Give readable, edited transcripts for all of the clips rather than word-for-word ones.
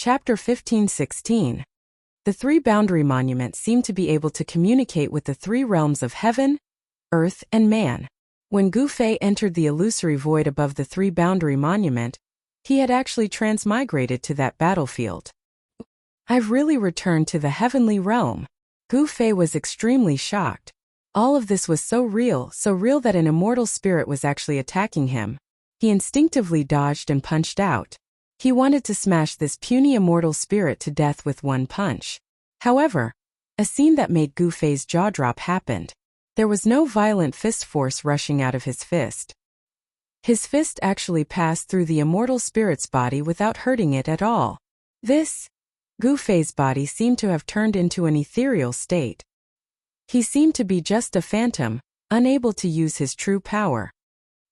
Chapter 15:16. The three boundary monuments seem to be able to communicate with the three realms of heaven, earth, and man. When Gu Fei entered the illusory void above the three boundary monument, he had actually transmigrated to that battlefield. I've really returned to the heavenly realm. Gu Fei was extremely shocked. All of this was so real that an immortal spirit was actually attacking him. He instinctively dodged and punched out. He wanted to smash this puny immortal spirit to death with one punch. However, a scene that made Gu Fei's jaw drop happened. There was no violent fist force rushing out of his fist. His fist actually passed through the immortal spirit's body without hurting it at all. Gu Fei's body seemed to have turned into an ethereal state. He seemed to be just a phantom, unable to use his true power.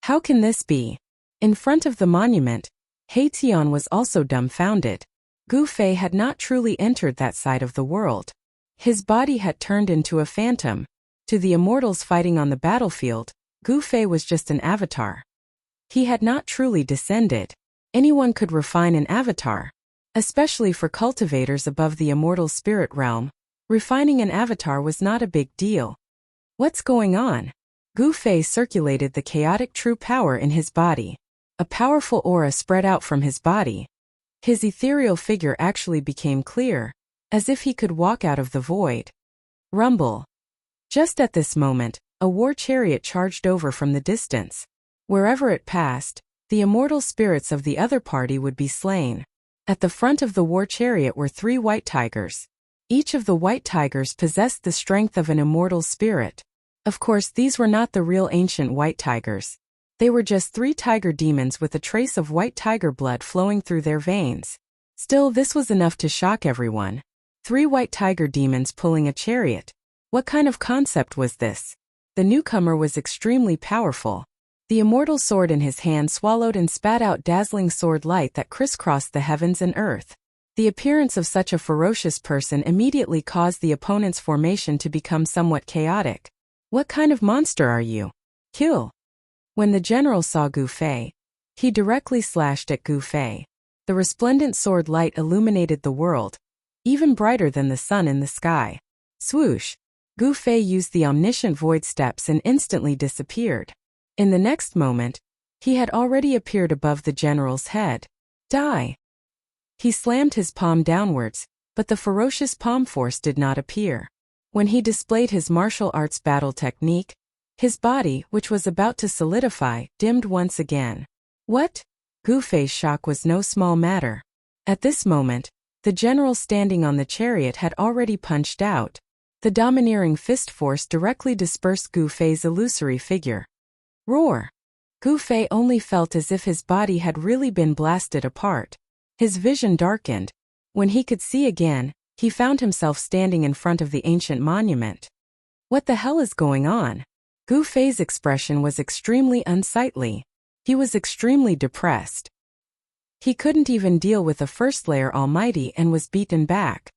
How can this be? In front of the monument, He Tian was also dumbfounded. Gu Fei had not truly entered that side of the world. His body had turned into a phantom. To the immortals fighting on the battlefield, Gu Fei was just an avatar. He had not truly descended. Anyone could refine an avatar. Especially for cultivators above the immortal spirit realm, refining an avatar was not a big deal. What's going on? Gu Fei circulated the chaotic true power in his body. A powerful aura spread out from his body. His ethereal figure actually became clear, as if he could walk out of the void. Rumble. Just at this moment, a war chariot charged over from the distance. Wherever it passed, the immortal spirits of the other party would be slain. At the front of the war chariot were 3 white tigers. Each of the white tigers possessed the strength of an immortal spirit. Of course, these were not the real ancient white tigers. They were just 3 tiger demons with a trace of white tiger blood flowing through their veins. Still, this was enough to shock everyone. 3 white tiger demons pulling a chariot. What kind of concept was this? The newcomer was extremely powerful. The immortal sword in his hand swallowed and spat out dazzling sword light that crisscrossed the heavens and earth. The appearance of such a ferocious person immediately caused the opponent's formation to become somewhat chaotic. What kind of monster are you? Kill! When the general saw Gu Fei, he directly slashed at Gu Fei. The resplendent sword light illuminated the world, even brighter than the sun in the sky. Swoosh! Gu Fei used the omniscient void steps and instantly disappeared. In the next moment, he had already appeared above the general's head. Die! He slammed his palm downwards, but the ferocious palm force did not appear. When he displayed his martial arts battle technique, his body, which was about to solidify, dimmed once again. What? Gu Fei's shock was no small matter. At this moment, the general standing on the chariot had already punched out. The domineering fist force directly dispersed Gu Fei's illusory figure. Roar! Gu Fei only felt as if his body had really been blasted apart. His vision darkened. When he could see again, he found himself standing in front of the ancient monument. What the hell is going on? Gu Fei's expression was extremely unsightly. He was extremely depressed. He couldn't even deal with a first-layer almighty and was beaten back.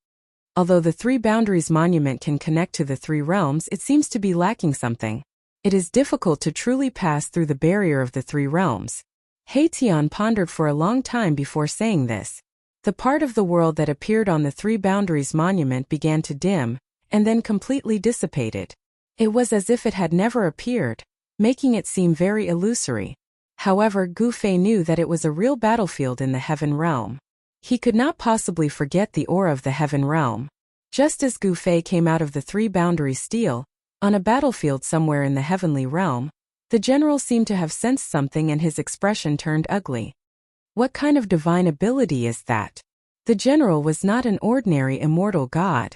Although the three boundaries monument can connect to the 3 realms, it seems to be lacking something. It is difficult to truly pass through the barrier of the 3 realms. He Tian pondered for a long time before saying this. The part of the world that appeared on the 3 boundaries monument began to dim, and then completely dissipated. It was as if it had never appeared, making it seem very illusory. However, Gu Fei knew that it was a real battlefield in the heaven realm. He could not possibly forget the aura of the heaven realm. Just as Gu Fei came out of the 3 boundary steel, on a battlefield somewhere in the heavenly realm, the general seemed to have sensed something and his expression turned ugly. What kind of divine ability is that? The general was not an ordinary immortal god.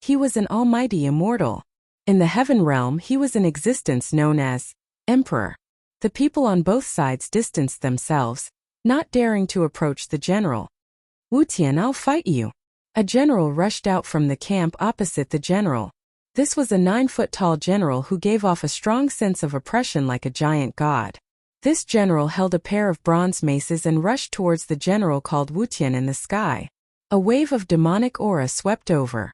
He was an almighty immortal. In the heaven realm, he was an existence known as Emperor. The people on both sides distanced themselves, not daring to approach the general. Wuxia, I'll fight you. A general rushed out from the camp opposite the general. This was a 9-foot-tall general who gave off a strong sense of oppression like a giant god. This general held a pair of bronze maces and rushed towards the general called Wuxia in the sky. A wave of demonic aura swept over.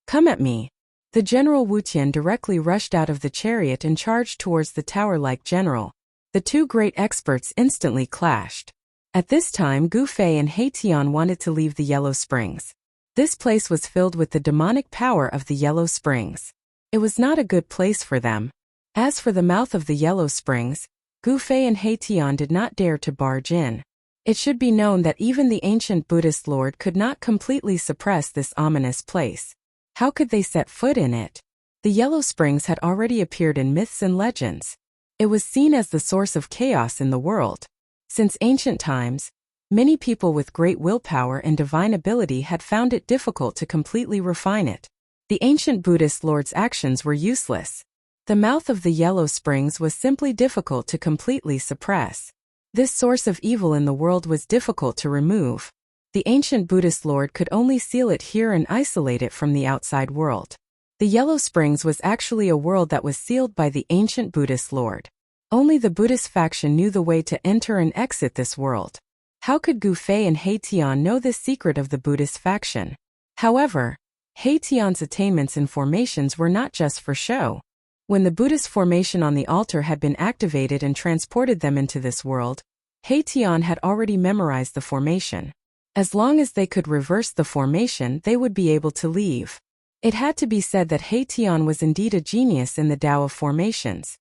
Come at me. The general Wuxia directly rushed out of the chariot and charged towards the tower-like general. The 2 great experts instantly clashed. At this time, Gu Fei and He Tian wanted to leave the Yellow Springs. This place was filled with the demonic power of the Yellow Springs. It was not a good place for them. As for the mouth of the Yellow Springs, Gu Fei and He Tian did not dare to barge in. It should be known that even the ancient Buddhist lord could not completely suppress this ominous place. How could they set foot in it? The Yellow Springs had already appeared in myths and legends. It was seen as the source of chaos in the world. Since ancient times, many people with great willpower and divine ability had found it difficult to completely refine it. The ancient Buddhist lord's actions were useless. The mouth of the Yellow Springs was simply difficult to completely suppress. This source of evil in the world was difficult to remove. The ancient Buddhist lord could only seal it here and isolate it from the outside world. The Yellow Springs was actually a world that was sealed by the ancient Buddhist lord. Only the Buddhist faction knew the way to enter and exit this world. How could Gu Fei and He Tian know this secret of the Buddhist faction? However, He Tian's attainments and formations were not just for show. When the Buddhist formation on the altar had been activated and transported them into this world, He Tian had already memorized the formation. As long as they could reverse the formation, they would be able to leave. It had to be said that He Tian was indeed a genius in the Tao of formations.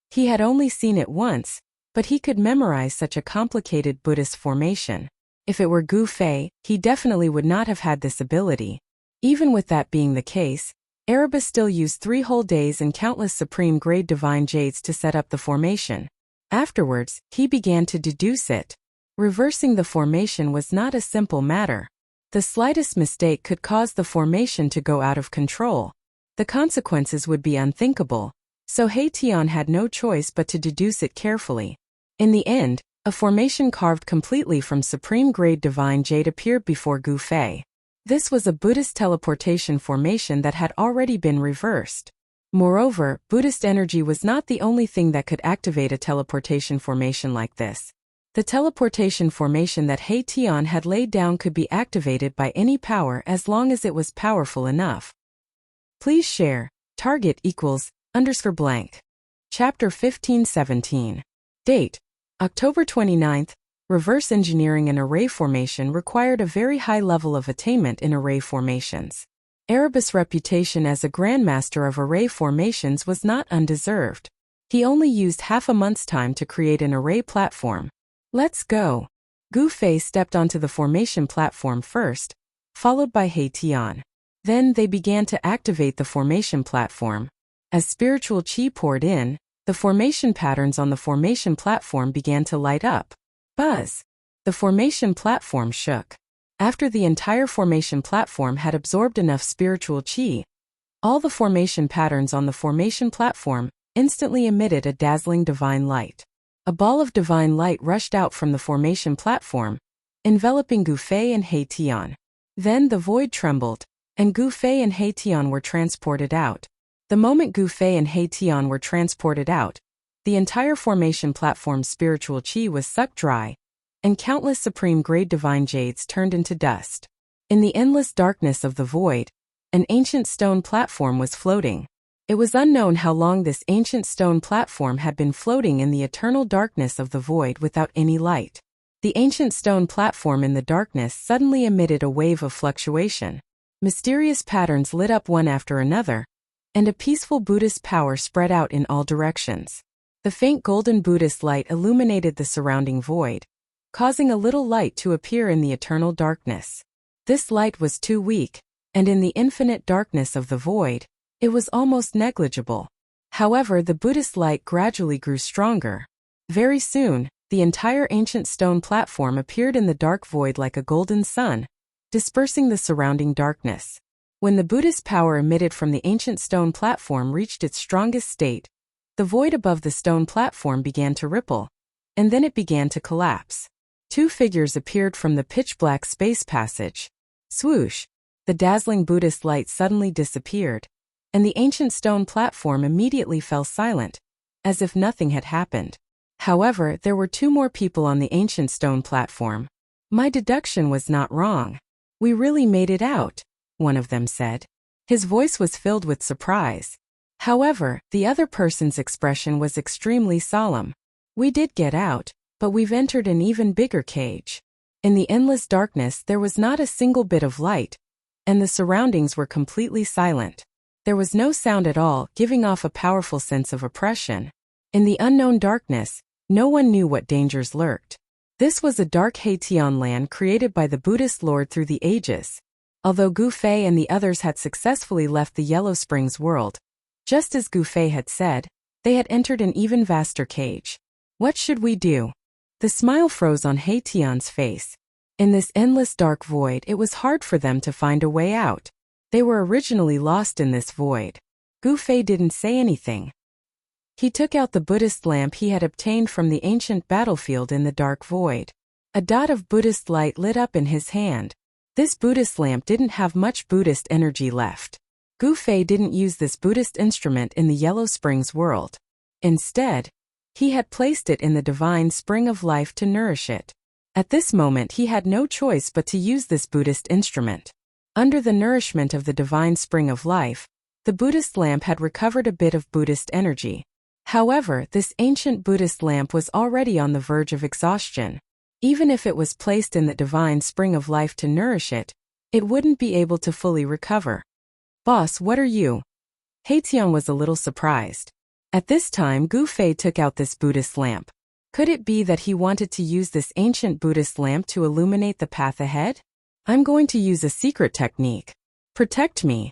He had only seen it once, but he could memorize such a complicated Buddhist formation. If it were Gu Fei, he definitely would not have had this ability. Even with that being the case, Erebus still used 3 whole days and countless supreme-grade divine jades to set up the formation. Afterwards, he began to deduce it. Reversing the formation was not a simple matter. The slightest mistake could cause the formation to go out of control. The consequences would be unthinkable, so He Tian had no choice but to deduce it carefully. In the end, a formation carved completely from supreme-grade divine jade appeared before Gu Fei. This was a Buddhist teleportation formation that had already been reversed. Moreover, Buddhist energy was not the only thing that could activate a teleportation formation like this. The teleportation formation that He Tian had laid down could be activated by any power as long as it was powerful enough. Please share. Target =_ blank. Chapter 15-17. Date: October 29th. Reverse engineering an array formation required a very high level of attainment in array formations. Erebus' reputation as a grandmaster of array formations was not undeserved. He only used half a month's time to create an array platform. Let's go. Gu Fei stepped onto the formation platform first, followed by He Tian. Then they began to activate the formation platform. As spiritual qi poured in, the formation patterns on the formation platform began to light up. Buzz! The formation platform shook. After the entire formation platform had absorbed enough spiritual qi, all the formation patterns on the formation platform instantly emitted a dazzling divine light. A ball of divine light rushed out from the formation platform, enveloping Gu Fei and He Tian. Then the void trembled, and Gu Fei and He Tian were transported out. The moment Gu Fei and He Tian were transported out, the entire formation platform's spiritual qi was sucked dry, and countless supreme-grade divine jades turned into dust. In the endless darkness of the void, an ancient stone platform was floating. It was unknown how long this ancient stone platform had been floating in the eternal darkness of the void without any light. The ancient stone platform in the darkness suddenly emitted a wave of fluctuation. Mysterious patterns lit up one after another, and a peaceful Buddhist power spread out in all directions. The faint golden Buddhist light illuminated the surrounding void, causing a little light to appear in the eternal darkness. This light was too weak, and in the infinite darkness of the void, it was almost negligible. However, the Buddhist light gradually grew stronger. Very soon, the entire ancient stone platform appeared in the dark void like a golden sun, dispersing the surrounding darkness. When the Buddhist power emitted from the ancient stone platform reached its strongest state, the void above the stone platform began to ripple, and then it began to collapse. 2 figures appeared from the pitch-black space passage. Swoosh! The dazzling Buddhist light suddenly disappeared, and the ancient stone platform immediately fell silent, as if nothing had happened. However, there were 2 more people on the ancient stone platform. My deduction was not wrong. We really made it out, one of them said. His voice was filled with surprise. However, the other person's expression was extremely solemn. We did get out, But we've entered an even bigger cage. In the endless darkness there was not a single bit of light, and the surroundings were completely silent. There was no sound at all, giving off a powerful sense of oppression. In the unknown darkness, no one knew what dangers lurked. This was a dark Haitian land created by the Buddhist Lord through the ages. Although Gu Fei and the others had successfully left the Yellow Springs world, just as Gu Fei had said, they had entered an even vaster cage. What should we do? The smile froze on Haitian's face. In this endless dark void, it was hard for them to find a way out. They were originally lost in this void. Gu Fei didn't say anything. He took out the Buddhist lamp he had obtained from the ancient battlefield in the dark void. A dot of Buddhist light lit up in his hand. This Buddhist lamp didn't have much Buddhist energy left. Gu Fei didn't use this Buddhist instrument in the Yellow Springs world. Instead, he had placed it in the divine spring of life to nourish it. At this moment he had no choice but to use this Buddhist instrument. Under the nourishment of the divine spring of life, the Buddhist lamp had recovered a bit of Buddhist energy. However, this ancient Buddhist lamp was already on the verge of exhaustion. Even if it was placed in the divine spring of life to nourish it, it wouldn't be able to fully recover. "Boss, what are you?" Haitian was a little surprised. At this time Gu Fei took out this Buddhist lamp. Could it be that he wanted to use this ancient Buddhist lamp to illuminate the path ahead? "I'm going to use a secret technique. Protect me."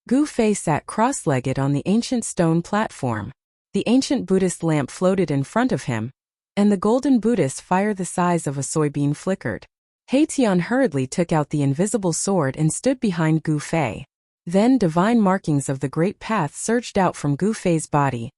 Gu Fei sat cross-legged on the ancient stone platform. The ancient Buddhist lamp floated in front of him, and the golden Buddhist fire the size of a soybean flickered. Haitian hurriedly took out the invisible sword and stood behind Gu Fei. Then divine markings of the great path surged out from Gu Fei's body,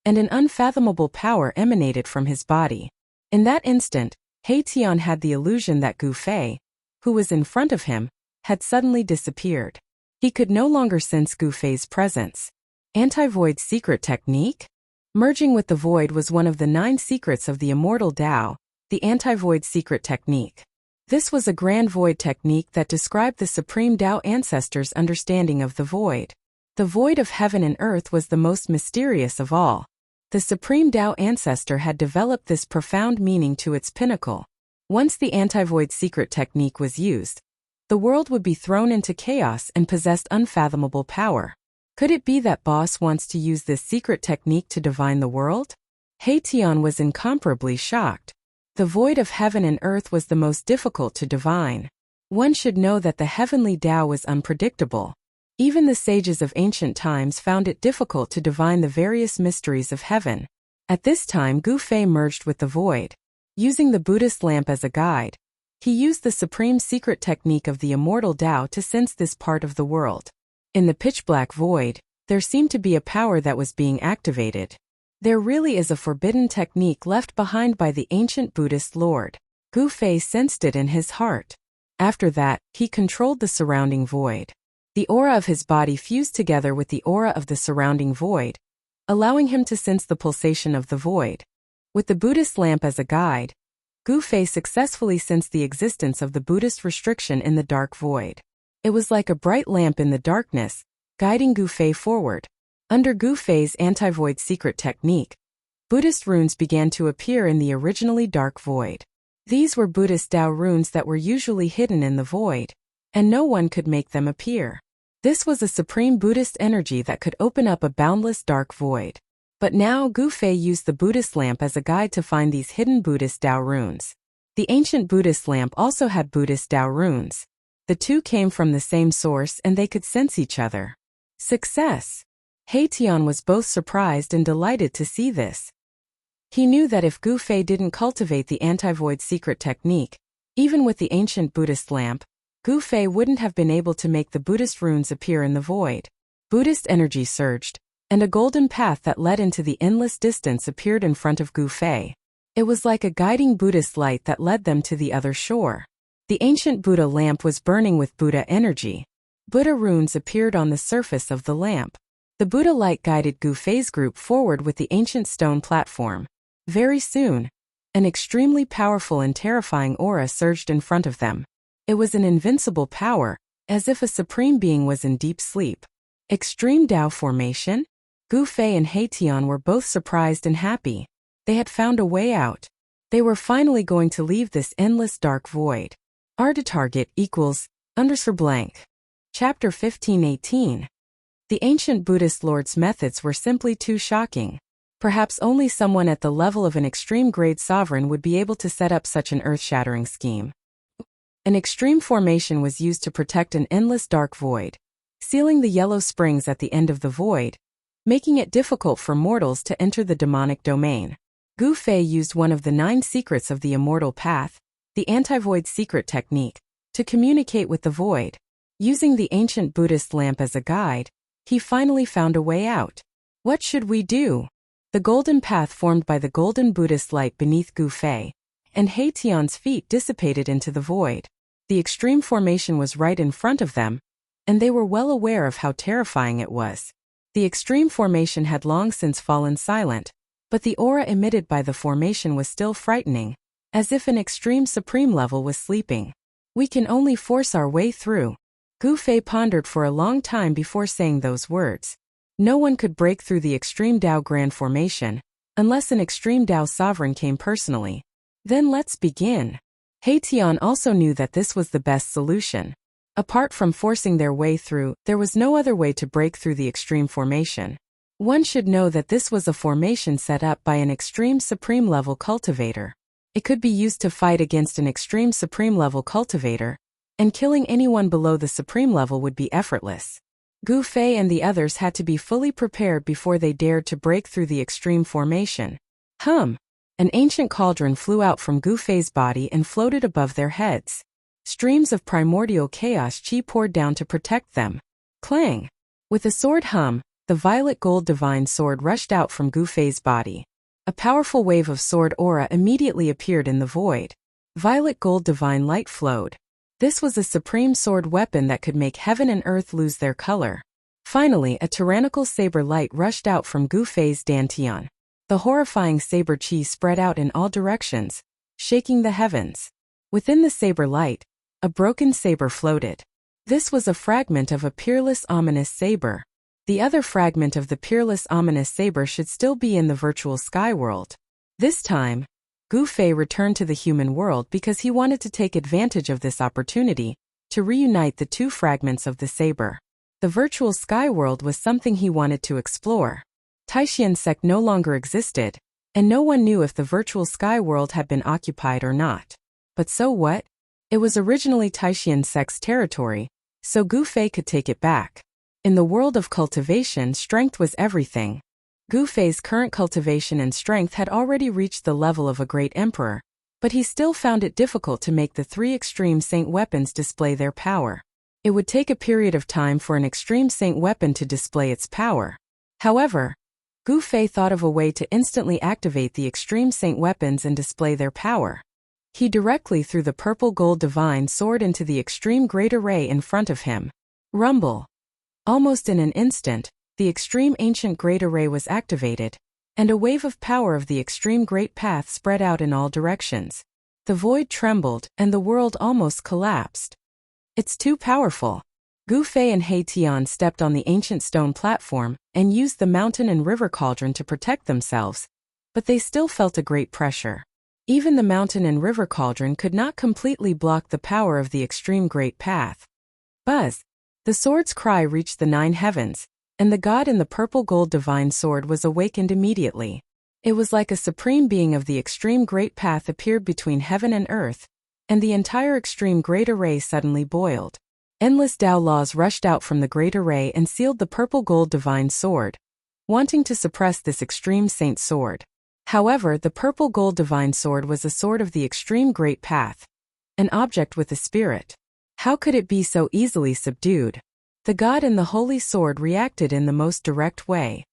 and an unfathomable power emanated from his body. In that instant, Haitian had the illusion that Gu Fei, who was in front of him, had suddenly disappeared. He could no longer sense Gu Fei's presence. Anti-void secret technique? Merging with the void was one of the 9 secrets of the immortal Tao, the anti-void secret technique. This was a grand void technique that described the supreme Tao ancestors' understanding of the void. The void of heaven and earth was the most mysterious of all. The supreme Tao ancestor had developed this profound meaning to its pinnacle. Once the anti-void secret technique was used, the world would be thrown into chaos and possessed unfathomable power. Could it be that Boss wants to use this secret technique to divine the world? Haitian was incomparably shocked. The void of heaven and earth was the most difficult to divine. One should know that the heavenly Tao was unpredictable. Even the sages of ancient times found it difficult to divine the various mysteries of heaven. At this time Gu Fei merged with the void. Using the Buddhist lamp as a guide, he used the supreme secret technique of the immortal Tao to sense this part of the world. In the pitch-black void, there seemed to be a power that was being activated. There really is a forbidden technique left behind by the ancient Buddhist Lord. Gu Fei sensed it in his heart. After that, he controlled the surrounding void. The aura of his body fused together with the aura of the surrounding void, allowing him to sense the pulsation of the void. With the Buddhist lamp as a guide, Gu Fei successfully sensed the existence of the Buddhist restriction in the dark void. It was like a bright lamp in the darkness, guiding Gu Fei forward. Under Gu Fei's anti-void secret technique, Buddhist runes began to appear in the originally dark void. These were Buddhist Tao runes that were usually hidden in the void, and no one could make them appear. This was a supreme Buddhist energy that could open up a boundless dark void. But now Gu Fei used the Buddhist lamp as a guide to find these hidden Buddhist Tao runes. The ancient Buddhist lamp also had Buddhist Tao runes. The two came from the same source and they could sense each other. Success! Haitian was both surprised and delighted to see this. He knew that if Gu Fei didn't cultivate the anti-void secret technique, even with the ancient Buddhist lamp, Gu Fei wouldn't have been able to make the Buddhist runes appear in the void. Buddhist energy surged, and a golden path that led into the endless distance appeared in front of Gu Fei. It was like a guiding Buddhist light that led them to the other shore. The ancient Buddha lamp was burning with Buddha energy. Buddha runes appeared on the surface of the lamp. The Buddha light guided Gu Fei's group forward with the ancient stone platform. Very soon, an extremely powerful and terrifying aura surged in front of them. It was an invincible power, as if a supreme being was in deep sleep. Extreme Tao formation? Gu Fei and Haitian were both surprised and happy. They had found a way out. They were finally going to leave this endless dark void. Target equals _blank. Chapter 15:18. The ancient Buddhist lord's methods were simply too shocking. Perhaps only someone at the level of an extreme-grade sovereign would be able to set up such an earth-shattering scheme. An extreme formation was used to protect an endless dark void, sealing the yellow springs at the end of the void, making it difficult for mortals to enter the demonic domain. Gu Fei used one of the 9 secrets of the immortal path, the anti-void secret technique, to communicate with the void. Using the ancient Buddhist lamp as a guide, he finally found a way out. What should we do? The golden path formed by the golden Buddhist light beneath Gu Fei and He Tian's feet dissipated into the void. The extreme formation was right in front of them, and they were well aware of how terrifying it was. The extreme formation had long since fallen silent, but the aura emitted by the formation was still frightening, as if an extreme supreme level was sleeping. We can only force our way through. Gu Fei pondered for a long time before saying those words. No one could break through the extreme Dao Grand Formation, unless an extreme Dao sovereign came personally. Then let's begin. He Tian also knew that this was the best solution. Apart from forcing their way through, there was no other way to break through the extreme formation. One should know that this was a formation set up by an extreme supreme level cultivator. It could be used to fight against an extreme supreme level cultivator, and killing anyone below the supreme level would be effortless. Gu Fei and the others had to be fully prepared before they dared to break through the extreme formation. An ancient cauldron flew out from Gu Fei's body and floated above their heads. Streams of primordial chaos chi poured down to protect them. Clang! With a sword hum, the violet gold divine sword rushed out from Gu Fei's body. A powerful wave of sword aura immediately appeared in the void. Violet gold divine light flowed. This was a supreme sword weapon that could make heaven and earth lose their color. Finally, a tyrannical saber light rushed out from Gu Fei's dantian. The horrifying saber chi spread out in all directions, shaking the heavens. Within the saber light, a broken saber floated. This was a fragment of a peerless ominous saber. The other fragment of the peerless ominous saber should still be in the virtual sky world. This time, Gu Fei returned to the human world because he wanted to take advantage of this opportunity to reunite the 2 fragments of the saber. The virtual sky world was something he wanted to explore. Taishan sect no longer existed, and no one knew if the virtual sky world had been occupied or not. But so what? It was originally Taishan sect's territory, so Gu Fei could take it back. In the world of cultivation, strength was everything. Gu Fei's current cultivation and strength had already reached the level of a great emperor, but he still found it difficult to make the 3 extreme saint weapons display their power. It would take a period of time for an extreme saint weapon to display its power. However, Gu Fei thought of a way to instantly activate the extreme saint weapons and display their power. He directly threw the purple gold divine sword into the extreme great array in front of him. Rumble! Almost in an instant, the extreme ancient great array was activated, and a wave of power of the extreme great path spread out in all directions. The void trembled, and the world almost collapsed. It's too powerful. Gu Fei and He Tian stepped on the ancient stone platform and used the mountain and river cauldron to protect themselves, but they still felt a great pressure. Even the mountain and river cauldron could not completely block the power of the extreme great path. Buzz! The sword's cry reached the 9 heavens, and the god in the purple gold divine sword was awakened immediately. It was like a supreme being of the extreme great path appeared between heaven and earth, and the entire extreme great array suddenly boiled. Endless Tao laws rushed out from the great array and sealed the purple gold divine sword, wanting to suppress this extreme saint sword. However, the purple gold divine sword was a sword of the extreme great path, an object with a spirit. How could it be so easily subdued? The god in the holy sword reacted in the most direct way.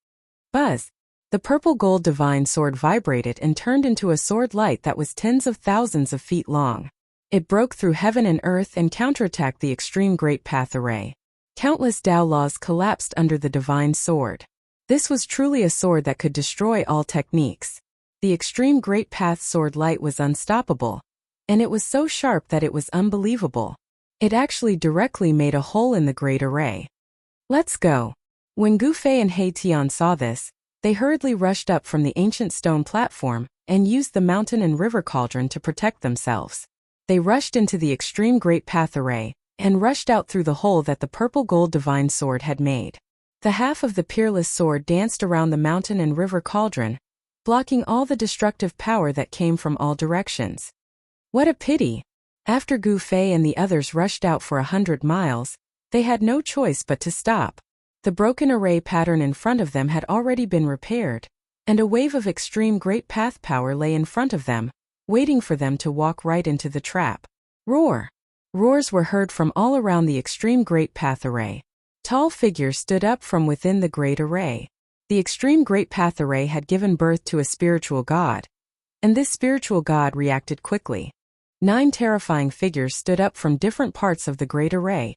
Buzz! The purple gold divine sword vibrated and turned into a sword light that was tens of thousands of feet long. It broke through heaven and earth and counterattacked the extreme great path array. Countless Tao laws collapsed under the divine sword. This was truly a sword that could destroy all techniques. The extreme great path sword light was unstoppable, and it was so sharp that it was unbelievable. It actually directly made a hole in the great array. Let's go! When Gu Fei and He Tian saw this, they hurriedly rushed up from the ancient stone platform and used the mountain and river cauldron to protect themselves. They rushed into the extreme great path array, and rushed out through the hole that the purple gold divine sword had made. The half of the peerless sword danced around the mountain and river cauldron, blocking all the destructive power that came from all directions. What a pity! After Gu Fei and the others rushed out for 100 miles, they had no choice but to stop. The broken array pattern in front of them had already been repaired, and a wave of extreme great path power lay in front of them, waiting for them to walk right into the trap. Roar! Roars were heard from all around the extreme great path array. Tall figures stood up from within the great array. The extreme great path array had given birth to a spiritual god, and this spiritual god reacted quickly. 9 terrifying figures stood up from different parts of the great array,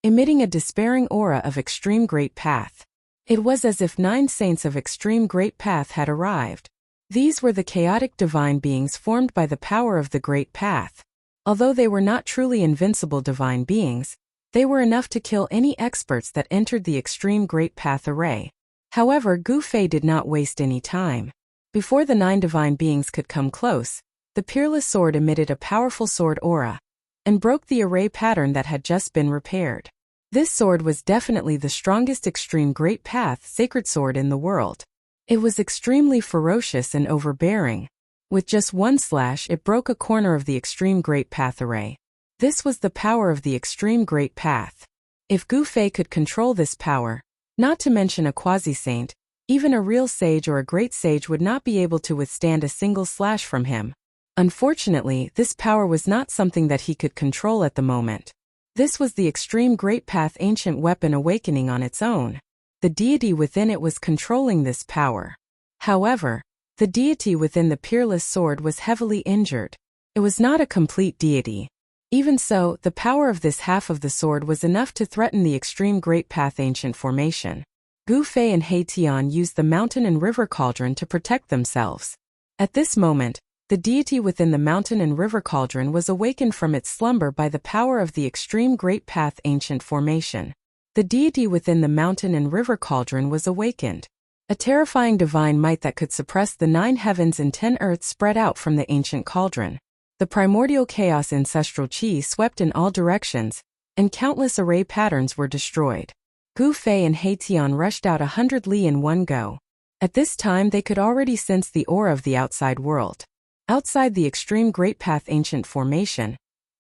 emitting a despairing aura of extreme great path. It was as if 9 saints of extreme great path had arrived. These were the chaotic divine beings formed by the power of the great path. Although they were not truly invincible divine beings, they were enough to kill any experts that entered the extreme great path array. However, Gu Fei did not waste any time. Before the 9 divine beings could come close, the peerless sword emitted a powerful sword aura, and broke the array pattern that had just been repaired. This sword was definitely the strongest extreme great path sacred sword in the world. It was extremely ferocious and overbearing. With just one slash, it broke a corner of the extreme great path array. This was the power of the extreme great path. If Gu Fei could control this power, not to mention a quasi-saint, even a real sage or a great sage would not be able to withstand a single slash from him. Unfortunately, this power was not something that he could control at the moment. This was the extreme great path ancient weapon awakening on its own. The deity within it was controlling this power. However, the deity within the peerless sword was heavily injured. It was not a complete deity. Even so, the power of this half of the sword was enough to threaten the extreme great path ancient formation. Gu Fei and He Tian used the mountain and river cauldron to protect themselves. At this moment, the deity within the mountain and river cauldron was awakened from its slumber by the power of the extreme great path ancient formation. The deity within the mountain and river cauldron was awakened. A terrifying divine might that could suppress the 9 heavens and 10 earths spread out from the ancient cauldron. The primordial chaos ancestral qi swept in all directions, and countless array patterns were destroyed. Gu Fei and He Tian rushed out 100 li in one go. At this time they could already sense the aura of the outside world. Outside the extreme great path ancient formation,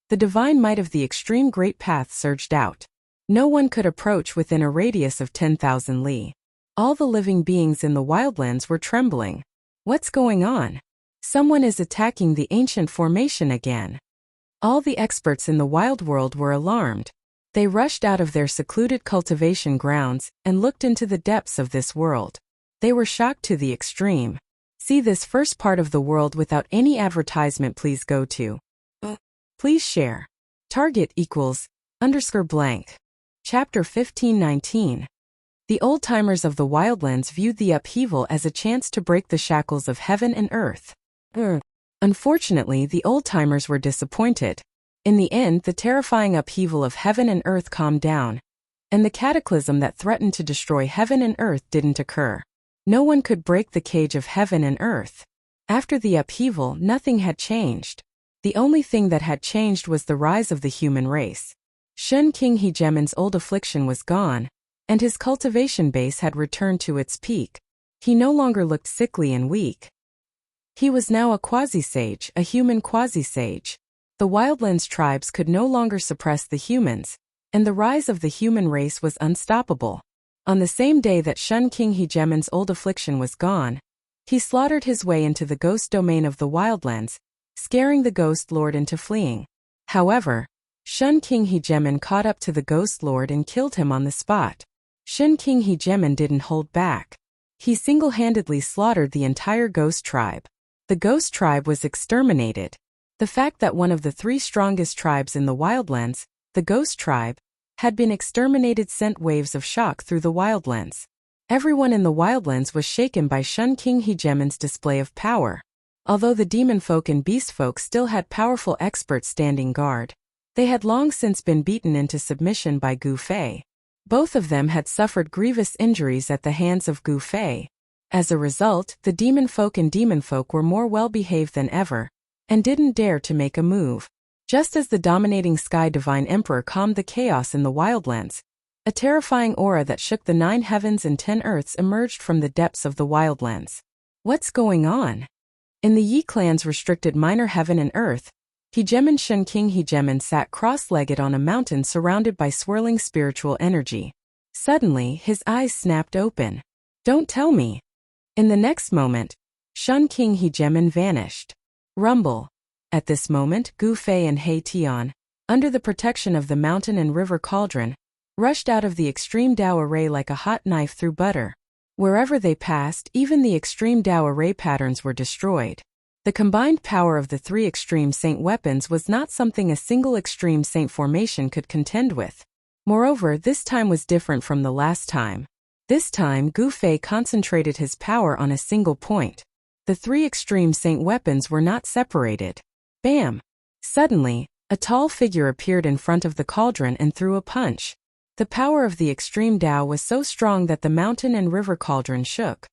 the divine might of the extreme great path surged out. No one could approach within a radius of 10,000 li. All the living beings in the wildlands were trembling. What's going on? Someone is attacking the ancient formation again. All the experts in the wild world were alarmed. They rushed out of their secluded cultivation grounds and looked into the depths of this world. They were shocked to the extreme. See this first part of the world without any advertisement. Please go to. Please share. Target equals _blank. Chapter 15:19. The old-timers of the wildlands viewed the upheaval as a chance to break the shackles of heaven and earth. Unfortunately, the old-timers were disappointed. In the end, the terrifying upheaval of heaven and earth calmed down, and the cataclysm that threatened to destroy heaven and earth didn't occur. No one could break the cage of heaven and earth. After the upheaval, nothing had changed. The only thing that had changed was the rise of the human race. Shun King Hegemon's old affliction was gone, and his cultivation base had returned to its peak. He no longer looked sickly and weak. He was now a quasi-sage, a human quasi-sage. The wildlands tribes could no longer suppress the humans, and the rise of the human race was unstoppable. On the same day that Shun King Hegemon's old affliction was gone, he slaughtered his way into the ghost domain of the wildlands, scaring the ghost lord into fleeing. However, Shun King Hegemon caught up to the ghost lord and killed him on the spot. Shun King Hegemon didn't hold back. He single-handedly slaughtered the entire ghost tribe. The ghost tribe was exterminated. The fact that one of the 3 strongest tribes in the wildlands, the ghost tribe, had been exterminated sent waves of shock through the wildlands. Everyone in the wildlands was shaken by Shun King Hegemon's display of power. Although the demon folk and beast folk still had powerful experts standing guard, they had long since been beaten into submission by Gu Fei. Both of them had suffered grievous injuries at the hands of Gu Fei. As a result, the demon folk and demon folk were more well-behaved than ever, and didn't dare to make a move. Just as the dominating Sky Divine Emperor calmed the chaos in the wildlands, a terrifying aura that shook the 9 heavens and 10 earths emerged from the depths of the wildlands. What's going on? In the Yi clan's restricted minor heaven and earth, Hegemen Shun King Hegemen sat cross-legged on a mountain surrounded by swirling spiritual energy. Suddenly, his eyes snapped open. Don't tell me. In the next moment, Shun King Hegemen vanished. Rumble. At this moment, Gu Fei and He Tian, under the protection of the mountain and river cauldron, rushed out of the extreme Dao array like a hot knife through butter. Wherever they passed, even the extreme Dao array patterns were destroyed. The combined power of the 3 extreme saint weapons was not something a single extreme saint formation could contend with. Moreover, this time was different from the last time. This time, Gu Fei concentrated his power on a single point. The 3 extreme saint weapons were not separated. Bam! Suddenly, a tall figure appeared in front of the cauldron and threw a punch. The power of the extreme Dao was so strong that the mountain and river cauldron shook.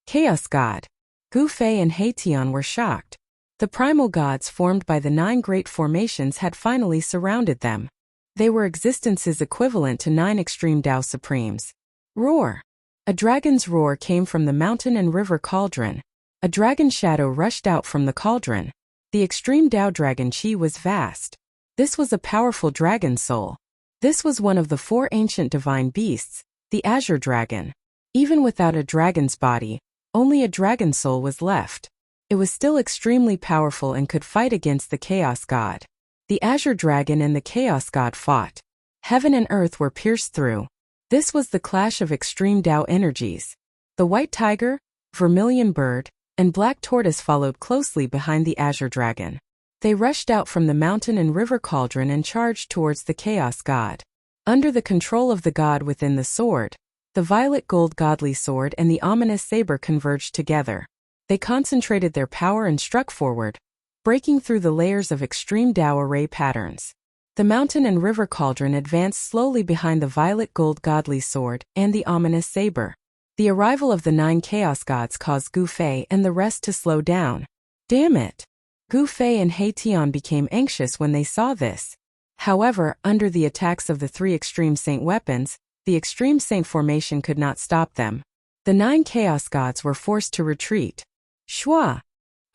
Chaos God. Gu Fei and He Tian were shocked. The primal gods formed by the 9 great formations had finally surrounded them. They were existences equivalent to 9 extreme Dao supremes. Roar! A dragon's roar came from the mountain and river cauldron. A dragon shadow rushed out from the cauldron. The extreme Dao dragon chi was vast. This was a powerful dragon soul. This was one of the 4 ancient divine beasts, the Azure Dragon. Even without a dragon's body, only a dragon soul was left. It was still extremely powerful and could fight against the Chaos God. The Azure Dragon and the Chaos God fought. Heaven and earth were pierced through. This was the clash of extreme Dao energies. The White Tiger, Vermilion Bird, and Black Tortoise followed closely behind the Azure Dragon. They rushed out from the mountain and river cauldron and charged towards the Chaos God. Under the control of the god within the sword, the violet gold godly sword and the ominous saber converged together. They concentrated their power and struck forward, breaking through the layers of extreme Dao array patterns. The mountain and river cauldron advanced slowly behind the violet gold godly sword and the ominous saber. The arrival of the 9 chaos gods caused Gu Fei and the rest to slow down. Damn it! Gu Fei and He Tian became anxious when they saw this. However, under the attacks of the 3 extreme saint weapons, the extreme saint formation could not stop them. The 9 chaos gods were forced to retreat. Shua!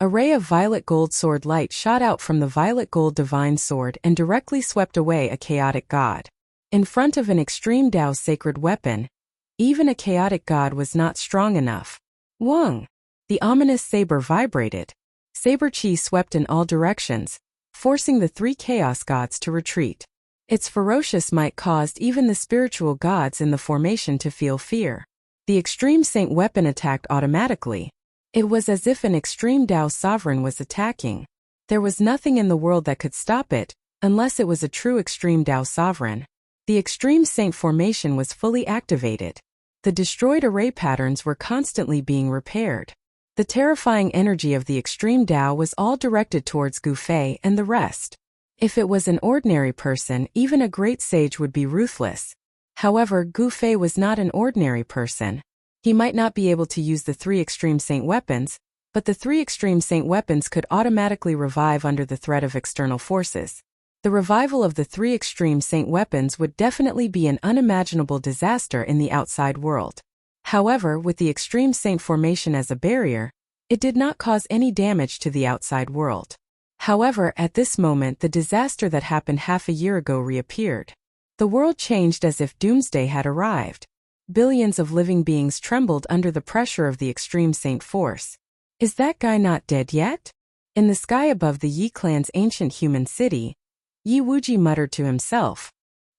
A ray of violet gold sword light shot out from the violet gold divine sword and directly swept away a chaotic god. In front of an extreme Dao sacred weapon, even a chaotic god was not strong enough. Wang! The ominous saber vibrated. Saber chi swept in all directions, forcing the 3 chaos gods to retreat. Its ferocious might caused even the spiritual gods in the formation to feel fear. The extreme saint weapon attacked automatically. It was as if an extreme Dao sovereign was attacking. There was nothing in the world that could stop it, unless it was a true extreme Dao sovereign. The extreme saint formation was fully activated. The destroyed array patterns were constantly being repaired. The terrifying energy of the extreme Dao was all directed towards Gu Fei and the rest. If it was an ordinary person, even a great sage would be ruthless. However, Gu Fei was not an ordinary person. He might not be able to use the 3 extreme saint weapons, but the 3 extreme saint weapons could automatically revive under the threat of external forces. The revival of the 3 extreme saint weapons would definitely be an unimaginable disaster in the outside world. However, with the extreme saint formation as a barrier, it did not cause any damage to the outside world. However, at this moment the disaster that happened half a year ago reappeared. The world changed as if doomsday had arrived. Billions of living beings trembled under the pressure of the extreme saint force. Is that guy not dead yet? In the sky above the Yi clan's ancient human city, Yi Wuji muttered to himself.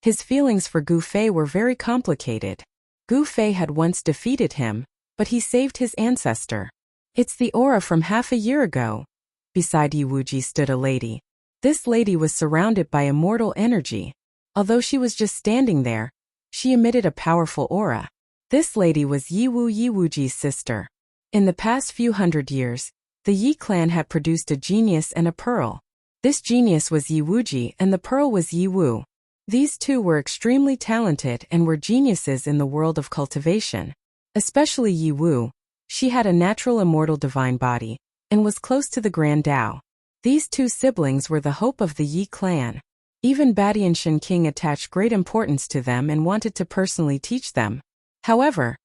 His feelings for Gu Fei were very complicated. Gu Fei had once defeated him, but he saved his ancestor. It's the aura from half a year ago. Beside Yi Wuji stood a lady. This lady was surrounded by immortal energy. Although she was just standing there, she emitted a powerful aura. This lady was Yi Wuji's sister. In the past few hundred years, the Yi clan had produced a genius and a pearl. This genius was Yi Wuji and the pearl was Yi Wu. These two were extremely talented and were geniuses in the world of cultivation. Especially Yi Wu, She had a natural immortal divine body, and was close to the Grand Tao. These two siblings were the hope of the Yi clan. Even Badianshan King attached great importance to them and wanted to personally teach them. However,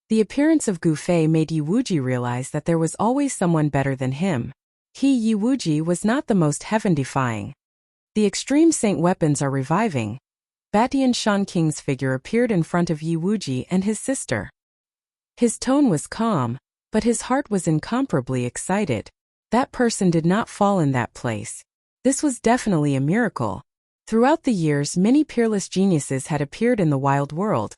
the appearance of Gu Fei made Yi Wuji realize that there was always someone better than him. Yi Wuji was not the most heaven-defying. The extreme saint weapons are reviving. Badianshan King's figure appeared in front of Yi Wuji and his sister. His tone was calm, but his heart was incomparably excited. That person did not fall in that place. This was definitely a miracle. Throughout the years, many peerless geniuses had appeared in the wild world,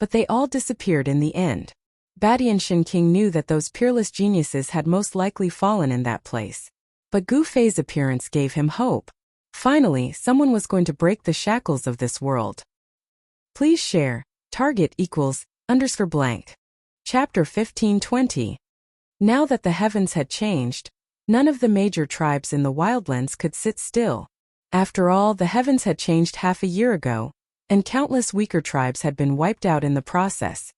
but they all disappeared in the end. Badianshan King knew that those peerless geniuses had most likely fallen in that place. But Gu Fei's appearance gave him hope. Finally, someone was going to break the shackles of this world. Please share. Target =_blank. Chapter 15:20. Now that the heavens had changed, none of the major tribes in the wildlands could sit still. After all, the heavens had changed half a year ago, and countless weaker tribes had been wiped out in the process.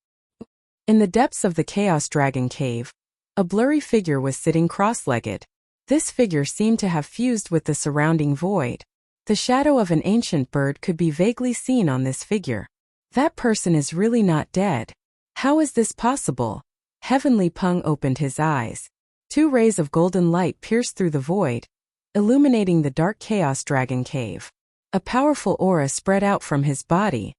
In the depths of the Chaos Dragon Cave, a blurry figure was sitting cross-legged. This figure seemed to have fused with the surrounding void. The shadow of an ancient bird could be vaguely seen on this figure. That person is really not dead. How is this possible? Heavenly Peng opened his eyes. Two rays of golden light pierced through the void, illuminating the dark Chaos Dragon Cave. A powerful aura spread out from his body.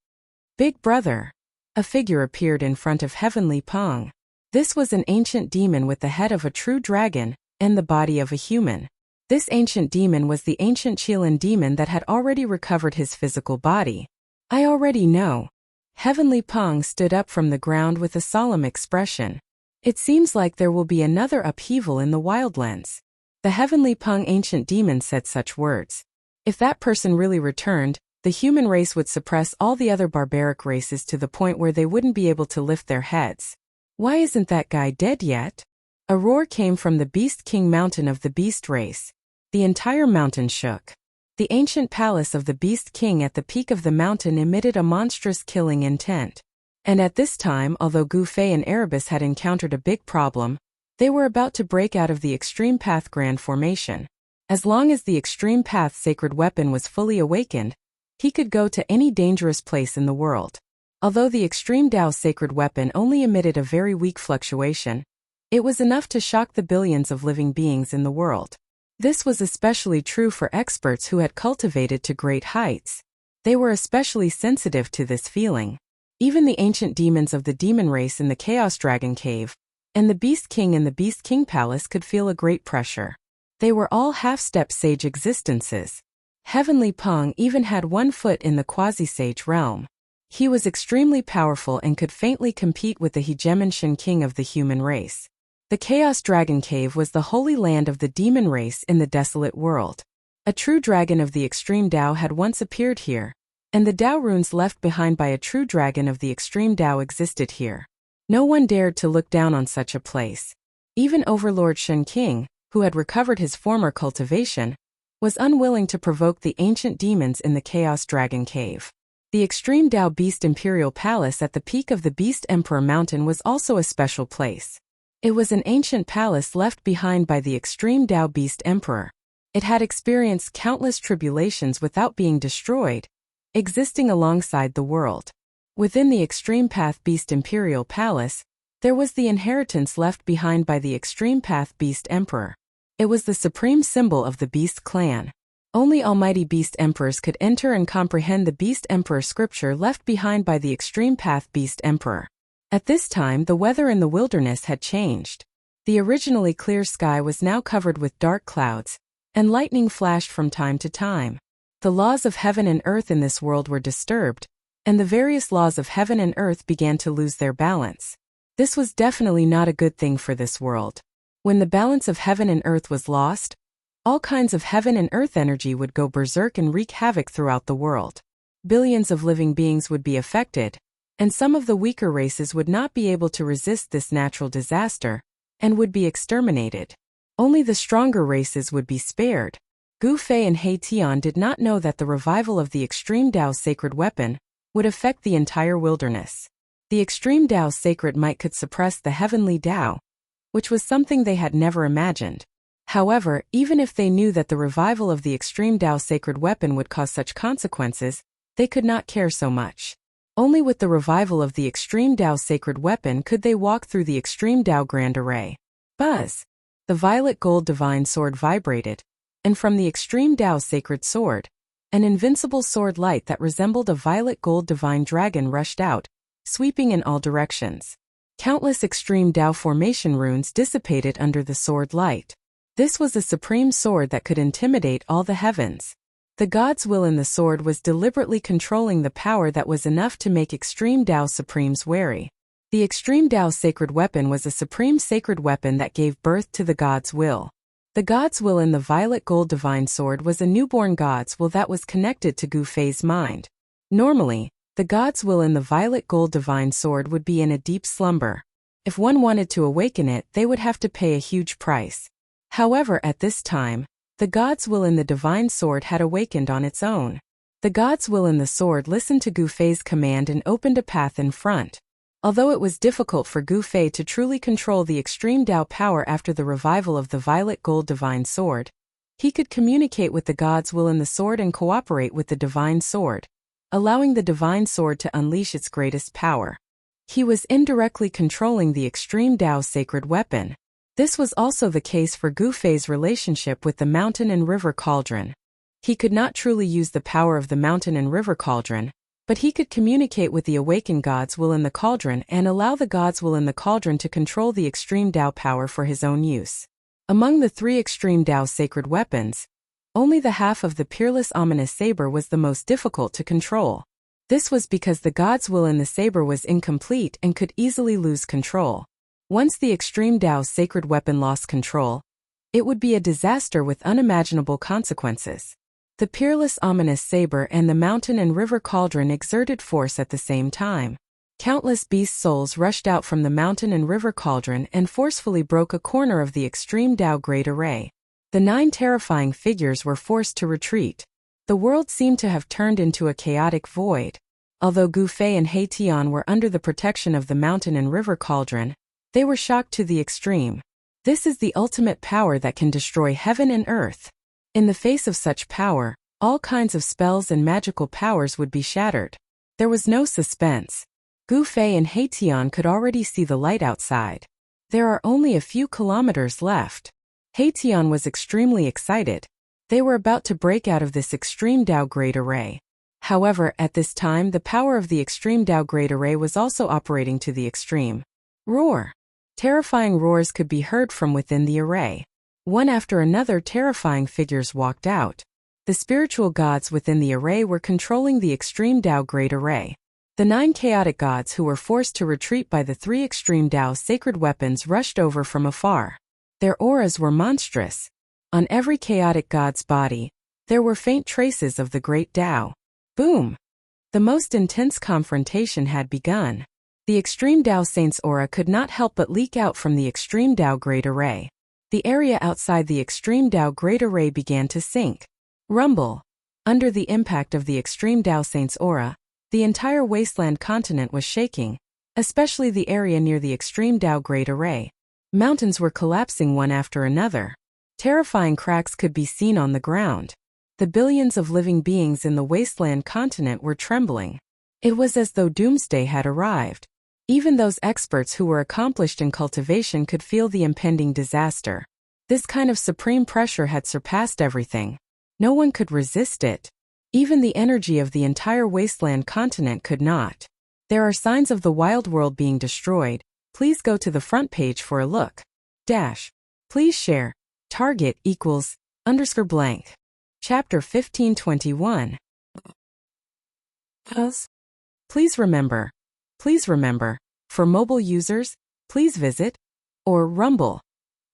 Big brother. A figure appeared in front of Heavenly Peng. This was an ancient demon with the head of a true dragon and the body of a human. This ancient demon was the ancient Qilin demon that had already recovered his physical body. I already know. Heavenly Peng stood up from the ground with a solemn expression. It seems like there will be another upheaval in the wildlands. The Heavenly Peng ancient demon said such words. If that person really returned, the human race would suppress all the other barbaric races to the point where they wouldn't be able to lift their heads. Why isn't that guy dead yet? A roar came from the Beast King mountain of the beast race. The entire mountain shook. The ancient palace of the Beast King at the peak of the mountain emitted a monstrous killing intent. And at this time, although Gu Fei and Erebus had encountered a big problem, they were about to break out of the Extreme Path Grand Formation. As long as the Extreme Path sacred weapon was fully awakened, he could go to any dangerous place in the world. Although the Extreme Tao sacred weapon only emitted a very weak fluctuation, it was enough to shock the billions of living beings in the world. This was especially true for experts who had cultivated to great heights. They were especially sensitive to this feeling. Even the ancient demons of the demon race in the Chaos Dragon Cave, and the Beast King in the Beast King Palace could feel a great pressure. They were all half-step sage existences. Heavenly Peng even had one foot in the quasi-sage realm. He was extremely powerful and could faintly compete with the Hegemonshan King of the human race. The Chaos Dragon Cave was the holy land of the demon race in the desolate world. A true dragon of the extreme Tao had once appeared here, and the Tao runes left behind by a true dragon of the extreme Tao existed here. No one dared to look down on such a place. Even Overlord Shen King, who had recovered his former cultivation, was unwilling to provoke the ancient demons in the Chaos Dragon Cave. The Extreme Tao Beast Imperial Palace at the peak of the Beast Emperor Mountain was also a special place. It was an ancient palace left behind by the Extreme Tao Beast Emperor. It had experienced countless tribulations without being destroyed, existing alongside the world. Within the Extreme Path Beast Imperial Palace, there was the inheritance left behind by the Extreme Path Beast Emperor. It was the supreme symbol of the Beast clan. Only Almighty Beast Emperors could enter and comprehend the Beast Emperor scripture left behind by the Extreme Path Beast Emperor. At this time, the weather in the wilderness had changed. The originally clear sky was now covered with dark clouds, and lightning flashed from time to time. The laws of heaven and earth in this world were disturbed, and the various laws of heaven and earth began to lose their balance. This was definitely not a good thing for this world. When the balance of heaven and earth was lost, all kinds of heaven and earth energy would go berserk and wreak havoc throughout the world. Billions of living beings would be affected, and some of the weaker races would not be able to resist this natural disaster, and would be exterminated. Only the stronger races would be spared. Gu Fei and He Tian did not know that the revival of the Extreme Tao sacred weapon would affect the entire wilderness. The Extreme Tao sacred might could suppress the heavenly Tao, which was something they had never imagined. However, even if they knew that the revival of the extreme Tao sacred weapon would cause such consequences, they could not care so much. Only with the revival of the extreme Tao sacred weapon could they walk through the extreme Tao grand array. Buzz! The violet gold divine sword vibrated, and from the extreme Tao sacred sword, an invincible sword light that resembled a violet gold divine dragon rushed out, sweeping in all directions. Countless extreme Tao formation runes dissipated under the sword light. This was a supreme sword that could intimidate all the heavens. The God's will in the sword was deliberately controlling the power that was enough to make extreme Tao supremes wary. The extreme Tao sacred weapon was a supreme sacred weapon that gave birth to the God's will. The God's will in the violet gold divine sword was a newborn God's will that was connected to Gu Fei's mind. Normally, the God's will in the violet gold divine sword would be in a deep slumber. If one wanted to awaken it, they would have to pay a huge price. However, at this time, the God's will in the divine sword had awakened on its own. The God's will in the sword listened to Gu Fei's command and opened a path in front. Although it was difficult for Gu Fei to truly control the extreme Tao power after the revival of the violet gold divine sword, he could communicate with the God's will in the sword and cooperate with the divine sword, allowing the divine sword to unleash its greatest power. He was indirectly controlling the extreme Tao sacred weapon. This was also the case for Gu Fei's relationship with the mountain and river cauldron. He could not truly use the power of the mountain and river cauldron, but he could communicate with the awakened God's will in the cauldron and allow the God's will in the cauldron to control the extreme Tao power for his own use. Among the three extreme Tao sacred weapons, only the half of the peerless ominous saber was the most difficult to control. This was because the God's will in the saber was incomplete and could easily lose control. Once the extreme Tao sacred weapon lost control, it would be a disaster with unimaginable consequences. The peerless ominous saber and the mountain and river cauldron exerted force at the same time. Countless beast souls rushed out from the mountain and river cauldron and forcefully broke a corner of the extreme Tao great array. The 9 terrifying figures were forced to retreat. The world seemed to have turned into a chaotic void. Although Gu Fei and He Tian were under the protection of the mountain and river cauldron, they were shocked to the extreme. This is the ultimate power that can destroy heaven and earth. In the face of such power, all kinds of spells and magical powers would be shattered. There was no suspense. Gu Fei and He Tian could already see the light outside. There are only a few kilometers left. He Tian was extremely excited. They were about to break out of this extreme Tao great array. However, at this time the power of the extreme Tao great array was also operating to the extreme. Roar! Terrifying roars could be heard from within the array. One after another terrifying figures walked out. The spiritual gods within the array were controlling the extreme Tao great array. The 9 chaotic gods who were forced to retreat by the 3 extreme Tao sacred weapons rushed over from afar. Their auras were monstrous. On every chaotic god's body, there were faint traces of the great Tao. Boom! The most intense confrontation had begun. The extreme Tao saint's aura could not help but leak out from the extreme Tao great array. The area outside the extreme Tao great array began to sink. Rumble! Under the impact of the extreme Tao saint's aura, the entire wasteland continent was shaking, especially the area near the extreme Tao great array. Mountains were collapsing one after another. Terrifying cracks could be seen on the ground. The billions of living beings in the wasteland continent were trembling. It was as though doomsday had arrived. Even those experts who were accomplished in cultivation could feel the impending disaster. This kind of supreme pressure had surpassed everything. No one could resist it. Even the energy of the entire wasteland continent could not. There are signs of the wild world being destroyed. Please go to the front page for a look. Please share. Target equals _blank. Chapter 1521. Please remember, for mobile users, please visit, or Rumble.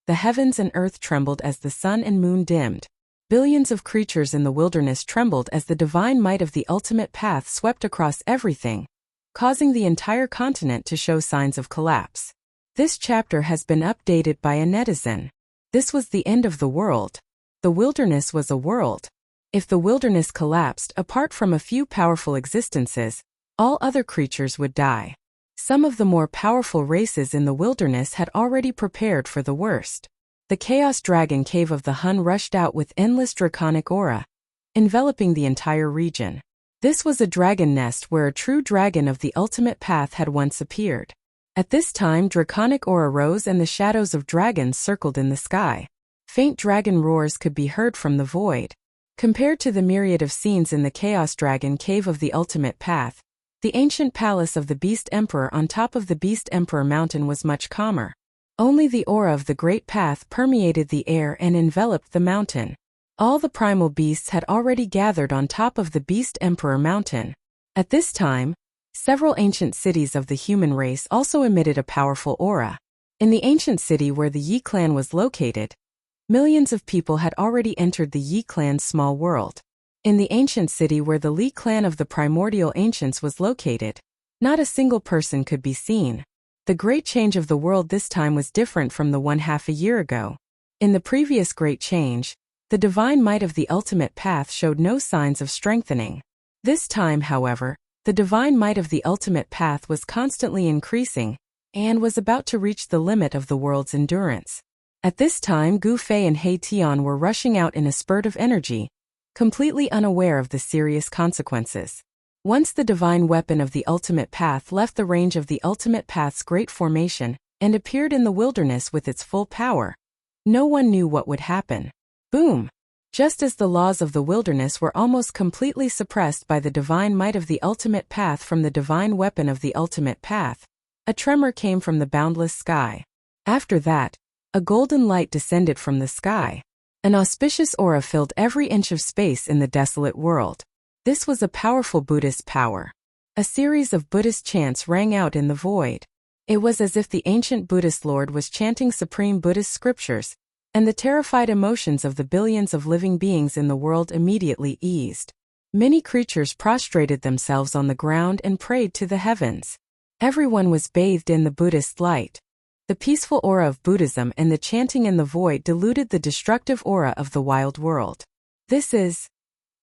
The heavens and earth trembled as the sun and moon dimmed. Billions of creatures in the wilderness trembled as the divine might of the ultimate path swept across everything, causing the entire continent to show signs of collapse. This chapter has been updated by a netizen. This was the end of the world. The wilderness was a world. If the wilderness collapsed, apart from a few powerful existences, all other creatures would die. Some of the more powerful races in the wilderness had already prepared for the worst. The Chaos Dragon Cave of the Hun rushed out with endless draconic aura, enveloping the entire region. This was a dragon nest where a true dragon of the ultimate path had once appeared. At this time, draconic aura rose and the shadows of dragons circled in the sky. Faint dragon roars could be heard from the void. Compared to the myriad of scenes in the Chaos Dragon Cave of the ultimate path, the ancient palace of the Beast Emperor on top of the Beast Emperor mountain was much calmer. Only the aura of the Great Path permeated the air and enveloped the mountain. All the primal beasts had already gathered on top of the Beast Emperor mountain. At this time, several ancient cities of the human race also emitted a powerful aura. In the ancient city where the Yi clan was located, millions of people had already entered the Yi clan's small world. In the ancient city where the Li clan of the primordial ancients was located, not a single person could be seen. The great change of the world this time was different from the one half a year ago. In the previous great change, the divine might of the ultimate path showed no signs of strengthening. This time, however, the divine might of the ultimate path was constantly increasing and was about to reach the limit of the world's endurance. At this time, Gu Fei and He Tian were rushing out in a spurt of energy, completely unaware of the serious consequences. Once the divine weapon of the ultimate path left the range of the ultimate path's great formation and appeared in the wilderness with its full power, no one knew what would happen. Boom! Just as the laws of the wilderness were almost completely suppressed by the divine might of the ultimate path from the divine weapon of the ultimate path, a tremor came from the boundless sky. After that, a golden light descended from the sky. An auspicious aura filled every inch of space in the desolate world. This was a powerful Buddhist power. A series of Buddhist chants rang out in the void. It was as if the ancient Buddhist Lord was chanting supreme Buddhist scriptures, and the terrified emotions of the billions of living beings in the world immediately eased. Many creatures prostrated themselves on the ground and prayed to the heavens. Everyone was bathed in the Buddhist light. The peaceful aura of Buddhism and the chanting in the void diluted the destructive aura of the wild world.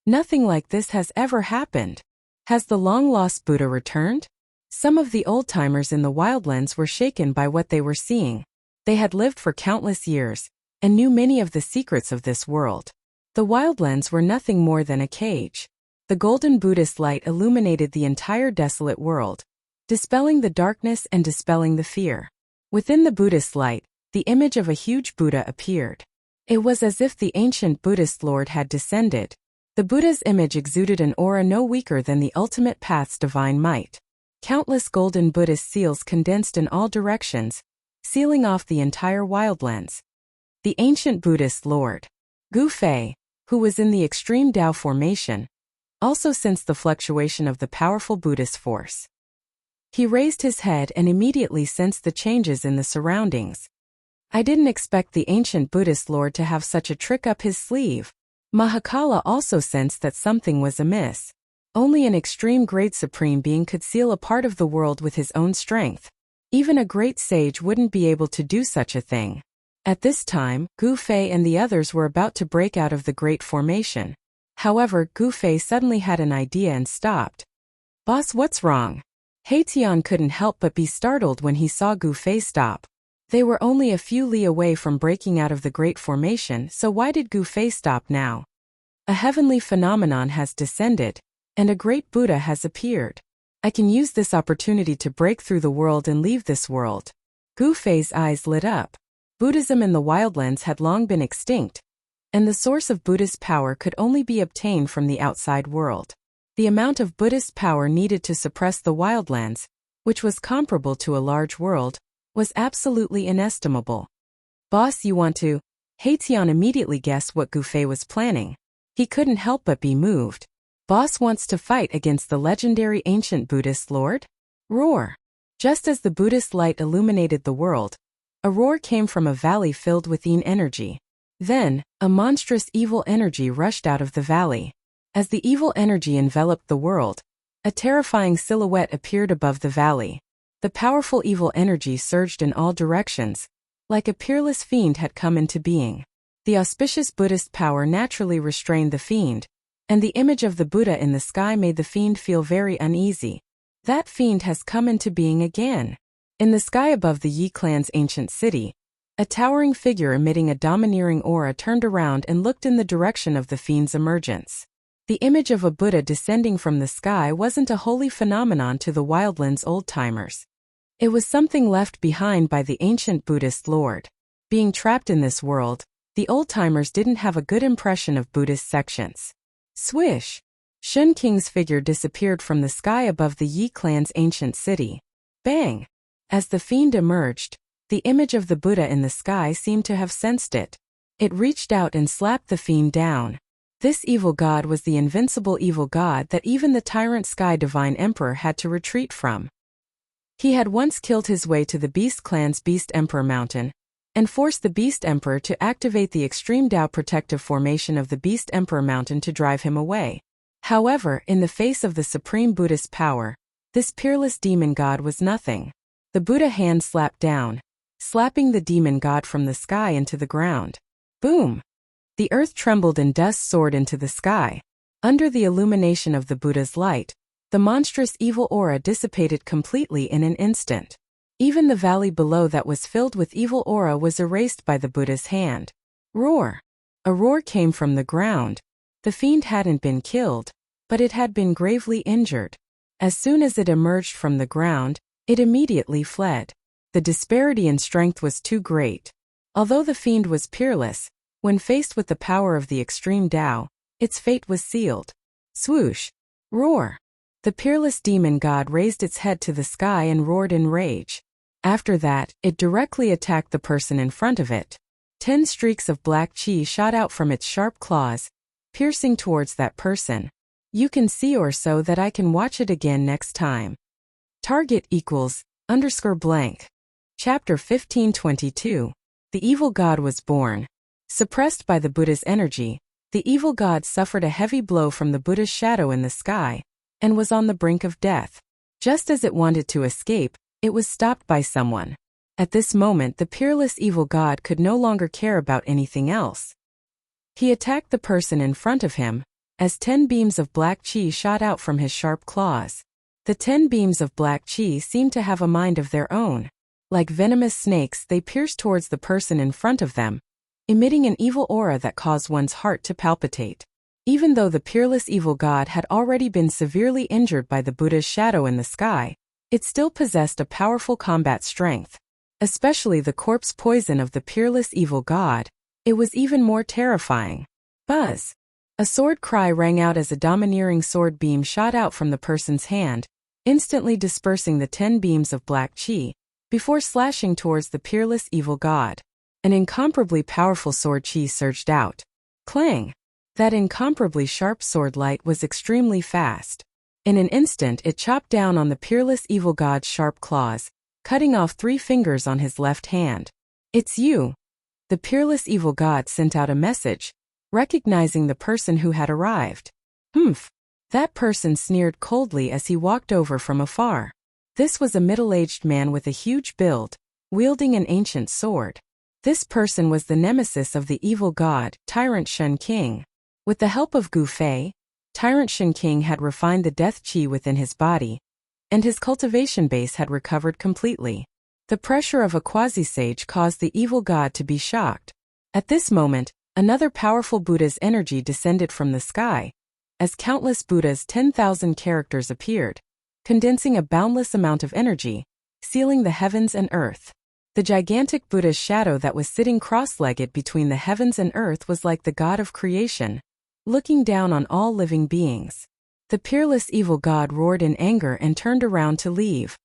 Nothing like this has ever happened. Has the long-lost Buddha returned? Some of the old-timers in the wildlands were shaken by what they were seeing. They had lived for countless years and knew many of the secrets of this world. The wildlands were nothing more than a cage. The golden Buddhist light illuminated the entire desolate world, dispelling the darkness and dispelling the fear. Within the Buddhist light, the image of a huge Buddha appeared. It was as if the ancient Buddhist Lord had descended. The Buddha's image exuded an aura no weaker than the ultimate path's divine might. Countless golden Buddhist seals condensed in all directions, sealing off the entire wildlands. The ancient Buddhist Lord, Gu Fei, who was in the extreme Tao formation, also sensed the fluctuation of the powerful Buddhist force. He raised his head and immediately sensed the changes in the surroundings. I didn't expect the ancient Buddhist Lord to have such a trick up his sleeve. Mahakala also sensed that something was amiss. Only an extreme great supreme being could seal a part of the world with his own strength. Even a great sage wouldn't be able to do such a thing. At this time, Gu Fei and the others were about to break out of the great formation. However, Gu Fei suddenly had an idea and stopped. "Boss, what's wrong?" He Tian couldn't help but be startled when he saw Gu Fei stop. They were only a few li away from breaking out of the great formation, so why did Gu Fei stop now? A heavenly phenomenon has descended, and a great Buddha has appeared. I can use this opportunity to break through the world and leave this world. Gu Fei's eyes lit up. Buddhism in the wildlands had long been extinct, and the source of Buddhist power could only be obtained from the outside world. The amount of Buddhist power needed to suppress the wildlands, which was comparable to a large world, was absolutely inestimable. "Boss, you want to?" He Tian immediately guessed what Gu Fei was planning. He couldn't help but be moved. "Boss wants to fight against the legendary ancient Buddhist Lord?" Roar! Just as the Buddhist light illuminated the world, a roar came from a valley filled with yin energy. Then, a monstrous evil energy rushed out of the valley. As the evil energy enveloped the world, a terrifying silhouette appeared above the valley. The powerful evil energy surged in all directions, like a peerless fiend had come into being. The auspicious Buddhist power naturally restrained the fiend, and the image of the Buddha in the sky made the fiend feel very uneasy. That fiend has come into being again. In the sky above the Yi clan's ancient city, a towering figure emitting a domineering aura turned around and looked in the direction of the fiend's emergence. The image of a Buddha descending from the sky wasn't a holy phenomenon to the wildlands old-timers. It was something left behind by the ancient Buddhist lord. Being trapped in this world, the old-timers didn't have a good impression of Buddhist sections. Swish! Shun King's figure disappeared from the sky above the Yi clan's ancient city. Bang! As the fiend emerged, the image of the Buddha in the sky seemed to have sensed it. It reached out and slapped the fiend down. This evil god was the invincible evil god that even the tyrant Sky Divine Emperor had to retreat from. He had once killed his way to the Beast Clan's Beast Emperor Mountain, and forced the Beast Emperor to activate the extreme Tao protective formation of the Beast Emperor Mountain to drive him away. However, in the face of the supreme Buddhist power, this peerless demon god was nothing. The Buddha hand slapped down, slapping the demon god from the sky into the ground. Boom! The earth trembled and dust soared into the sky. Under the illumination of the Buddha's light, the monstrous evil aura dissipated completely in an instant. Even the valley below that was filled with evil aura was erased by the Buddha's hand. Roar! A roar came from the ground. The fiend hadn't been killed, but it had been gravely injured. As soon as it emerged from the ground, it immediately fled. The disparity in strength was too great. Although the fiend was peerless, when faced with the power of the extreme Tao, its fate was sealed. Swoosh! Roar! The peerless demon god raised its head to the sky and roared in rage. After that, it directly attacked the person in front of it. 10 streaks of black chi shot out from its sharp claws, piercing towards that person. You can see or so that I can watch it again next time. Target equals _blank. Chapter 1522. The evil god was born. Suppressed by the Buddha's energy, the evil god suffered a heavy blow from the Buddha's shadow in the sky, and was on the brink of death. Just as it wanted to escape, it was stopped by someone. At this moment, the peerless evil god could no longer care about anything else. He attacked the person in front of him, as 10 beams of black chi shot out from his sharp claws. The 10 beams of black chi seemed to have a mind of their own. Like venomous snakes, they pierced towards the person in front of them, emitting an evil aura that caused one's heart to palpitate. Even though the peerless evil god had already been severely injured by the Buddha's shadow in the sky, it still possessed a powerful combat strength. Especially the corpse poison of the peerless evil god, it was even more terrifying. Buzz! A sword cry rang out as a domineering sword beam shot out from the person's hand, instantly dispersing the 10 beams of black chi, before slashing towards the peerless evil god. An incomparably powerful sword chi surged out. Clang! That incomparably sharp sword light was extremely fast. In an instant it chopped down on the peerless evil god's sharp claws, cutting off 3 fingers on his left hand. It's you! The peerless evil god sent out a message, recognizing the person who had arrived. Humph! That person sneered coldly as he walked over from afar. This was a middle-aged man with a huge build, wielding an ancient sword. This person was the nemesis of the evil god, Tyrant Shun King. With the help of Gu Fei, Tyrant Shun King had refined the death chi within his body, and his cultivation base had recovered completely. The pressure of a quasi-sage caused the evil god to be shocked. At this moment, another powerful Buddha's energy descended from the sky, as countless Buddha's 10,000 characters appeared, condensing a boundless amount of energy, sealing the heavens and earth. The gigantic Buddha's shadow that was sitting cross-legged between the heavens and earth was like the god of creation, looking down on all living beings. The peerless evil god roared in anger and turned around to leave.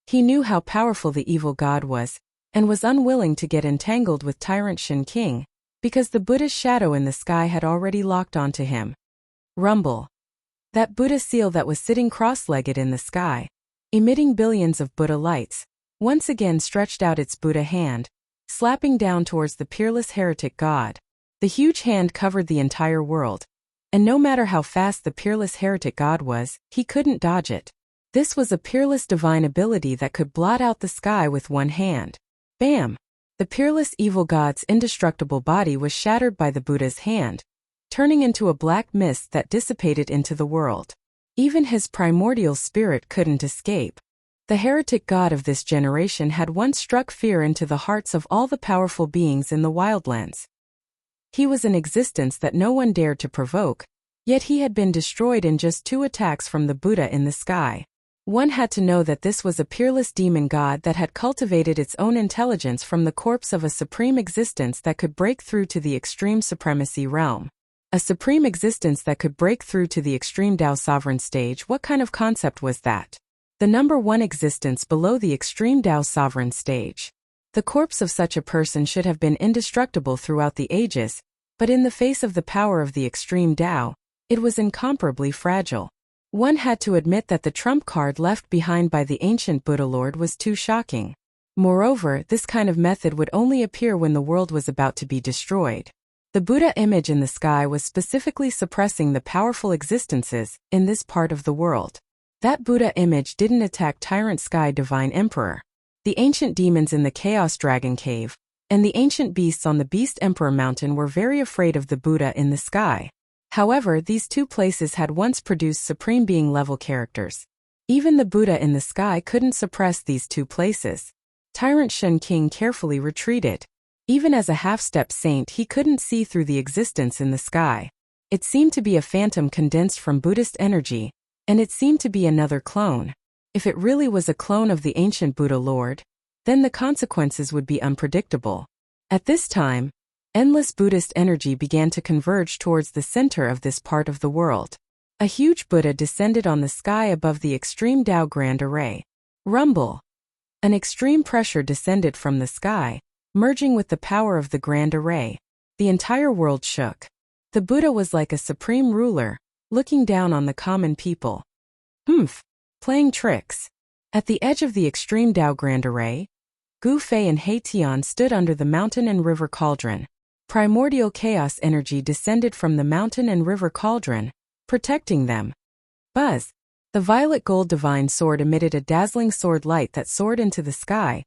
He knew how powerful the evil god was, and was unwilling to get entangled with Tyrant Shun King, because the Buddha's shadow in the sky had already locked onto him. Rumble. That Buddha seal that was sitting cross-legged in the sky, emitting billions of Buddha lights, once again stretched out its Buddha hand, slapping down towards the peerless heretic god. The huge hand covered the entire world, and no matter how fast the peerless heretic god was, he couldn't dodge it. This was a peerless divine ability that could blot out the sky with one hand. Bam! The peerless evil god's indestructible body was shattered by the Buddha's hand, turning into a black mist that dissipated into the world. Even his primordial spirit couldn't escape. The heretic god of this generation had once struck fear into the hearts of all the powerful beings in the wildlands. He was an existence that no one dared to provoke, yet he had been destroyed in just 2 attacks from the Buddha in the sky. One had to know that this was a peerless demon god that had cultivated its own intelligence from the corpse of a supreme existence that could break through to the extreme supremacy realm. A supreme existence that could break through to the extreme Tao sovereign stage. What kind of concept was that? The number 1 existence below the extreme Tao sovereign stage. The corpse of such a person should have been indestructible throughout the ages, but in the face of the power of the extreme Tao, it was incomparably fragile. One had to admit that the trump card left behind by the ancient Buddha Lord was too shocking. Moreover, this kind of method would only appear when the world was about to be destroyed. The Buddha image in the sky was specifically suppressing the powerful existences in this part of the world. That Buddha image didn't attack Tyrant Sky Divine Emperor, the ancient demons in the Chaos Dragon Cave, and the ancient beasts on the Beast Emperor Mountain were very afraid of the Buddha in the sky. However, these 2 places had once produced Supreme Being level characters. Even the Buddha in the sky couldn't suppress these 2 places. Tyrant Shun King carefully retreated. Even as a half-step saint, he couldn't see through the existence in the sky. It seemed to be a phantom condensed from Buddhist energy, and it seemed to be another clone. If it really was a clone of the ancient Buddha Lord, then the consequences would be unpredictable. At this time, endless Buddhist energy began to converge towards the center of this part of the world. A huge Buddha descended on the sky above the extreme Tao Grand Array. Rumble. An extreme pressure descended from the sky, merging with the power of the Grand Array. The entire world shook. The Buddha was like a supreme ruler, looking down on the common people. Playing tricks. At the edge of the extreme Tao Grand Array, Gu Fei and He Tian stood under the mountain and river cauldron. Primordial chaos energy descended from the mountain and river cauldron, protecting them. Buzz. The violet gold divine sword emitted a dazzling sword light that soared into the sky,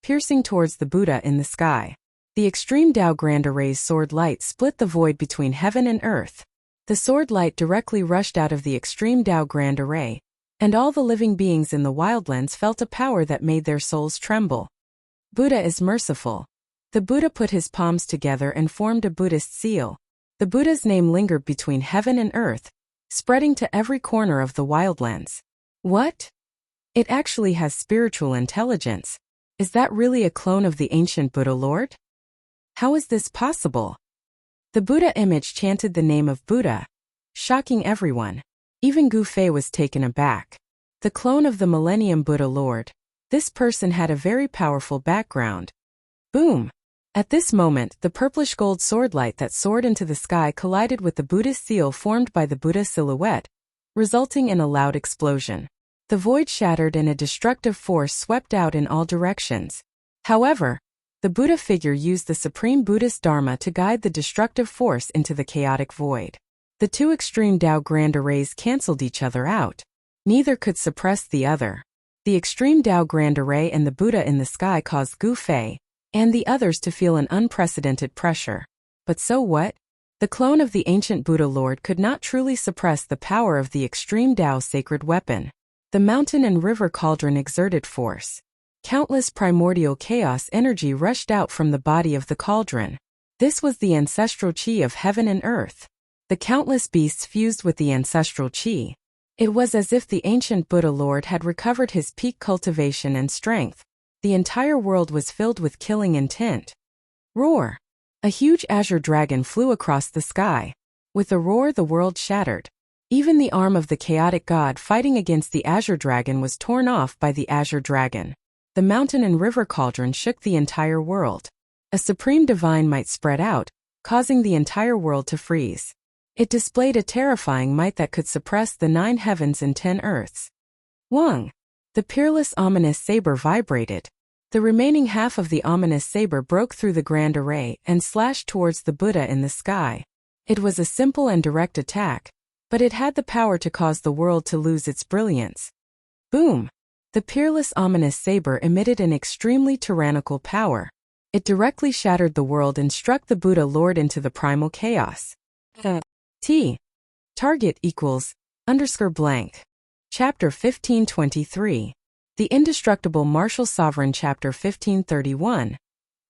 piercing towards the Buddha in the sky. The extreme Tao Grand Array's sword light split the void between heaven and earth. The sword light directly rushed out of the extreme Tao Grand Array, and all the living beings in the wildlands felt a power that made their souls tremble. Buddha is merciful. The Buddha put his palms together and formed a Buddhist seal. The Buddha's name lingered between heaven and earth, spreading to every corner of the wildlands. What? It actually has spiritual intelligence. Is that really a clone of the ancient Buddha Lord? How is this possible? The Buddha image chanted the name of Buddha, shocking everyone. Even Gu Fei was taken aback. The clone of the Millennium Buddha Lord. This person had a very powerful background. Boom! At this moment, the purplish gold sword light that soared into the sky collided with the Buddhist seal formed by the Buddha silhouette, resulting in a loud explosion. The void shattered and a destructive force swept out in all directions. However, the Buddha figure used the supreme Buddhist Dharma to guide the destructive force into the chaotic void. The 2 extreme Tao Grand Arrays cancelled each other out. Neither could suppress the other. The extreme Tao Grand Array and the Buddha in the sky caused Gu Fei and the others to feel an unprecedented pressure. But so what? The clone of the ancient Buddha Lord could not truly suppress the power of the extreme Tao sacred weapon. The mountain and river cauldron exerted force. Countless primordial chaos energy rushed out from the body of the cauldron. This was the ancestral chi of heaven and earth. The countless beasts fused with the ancestral chi. It was as if the ancient Buddha Lord had recovered his peak cultivation and strength. The entire world was filled with killing intent. Roar! A huge azure dragon flew across the sky. With a roar, the world shattered. Even the arm of the chaotic god fighting against the azure dragon was torn off by the azure dragon. The mountain and river cauldron shook the entire world. A supreme divine might spread out, causing the entire world to freeze. It displayed a terrifying might that could suppress the 9 heavens and 10 earths. Wang! The peerless ominous saber vibrated. The remaining half of the ominous saber broke through the grand array and slashed towards the Buddha in the sky. It was a simple and direct attack, but it had the power to cause the world to lose its brilliance. Boom! The peerless ominous saber emitted an extremely tyrannical power. It directly shattered the world and struck the Buddha Lord into the primal chaos. Target equals _blank. Chapter 1523. The Indestructible Martial Sovereign. Chapter 1531.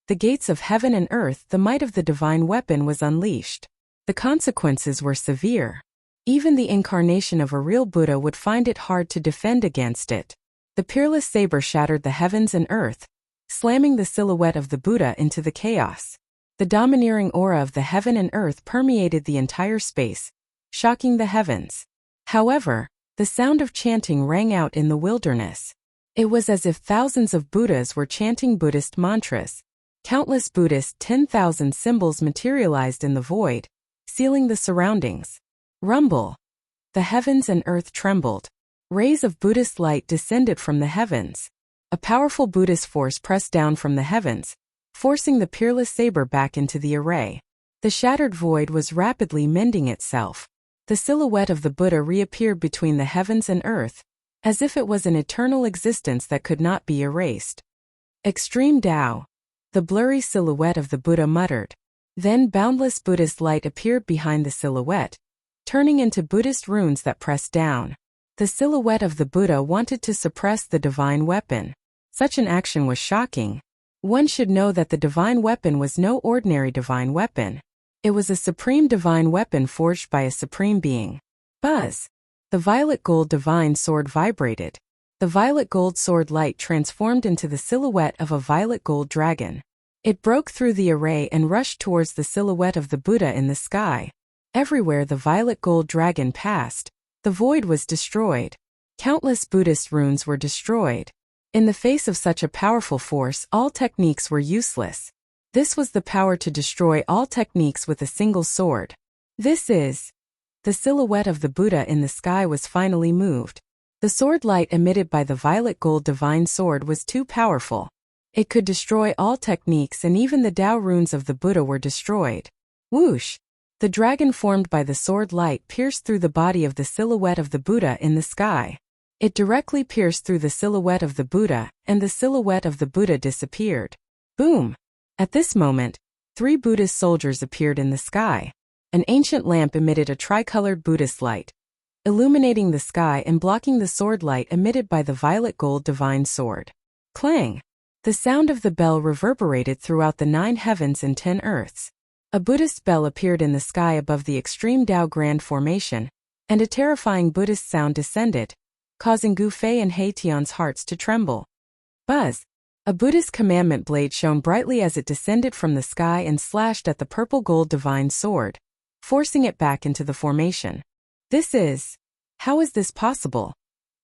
The gates of heaven and earth. The might of the divine weapon was unleashed. The consequences were severe. Even the incarnation of a real Buddha would find it hard to defend against it. The peerless saber shattered the heavens and earth, slamming the silhouette of the Buddha into the chaos. The domineering aura of the heaven and earth permeated the entire space, shocking the heavens. However, the sound of chanting rang out in the wilderness. It was as if thousands of Buddhas were chanting Buddhist mantras. Countless Buddhist 10,000 symbols materialized in the void, sealing the surroundings. Rumble. The heavens and earth trembled. Rays of Buddhist light descended from the heavens. A powerful Buddhist force pressed down from the heavens, forcing the peerless saber back into the array. The shattered void was rapidly mending itself. The silhouette of the Buddha reappeared between the heavens and earth, as if it was an eternal existence that could not be erased. Extreme Tao. The blurry silhouette of the Buddha muttered. Then boundless Buddhist light appeared behind the silhouette, turning into Buddhist runes that pressed down. The silhouette of the Buddha wanted to suppress the divine weapon. Such an action was shocking. One should know that the divine weapon was no ordinary divine weapon. It was a supreme divine weapon forged by a supreme being. Buzz. The violet gold divine sword vibrated. The violet gold sword light transformed into the silhouette of a violet gold dragon. It broke through the array and rushed towards the silhouette of the Buddha in the sky. Everywhere the violet gold dragon passed, the void was destroyed. Countless Buddhist runes were destroyed. In the face of such a powerful force, all techniques were useless. This was the power to destroy all techniques with a single sword. This is. The silhouette of the Buddha in the sky was finally moved. The sword light emitted by the violet gold divine sword was too powerful. It could destroy all techniques, and even the Tao runes of the Buddha were destroyed. Whoosh! The dragon formed by the sword light pierced through the body of the silhouette of the Buddha in the sky. It directly pierced through the silhouette of the Buddha, and the silhouette of the Buddha disappeared. Boom! At this moment, 3 Buddhist soldiers appeared in the sky. An ancient lamp emitted a tricolored Buddhist light, illuminating the sky and blocking the sword light emitted by the violet gold divine sword. Clang! The sound of the bell reverberated throughout the 9 heavens and 10 earths. A Buddhist bell appeared in the sky above the extreme Tao Grand Formation, and a terrifying Buddhist sound descended, causing Gu Fei and He Tian's hearts to tremble. Buzz! A Buddhist commandment blade shone brightly as it descended from the sky and slashed at the purple gold divine sword, forcing it back into the formation. This is. How is this possible?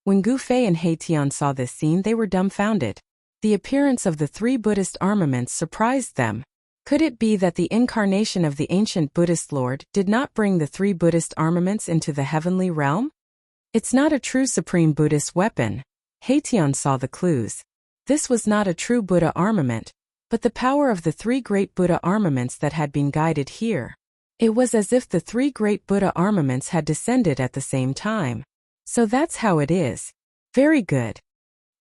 When Gu Fei and He Tian saw this scene, they were dumbfounded. The appearance of the 3 Buddhist armaments surprised them. Could it be that the incarnation of the ancient Buddhist Lord did not bring the 3 Buddhist armaments into the heavenly realm? It's not a true supreme Buddhist weapon. He Tian saw the clues. This was not a true Buddha armament, but the power of the 3 great Buddha armaments that had been guided here. It was as if the 3 great Buddha armaments had descended at the same time. So that's how it is. Very good.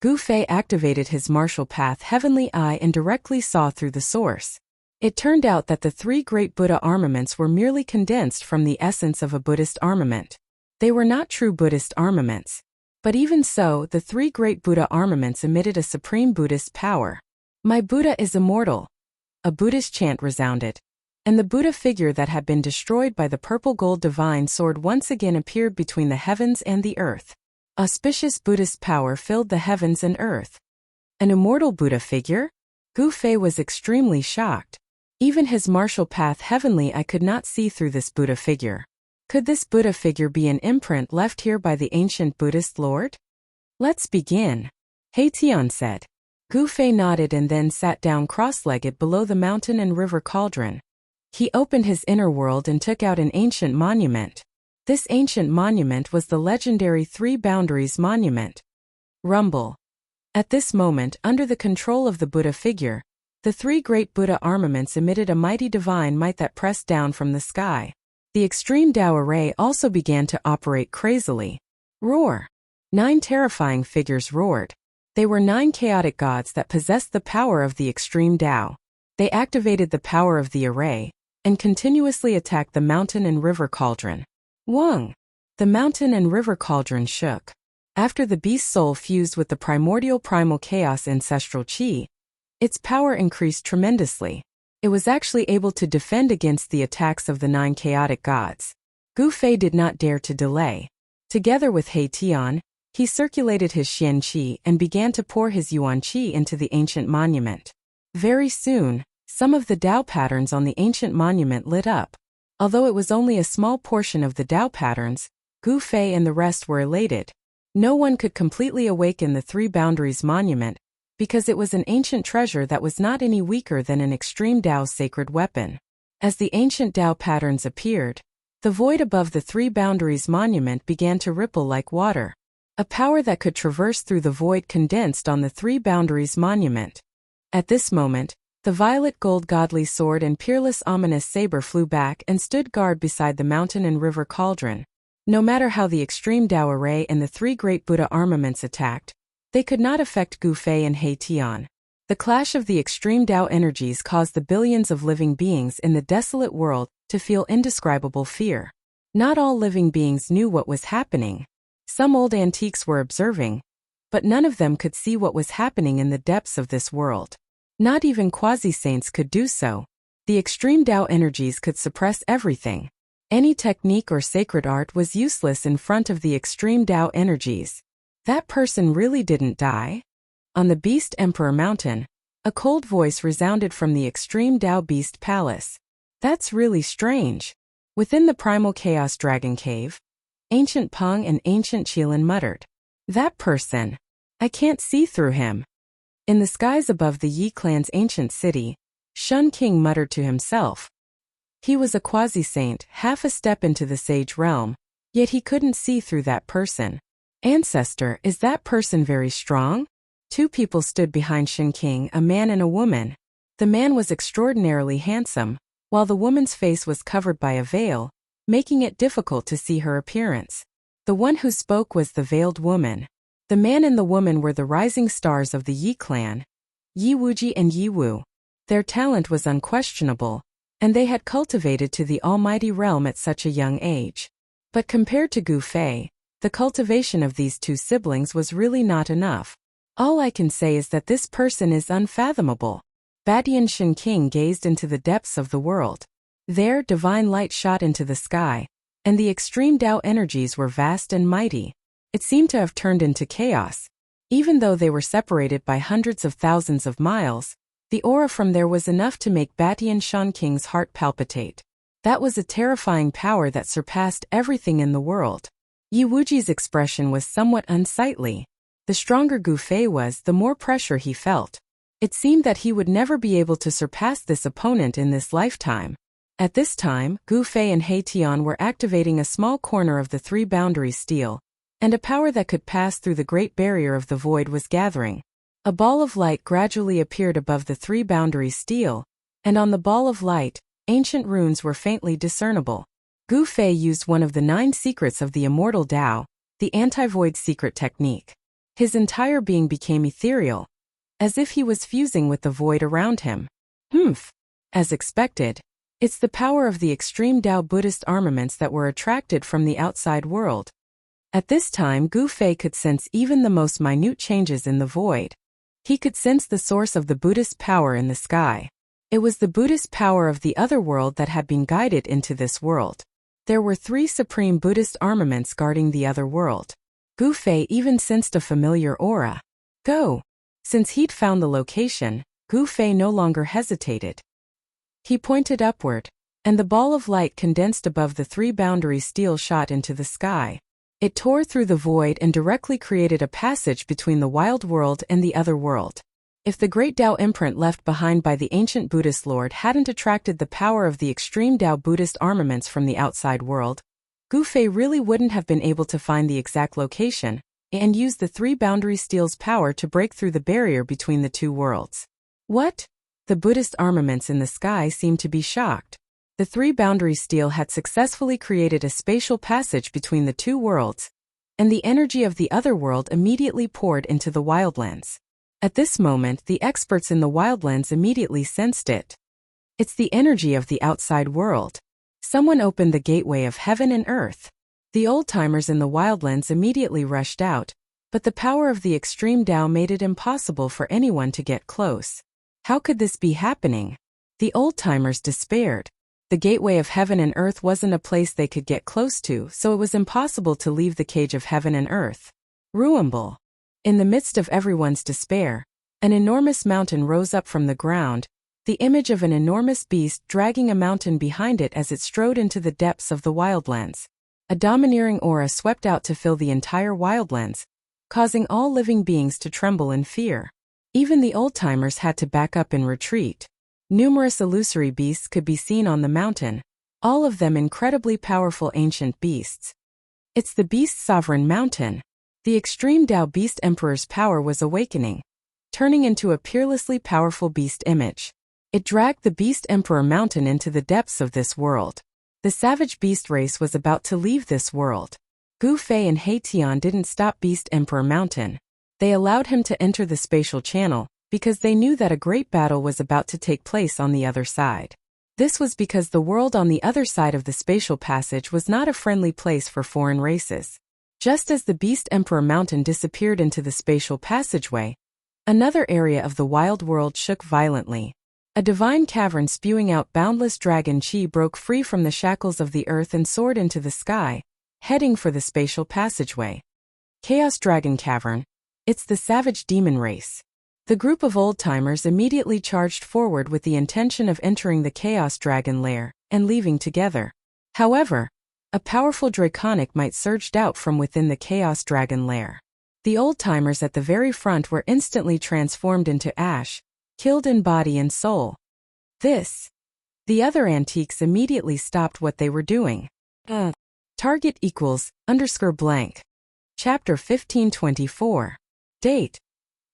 Gu Fei activated his martial path heavenly eye and directly saw through the source. It turned out that the 3 great Buddha armaments were merely condensed from the essence of a Buddhist armament. They were not true Buddhist armaments. But even so, the 3 great Buddha armaments emitted a supreme Buddhist power. My Buddha is immortal. A Buddhist chant resounded. And the Buddha figure that had been destroyed by the purple gold divine sword once again appeared between the heavens and the earth. Auspicious Buddhist power filled the heavens and earth. An immortal Buddha figure? Gu Fei was extremely shocked. Even his martial path heavenly eye could not see through this Buddha figure. Could this Buddha figure be an imprint left here by the ancient Buddhist Lord? Let's begin. He Tian said. Gu Fei nodded and then sat down cross-legged below the mountain and river cauldron. He opened his inner world and took out an ancient monument. This ancient monument was the legendary 3 Boundaries Monument. Rumble. At this moment, under the control of the Buddha figure, the 3 great Buddha armaments emitted a mighty divine might that pressed down from the sky. The extreme Tao array also began to operate crazily. Roar! 9 terrifying figures roared. They were 9 chaotic gods that possessed the power of the extreme Tao. They activated the power of the array, and continuously attacked the mountain and river cauldron. Wang! The mountain and river cauldron shook. After the beast's soul fused with the primordial primal chaos ancestral chi, its power increased tremendously. It was actually able to defend against the attacks of the 9 chaotic gods. Gu Fei did not dare to delay. Together with He Tian, he circulated his Xian Qi and began to pour his Yuan Qi into the ancient monument. Very soon, some of the Dao patterns on the ancient monument lit up. Although it was only a small portion of the Dao patterns, Gu Fei and the rest were elated. No one could completely awaken the 3 boundaries monument, because it was an ancient treasure that was not any weaker than an extreme Dao sacred weapon. As the ancient Dao patterns appeared, the void above the 3 boundaries monument began to ripple like water. A power that could traverse through the void condensed on the 3 boundaries monument. At this moment, the violet gold godly sword and peerless ominous saber flew back and stood guard beside the mountain and river cauldron. No matter how the extreme Dao array and the 3 great Buddha armaments attacked, they could not affect Gu Fei and He Tian. The clash of the extreme Dao energies caused the billions of living beings in the desolate world to feel indescribable fear. Not all living beings knew what was happening. Some old antiques were observing, but none of them could see what was happening in the depths of this world. Not even quasi-saints could do so. The extreme Dao energies could suppress everything. Any technique or sacred art was useless in front of the extreme Dao energies. That person really didn't die? On the Beast Emperor Mountain, a cold voice resounded from the extreme Dao Beast Palace. That's really strange. Within the Primal Chaos Dragon Cave, Ancient Peng and Ancient Qilin muttered. That person. I can't see through him. In the skies above the Yi clan's ancient city, Shun King muttered to himself. He was a quasi-saint, half a step into the sage realm, yet he couldn't see through that person. Ancestor, is that person very strong? 2 people stood behind Shin King, a man and a woman. The man was extraordinarily handsome, while the woman's face was covered by a veil, making it difficult to see her appearance. The one who spoke was the veiled woman. The man and the woman were the rising stars of the Yi clan, Yi Wuji and Yi Wu. Their talent was unquestionable, and they had cultivated to the almighty realm at such a young age. But compared to Gu Fei, the cultivation of these 2 siblings was really not enough. All I can say is that this person is unfathomable. Badian Shin King gazed into the depths of the world. There, divine light shot into the sky, and the extreme Dao energies were vast and mighty. It seemed to have turned into chaos. Even though they were separated by hundreds of thousands of miles, the aura from there was enough to make Badian Shan King's heart palpitate. That was a terrifying power that surpassed everything in the world. Yi Wuji's expression was somewhat unsightly. The stronger Gu Fei was, the more pressure he felt. It seemed that he would never be able to surpass this opponent in this lifetime. At this time, Gu Fei and He Tian were activating a small corner of the 3 boundaries steel, and a power that could pass through the great barrier of the void was gathering. A ball of light gradually appeared above the 3 boundaries steel, and on the ball of light, ancient runes were faintly discernible. Gu Fei used one of the 9 secrets of the immortal Dao, the anti-void secret technique. His entire being became ethereal, as if he was fusing with the void around him. As expected, it's the power of the extreme Dao Buddhist armaments that were attracted from the outside world. At this time, Gu Fei could sense even the most minute changes in the void. He could sense the source of the Buddhist power in the sky. It was the Buddhist power of the other world that had been guided into this world. There were 3 supreme Buddhist armaments guarding the other world. Gu Fei even sensed a familiar aura. Go! Since he'd found the location, Gu Fei no longer hesitated. He pointed upward, and the ball of light condensed above the 3 boundaries steel shot into the sky. It tore through the void and directly created a passage between the wild world and the other world. If the great Dao imprint left behind by the ancient Buddhist lord hadn't attracted the power of the extreme Dao Buddhist armaments from the outside world, Gu Fei really wouldn't have been able to find the exact location and use the 3 boundary steel's power to break through the barrier between the 2 worlds. What? The Buddhist armaments in the sky seemed to be shocked. The 3 boundary steel had successfully created a spatial passage between the 2 worlds, and the energy of the other world immediately poured into the wildlands. At this moment, the experts in the wildlands immediately sensed it. It's the energy of the outside world. Someone opened the gateway of heaven and earth. The old-timers in the wildlands immediately rushed out, but the power of the extreme Tao made it impossible for anyone to get close. How could this be happening? The old-timers despaired. The gateway of heaven and earth wasn't a place they could get close to, so it was impossible to leave the cage of heaven and earth. Ruimble. In the midst of everyone's despair, an enormous mountain rose up from the ground, the image of an enormous beast dragging a mountain behind it as it strode into the depths of the wildlands. A domineering aura swept out to fill the entire wildlands, causing all living beings to tremble in fear. Even the old-timers had to back up in retreat. Numerous illusory beasts could be seen on the mountain, all of them incredibly powerful ancient beasts. It's the Beast Sovereign Mountain. The extreme Tao Beast Emperor's power was awakening, turning into a peerlessly powerful beast image. It dragged the Beast Emperor Mountain into the depths of this world. The savage beast race was about to leave this world. Gu Fei and He Tian didn't stop Beast Emperor Mountain. They allowed him to enter the spatial channel, because they knew that a great battle was about to take place on the other side. This was because the world on the other side of the spatial passage was not a friendly place for foreign races. Just as the Beast Emperor Mountain disappeared into the spatial passageway, another area of the wild world shook violently. A divine cavern spewing out boundless dragon chi broke free from the shackles of the earth and soared into the sky, heading for the spatial passageway. Chaos Dragon Cavern. It's the savage demon race. The group of old-timers immediately charged forward with the intention of entering the Chaos Dragon lair and leaving together. However, a powerful draconic might surged out from within the Chaos Dragon lair. The old-timers at the very front were instantly transformed into ash, killed in body and soul. The other antiques immediately stopped what they were doing. Target equals _blank. Chapter 1524. Date: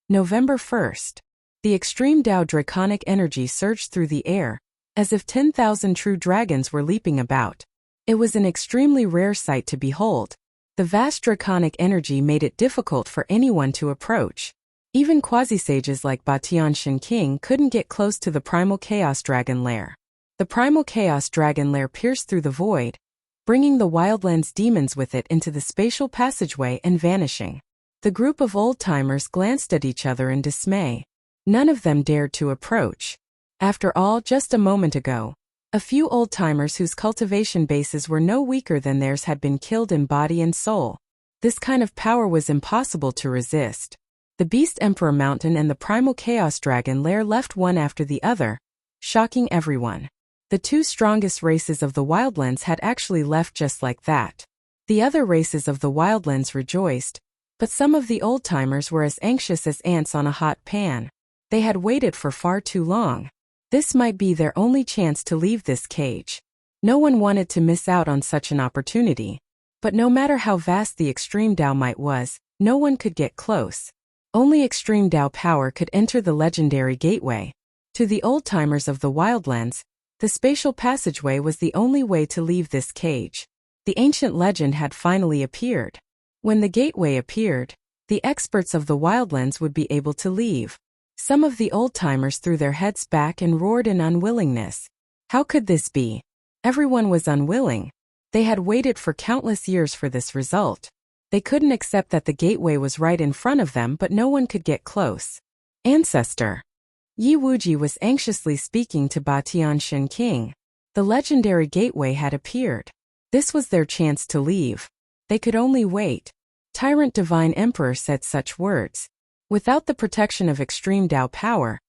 November 1st. The extreme Tao draconic energy surged through the air, as if 10,000 true dragons were leaping about. It was an extremely rare sight to behold. The vast draconic energy made it difficult for anyone to approach. Even quasi-sages like Batian Shen King couldn't get close to the primal Chaos Dragon lair. The primal Chaos Dragon lair pierced through the void, bringing the wildlands demons with it into the spatial passageway and vanishing. The group of old-timers glanced at each other in dismay. None of them dared to approach. After all, just a moment ago, a few old-timers whose cultivation bases were no weaker than theirs had been killed in body and soul. This kind of power was impossible to resist. The Beast Emperor Mountain and the Primal Chaos Dragon lair left one after the other, shocking everyone. The two strongest races of the wildlands had actually left just like that. The other races of the wildlands rejoiced, but some of the old-timers were as anxious as ants on a hot pan. They had waited for far too long. This might be their only chance to leave this cage. No one wanted to miss out on such an opportunity. But no matter how vast the extreme Tao might was, no one could get close. Only extreme Tao power could enter the legendary gateway. To the old-timers of the wildlands, the spatial passageway was the only way to leave this cage. The ancient legend had finally appeared. When the gateway appeared, the experts of the wildlands would be able to leave. Some of the old-timers threw their heads back and roared in unwillingness. How could this be? Everyone was unwilling. They had waited for countless years for this result. They couldn't accept that the gateway was right in front of them, but no one could get close. Ancestor. Yi Wuji was anxiously speaking to Batian Shen King. The legendary gateway had appeared. This was their chance to leave. They could only wait. Tyrant Divine Emperor said such words. Without the protection of extreme Tao power,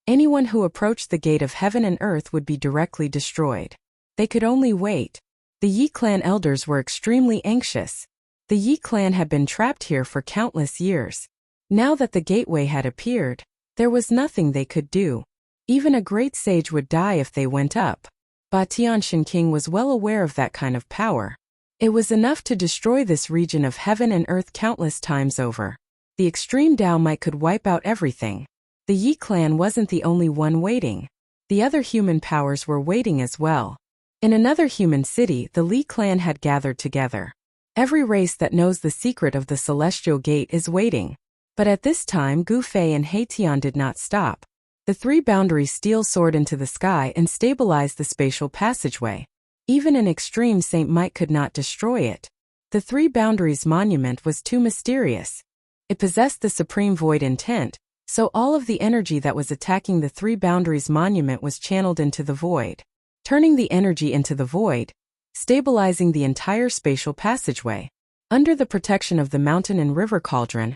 anyone who approached the gate of heaven and earth would be directly destroyed. They could only wait. The Yi clan elders were extremely anxious. The Yi clan had been trapped here for countless years. Now that the gateway had appeared, there was nothing they could do. Even a great sage would die if they went up. Batian Shen King was well aware of that kind of power. It was enough to destroy this region of heaven and earth countless times over. The extreme Tao might could wipe out everything. The Yi clan wasn't the only one waiting. The other human powers were waiting as well. In another human city, the Li clan had gathered together. Every race that knows the secret of the celestial gate is waiting. But at this time, Gu Fei and He Tian did not stop. The three-boundary steel soared into the sky and stabilized the spatial passageway. Even an extreme Saint Might could not destroy it. The Three Boundaries Monument was too mysterious. It possessed the supreme void intent, so all of the energy that was attacking the Three Boundaries Monument was channeled into the void, turning the energy into the void, stabilizing the entire spatial passageway. Under the protection of the mountain and river cauldron,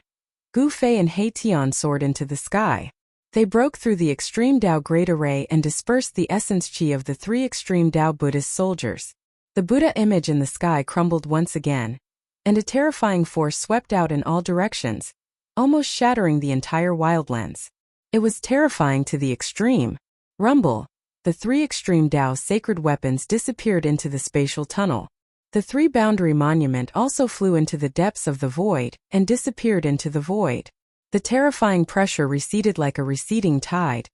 Gu Fei and He Tian soared into the sky. They broke through the extreme Tao Great Array and dispersed the essence chi of the three extreme Tao Buddhist soldiers. The Buddha image in the sky crumbled once again, and a terrifying force swept out in all directions, almost shattering the entire wildlands. It was terrifying to the extreme. Rumble. The three extreme Tao sacred weapons disappeared into the spatial tunnel. The Three Boundary Monument also flew into the depths of the void and disappeared into the void. The terrifying pressure receded like a receding tide,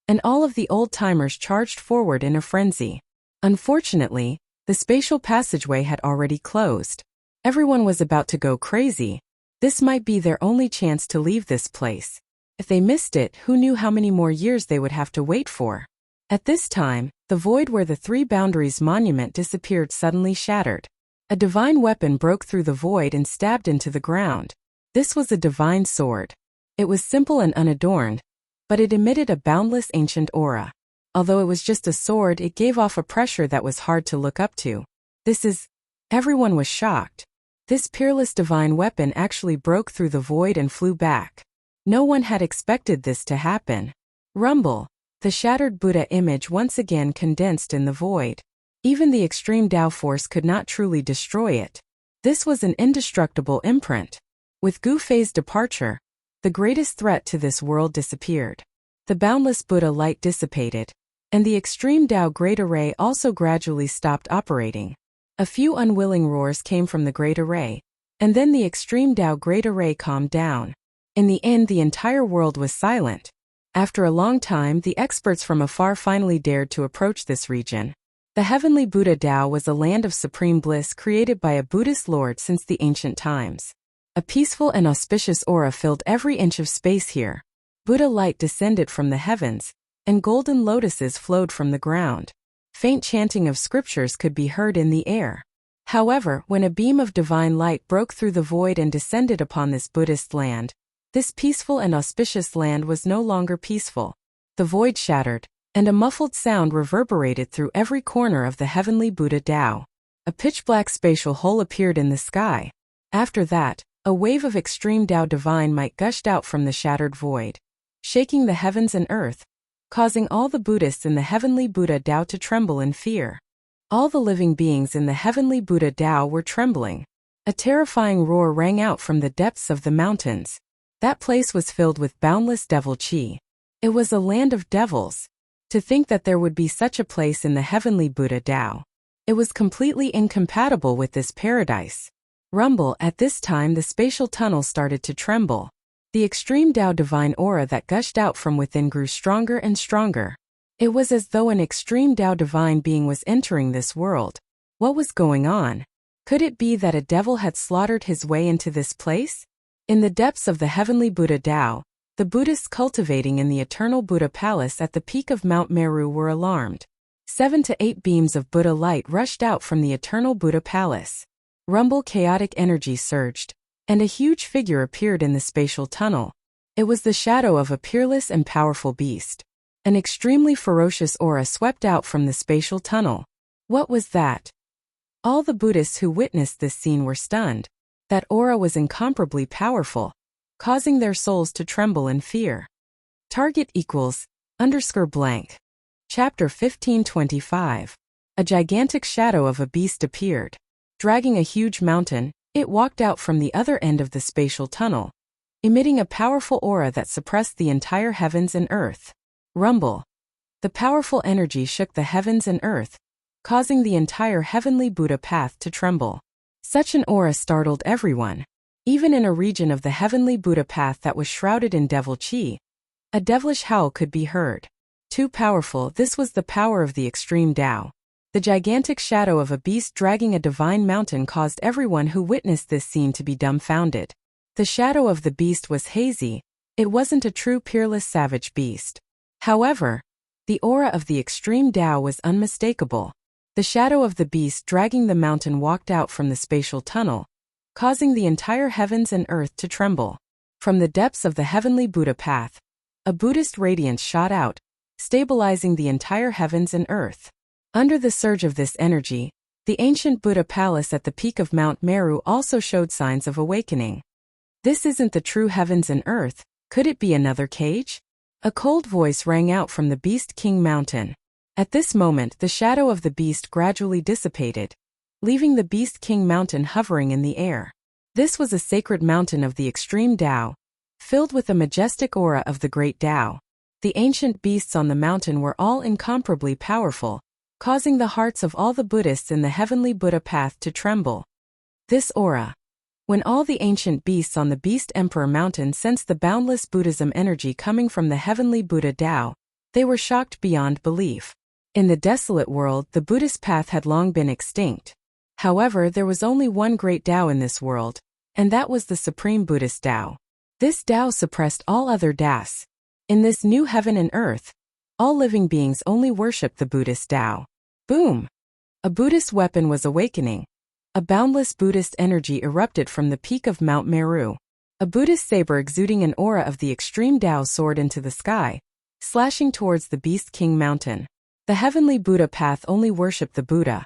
and all of the old-timers charged forward in a frenzy. Unfortunately, the spatial passageway had already closed. Everyone was about to go crazy. This might be their only chance to leave this place. If they missed it, who knew how many more years they would have to wait for? At this time, the void where the Three Boundaries Monument disappeared suddenly shattered. A divine weapon broke through the void and stabbed into the ground. This was a divine sword. It was simple and unadorned, but it emitted a boundless ancient aura. Although it was just a sword, it gave off a pressure that was hard to look up to. Everyone was shocked. This peerless divine weapon actually broke through the void and flew back. No one had expected this to happen. Rumble. The shattered Buddha image once again condensed in the void. Even the extreme Tao force could not truly destroy it. This was an indestructible imprint. With Gu Fei's departure, the greatest threat to this world disappeared. The boundless Buddha light dissipated, and the extreme Tao Great Array also gradually stopped operating. A few unwilling roars came from the Great Array, and then the extreme Tao Great Array calmed down. In the end, the entire world was silent. After a long time, the experts from afar finally dared to approach this region. The heavenly Buddha Tao was a land of supreme bliss created by a Buddhist lord since the ancient times. A peaceful and auspicious aura filled every inch of space here. Buddha light descended from the heavens, and golden lotuses flowed from the ground. Faint chanting of scriptures could be heard in the air. However, when a beam of divine light broke through the void and descended upon this Buddhist land, this peaceful and auspicious land was no longer peaceful. The void shattered, and a muffled sound reverberated through every corner of the heavenly Buddha Tao. A pitch-black spatial hole appeared in the sky. After that, a wave of extreme Tao divine might gushed out from the shattered void, shaking the heavens and earth, causing all the Buddhists in the heavenly Buddha Tao to tremble in fear. All the living beings in the heavenly Buddha Tao were trembling. A terrifying roar rang out from the depths of the mountains. That place was filled with boundless devil chi. It was a land of devils. To think that there would be such a place in the heavenly Buddha Tao. It was completely incompatible with this paradise. Rumble. At this time, the spatial tunnel started to tremble. The extreme Tao divine aura that gushed out from within grew stronger and stronger. It was as though an extreme Tao divine being was entering this world. What was going on? Could it be that a devil had slaughtered his way into this place? In the depths of the heavenly Buddha Tao, the Buddhists cultivating in the eternal Buddha palace at the peak of Mount Meru were alarmed. 7 to 8 beams of Buddha light rushed out from the eternal Buddha palace. Rumble. Chaotic energy surged, and a huge figure appeared in the spatial tunnel. It was the shadow of a peerless and powerful beast. An extremely ferocious aura swept out from the spatial tunnel. What was that? All the Buddhists who witnessed this scene were stunned. That aura was incomparably powerful, causing their souls to tremble in fear. Target =_blank. Chapter 1525. A gigantic shadow of a beast appeared. Dragging a huge mountain, it walked out from the other end of the spatial tunnel, emitting a powerful aura that suppressed the entire heavens and earth. Rumble. The powerful energy shook the heavens and earth, causing the entire heavenly Buddha path to tremble. Such an aura startled everyone. Even in a region of the heavenly Buddha path that was shrouded in devil chi, a devilish howl could be heard. Too powerful. This was the power of the extreme Tao. The gigantic shadow of a beast dragging a divine mountain caused everyone who witnessed this scene to be dumbfounded. The shadow of the beast was hazy. It wasn't a true peerless savage beast. However, the aura of the extreme Tao was unmistakable. The shadow of the beast dragging the mountain walked out from the spatial tunnel, causing the entire heavens and earth to tremble. From the depths of the heavenly Buddha path, a Buddhist radiance shot out, stabilizing the entire heavens and earth. Under the surge of this energy, the ancient Buddha palace at the peak of Mount Meru also showed signs of awakening. This isn't the true heavens and earth, could it be another cage? A cold voice rang out from the Beast King Mountain. At this moment, the shadow of the beast gradually dissipated, leaving the Beast King Mountain hovering in the air. This was a sacred mountain of the extreme Tao, filled with the majestic aura of the great Tao. The ancient beasts on the mountain were all incomparably powerful, causing the hearts of all the Buddhists in the heavenly Buddha path to tremble. This aura. When all the ancient beasts on the Beast Emperor Mountain sensed the boundless Buddhism energy coming from the heavenly Buddha Tao, they were shocked beyond belief. In the desolate world, the Buddhist path had long been extinct. However, there was only one great Tao in this world, and that was the Supreme Buddhist Tao. This Tao suppressed all other Das. In this new heaven and earth, all living beings only worshiped the Buddhist Tao. Boom! A Buddhist weapon was awakening. A boundless Buddhist energy erupted from the peak of Mount Meru. A Buddhist saber exuding an aura of the extreme Tao soared into the sky, slashing towards the Beast King Mountain. The heavenly Buddha path only worshipped the Buddha.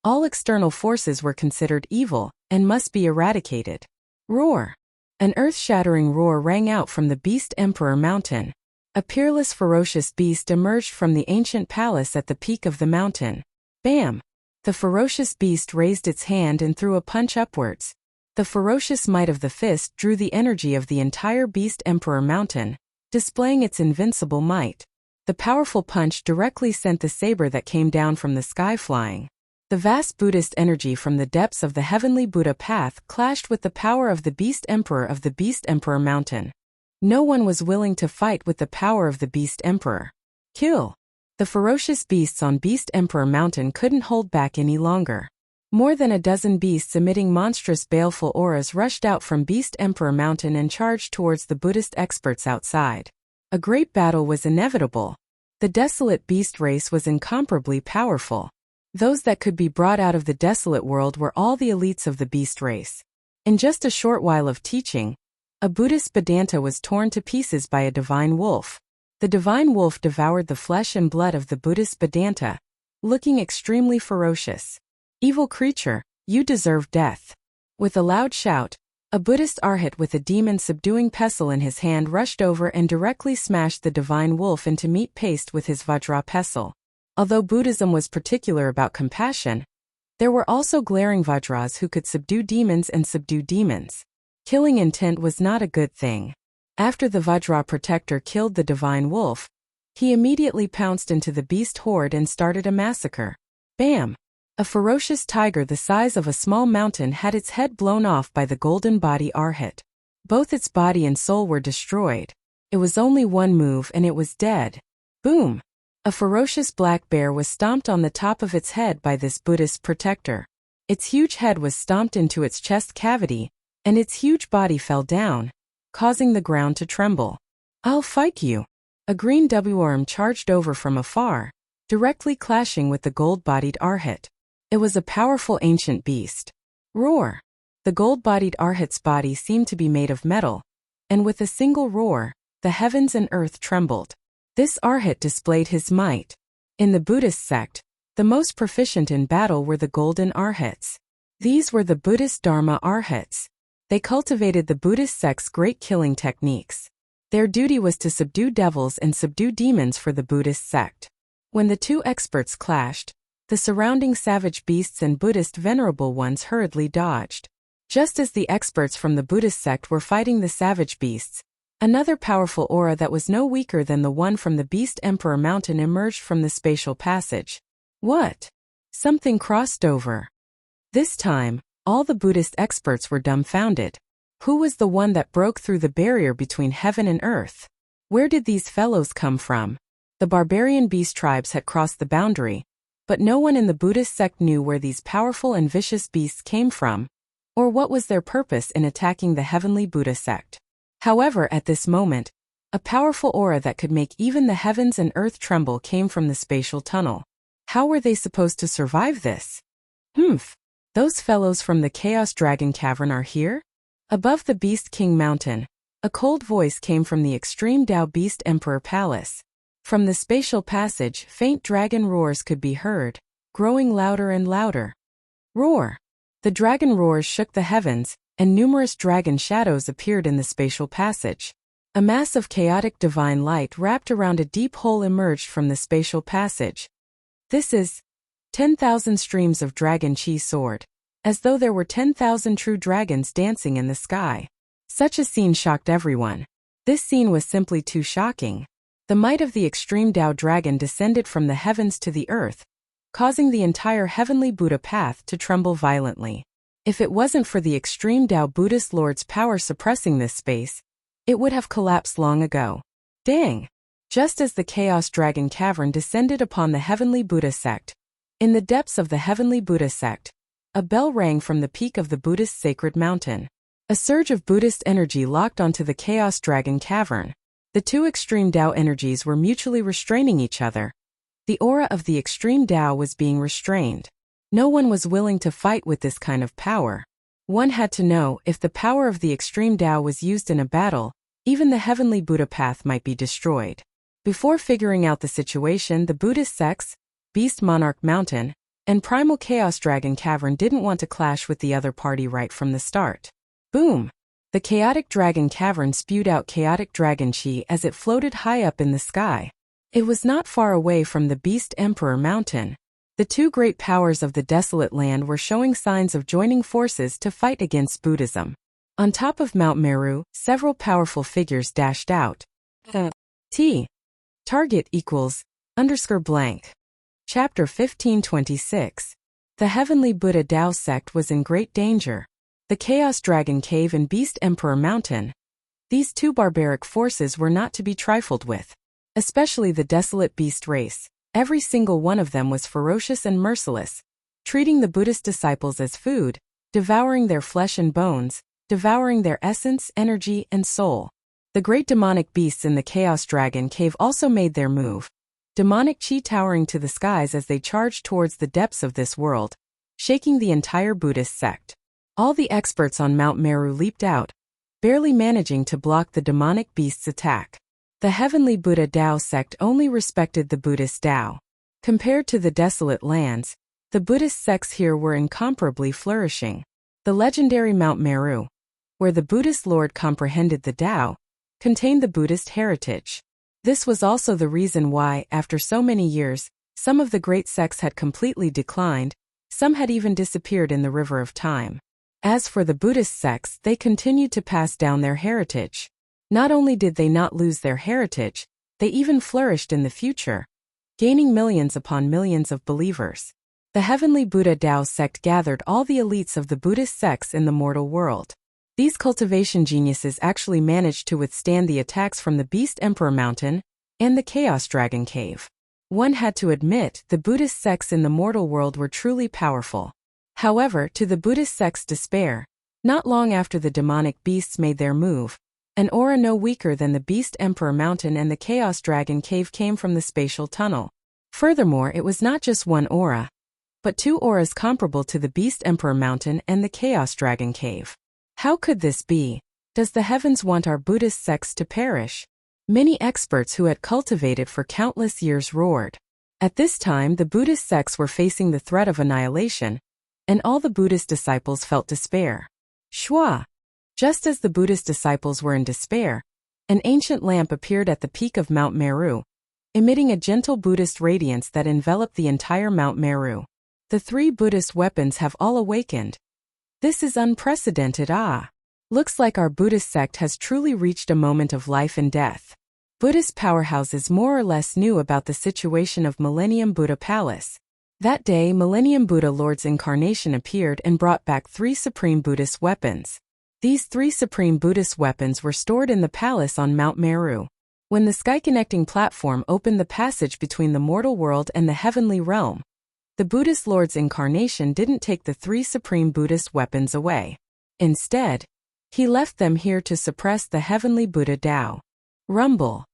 All external forces were considered evil and must be eradicated. Roar! An earth-shattering roar rang out from the Beast Emperor Mountain. A peerless ferocious beast emerged from the ancient palace at the peak of the mountain. Bam! The ferocious beast raised its hand and threw a punch upwards. The ferocious might of the fist drew the energy of the entire Beast Emperor Mountain, displaying its invincible might. The powerful punch directly sent the saber that came down from the sky flying. The vast Buddhist energy from the depths of the heavenly Buddha path clashed with the power of the Beast Emperor of the Beast Emperor Mountain. No one was willing to fight with the power of the Beast Emperor. Kill! The ferocious beasts on Beast Emperor Mountain couldn't hold back any longer. More than a dozen beasts emitting monstrous baleful auras rushed out from Beast Emperor Mountain and charged towards the Buddhist experts outside. A great battle was inevitable. The desolate beast race was incomparably powerful. Those that could be brought out of the desolate world were all the elites of the beast race. In just a short while of teaching, a Buddhist Vedanta was torn to pieces by a divine wolf. The divine wolf devoured the flesh and blood of the Buddhist Vedanta, looking extremely ferocious. Evil creature, you deserve death. With a loud shout, a Buddhist arhat with a demon-subduing pestle in his hand rushed over and directly smashed the divine wolf into meat paste with his Vajra pestle. Although Buddhism was particular about compassion, there were also glaring Vajras who could subdue demons and subdue demons. Killing intent was not a good thing. After the Vajra protector killed the divine wolf, he immediately pounced into the beast horde and started a massacre. Bam! A ferocious tiger the size of a small mountain had its head blown off by the golden body arhat. Both its body and soul were destroyed. It was only one move and it was dead. Boom! A ferocious black bear was stomped on the top of its head by this Buddhist protector. Its huge head was stomped into its chest cavity, and its huge body fell down, causing the ground to tremble. I'll fight you! A green worm charged over from afar, directly clashing with the gold-bodied arhat. It was a powerful ancient beast. Roar! The gold-bodied arhat's body seemed to be made of metal, and with a single roar, the heavens and earth trembled. This arhat displayed his might. In the Buddhist sect, the most proficient in battle were the golden arhats. These were the Buddhist Dharma arhats. They cultivated the Buddhist sect's great killing techniques. Their duty was to subdue devils and subdue demons for the Buddhist sect. When the two experts clashed, the surrounding savage beasts and Buddhist venerable ones hurriedly dodged. Just as the experts from the Buddhist sect were fighting the savage beasts, another powerful aura that was no weaker than the one from the Beast Emperor Mountain emerged from the spatial passage. What? Something crossed over. This time, all the Buddhist experts were dumbfounded. Who was the one that broke through the barrier between heaven and earth? Where did these fellows come from? The barbarian beast tribes had crossed the boundary, but no one in the Buddhist sect knew where these powerful and vicious beasts came from, or what was their purpose in attacking the heavenly Buddha sect. However, at this moment, a powerful aura that could make even the heavens and earth tremble came from the spatial tunnel. How were they supposed to survive this? Those fellows from the Chaos Dragon Cavern are here? Above the Beast King Mountain, a cold voice came from the Extreme Tao Beast Emperor Palace. From the spatial passage, faint dragon roars could be heard, growing louder and louder. Roar! The dragon roars shook the heavens, and numerous dragon shadows appeared in the spatial passage. A mass of chaotic divine light wrapped around a deep hole emerged from the spatial passage. This is 10,000 streams of dragon chi soared, as though there were 10,000 true dragons dancing in the sky. Such a scene shocked everyone. This scene was simply too shocking. The might of the Extreme Tao Dragon descended from the heavens to the earth, causing the entire heavenly Buddha path to tremble violently. If it wasn't for the Extreme Tao Buddhist Lord's power suppressing this space, it would have collapsed long ago. Dang! Just as the Chaos Dragon Cavern descended upon the Heavenly Buddha sect, in the depths of the Heavenly Buddha sect, a bell rang from the peak of the Buddhist sacred mountain. A surge of Buddhist energy locked onto the Chaos Dragon Cavern. The two Extreme Tao energies were mutually restraining each other. The aura of the Extreme Tao was being restrained. No one was willing to fight with this kind of power. One had to know if the power of the Extreme Tao was used in a battle, even the Heavenly Buddha path might be destroyed. Before figuring out the situation, the Buddhist sects, Beast Monarch Mountain, and Primal Chaos Dragon Cavern didn't want to clash with the other party right from the start. Boom! The Chaotic Dragon Cavern spewed out chaotic dragon chi as it floated high up in the sky. It was not far away from the Beast Emperor Mountain. The two great powers of the desolate land were showing signs of joining forces to fight against Buddhism. On top of Mount Meru, several powerful figures dashed out. T. Target equals _blank. Chapter 1526. The Heavenly Buddha Tao sect was in great danger. The Chaos Dragon Cave and Beast Emperor Mountain. These two barbaric forces were not to be trifled with. Especially the desolate beast race. Every single one of them was ferocious and merciless, treating the Buddhist disciples as food, devouring their flesh and bones, devouring their essence, energy, and soul. The great demonic beasts in the Chaos Dragon Cave also made their move. Demonic chi towering to the skies as they charged towards the depths of this world, shaking the entire Buddhist sect. All the experts on Mount Meru leaped out, barely managing to block the demonic beast's attack. The Heavenly Buddha Tao sect only respected the Buddhist Tao. Compared to the desolate lands, the Buddhist sects here were incomparably flourishing. The legendary Mount Meru, where the Buddhist Lord comprehended the Tao, contained the Buddhist heritage. This was also the reason why, after so many years, some of the great sects had completely declined, some had even disappeared in the river of time. As for the Buddhist sects, they continued to pass down their heritage. Not only did they not lose their heritage, they even flourished in the future, gaining millions upon millions of believers. The Heavenly Buddha Tao sect gathered all the elites of the Buddhist sects in the mortal world. These cultivation geniuses actually managed to withstand the attacks from the Beast Emperor Mountain and the Chaos Dragon Cave. One had to admit the Buddhist sects in the mortal world were truly powerful. However, to the Buddhist sect's despair, not long after the demonic beasts made their move, an aura no weaker than the Beast Emperor Mountain and the Chaos Dragon Cave came from the spatial tunnel. Furthermore, it was not just one aura, but two auras comparable to the Beast Emperor Mountain and the Chaos Dragon Cave. How could this be? Does the heavens want our Buddhist sects to perish? Many experts who had cultivated for countless years roared. At this time, the Buddhist sects were facing the threat of annihilation, and all the Buddhist disciples felt despair. Shwa! Just as the Buddhist disciples were in despair, an ancient lamp appeared at the peak of Mount Meru, emitting a gentle Buddhist radiance that enveloped the entire Mount Meru. The three Buddhist weapons have all awakened. This is unprecedented. Looks like our Buddhist sect has truly reached a moment of life and death. Buddhist powerhouses more or less knew about the situation of Millennium Buddha Palace. That day, Millennium Buddha Lord's incarnation appeared and brought back three supreme Buddhist weapons. These three supreme Buddhist weapons were stored in the palace on Mount Meru. When the sky-connecting platform opened the passage between the mortal world and the heavenly realm, the Buddhist Lord's incarnation didn't take the three supreme Buddhist weapons away. Instead, he left them here to suppress the heavenly Buddha Tao. Rumble.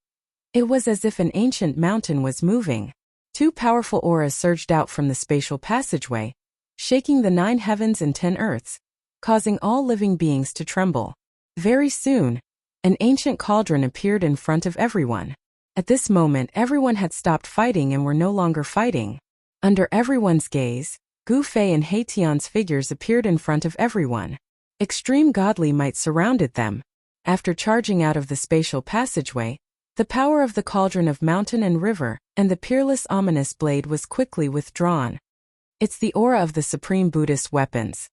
It was as if an ancient mountain was moving. Two powerful auras surged out from the spatial passageway, shaking the 9 heavens and 10 earths, causing all living beings to tremble. Very soon, an ancient cauldron appeared in front of everyone. At this moment, everyone had stopped fighting and were no longer fighting. Under everyone's gaze, Gu Fei and He Tian's figures appeared in front of everyone. Extreme godly might surrounded them. After charging out of the spatial passageway, the power of the cauldron of mountain and river, and the peerless ominous blade was quickly withdrawn. It's the aura of the supreme Buddhist weapons.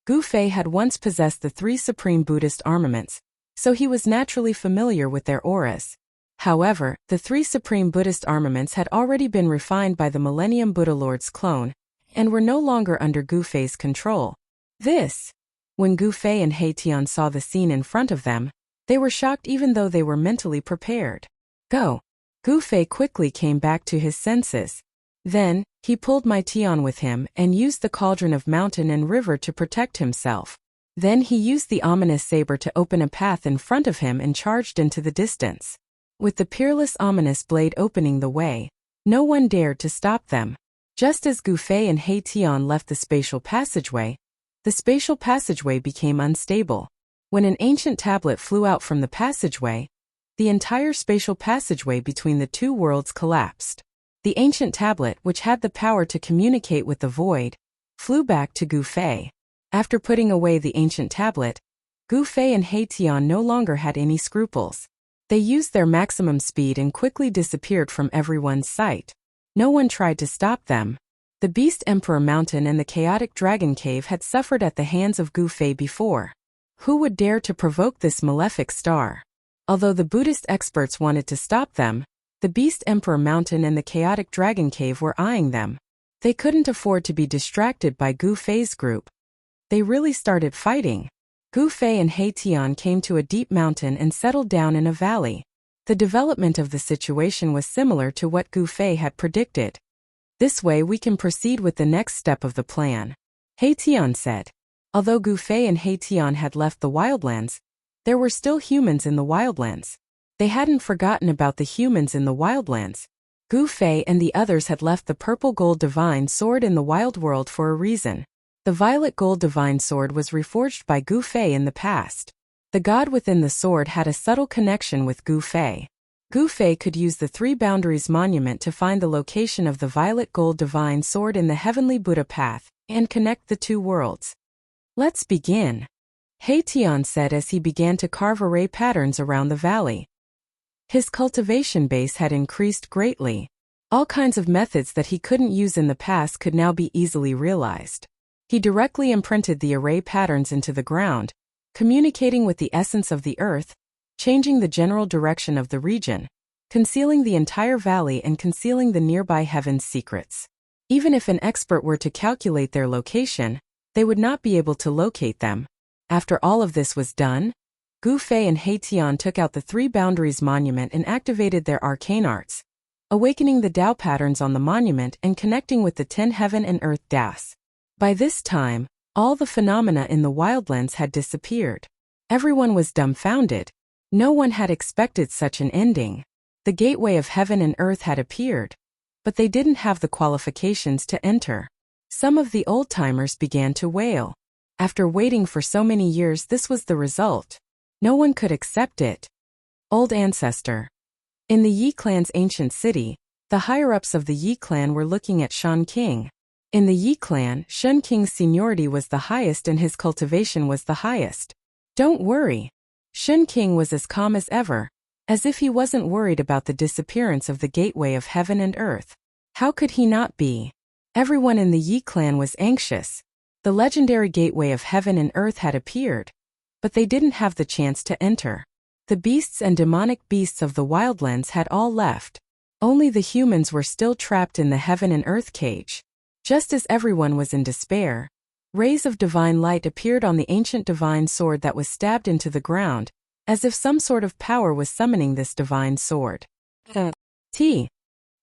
Gu Fei had once possessed the 3 supreme Buddhist armaments, so he was naturally familiar with their auras. However, the 3 supreme Buddhist armaments had already been refined by the Millennium Buddha Lord's clone, and were no longer under Gu Fei's control. When Gu Fei and He Tian saw the scene in front of them, they were shocked even though they were mentally prepared. Go! Gu Fei quickly came back to his senses. Then, he pulled my Tian with him and used the cauldron of mountain and river to protect himself. Then he used the ominous saber to open a path in front of him and charged into the distance. With the peerless ominous blade opening the way, no one dared to stop them. Just as Gu Fei and He Tian left the spatial passageway became unstable. When an ancient tablet flew out from the passageway, the entire spatial passageway between the 2 worlds collapsed. The ancient tablet, which had the power to communicate with the void, flew back to Gu Fei. After putting away the ancient tablet, Gu Fei and He Tian no longer had any scruples. They used their maximum speed and quickly disappeared from everyone's sight. No one tried to stop them. The Beast Emperor Mountain and the Chaotic Dragon Cave had suffered at the hands of Gu Fei before. Who would dare to provoke this malefic star? Although the Buddhist experts wanted to stop them, the Beast Emperor Mountain and the Chaotic Dragon Cave were eyeing them. They couldn't afford to be distracted by Gu Fei's group. They really started fighting. Gu Fei and He Tian came to a deep mountain and settled down in a valley. The development of the situation was similar to what Gu Fei had predicted. This way we can proceed with the next step of the plan, He Tian said. Although Gu Fei and He Tian had left the wildlands, there were still humans in the wildlands. They hadn't forgotten about the humans in the wildlands. Gu Fei and the others had left the purple gold divine sword in the wild world for a reason. The violet gold divine sword was reforged by Gu Fei in the past. The god within the sword had a subtle connection with Gu Fei. Gu Fei could use the 3 boundaries monument to find the location of the violet gold divine sword in the heavenly Buddha path, and connect the 2 worlds. Let's begin, He Tian said as he began to carve array patterns around the valley. His cultivation base had increased greatly. All kinds of methods that he couldn't use in the past could now be easily realized. He directly imprinted the array patterns into the ground, communicating with the essence of the earth, changing the general direction of the region, concealing the entire valley and concealing the nearby heaven's secrets. Even if an expert were to calculate their location, they would not be able to locate them. After all of this was done, Gu Fei and He Tian took out the 3 boundaries monument and activated their arcane arts, awakening the Tao patterns on the monument and connecting with the 10 heaven and earth Taos. By this time, all the phenomena in the wildlands had disappeared. Everyone was dumbfounded. No one had expected such an ending. The gateway of heaven and earth had appeared, but they didn't have the qualifications to enter. Some of the old-timers began to wail. After waiting for so many years, this was the result. No one could accept it. Old ancestor. In the Yi clan's ancient city, the higher-ups of the Yi clan were looking at Shan King. In the Yi clan, Shan King's seniority was the highest and his cultivation was the highest. Don't worry. Shan King was as calm as ever, as if he wasn't worried about the disappearance of the gateway of heaven and earth. How could he not be? Everyone in the Yi clan was anxious. The legendary gateway of heaven and earth had appeared, but they didn't have the chance to enter. The beasts and demonic beasts of the wildlands had all left. Only the humans were still trapped in the heaven and earth cage. Just as everyone was in despair, rays of divine light appeared on the ancient divine sword that was stabbed into the ground, as if some sort of power was summoning this divine sword.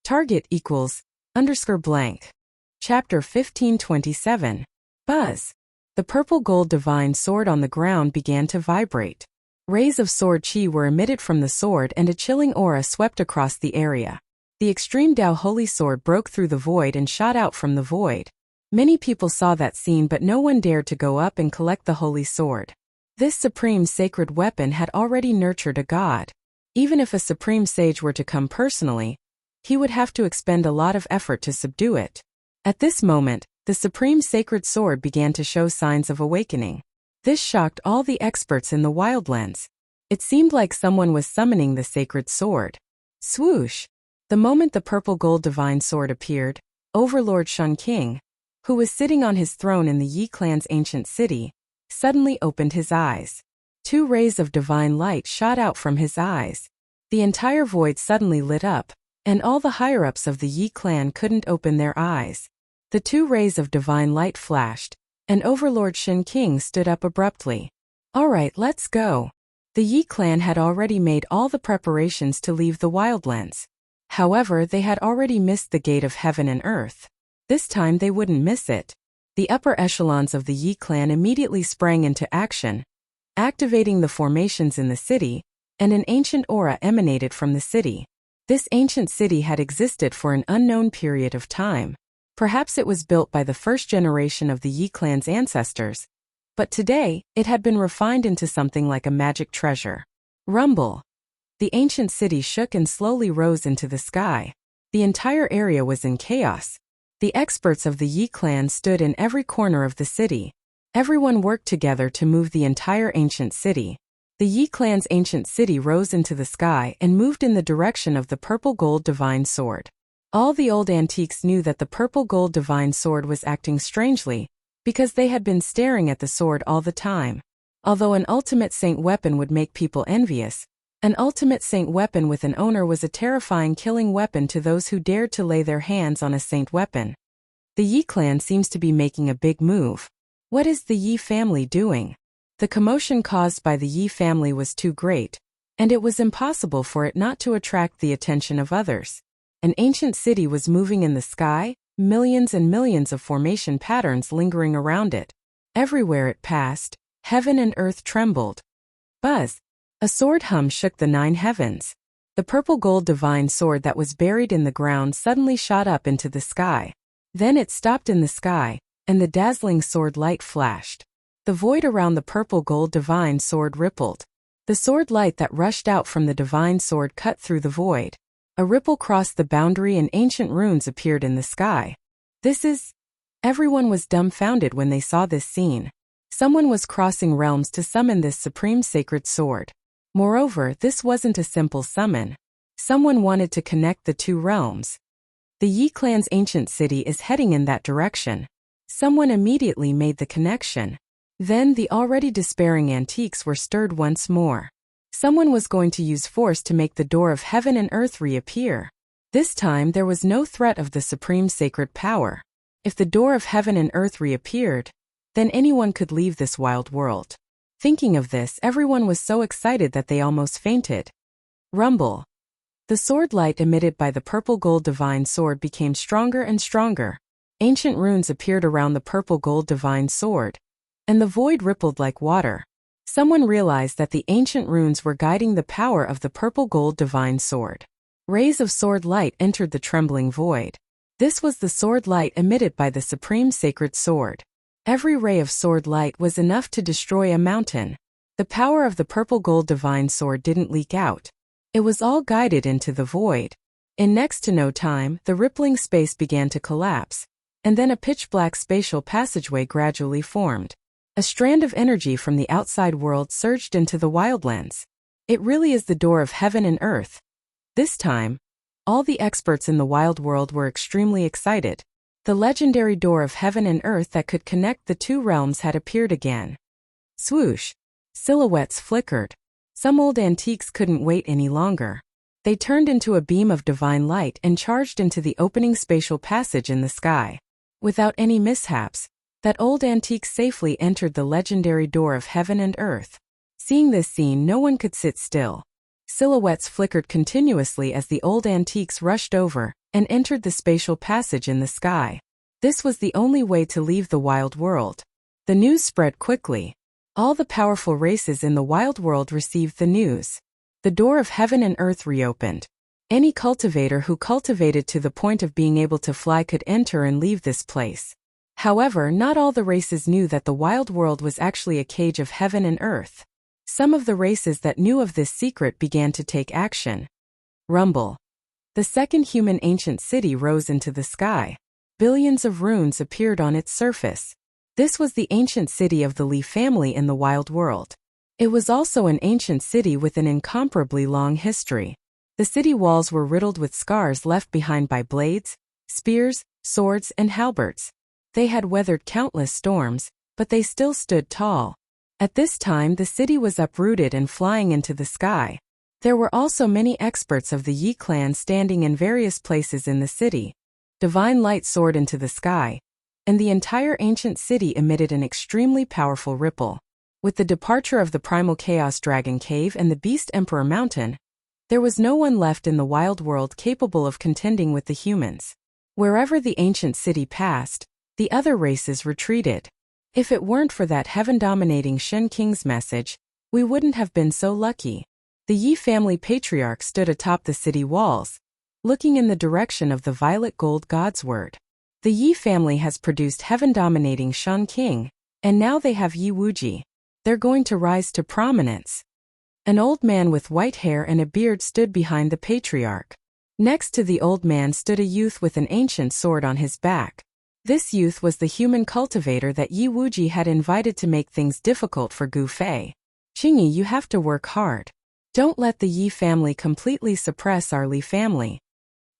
Target equals _blank. Chapter 1527. Buzz. The purple gold divine sword on the ground began to vibrate. Rays of sword chi were emitted from the sword and a chilling aura swept across the area. The extreme Tao holy sword broke through the void and shot out from the void. Many people saw that scene, but no one dared to go up and collect the holy sword. This supreme sacred weapon had already nurtured a god. Even if a supreme sage were to come personally, he would have to expend a lot of effort to subdue it. At this moment, the supreme sacred sword began to show signs of awakening. This shocked all the experts in the Wildlands. It seemed like someone was summoning the sacred sword. Swoosh! The moment the purple gold divine sword appeared, Overlord Shun King, who was sitting on his throne in the Yi clan's ancient city, suddenly opened his eyes. 2 rays of divine light shot out from his eyes. The entire void suddenly lit up, and all the higher-ups of the Yi clan couldn't open their eyes. The 2 rays of divine light flashed, and Overlord Shin King stood up abruptly. "Alright, let's go." The Yi clan had already made all the preparations to leave the Wildlands. However, they had already missed the gate of heaven and earth. This time they wouldn't miss it. The upper echelons of the Yi clan immediately sprang into action, activating the formations in the city, and an ancient aura emanated from the city. This ancient city had existed for an unknown period of time. Perhaps it was built by the first generation of the Yi clan's ancestors, but today, it had been refined into something like a magic treasure. Rumble. The ancient city shook and slowly rose into the sky. The entire area was in chaos. The experts of the Yi clan stood in every corner of the city. Everyone worked together to move the entire ancient city. The Yi clan's ancient city rose into the sky and moved in the direction of the purple gold divine sword. All the old antiques knew that the purple gold divine sword was acting strangely, because they had been staring at the sword all the time. Although an ultimate saint weapon would make people envious, an ultimate saint weapon with an owner was a terrifying killing weapon to those who dared to lay their hands on a saint weapon. The Yi clan seems to be making a big move. What is the Yi family doing? The commotion caused by the Yi family was too great, and it was impossible for it not to attract the attention of others. An ancient city was moving in the sky, millions and millions of formation patterns lingering around it. Everywhere it passed, heaven and earth trembled. Buzz! A sword hum shook the 9 heavens. The purple gold divine sword that was buried in the ground suddenly shot up into the sky. Then it stopped in the sky, and the dazzling sword light flashed. The void around the purple gold divine sword rippled. The sword light that rushed out from the divine sword cut through the void. A ripple crossed the boundary and ancient runes appeared in the sky. This is... Everyone was dumbfounded when they saw this scene. Someone was crossing realms to summon this supreme sacred sword. Moreover, this wasn't a simple summon. Someone wanted to connect the 2 realms. The Yi clan's ancient city is heading in that direction. Someone immediately made the connection. Then the already despairing antiques were stirred once more. Someone was going to use force to make the door of heaven and earth reappear. This time there was no threat of the supreme sacred power. If the door of heaven and earth reappeared, then anyone could leave this wild world. Thinking of this, everyone was so excited that they almost fainted. Rumble. The sword light emitted by the purple gold divine sword became stronger and stronger. Ancient runes appeared around the purple gold divine sword, and the void rippled like water. Someone realized that the ancient runes were guiding the power of the purple gold divine sword. Rays of sword light entered the trembling void. This was the sword light emitted by the supreme sacred sword. Every ray of sword light was enough to destroy a mountain. The power of the purple gold divine sword didn't leak out. It was all guided into the void. In next to no time, the rippling space began to collapse, and then a pitch-black spatial passageway gradually formed. A strand of energy from the outside world surged into the Wildlands. It really is the door of heaven and earth. This time, all the experts in the wild world were extremely excited. The legendary door of heaven and earth that could connect the 2 realms had appeared again. Swoosh! Silhouettes flickered. Some old antiques couldn't wait any longer. They turned into a beam of divine light and charged into the opening spatial passage in the sky. Without any mishaps, that old antique safely entered the legendary door of heaven and earth. Seeing this scene, no one could sit still. Silhouettes flickered continuously as the old antiques rushed over and entered the spatial passage in the sky. This was the only way to leave the wild world. The news spread quickly. All the powerful races in the wild world received the news. The door of heaven and earth reopened. Any cultivator who cultivated to the point of being able to fly could enter and leave this place. However, not all the races knew that the wild world was actually a cage of heaven and earth. Some of the races that knew of this secret began to take action. Rumble. The second human ancient city rose into the sky. Billions of runes appeared on its surface. This was the ancient city of the Li family in the wild world. It was also an ancient city with an incomparably long history. The city walls were riddled with scars left behind by blades, spears, swords, and halberds. They had weathered countless storms, but they still stood tall. At this time the city was uprooted and flying into the sky. There were also many experts of the Yi clan standing in various places in the city. Divine light soared into the sky, and the entire ancient city emitted an extremely powerful ripple. With the departure of the primal Chaos Dragon Cave and the Beast Emperor Mountain, there was no one left in the wild world capable of contending with the humans. Wherever the ancient city passed, the other races retreated. If it weren't for that heaven-dominating Shen King's message, we wouldn't have been so lucky. The Yi family patriarch stood atop the city walls, looking in the direction of the violet gold god's word. The Yi family has produced heaven-dominating Shen King, and now they have Yi Wuji. They're going to rise to prominence. An old man with white hair and a beard stood behind the patriarch. Next to the old man stood a youth with an ancient sword on his back. This youth was the human cultivator that Yi Wuji had invited to make things difficult for Gu Fei. Qingyi, you have to work hard. Don't let the Yi family completely suppress our Li family.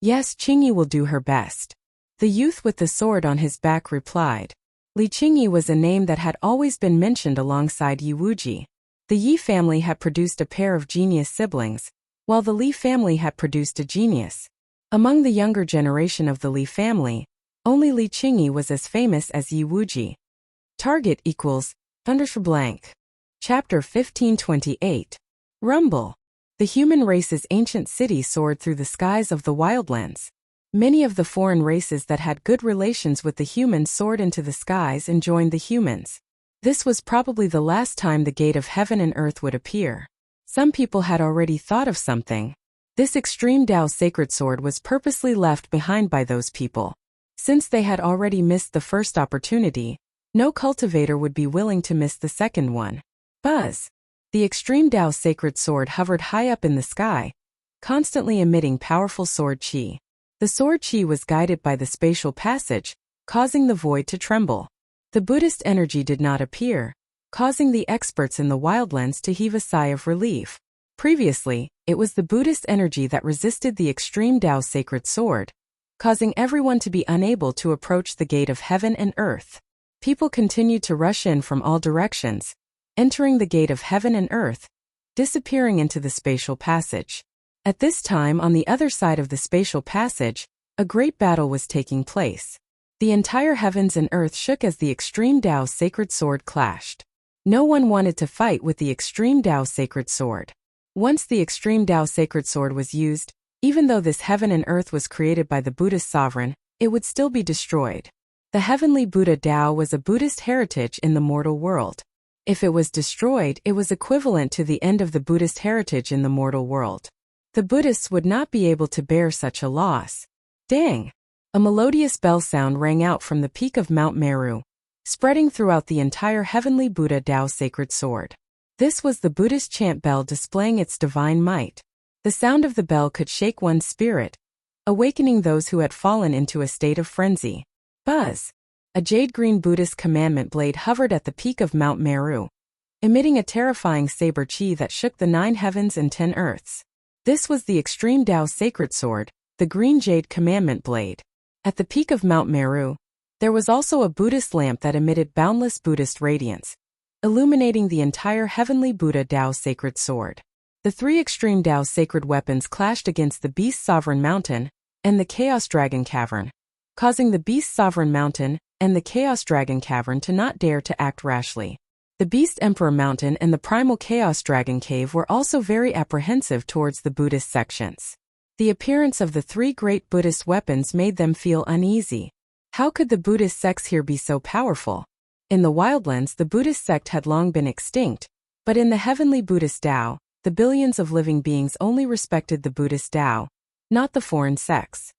Yes, Qingyi will do her best. The youth with the sword on his back replied. Li Qingyi was a name that had always been mentioned alongside Yi Wuji. The Yi family had produced a pair of genius siblings, while the Li family had produced a genius. Among the younger generation of the Li family, only Li Qingyi was as famous as Yi Wuji. Target equals _blank. Chapter 1528. Rumble. The human race's ancient city soared through the skies of the wildlands. Many of the foreign races that had good relations with the humans soared into the skies and joined the humans. This was probably the last time the gate of heaven and earth would appear. Some people had already thought of something. This extreme Tao sacred sword was purposely left behind by those people. Since they had already missed the first opportunity, no cultivator would be willing to miss the second one. Buzz. The extreme Tao sacred sword hovered high up in the sky, constantly emitting powerful sword qi. The sword qi was guided by the spatial passage, causing the void to tremble. The Buddhist energy did not appear, causing the experts in the wildlands to heave a sigh of relief. Previously, it was the Buddhist energy that resisted the extreme Tao sacred sword, causing everyone to be unable to approach the gate of heaven and earth. People continued to rush in from all directions, entering the gate of heaven and earth, disappearing into the spatial passage. At this time, on the other side of the spatial passage, a great battle was taking place. The entire heavens and earth shook as the extreme Tao sacred sword clashed. No one wanted to fight with the extreme Tao sacred sword. Once the extreme Tao sacred sword was used, even though this heaven and earth was created by the Buddhist sovereign, it would still be destroyed. The heavenly Buddha Tao was a Buddhist heritage in the mortal world. If it was destroyed, it was equivalent to the end of the Buddhist heritage in the mortal world. The Buddhists would not be able to bear such a loss. Dang! A melodious bell sound rang out from the peak of Mount Meru, spreading throughout the entire heavenly Buddha Tao sacred sword. This was the Buddhist chant bell displaying its divine might. The sound of the bell could shake one's spirit, awakening those who had fallen into a state of frenzy. Buzz! A jade-green Buddhist commandment blade hovered at the peak of Mount Meru, emitting a terrifying saber chi that shook the 9 heavens and 10 earths. This was the extreme Tao sacred sword, the green jade commandment blade. At the peak of Mount Meru, there was also a Buddhist lamp that emitted boundless Buddhist radiance, illuminating the entire heavenly Buddha Tao sacred sword. The 3 extreme Tao sacred weapons clashed against the Beast Sovereign Mountain and the Chaos Dragon Cavern, causing the Beast Sovereign Mountain and the Chaos Dragon Cavern to not dare to act rashly. The Beast Emperor Mountain and the Primal Chaos Dragon Cave were also very apprehensive towards the Buddhist sections. The appearance of the 3 great Buddhist weapons made them feel uneasy. How could the Buddhist sects here be so powerful? In the wildlands, the Buddhist sect had long been extinct, but in the heavenly Buddhist Tao, the billions of living beings only respected the Buddhist Tao, not the foreign sects.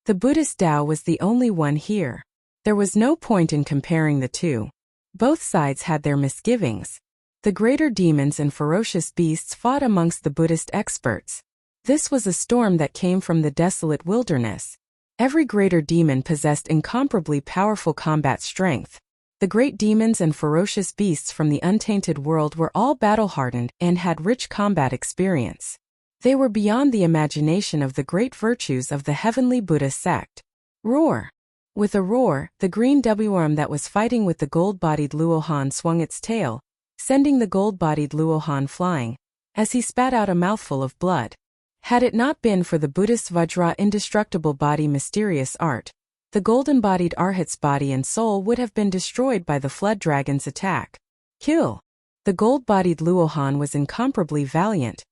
The Buddhist Tao was the only one here. There was no point in comparing the two. Both sides had their misgivings. The greater demons and ferocious beasts fought amongst the Buddhist experts. This was a storm that came from the desolate wilderness. Every greater demon possessed incomparably powerful combat strength. The great demons and ferocious beasts from the untainted world were all battle-hardened and had rich combat experience. They were beyond the imagination of the great virtues of the heavenly Buddha sect. Roar! With a roar, the green worm that was fighting with the gold-bodied Luohan swung its tail, sending the gold-bodied Luohan flying, as he spat out a mouthful of blood. Had it not been for the Buddhist Vajra indestructible body mysterious art, the golden-bodied Arhat's body and soul would have been destroyed by the flood dragon's attack. Kill! The gold-bodied Luohan was incomparably valiant,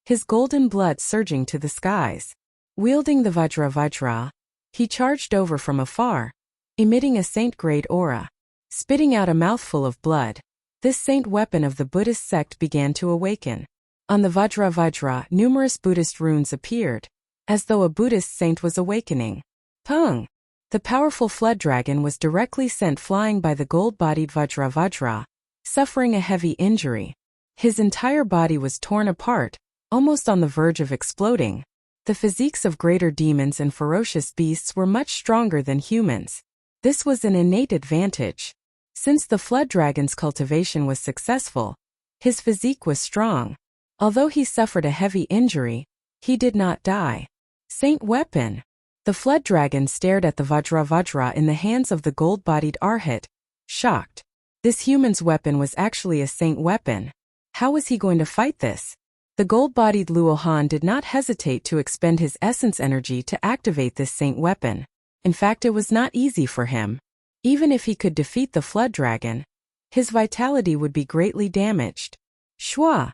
his golden blood surging to the skies. Wielding the Vajra, he charged over from afar, emitting a saint-grade aura. Spitting out a mouthful of blood, this saint weapon of the Buddhist sect began to awaken. On the Vajra, numerous Buddhist runes appeared, as though a Buddhist saint was awakening. Pung! The powerful flood dragon was directly sent flying by the gold-bodied Vajra, suffering a heavy injury. His entire body was torn apart, almost on the verge of exploding. The physiques of greater demons and ferocious beasts were much stronger than humans. This was an innate advantage. Since the flood dragon's cultivation was successful, his physique was strong. Although he suffered a heavy injury, he did not die. Saint weapon! The flood dragon stared at the Vajra in the hands of the gold-bodied Arhat, shocked. This human's weapon was actually a saint weapon. How was he going to fight this? The gold-bodied Luohan did not hesitate to expend his essence energy to activate this saint weapon. In fact, it was not easy for him. Even if he could defeat the flood dragon, his vitality would be greatly damaged. Shwa!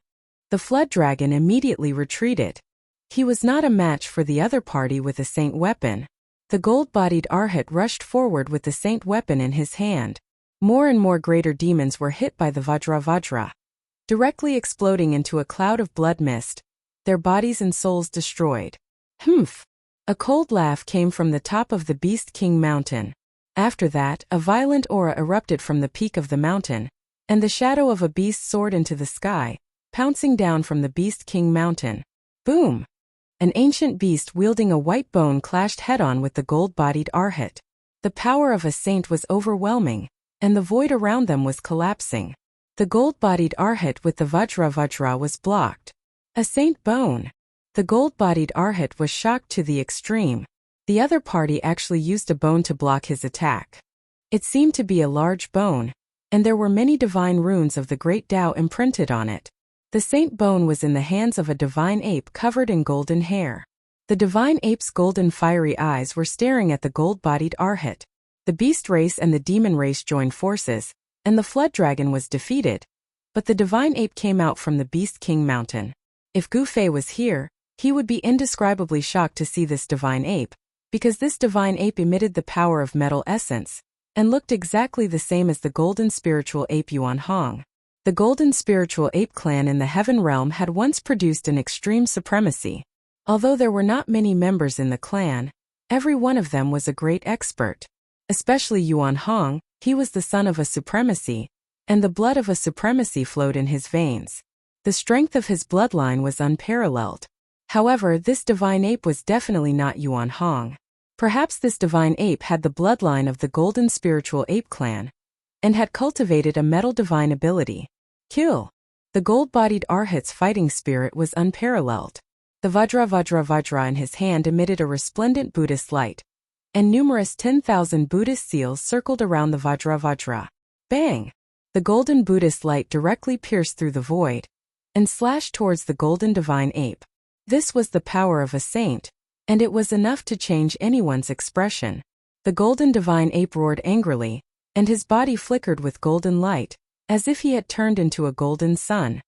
The flood dragon immediately retreated. He was not a match for the other party with a saint weapon. The gold-bodied Arhat rushed forward with the saint weapon in his hand. More and more greater demons were hit by the Vajra, directly exploding into a cloud of blood mist, their bodies and souls destroyed. Humph! A cold laugh came from the top of the Beast King mountain. After that, a violent aura erupted from the peak of the mountain, and the shadow of a beast soared into the sky, pouncing down from the Beast King mountain. Boom! An ancient beast wielding a white bone clashed head-on with the gold-bodied Arhat. The power of a saint was overwhelming, and the void around them was collapsing. The gold-bodied Arhat with the Vajra was blocked. A saint bone! The gold-bodied Arhat was shocked to the extreme. The other party actually used a bone to block his attack. It seemed to be a large bone, and there were many divine runes of the great Tao imprinted on it. The saint bone was in the hands of a divine ape covered in golden hair. The divine ape's golden fiery eyes were staring at the gold-bodied Arhat. The beast race and the demon race joined forces, and the flood dragon was defeated. But the divine ape came out from the Beast King mountain. If Gu Fei was here, he would be indescribably shocked to see this divine ape, because this divine ape emitted the power of metal essence, and looked exactly the same as the golden spiritual ape Yuan Hong. The golden spiritual ape clan in the heaven realm had once produced an extreme supremacy. Although there were not many members in the clan, every one of them was a great expert. Especially Yuan Hong, he was the son of a supremacy, and the blood of a supremacy flowed in his veins. The strength of his bloodline was unparalleled. However, this divine ape was definitely not Yuan Hong. Perhaps this divine ape had the bloodline of the golden spiritual ape clan, and had cultivated a metal divine ability. Kill! The gold-bodied Arhat's fighting spirit was unparalleled. The Vajra in his hand emitted a resplendent Buddhist light, and numerous 10,000 Buddhist seals circled around the Vajra. Bang! The golden Buddhist light directly pierced through the void, and slashed towards the golden divine ape. This was the power of a saint, and it was enough to change anyone's expression. The golden divine ape roared angrily, and his body flickered with golden light, as if he had turned into a golden sun.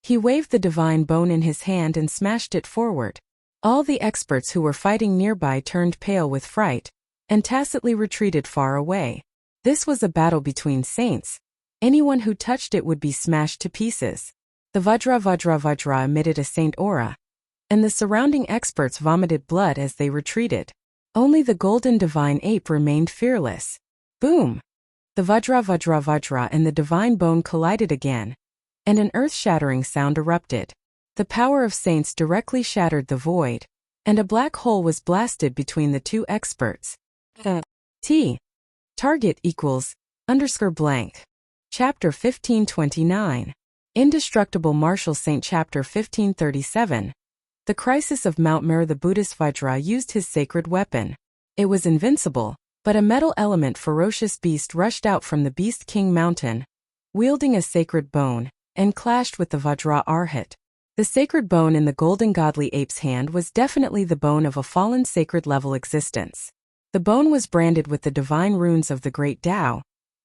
He waved the divine bone in his hand and smashed it forward. All the experts who were fighting nearby turned pale with fright, and tacitly retreated far away. This was a battle between saints. Anyone who touched it would be smashed to pieces. The Vajra emitted a saint aura, and the surrounding experts vomited blood as they retreated. Only the golden divine ape remained fearless. Boom! The Vajra and the divine bone collided again, and an earth-shattering sound erupted. The power of saints directly shattered the void, and a black hole was blasted between the two experts. T. Target equals _blank. Chapter 1529. Indestructible Martial Saint. Chapter 1537. The crisis of Mount Meru. The Buddhist Vajra used his sacred weapon. It was invincible, but a metal element ferocious beast rushed out from the Beast King Mountain, wielding a sacred bone, and clashed with the Vajra Arhat. The sacred bone in the golden godly ape's hand was definitely the bone of a fallen sacred-level existence. The bone was branded with the divine runes of the great Tao,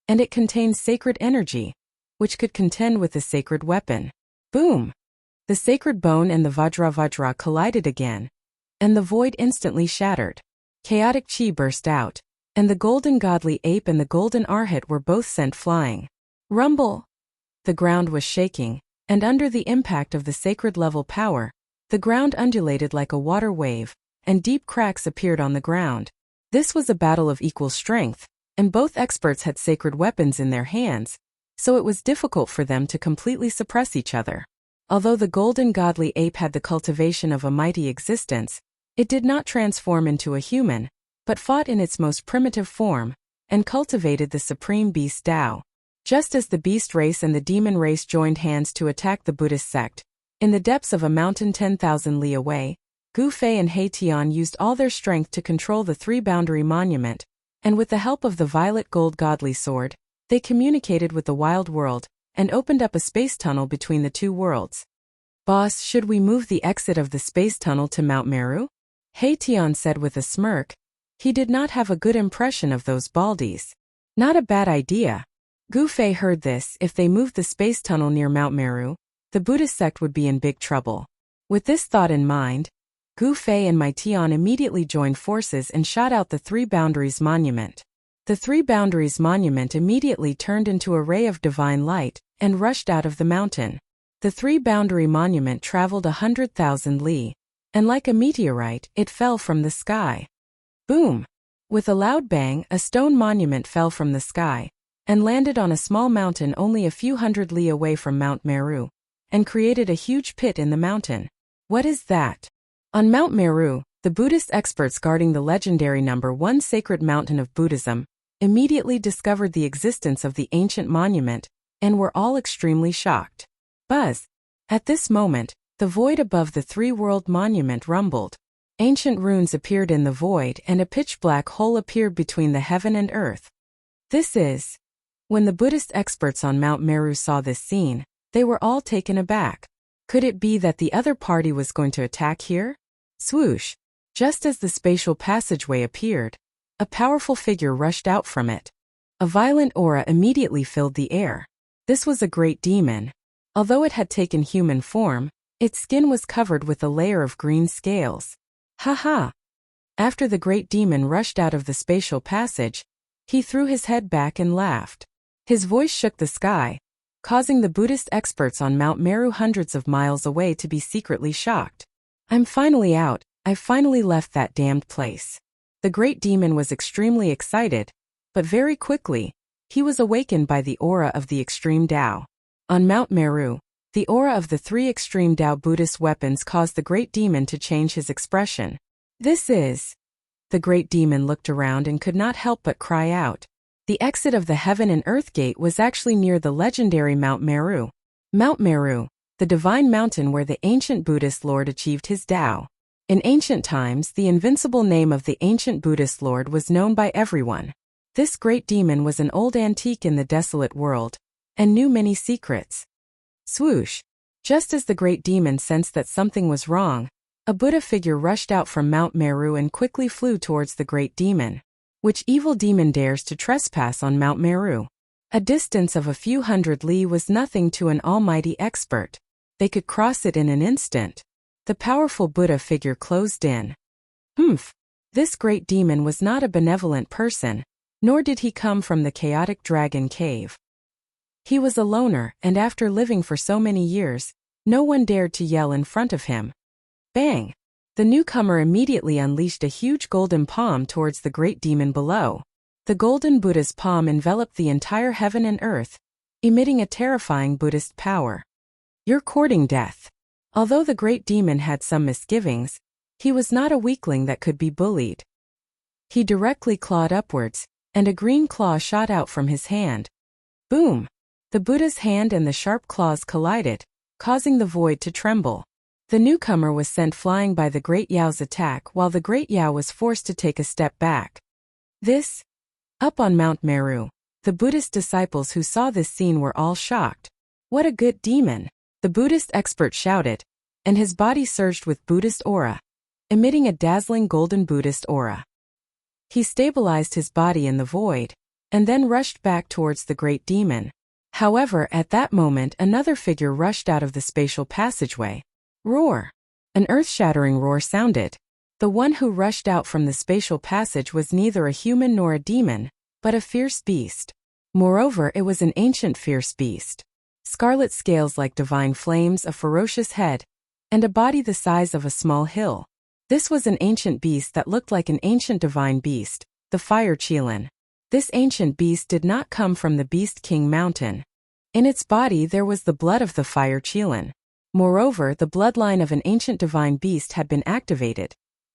and it contained sacred energy, which could contend with the sacred weapon. Boom! The sacred bone and the Vajra collided again, and the void instantly shattered. Chaotic chi burst out, and the golden godly ape and the golden arhat were both sent flying. Rumble! The ground was shaking, and under the impact of the sacred-level power, the ground undulated like a water wave, and deep cracks appeared on the ground. This was a battle of equal strength, and both experts had sacred weapons in their hands, so it was difficult for them to completely suppress each other. Although the golden godly ape had the cultivation of a mighty existence, it did not transform into a human, but fought in its most primitive form, and cultivated the supreme beast Tao. Just as the beast race and the demon race joined hands to attack the Buddhist sect, in the depths of a mountain 10,000 li away, Gu Fei and He Tian used all their strength to control the three-boundary monument, and with the help of the violet gold godly sword, they communicated with the wild world, and opened up a space tunnel between the two worlds. Boss, should we move the exit of the space tunnel to Mount Meru? He Tian said with a smirk. He did not have a good impression of those baldies. Not a bad idea. Gu Fei heard this. If they moved the space tunnel near Mount Meru, the Buddhist sect would be in big trouble. With this thought in mind, Gu Fei and Mai Tian immediately joined forces and shot out the Three Boundaries Monument. The Three Boundaries Monument immediately turned into a ray of divine light and rushed out of the mountain. The Three Boundary Monument traveled 100,000 li, and like a meteorite, it fell from the sky. Boom! With a loud bang, a stone monument fell from the sky, and landed on a small mountain only a few hundred li away from Mount Meru, and created a huge pit in the mountain. What is that? On Mount Meru, the Buddhist experts guarding the legendary #1 sacred mountain of Buddhism immediately discovered the existence of the ancient monument, and were all extremely shocked. Buzz! At this moment, the void above the three-world monument rumbled. Ancient runes appeared in the void and a pitch-black hole appeared between the heaven and earth. This is... When the Buddhist experts on Mount Meru saw this scene, they were all taken aback. Could it be that the other party was going to attack here? Swoosh! Just as the spatial passageway appeared, a powerful figure rushed out from it. A violent aura immediately filled the air. This was a great demon. Although it had taken human form, its skin was covered with a layer of green scales. Ha! After the great demon rushed out of the spatial passage, he threw his head back and laughed. His voice shook the sky, causing the Buddhist experts on Mount Meru hundreds of miles away to be secretly shocked. I'm finally out. I finally left that damned place. The great demon was extremely excited, but very quickly, he was awakened by the aura of the extreme Tao. On Mount Meru, the aura of the three extreme Tao Buddhist weapons caused the great demon to change his expression. This is... The great demon looked around and could not help but cry out. The exit of the Heaven and Earth Gate was actually near the legendary Mount Meru. Mount Meru, the divine mountain where the ancient Buddhist Lord achieved his Tao. In ancient times, the invincible name of the ancient Buddhist Lord was known by everyone. This great demon was an old antique in the desolate world, and knew many secrets. Swoosh! Just as the great demon sensed that something was wrong, a Buddha figure rushed out from Mount Meru and quickly flew towards the great demon. Which evil demon dares to trespass on Mount Meru? A distance of a few hundred li was nothing to an almighty expert. They could cross it in an instant. The powerful Buddha figure closed in. This great demon was not a benevolent person, nor did he come from the chaotic dragon cave. He was a loner, and after living for so many years, no one dared to yell in front of him. Bang! The newcomer immediately unleashed a huge golden palm towards the great demon below. The golden Buddha's palm enveloped the entire heaven and earth, emitting a terrifying Buddhist power. You're courting death. Although the great demon had some misgivings, he was not a weakling that could be bullied. He directly clawed upwards, and a green claw shot out from his hand. Boom! The Buddha's hand and the sharp claws collided, causing the void to tremble. The newcomer was sent flying by the Great Yao's attack while the Great Yao was forced to take a step back. Up on Mount Meru, the Buddhist disciples who saw this scene were all shocked. What a good demon! The Buddhist expert shouted, and his body surged with Buddhist aura, emitting a dazzling golden Buddhist aura. He stabilized his body in the void, and then rushed back towards the great demon. However, at that moment another figure rushed out of the spatial passageway. Roar! An earth-shattering roar sounded. The one who rushed out from the spatial passage was neither a human nor a demon, but a fierce beast. Moreover, it was an ancient fierce beast. Scarlet scales like divine flames, a ferocious head, and a body the size of a small hill. This was an ancient beast that looked like an ancient divine beast, the Fire Qilin. This ancient beast did not come from the Beast King Mountain. In its body there was the blood of the Fire Qilin. Moreover, the bloodline of an ancient divine beast had been activated,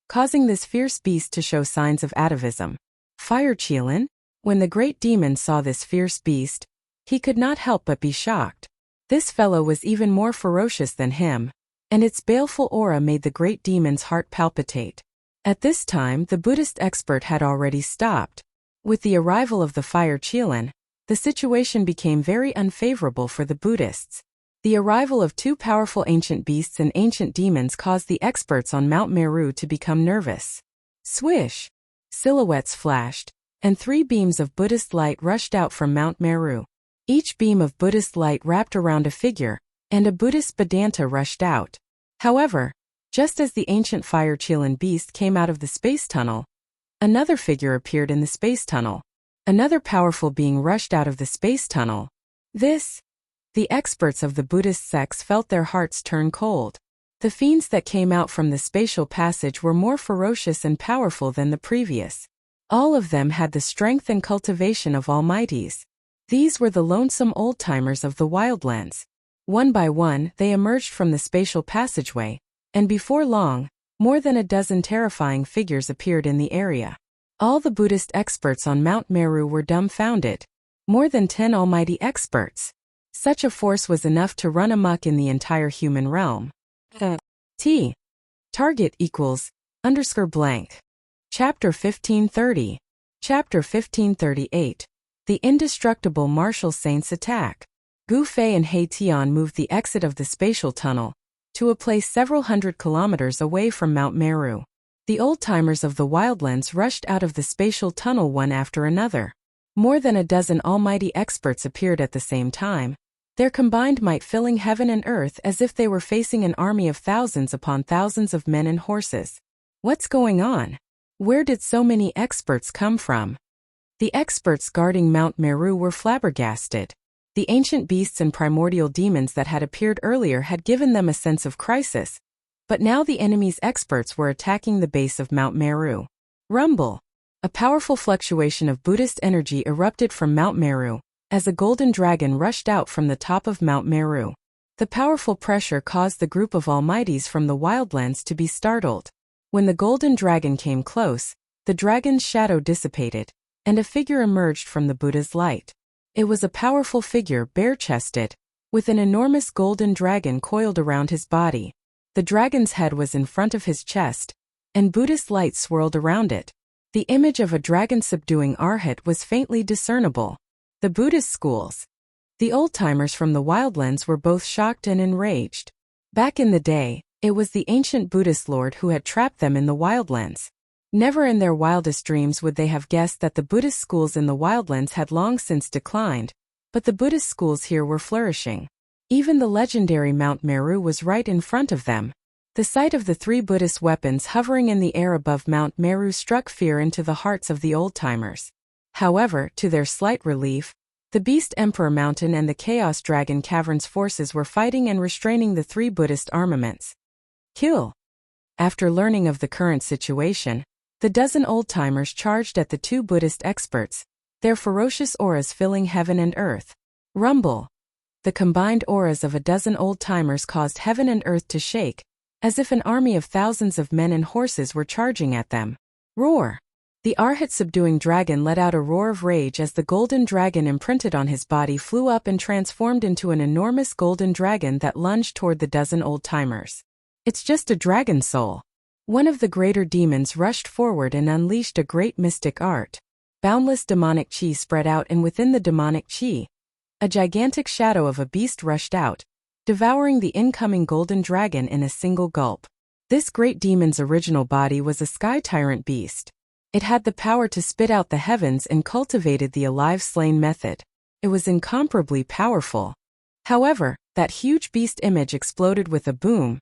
causing this fierce beast to show signs of atavism. Fire Qilin? When the great demon saw this fierce beast, he could not help but be shocked. This fellow was even more ferocious than him, and its baleful aura made the great demon's heart palpitate. At this time, the Buddhist expert had already stopped. With the arrival of the Fire Qilin, the situation became very unfavorable for the Buddhists. The arrival of two powerful ancient beasts and ancient demons caused the experts on Mount Meru to become nervous. Swish! Silhouettes flashed, and 3 beams of Buddhist light rushed out from Mount Meru. Each beam of Buddhist light wrapped around a figure, and a Buddhist Vedanta rushed out. However, just as the ancient Fire Qilin beast came out of the space tunnel, another figure appeared in the space tunnel. Another powerful being rushed out of the space tunnel. The experts of the Buddhist sects felt their hearts turn cold. The fiends that came out from the spatial passage were more ferocious and powerful than the previous. All of them had the strength and cultivation of almighties. These were the lonesome old-timers of the wildlands. One by one, they emerged from the spatial passageway, and before long, more than a dozen terrifying figures appeared in the area. All the Buddhist experts on Mount Meru were dumbfounded. More than 10 almighty experts. Such a force was enough to run amok in the entire human realm. Target equals _blank. Chapter 1530. Chapter 1538. The indestructible martial saints attack. Gu Fei and He Tian moved the exit of the spatial tunnel to a place several hundred kilometers away from Mount Meru. The old-timers of the wildlands rushed out of the spatial tunnel one after another. More than a dozen almighty experts appeared at the same time, their combined might filling heaven and earth as if they were facing an army of thousands upon thousands of men and horses. What's going on? Where did so many experts come from? The experts guarding Mount Meru were flabbergasted. The ancient beasts and primordial demons that had appeared earlier had given them a sense of crisis, but now the enemy's experts were attacking the base of Mount Meru. Rumble! A powerful fluctuation of Buddhist energy erupted from Mount Meru, as a golden dragon rushed out from the top of Mount Meru. The powerful pressure caused the group of almighties from the wildlands to be startled. When the golden dragon came close, the dragon's shadow dissipated, and a figure emerged from the Buddha's light. It was a powerful figure, bare-chested, with an enormous golden dragon coiled around his body. The dragon's head was in front of his chest, and Buddhist light swirled around it. The image of a dragon subduing Arhat was faintly discernible. The Buddhist schools. The old-timers from the wildlands were both shocked and enraged. Back in the day, it was the ancient Buddhist lord who had trapped them in the wildlands. Never in their wildest dreams would they have guessed that the Buddhist schools in the wildlands had long since declined, but the Buddhist schools here were flourishing. Even the legendary Mount Meru was right in front of them. The sight of the 3 Buddhist weapons hovering in the air above Mount Meru struck fear into the hearts of the old-timers. However, to their slight relief, the Beast Emperor Mountain and the Chaos Dragon Cavern's forces were fighting and restraining the 3 Buddhist armaments. Kill! After learning of the current situation, The dozen old-timers charged at the two Buddhist experts, their ferocious auras filling heaven and earth. Rumble. The combined auras of a dozen old-timers caused heaven and earth to shake, as if an army of thousands of men and horses were charging at them. Roar. The Arhat-subduing dragon let out a roar of rage as the golden dragon imprinted on his body flew up and transformed into an enormous golden dragon that lunged toward the dozen old-timers. It's just a dragon soul. One of the greater demons rushed forward and unleashed a great mystic art. Boundless demonic chi spread out, and within the demonic chi, a gigantic shadow of a beast rushed out, devouring the incoming golden dragon in a single gulp. This great demon's original body was a sky tyrant beast. It had the power to spit out the heavens and cultivated the alive slain method. It was incomparably powerful. However, that huge beast image exploded with a boom,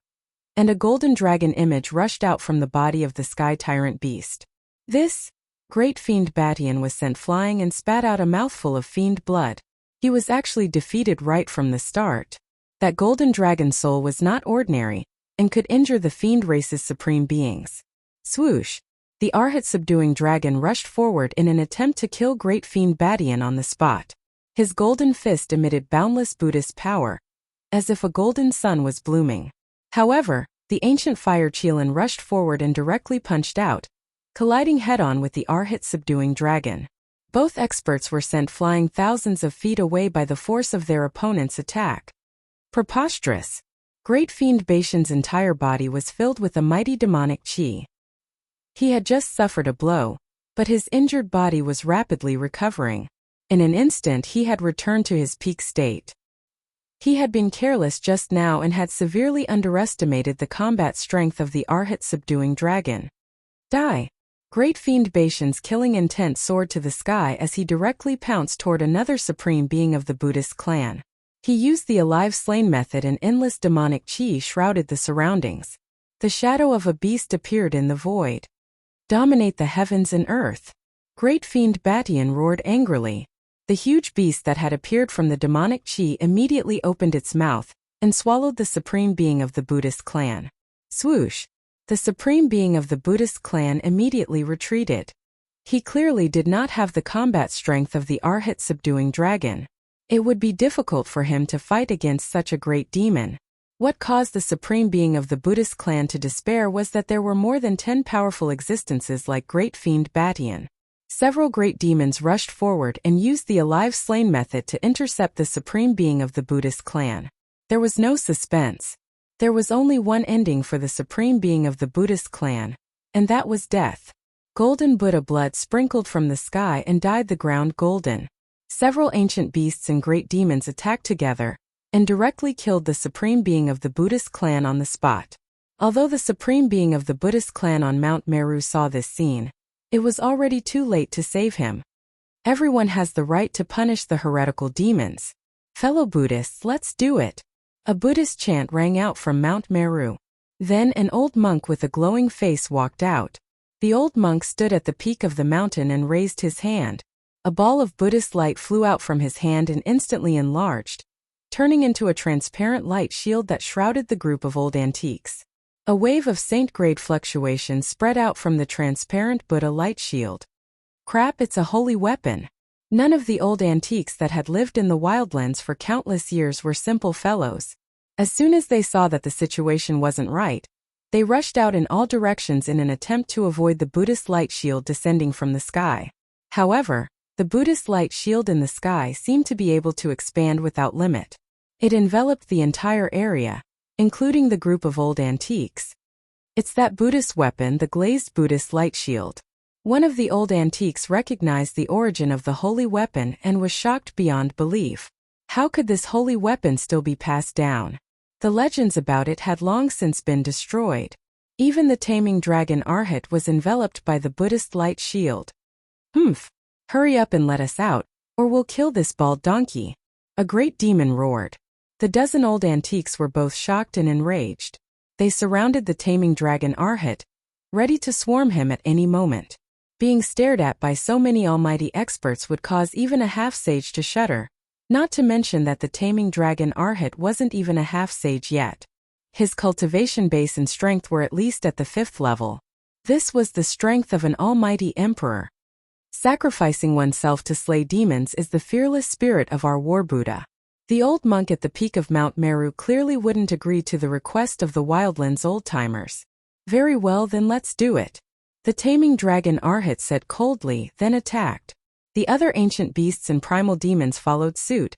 and a golden dragon image rushed out from the body of the sky tyrant beast. This great fiend Batian was sent flying and spat out a mouthful of fiend blood. He was actually defeated right from the start. That golden dragon soul was not ordinary, and could injure the fiend race's supreme beings. Swoosh! The Arhat-subduing dragon rushed forward in an attempt to kill great fiend Batian on the spot. His golden fist emitted boundless Buddhist power, as if a golden sun was blooming. However, the ancient fire Qilin rushed forward and directly punched out, colliding head-on with the Arhat-subduing dragon. Both experts were sent flying thousands of feet away by the force of their opponent's attack. Preposterous! Great fiend Batian's entire body was filled with a mighty demonic chi. He had just suffered a blow, but his injured body was rapidly recovering. In an instant he had returned to his peak state. He had been careless just now and had severely underestimated the combat strength of the Arhat-subduing dragon. Die! Great fiend Batian's killing intent soared to the sky as he directly pounced toward another supreme being of the Buddhist clan. He used the alive slain method, and endless demonic chi shrouded the surroundings. The shadow of a beast appeared in the void. Dominate the heavens and earth! Great fiend Batian roared angrily. The huge beast that had appeared from the demonic chi immediately opened its mouth and swallowed the supreme being of the Buddhist clan. Swoosh! The supreme being of the Buddhist clan immediately retreated. He clearly did not have the combat strength of the Arhat-subduing dragon. It would be difficult for him to fight against such a great demon. What caused the supreme being of the Buddhist clan to despair was that there were more than 10 powerful existences like Great Fiend Batian. Several great demons rushed forward and used the alive slain method to intercept the supreme being of the Buddhist clan. There was no suspense. There was only one ending for the supreme being of the Buddhist clan, and that was death. Golden Buddha blood sprinkled from the sky and dyed the ground golden. Several ancient beasts and great demons attacked together and directly killed the supreme being of the Buddhist clan on the spot. Although the supreme being of the Buddhist clan on Mount Meru saw this scene, it was already too late to save him. Everyone has the right to punish the heretical demons. Fellow Buddhists, let's do it! A Buddhist chant rang out from Mount Meru. Then an old monk with a glowing face walked out. The old monk stood at the peak of the mountain and raised his hand. A ball of Buddhist light flew out from his hand and instantly enlarged, turning into a transparent light shield that shrouded the group of old antiques. A wave of saint-grade fluctuations spread out from the transparent Buddha light shield. Crap, it's a holy weapon! None of the old antiques that had lived in the wildlands for countless years were simple fellows. As soon as they saw that the situation wasn't right, they rushed out in all directions in an attempt to avoid the Buddhist light shield descending from the sky. However, the Buddhist light shield in the sky seemed to be able to expand without limit. It enveloped the entire area, including the group of old antiques. It's that Buddhist weapon, the glazed Buddhist light shield. One of the old antiques recognized the origin of the holy weapon and was shocked beyond belief. How could this holy weapon still be passed down? The legends about it had long since been destroyed. Even the taming dragon Arhat was enveloped by the Buddhist light shield. Humph! Hurry up and let us out, or we'll kill this bald donkey! A great demon roared. The dozen old antiques were both shocked and enraged. They surrounded the taming dragon Arhat, ready to swarm him at any moment. Being stared at by so many almighty experts would cause even a half-sage to shudder, not to mention that the taming dragon Arhat wasn't even a half-sage yet. His cultivation base and strength were at least at the 5th level. This was the strength of an almighty emperor. Sacrificing oneself to slay demons is the fearless spirit of our war Buddha. The old monk at the peak of Mount Meru clearly wouldn't agree to the request of the Wildlands old-timers. Very well, then let's do it. The taming dragon Arhat said coldly, then attacked. The other ancient beasts and primal demons followed suit,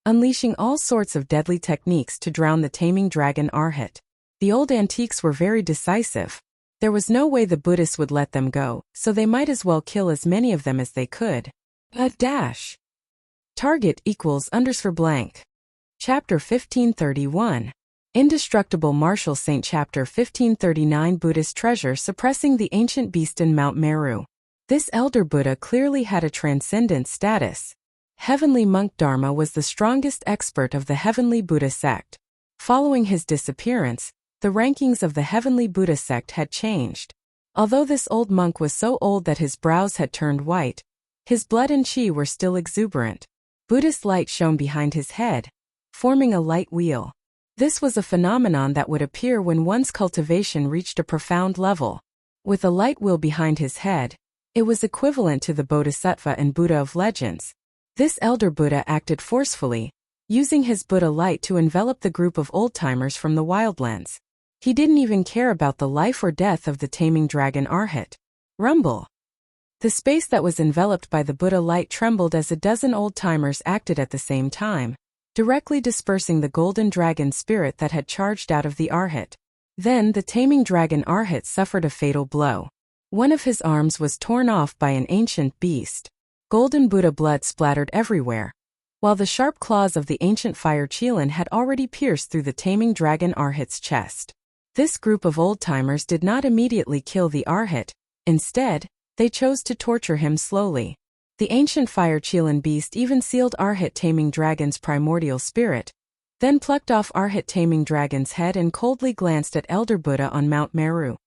unleashing all sorts of deadly techniques to drown the taming dragon Arhat. The old antiques were very decisive. There was no way the Buddhists would let them go, so they might as well kill as many of them as they could. Target equals _blank. Chapter 1531. Indestructible Martial Saint. Chapter 1539. Buddhist treasure suppressing the ancient beast in Mount Meru. This elder Buddha clearly had a transcendent status. Heavenly Monk Dharma was the strongest expert of the Heavenly Buddha sect. Following his disappearance, the rankings of the Heavenly Buddha sect had changed. Although this old monk was so old that his brows had turned white, his blood and chi were still exuberant. Buddhist light shone behind his head, forming a light wheel. This was a phenomenon that would appear when one's cultivation reached a profound level. With a light wheel behind his head, it was equivalent to the Bodhisattva and Buddha of legends. This elder Buddha acted forcefully, using his Buddha light to envelop the group of old-timers from the wildlands. He didn't even care about the life or death of the taming dragon Arhat. Rumble. The space that was enveloped by the Buddha light trembled as a dozen old-timers acted at the same time, directly dispersing the golden dragon spirit that had charged out of the Arhat. Then the taming dragon Arhat suffered a fatal blow. One of his arms was torn off by an ancient beast. Golden Buddha blood splattered everywhere, while the sharp claws of the ancient fire Qilin had already pierced through the taming dragon Arhat's chest. This group of old-timers did not immediately kill the Arhat. Instead, they chose to torture him slowly. The ancient fire Qilin beast even sealed Arhat taming dragon's primordial spirit, then plucked off Arhat taming dragon's head and coldly glanced at Elder Buddha on Mount Meru.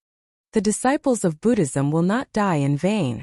The disciples of Buddhism will not die in vain.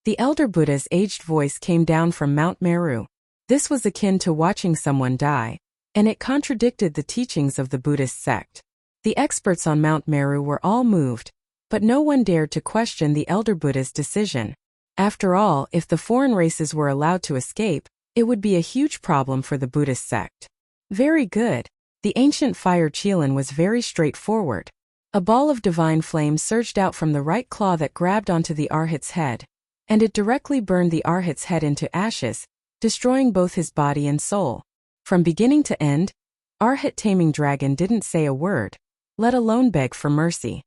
The Elder Buddha's aged voice came down from Mount Meru. This was akin to watching someone die, and it contradicted the teachings of the Buddhist sect. The experts on Mount Meru were all moved, but no one dared to question the Elder Buddha's decision. After all, if the foreign races were allowed to escape, it would be a huge problem for the Buddhist sect. Very good. The ancient fire Qilin was very straightforward. A ball of divine flame surged out from the right claw that grabbed onto the Arhat's head, and it directly burned the Arhat's head into ashes, destroying both his body and soul. From beginning to end, Arhat taming dragon didn't say a word, let alone beg for mercy.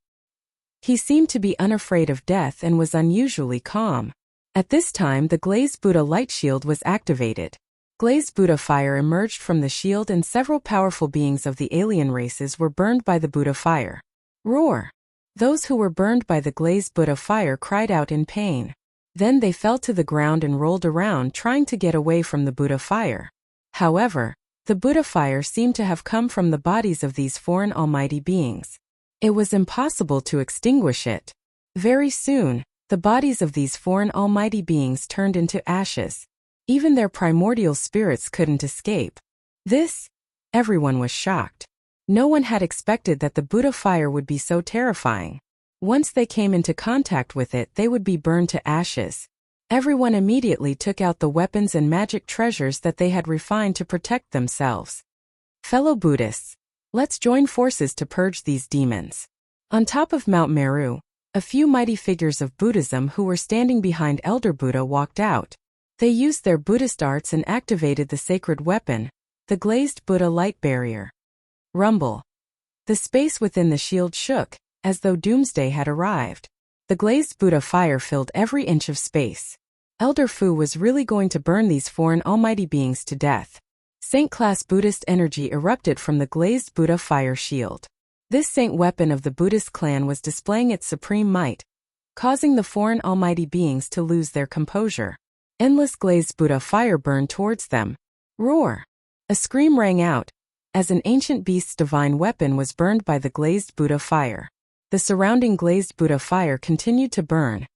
He seemed to be unafraid of death and was unusually calm. At this time, the glazed Buddha light shield was activated. Glazed Buddha fire emerged from the shield and several powerful beings of the alien races were burned by the Buddha fire. Roar! Those who were burned by the glazed Buddha fire cried out in pain. Then they fell to the ground and rolled around trying to get away from the Buddha fire. However, the Buddha fire seemed to have come from the bodies of these foreign almighty beings. It was impossible to extinguish it. Very soon, the bodies of these foreign almighty beings turned into ashes. Even their primordial spirits couldn't escape. Everyone was shocked. No one had expected that the Buddha fire would be so terrifying. Once they came into contact with it, they would be burned to ashes. Everyone immediately took out the weapons and magic treasures that they had refined to protect themselves. Fellow Buddhists, let's join forces to purge these demons. On top of Mount Meru, a few mighty figures of Buddhism who were standing behind Elder Buddha walked out. They used their Buddhist arts and activated the sacred weapon, the glazed Buddha light barrier. Rumble. The space within the shield shook, as though doomsday had arrived. The glazed Buddha fire filled every inch of space. Elder Fu was really going to burn these foreign almighty beings to death. Saint-class Buddhist energy erupted from the glazed Buddha fire shield. This saint weapon of the Buddhist clan was displaying its supreme might, causing the foreign almighty beings to lose their composure. Endless glazed Buddha fire burned towards them. Roar! A scream rang out, as an ancient beast's divine weapon was burned by the glazed Buddha fire. The surrounding glazed Buddha fire continued to burn,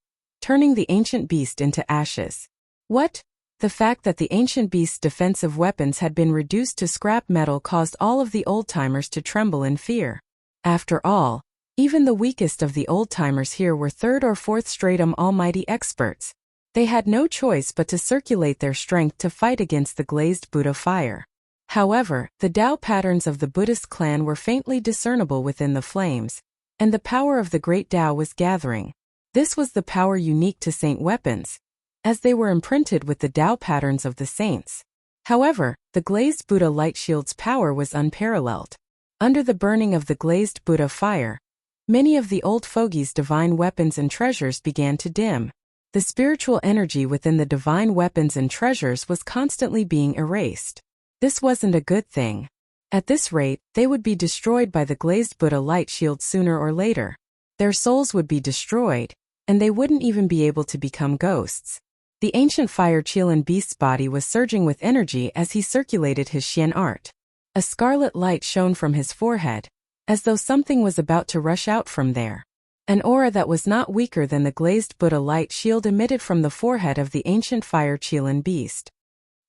turning the ancient beast into ashes. What? The fact that the ancient beast's defensive weapons had been reduced to scrap metal caused all of the old-timers to tremble in fear. After all, Even the weakest of the old-timers here were third or fourth stratum almighty experts. They had no choice but to circulate their strength to fight against the glazed Buddha fire. However, the Tao patterns of the Buddhist clan were faintly discernible within the flames, and the power of the great Tao was gathering. This was the power unique to saint weapons, as they were imprinted with the Tao patterns of the saints. However, the glazed Buddha light shield's power was unparalleled. Under the burning of the glazed Buddha fire, many of the old fogies' divine weapons and treasures began to dim. The spiritual energy within the divine weapons and treasures was constantly being erased. This wasn't a good thing. At this rate, they would be destroyed by the glazed Buddha light shield sooner or later. Their souls would be destroyed, and they wouldn't even be able to become ghosts. The ancient fire Qilan beast's body was surging with energy as he circulated his Xian art. A scarlet light shone from his forehead, as though something was about to rush out from there. An aura that was not weaker than the glazed Buddha light shield emitted from the forehead of the ancient fire Qilan beast.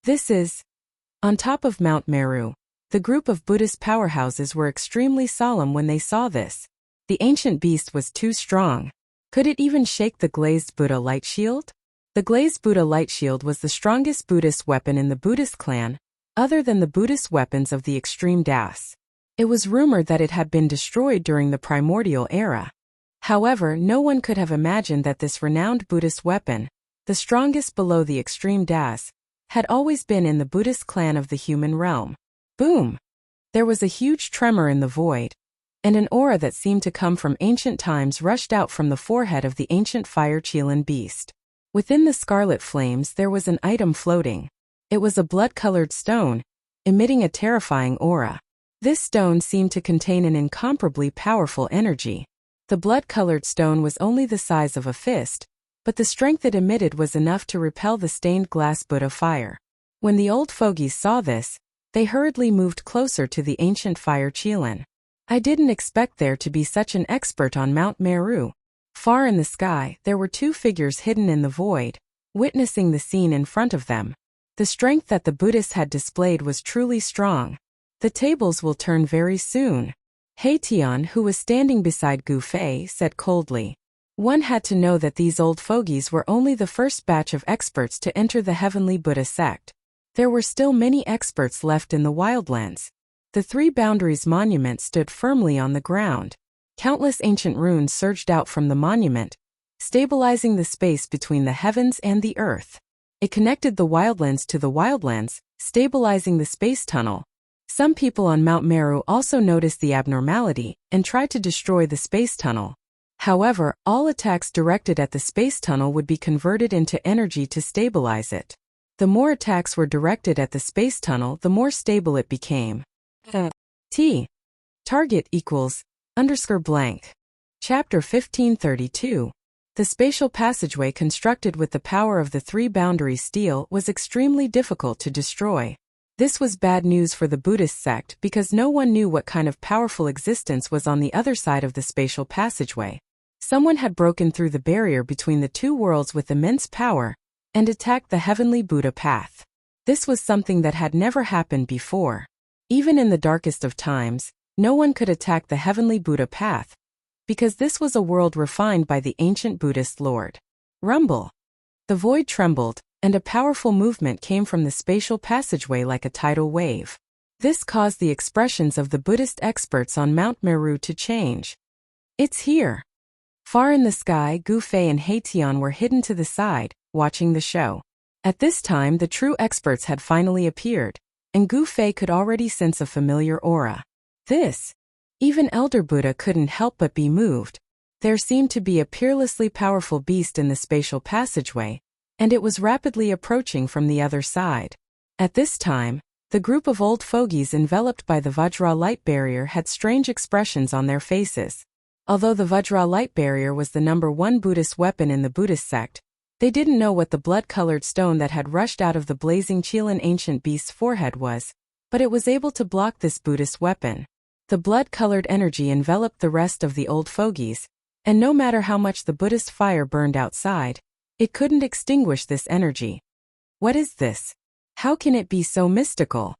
This is... On top of Mount Meru, the group of Buddhist powerhouses were extremely solemn when they saw this. The ancient beast was too strong. Could it even shake the glazed Buddha light shield? The glazed Buddha light shield was the strongest Buddhist weapon in the Buddhist clan, other than the Buddhist weapons of the extreme Das. It was rumored that it had been destroyed during the primordial era. However, no one could have imagined that this renowned Buddhist weapon, the strongest below the extreme Das, had always been in the Buddhist clan of the human realm. Boom! There was a huge tremor in the void, and an aura that seemed to come from ancient times rushed out from the forehead of the ancient fire Qilan beast. Within the scarlet flames there was an item floating. It was a blood-colored stone, emitting a terrifying aura. This stone seemed to contain an incomparably powerful energy. The blood-colored stone was only the size of a fist, but the strength it emitted was enough to repel the stained glass Buddha fire. When the old fogies saw this, they hurriedly moved closer to the ancient fire Qilan. I didn't expect there to be such an expert on Mount Meru. Far in the sky, there were two figures hidden in the void, witnessing the scene in front of them. The strength that the Buddhists had displayed was truly strong. The tables will turn very soon. Tian, who was standing beside Gu Fei, said coldly. One had to know that these old fogies were only the first batch of experts to enter the heavenly Buddha sect. There were still many experts left in the wildlands. The three boundaries monument stood firmly on the ground. Countless ancient runes surged out from the monument, stabilizing the space between the heavens and the earth. It connected the wildlands to the wildlands, stabilizing the space tunnel. Some people on Mount Meru also noticed the abnormality and tried to destroy the space tunnel. However, all attacks directed at the space tunnel would be converted into energy to stabilize it. The more attacks were directed at the space tunnel, the more stable it became. Target equals _blank. Chapter 1532. The spatial passageway constructed with the power of the three boundary steel was extremely difficult to destroy. This was bad news for the Buddhist sect because no one knew what kind of powerful existence was on the other side of the spatial passageway. Someone had broken through the barrier between the two worlds with immense power and attacked the heavenly Buddha path. This was something that had never happened before. Even in the darkest of times, no one could attack the heavenly Buddha path, because this was a world refined by the ancient Buddhist Lord. Rumble. The void trembled, and a powerful movement came from the spatial passageway like a tidal wave. This caused the expressions of the Buddhist experts on Mount Meru to change. It's here. Far in the sky, Gu Fei and Tian were hidden to the side, watching the show. At this time the true experts had finally appeared, and Gu Fei could already sense a familiar aura. Even Elder Buddha couldn't help but be moved. There seemed to be a peerlessly powerful beast in the spatial passageway, and it was rapidly approaching from the other side. At this time, the group of old fogies enveloped by the Vajra light barrier had strange expressions on their faces. Although the Vajra light barrier was the #1 Buddhist weapon in the Buddhist sect, they didn't know what the blood-colored stone that had rushed out of the blazing Qilan ancient beast's forehead was, but it was able to block this Buddhist weapon. The blood-colored energy enveloped the rest of the old fogies, and no matter how much the Buddhist fire burned outside, it couldn't extinguish this energy. What is this? How can it be so mystical?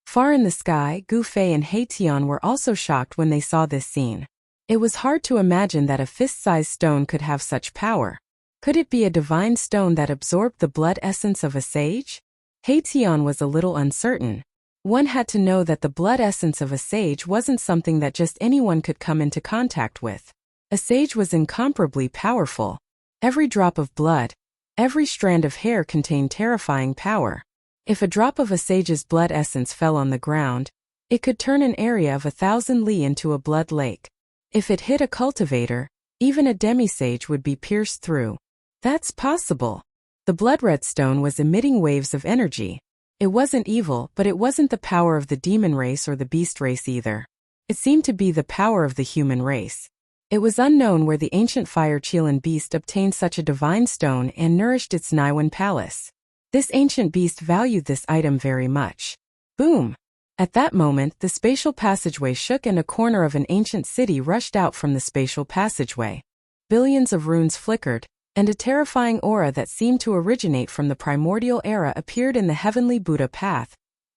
Far in the sky, Gu Fei and Tian were also shocked when they saw this scene. It was hard to imagine that a fist-sized stone could have such power. Could it be a divine stone that absorbed the blood essence of a sage? Heition was a little uncertain. One had to know that the blood essence of a sage wasn't something that just anyone could come into contact with. A sage was incomparably powerful. Every drop of blood, every strand of hair contained terrifying power. If a drop of a sage's blood essence fell on the ground, it could turn an area of 1,000 li into a blood lake. If it hit a cultivator, even a demisage would be pierced through. That's possible. The blood-red stone was emitting waves of energy. It wasn't evil, but it wasn't the power of the demon race or the beast race either. It seemed to be the power of the human race. It was unknown where the ancient fire Chilan beast obtained such a divine stone and nourished its Niwan palace. This ancient beast valued this item very much. Boom! At that moment, the spatial passageway shook and a corner of an ancient city rushed out from the spatial passageway. Billions of runes flickered, and a terrifying aura that seemed to originate from the primordial era appeared in the heavenly Buddha path,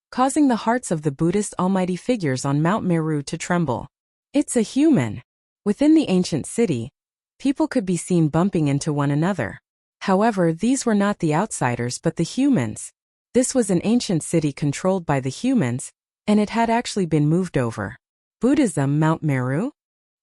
causing the hearts of the Buddhist almighty figures on Mount Meru to tremble. It's a human. Within the ancient city, people could be seen bumping into one another. However, these were not the outsiders but the humans. This was an ancient city controlled by the humans, and it had actually been moved over. Buddhism, Mount Meru?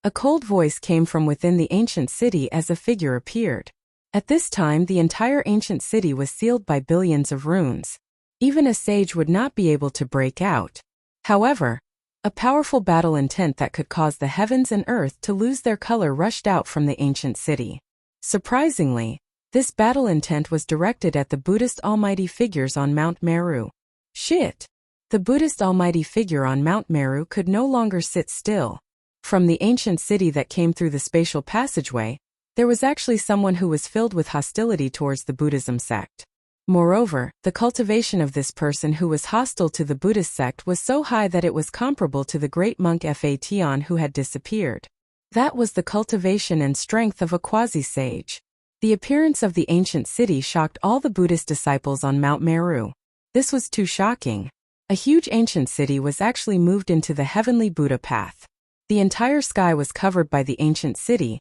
A cold voice came from within the ancient city as a figure appeared. At this time, the entire ancient city was sealed by billions of runes. Even a sage would not be able to break out. However, a powerful battle intent that could cause the heavens and earth to lose their color rushed out from the ancient city. Surprisingly, this battle intent was directed at the Buddhist almighty figures on Mount Meru. Shit! The Buddhist almighty figure on Mount Meru could no longer sit still. From the ancient city that came through the spatial passageway, there was actually someone who was filled with hostility towards the Buddhism sect. Moreover, the cultivation of this person who was hostile to the Buddhist sect was so high that it was comparable to the great monk Fa who had disappeared. That was the cultivation and strength of a quasi-sage. The appearance of the ancient city shocked all the Buddhist disciples on Mount Meru. This was too shocking. A huge ancient city was actually moved into the heavenly Buddha path. The entire sky was covered by the ancient city,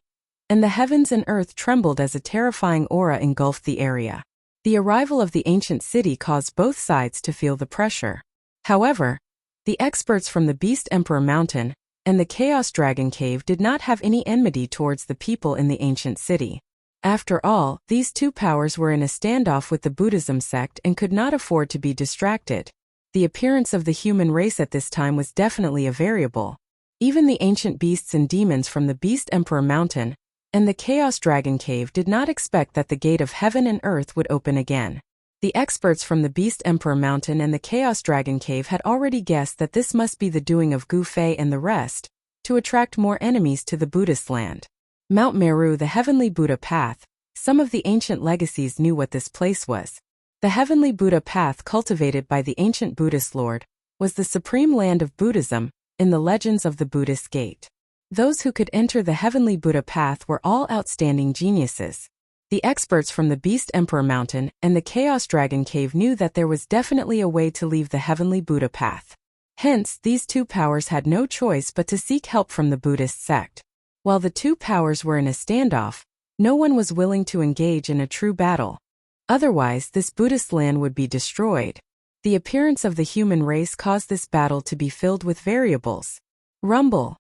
and the heavens and earth trembled as a terrifying aura engulfed the area. The arrival of the ancient city caused both sides to feel the pressure. However, the experts from the Beast Emperor Mountain and the Chaos Dragon Cave did not have any enmity towards the people in the ancient city. After all, these two powers were in a standoff with the Buddhism sect and could not afford to be distracted. The appearance of the human race at this time was definitely a variable. Even the ancient beasts and demons from the Beast Emperor Mountain and the Chaos Dragon Cave did not expect that the gate of heaven and earth would open again. The experts from the Beast Emperor Mountain and the Chaos Dragon Cave had already guessed that this must be the doing of Gu Fei and the rest, to attract more enemies to the Buddhist land. Mount Meru, the heavenly Buddha path. Some of the ancient legacies knew what this place was. The heavenly Buddha path, cultivated by the ancient Buddhist lord, was the supreme land of Buddhism in the legends of the Buddhist gate. Those who could enter the heavenly Buddha path were all outstanding geniuses. The experts from the Beast Emperor Mountain and the Chaos Dragon Cave knew that there was definitely a way to leave the heavenly Buddha path. Hence, these two powers had no choice but to seek help from the Buddhist sect. While the two powers were in a standoff, no one was willing to engage in a true battle. Otherwise, this Buddhist land would be destroyed. The appearance of the human race caused this battle to be filled with variables. Rumble.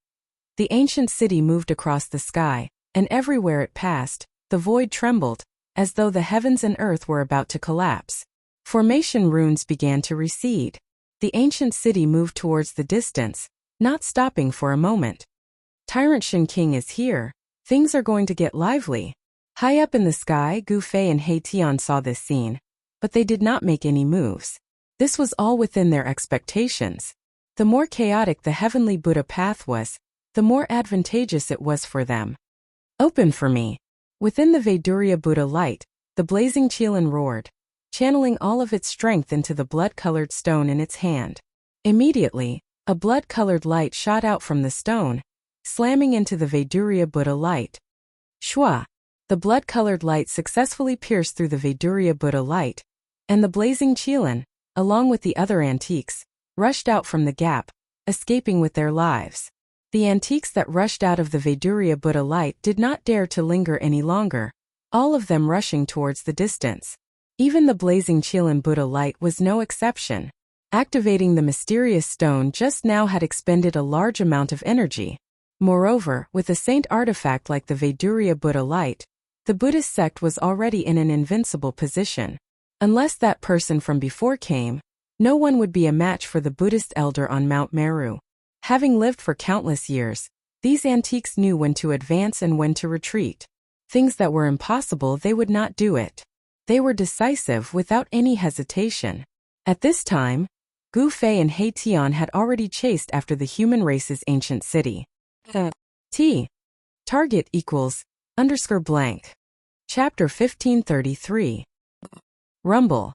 The ancient city moved across the sky, and everywhere it passed, the void trembled, as though the heavens and earth were about to collapse. Formation runes began to recede. The ancient city moved towards the distance, not stopping for a moment. Tyrant Shin King is here. Things are going to get lively. High up in the sky, Gu Fei and Heition saw this scene, but they did not make any moves. This was all within their expectations. The more chaotic the heavenly Buddha path was, the more advantageous it was for them. Open for me. Within the Vaidurya Buddha light, the blazing Chilan roared, channeling all of its strength into the blood-colored stone in its hand. Immediately, a blood-colored light shot out from the stone, slamming into the Vaidurya Buddha light. Shwa! The blood-colored light successfully pierced through the Vaidurya Buddha light, and the blazing Chilan, along with the other antiques, rushed out from the gap, escaping with their lives. The antiques that rushed out of the Vaidurya Buddha light did not dare to linger any longer, all of them rushing towards the distance. Even the blazing Chilan Buddha light was no exception. Activating the mysterious stone just now had expended a large amount of energy. Moreover, with a saint artifact like the Vaidurya Buddha light, the Buddhist sect was already in an invincible position. Unless that person from before came, no one would be a match for the Buddhist elder on Mount Meru. Having lived for countless years, these antiques knew when to advance and when to retreat. Things that were impossible, they would not do it. They were decisive without any hesitation. At this time, Gu Fei and He Tian had already chased after the human race's ancient city. T. Target equals _blank. Chapter 1533. Rumble.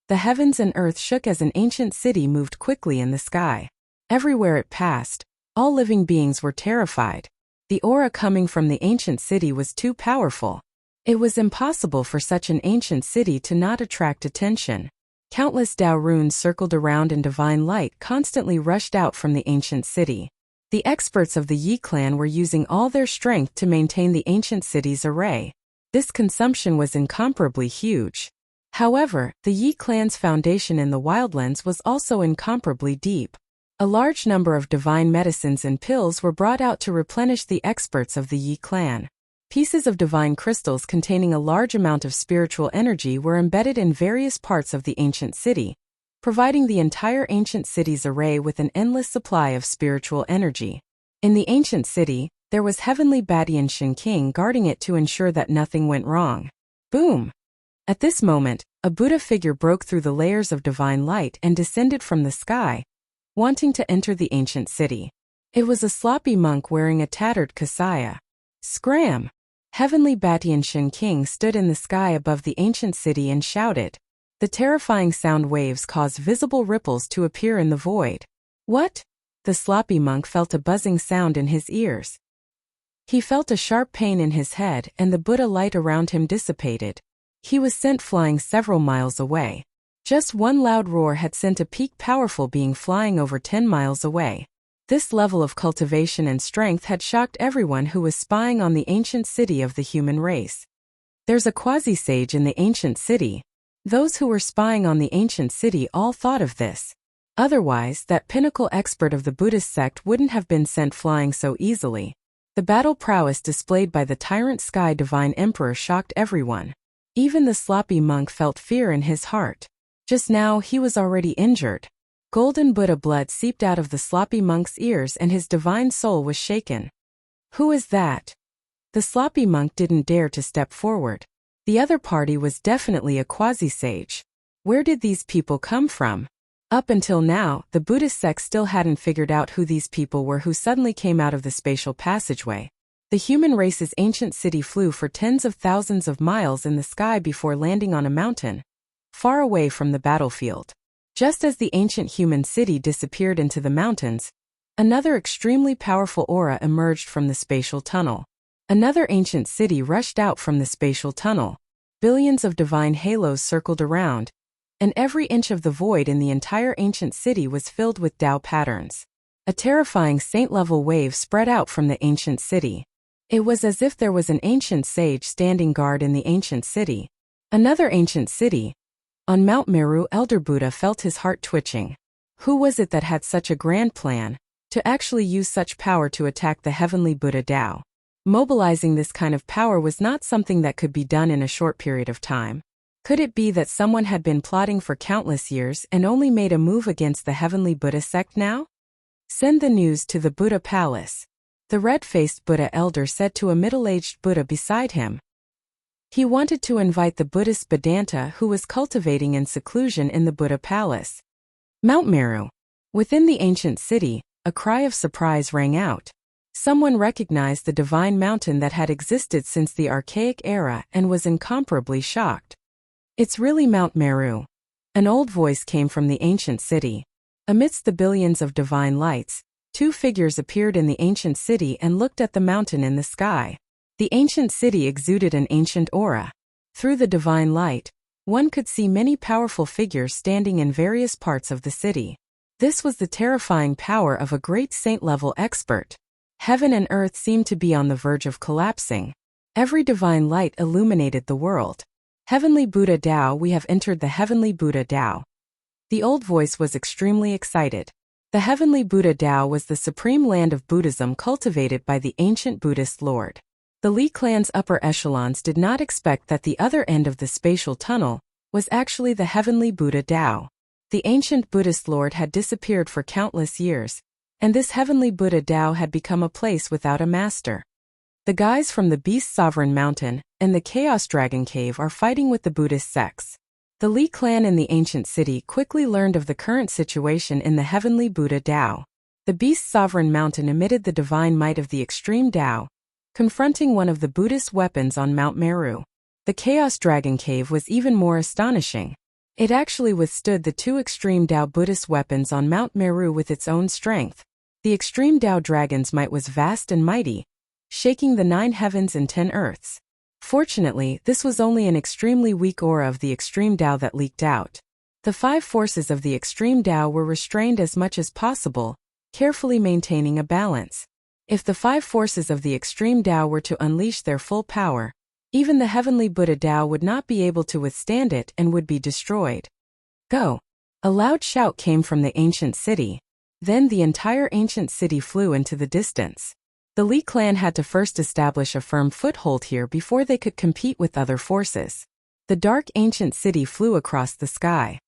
The heavens and earth shook as an ancient city moved quickly in the sky. Everywhere it passed, all living beings were terrified. The aura coming from the ancient city was too powerful. It was impossible for such an ancient city to not attract attention. Countless Tao runes circled around and divine light constantly rushed out from the ancient city. The experts of the Yi clan were using all their strength to maintain the ancient city's array. This consumption was incomparably huge. However, the Yi clan's foundation in the wildlands was also incomparably deep. A large number of divine medicines and pills were brought out to replenish the experts of the Yi clan. Pieces of divine crystals containing a large amount of spiritual energy were embedded in various parts of the ancient city, providing the entire ancient city's array with an endless supply of spiritual energy. In the ancient city, there was Heavenly Badian Shin King guarding it to ensure that nothing went wrong. Boom! At this moment, a Buddha figure broke through the layers of divine light and descended from the sky, wanting to enter the ancient city. It was a sloppy monk wearing a tattered kasaya. Scram! Heavenly Badian Shin King stood in the sky above the ancient city and shouted. The terrifying sound waves caused visible ripples to appear in the void. What? The sloppy monk felt a buzzing sound in his ears. He felt a sharp pain in his head and the Buddha light around him dissipated. He was sent flying several miles away. Just one loud roar had sent a peak powerful being flying over 10 miles away. This level of cultivation and strength had shocked everyone who was spying on the ancient city of the human race. There's a quasi-sage in the ancient city. Those who were spying on the ancient city all thought of this. Otherwise, that pinnacle expert of the Buddhist sect wouldn't have been sent flying so easily. The battle prowess displayed by the Tyrant Sky Divine Emperor shocked everyone. Even the sloppy monk felt fear in his heart. Just now, he was already injured. Golden Buddha blood seeped out of the sloppy monk's ears and his divine soul was shaken. Who is that? The sloppy monk didn't dare to step forward. The other party was definitely a quasi-sage. Where did these people come from? Up until now, the Buddhist sect still hadn't figured out who these people were who suddenly came out of the spatial passageway. The human race's ancient city flew for tens of thousands of miles in the sky before landing on a mountain, far away from the battlefield. Just as the ancient human city disappeared into the mountains, another extremely powerful aura emerged from the spatial tunnel. Another ancient city rushed out from the spatial tunnel. Billions of divine halos circled around, and every inch of the void in the entire ancient city was filled with Tao patterns. A terrifying saint-level wave spread out from the ancient city. It was as if there was an ancient sage standing guard in the ancient city. Another ancient city. On Mount Meru, Elder Buddha felt his heart twitching. Who was it that had such a grand plan, to actually use such power to attack the heavenly Buddha Tao? Mobilizing this kind of power was not something that could be done in a short period of time. Could it be that someone had been plotting for countless years and only made a move against the heavenly Buddha sect now? Send the news to the Buddha palace. The red-faced Buddha elder said to a middle-aged Buddha beside him. He wanted to invite the Buddhist Vedanta who was cultivating in seclusion in the Buddha palace. Mount Meru. Within the ancient city, a cry of surprise rang out. Someone recognized the divine mountain that had existed since the archaic era and was incomparably shocked. It's really Mount Meru. An old voice came from the ancient city. Amidst the billions of divine lights, two figures appeared in the ancient city and looked at the mountain in the sky. The ancient city exuded an ancient aura. Through the divine light, one could see many powerful figures standing in various parts of the city. This was the terrifying power of a great saint-level expert. Heaven and earth seemed to be on the verge of collapsing. Every divine light illuminated the world. Heavenly Buddha Tao, we have entered the Heavenly Buddha Tao. The old voice was extremely excited. The Heavenly Buddha Tao was the supreme land of Buddhism cultivated by the ancient Buddhist Lord. The Li clan's upper echelons did not expect that the other end of the spatial tunnel was actually the Heavenly Buddha Tao. The ancient Buddhist Lord had disappeared for countless years, and this Heavenly Buddha Tao had become a place without a master. The guys from the Beast Sovereign Mountain and the Chaos Dragon Cave are fighting with the Buddhist sects. The Li clan in the ancient city quickly learned of the current situation in the Heavenly Buddha Tao. The Beast Sovereign Mountain emitted the divine might of the extreme Tao, confronting one of the Buddhist weapons on Mount Meru. The Chaos Dragon Cave was even more astonishing. It actually withstood the two extreme Tao Buddhist weapons on Mount Meru with its own strength. The extreme Tao dragon's might was vast and mighty, shaking the 9 heavens and 10 earths. Fortunately, this was only an extremely weak aura of the extreme Tao that leaked out. The 5 forces of the extreme Tao were restrained as much as possible, carefully maintaining a balance. If the 5 forces of the extreme Tao were to unleash their full power, even the Heavenly Buddha Tao would not be able to withstand it and would be destroyed. Go! A loud shout came from the ancient city. Then the entire ancient city flew into the distance. The Li clan had to first establish a firm foothold here before they could compete with other forces. The dark ancient city flew across the sky.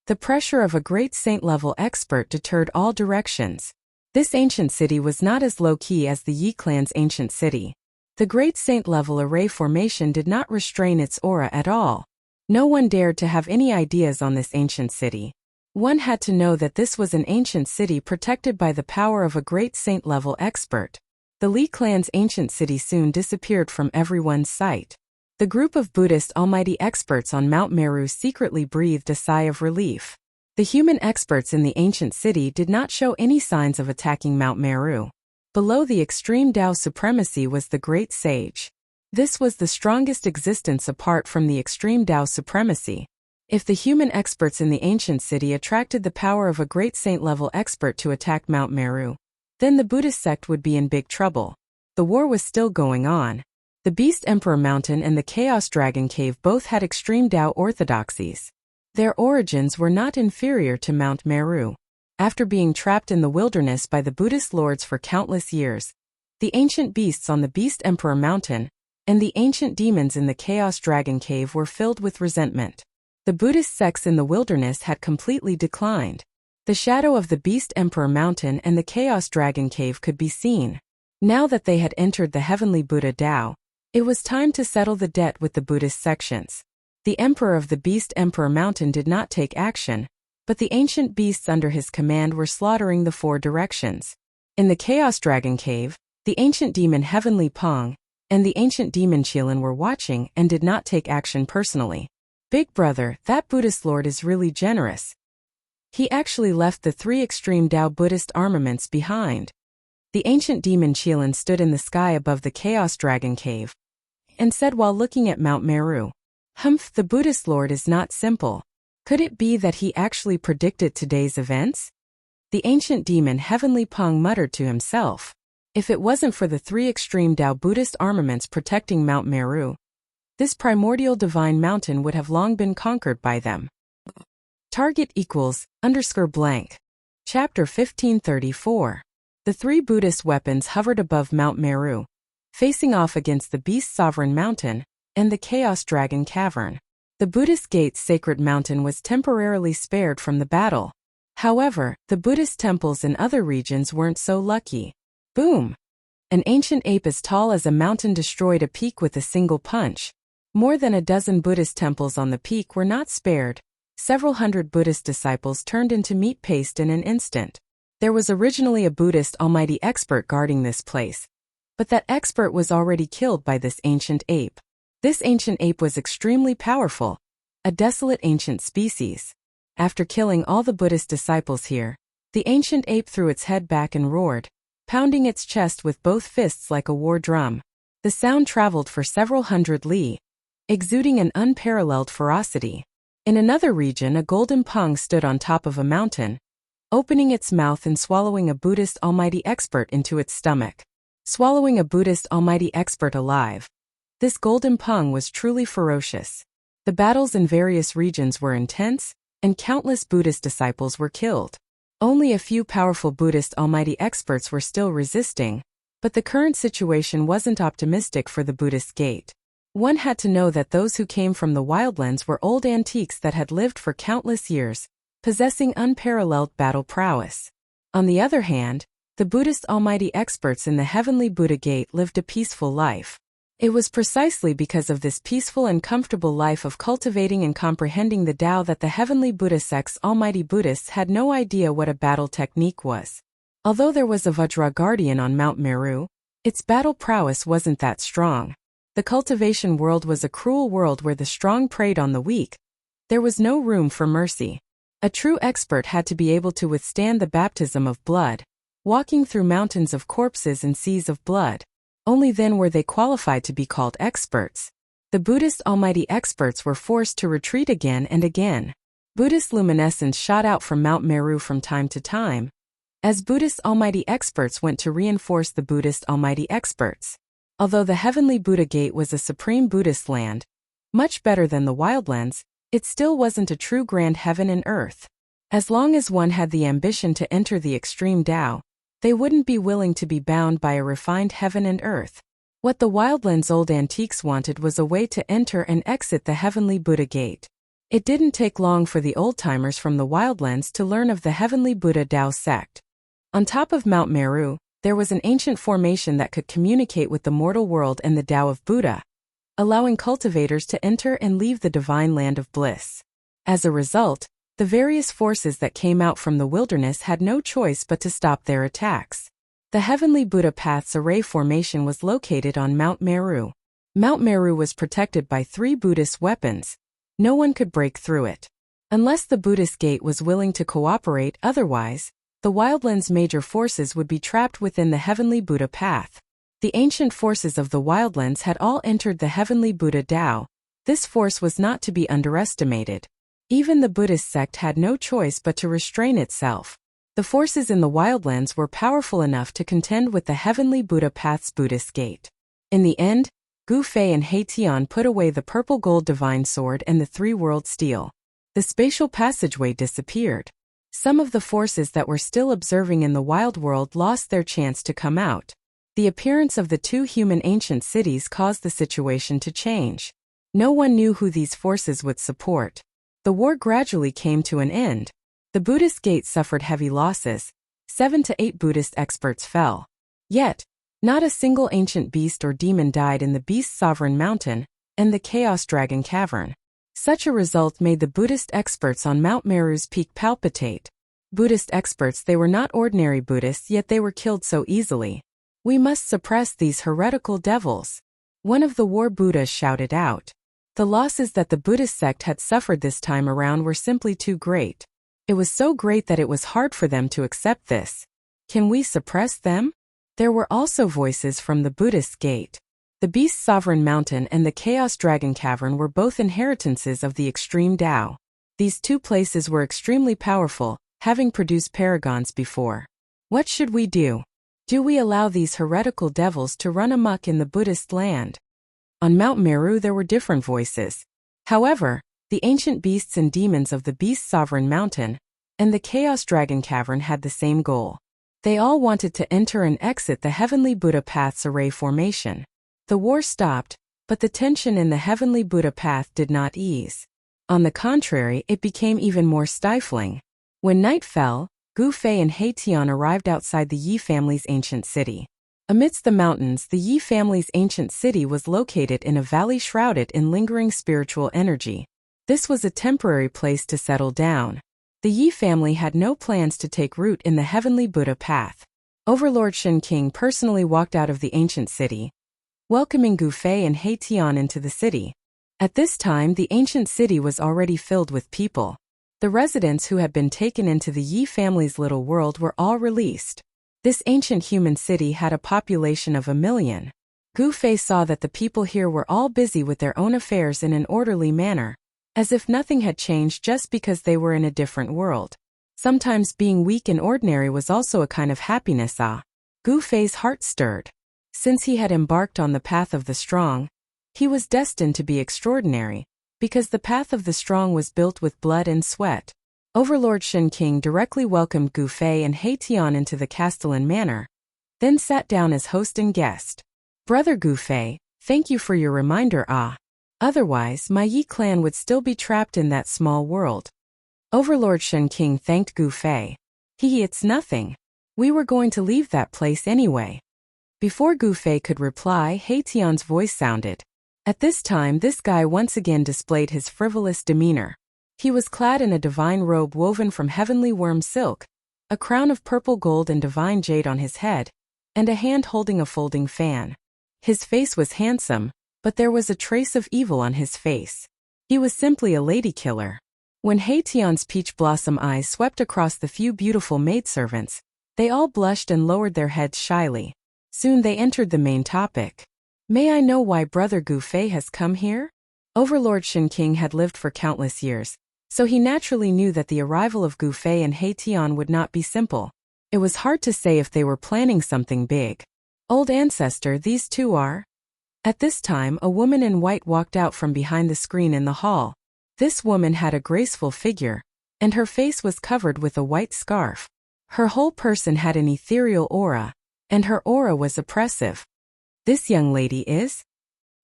The pressure of a great saint-level expert deterred all directions. This ancient city was not as low-key as the Yi clan's ancient city. The great saint-level array formation did not restrain its aura at all. No one dared to have any ideas on this ancient city. One had to know that this was an ancient city protected by the power of a great saint-level expert. The Li clan's ancient city soon disappeared from everyone's sight. The group of Buddhist almighty experts on Mount Meru secretly breathed a sigh of relief. The human experts in the ancient city did not show any signs of attacking Mount Meru. Below the extreme Tao supremacy was the Great Sage. This was the strongest existence apart from the extreme Tao supremacy. If the human experts in the ancient city attracted the power of a great saint-level expert to attack Mount Meru, then the Buddhist sect would be in big trouble. The war was still going on. The Beast Emperor Mountain and the Chaos Dragon Cave both had extreme Tao orthodoxies. Their origins were not inferior to Mount Meru. After being trapped in the wilderness by the Buddhist lords for countless years, the ancient beasts on the Beast Emperor Mountain and the ancient demons in the Chaos Dragon Cave were filled with resentment. The Buddhist sects in the wilderness had completely declined. The shadow of the Beast Emperor Mountain and the Chaos Dragon Cave could be seen. Now that they had entered the Heavenly Buddha Tao, it was time to settle the debt with the Buddhist sections. The Emperor of the Beast Emperor Mountain did not take action, but the ancient beasts under his command were slaughtering the 4 directions. In the Chaos Dragon Cave, the ancient demon Heavenly Pong and the ancient demon Qilin were watching and did not take action personally. Big brother, that Buddhist lord is really generous. He actually left the 3 extreme Tao Buddhist armaments behind. The ancient demon Qilin stood in the sky above the Chaos Dragon Cave and said while looking at Mount Meru, "Humph, the Buddhist Lord is not simple. Could it be that he actually predicted today's events?" The ancient demon Heavenly Pong muttered to himself. If it wasn't for the 3 extreme Tao Buddhist armaments protecting Mount Meru, this primordial divine mountain would have long been conquered by them. Target =_blank. Chapter 1534. The 3 Buddhist weapons hovered above Mount Meru, facing off against the Beast Sovereign Mountain and the Chaos Dragon Cavern. The Buddhist Gate's sacred mountain was temporarily spared from the battle. However, the Buddhist temples in other regions weren't so lucky. Boom! An ancient ape as tall as a mountain destroyed a peak with a single punch. More than a dozen Buddhist temples on the peak were not spared. Several hundred Buddhist disciples turned into meat paste in an instant. There was originally a Buddhist almighty expert guarding this place, but that expert was already killed by this ancient ape. This ancient ape was extremely powerful, a desolate ancient species. After killing all the Buddhist disciples here, the ancient ape threw its head back and roared, pounding its chest with both fists like a war drum. The sound traveled for several hundred li, exuding an unparalleled ferocity. In another region, a golden Pong stood on top of a mountain, opening its mouth and swallowing a Buddhist almighty expert into its stomach. swallowing a Buddhist almighty expert alive. This golden pung was truly ferocious. The battles in various regions were intense, and countless Buddhist disciples were killed. Only a few powerful Buddhist almighty experts were still resisting, but the current situation wasn't optimistic for the Buddhist gate. One had to know that those who came from the wildlands were old antiques that had lived for countless years, possessing unparalleled battle prowess. On the other hand, the Buddhist almighty experts in the heavenly Buddha gate lived a peaceful life. It was precisely because of this peaceful and comfortable life of cultivating and comprehending the Tao that the heavenly Buddha sect's almighty Buddhists had no idea what a battle technique was. Although there was a Vajra guardian on Mount Meru, its battle prowess wasn't that strong. The cultivation world was a cruel world where the strong preyed on the weak. There was no room for mercy. A true expert had to be able to withstand the baptism of blood, walking through mountains of corpses and seas of blood. Only then were they qualified to be called experts. The Buddhist almighty experts were forced to retreat again and again. Buddhist luminescence shot out from Mount Meru from time to time, as Buddhist almighty experts went to reinforce the Buddhist almighty experts. Although the heavenly Buddha gate was a supreme Buddhist land, much better than the wildlands, it still wasn't a true grand heaven and earth. As long as one had the ambition to enter the extreme Tao, they wouldn't be willing to be bound by a refined heaven and earth. What the wildlands old antiques wanted was a way to enter and exit the heavenly Buddha gate. It didn't take long for the old-timers from the wildlands to learn of the heavenly Buddha Tao sect. On top of Mount Meru, there was an ancient formation that could communicate with the mortal world and the Tao of Buddha, allowing cultivators to enter and leave the divine land of bliss. As a result, the various forces that came out from the wilderness had no choice but to stop their attacks. The heavenly Buddha Path's array formation was located on Mount Meru. Mount Meru was protected by 3 Buddhist weapons. No one could break through it. Unless the Buddhist gate was willing to cooperate, otherwise, the wildlands' major forces would be trapped within the heavenly Buddha Path. The ancient forces of the wildlands had all entered the heavenly Buddha Tao. This force was not to be underestimated. Even the Buddhist sect had no choice but to restrain itself. The forces in the wildlands were powerful enough to contend with the heavenly Buddha Path's Buddhist gate. In the end, Gu Fei and He Tian put away the purple gold divine sword and the 3-world steel. The spatial passageway disappeared. Some of the forces that were still observing in the wild world lost their chance to come out. The appearance of the 2 human ancient cities caused the situation to change. No one knew who these forces would support. The war gradually came to an end. The Buddhist gate suffered heavy losses. 7 to 8 Buddhist experts fell. Yet, not a single ancient beast or demon died in the Beast Sovereign Mountain and the Chaos Dragon Cavern. Such a result made the Buddhist experts on Mount Meru's peak palpitate. Buddhist experts, they were not ordinary Buddhists, yet they were killed so easily. We must suppress these heretical devils. One of the war Buddhas shouted out. The losses that the Buddhist sect had suffered this time around were simply too great. It was so great that it was hard for them to accept this. Can we suppress them? There were also voices from the Buddhist gate. The Beast Sovereign Mountain and the Chaos Dragon Cavern were both inheritances of the extreme Tao. These 2 places were extremely powerful, having produced paragons before. What should we do? Do we allow these heretical devils to run amok in the Buddhist land? On Mount Meru there were different voices. However, the ancient beasts and demons of the Beast Sovereign Mountain and the Chaos Dragon Cavern had the same goal. They all wanted to enter and exit the heavenly Buddha Path's array formation. The war stopped, but the tension in the heavenly Buddha Path did not ease. On the contrary, it became even more stifling. When night fell, Gu Fei and He Tian arrived outside the Yi family's ancient city. Amidst the mountains, the Yi family's ancient city was located in a valley shrouded in lingering spiritual energy. This was a temporary place to settle down. The Yi family had no plans to take root in the heavenly Buddha path. Overlord Shen King personally walked out of the ancient city, welcoming Gu Fei and He Tian into the city. At this time, the ancient city was already filled with people. The residents who had been taken into the Yi family's little world were all released. This ancient human city had a population of 1 million. Gu Fei saw that the people here were all busy with their own affairs in an orderly manner, as if nothing had changed just because they were in a different world. Sometimes being weak and ordinary was also a kind of happiness. Gu Fei's heart stirred. Since he had embarked on the path of the strong, he was destined to be extraordinary, because the path of the strong was built with blood and sweat. Overlord Shen King directly welcomed Gu Fei and He Tian into the castellan manor, then sat down as host and guest. Brother Gu Fei, thank you for your reminder. Otherwise, my Yi clan would still be trapped in that small world. Overlord Shen King thanked Gu Fei. It's nothing. We were going to leave that place anyway. Before Gu Fei could reply, He Tian's voice sounded. At this time, this guy once again displayed his frivolous demeanor. He was clad in a divine robe woven from heavenly worm silk, a crown of purple gold and divine jade on his head, and a hand holding a folding fan. His face was handsome, but there was a trace of evil on his face. He was simply a lady killer. When He Tian's peach blossom eyes swept across the few beautiful maidservants, they all blushed and lowered their heads shyly. Soon they entered the main topic. May I know why Brother Gu Fei has come here? Overlord Shen King had lived for countless years, so he naturally knew that the arrival of Gu Fei and He Tian would not be simple. It was hard to say if they were planning something big. Old ancestor, these two are? At this time, a woman in white walked out from behind the screen in the hall. This woman had a graceful figure, and her face was covered with a white scarf. Her whole person had an ethereal aura, and her aura was oppressive. This young lady is?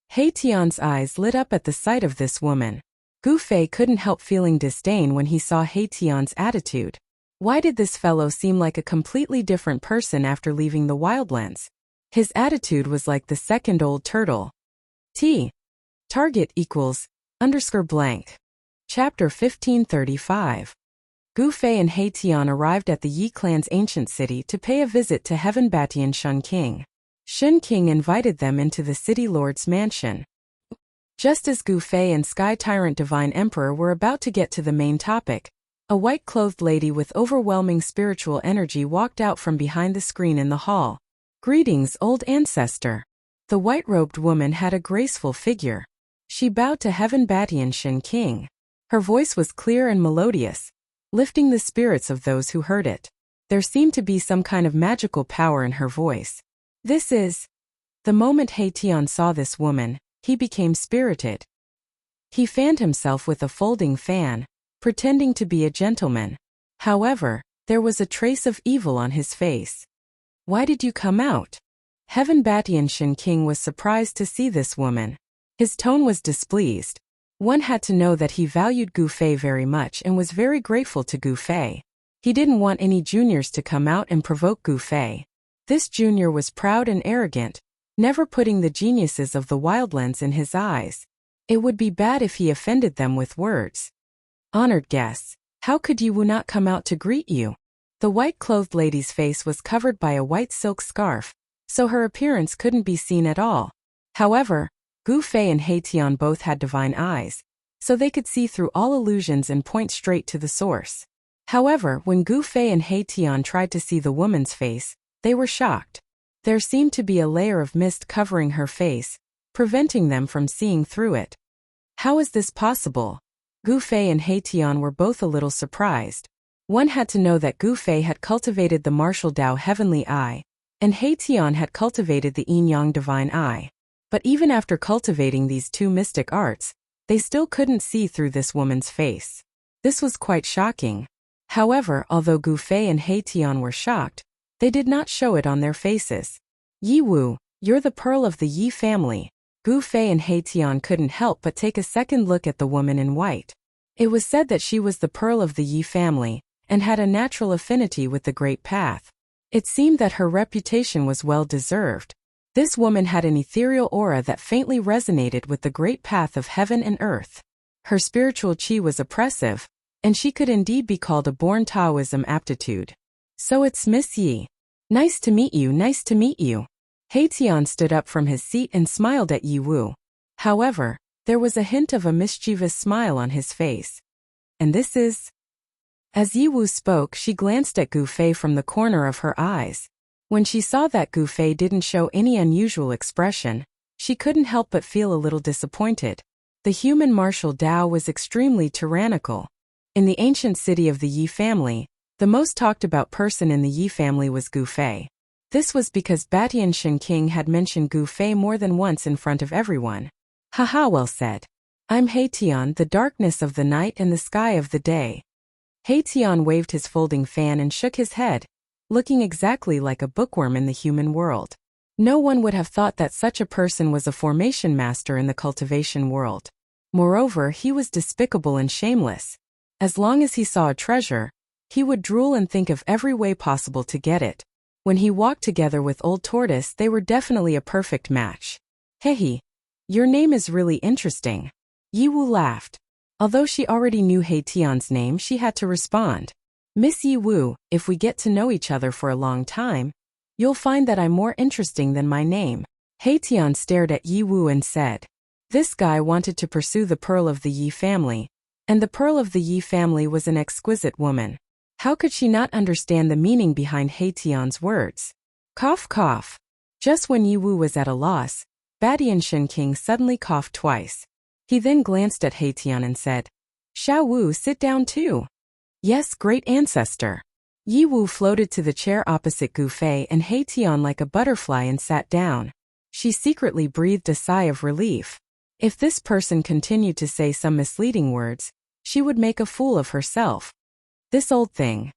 He Tian's eyes lit up at the sight of this woman. Gu Fei couldn't help feeling disdain when he saw He Tian's attitude. Why did this fellow seem like a completely different person after leaving the wildlands? His attitude was like the second old turtle. Target equals _blank. Chapter 1535. Gu Fei and He Tian arrived at the Yi clan's ancient city to pay a visit to Heaven Batian Shen King. Shen King invited them into the city lord's mansion. Just as Gu Fei and Sky Tyrant Divine Emperor were about to get to the main topic, a white-clothed lady with overwhelming spiritual energy walked out from behind the screen in the hall. Greetings, old ancestor. The white-robed woman had a graceful figure. She bowed to Heaven Batian Shen King. Her voice was clear and melodious, lifting the spirits of those who heard it. There seemed to be some kind of magical power in her voice. This is... The moment He Tian saw this woman, he became spirited. He fanned himself with a folding fan, pretending to be a gentleman. However, there was a trace of evil on his face. Why did you come out? Heaven Batian Shen King was surprised to see this woman. His tone was displeased. One had to know that he valued Gu Fei very much and was very grateful to Gu Fei. He didn't want any juniors to come out and provoke Gu Fei. This junior was proud and arrogant, never putting the geniuses of the wildlands in his eyes. It would be bad if he offended them with words. Honored guests, how could Yi Wu not come out to greet you? The white-clothed lady's face was covered by a white silk scarf, so her appearance couldn't be seen at all. However, Gu Fei and He Tian both had divine eyes, so they could see through all illusions and point straight to the source. However, when Gu Fei and He Tian tried to see the woman's face, they were shocked. There seemed to be a layer of mist covering her face, preventing them from seeing through it. How is this possible? Gu Fei and He Tian were both a little surprised. One had to know that Gu Fei had cultivated the martial Tao Heavenly Eye, and He Tian had cultivated the Yin-Yang Divine Eye. But even after cultivating these two mystic arts, they still couldn't see through this woman's face. This was quite shocking. However, although Gu Fei and He Tian were shocked, they did not show it on their faces. Yi Wu, you're the pearl of the Yi family. Gu Fei and He Tian couldn't help but take a second look at the woman in white. It was said that she was the pearl of the Yi family, and had a natural affinity with the Great Path. It seemed that her reputation was well-deserved. This woman had an ethereal aura that faintly resonated with the Great Path of heaven and earth. Her spiritual qi was oppressive, and she could indeed be called a born Taoism aptitude. So it's Miss Yi. Nice to meet you, nice to meet you. He Tian stood up from his seat and smiled at Yi Wu. However, there was a hint of a mischievous smile on his face. And this is... As Yi Wu spoke, she glanced at Gu Fei from the corner of her eyes. When she saw that Gu Fei didn't show any unusual expression, she couldn't help but feel a little disappointed. The human martial Tao was extremely tyrannical. In the ancient city of the Yi family, the most talked about person in the Yi family was Gu Fei. This was because Batian Shen King had mentioned Gu Fei more than once in front of everyone. Haha, well said. I'm Haitian, the darkness of the night and the sky of the day. Haitian waved his folding fan and shook his head, looking exactly like a bookworm in the human world. No one would have thought that such a person was a formation master in the cultivation world. Moreover, he was despicable and shameless. As long as he saw a treasure, he would drool and think of every way possible to get it. When he walked together with Old Tortoise, they were definitely a perfect match. Hehe. Your name is really interesting. Yiwu laughed. Although she already knew Haitian's name, she had to respond. Miss Yiwu, if we get to know each other for a long time, you'll find that I'm more interesting than my name. Haitian stared at Yiwu and said, this guy wanted to pursue the pearl of the Yi family, and the pearl of the Yi family was an exquisite woman. How could she not understand the meaning behind Haitian's words? Cough, cough. Just when Yiwu was at a loss, Batian Shen King suddenly coughed twice. He then glanced at Haitian and said, Xiao Wu, sit down too. Yes, great ancestor. Yiwu floated to the chair opposite Gu Fei and Haitian like a butterfly and sat down. She secretly breathed a sigh of relief. If this person continued to say some misleading words, she would make a fool of herself. This old thing.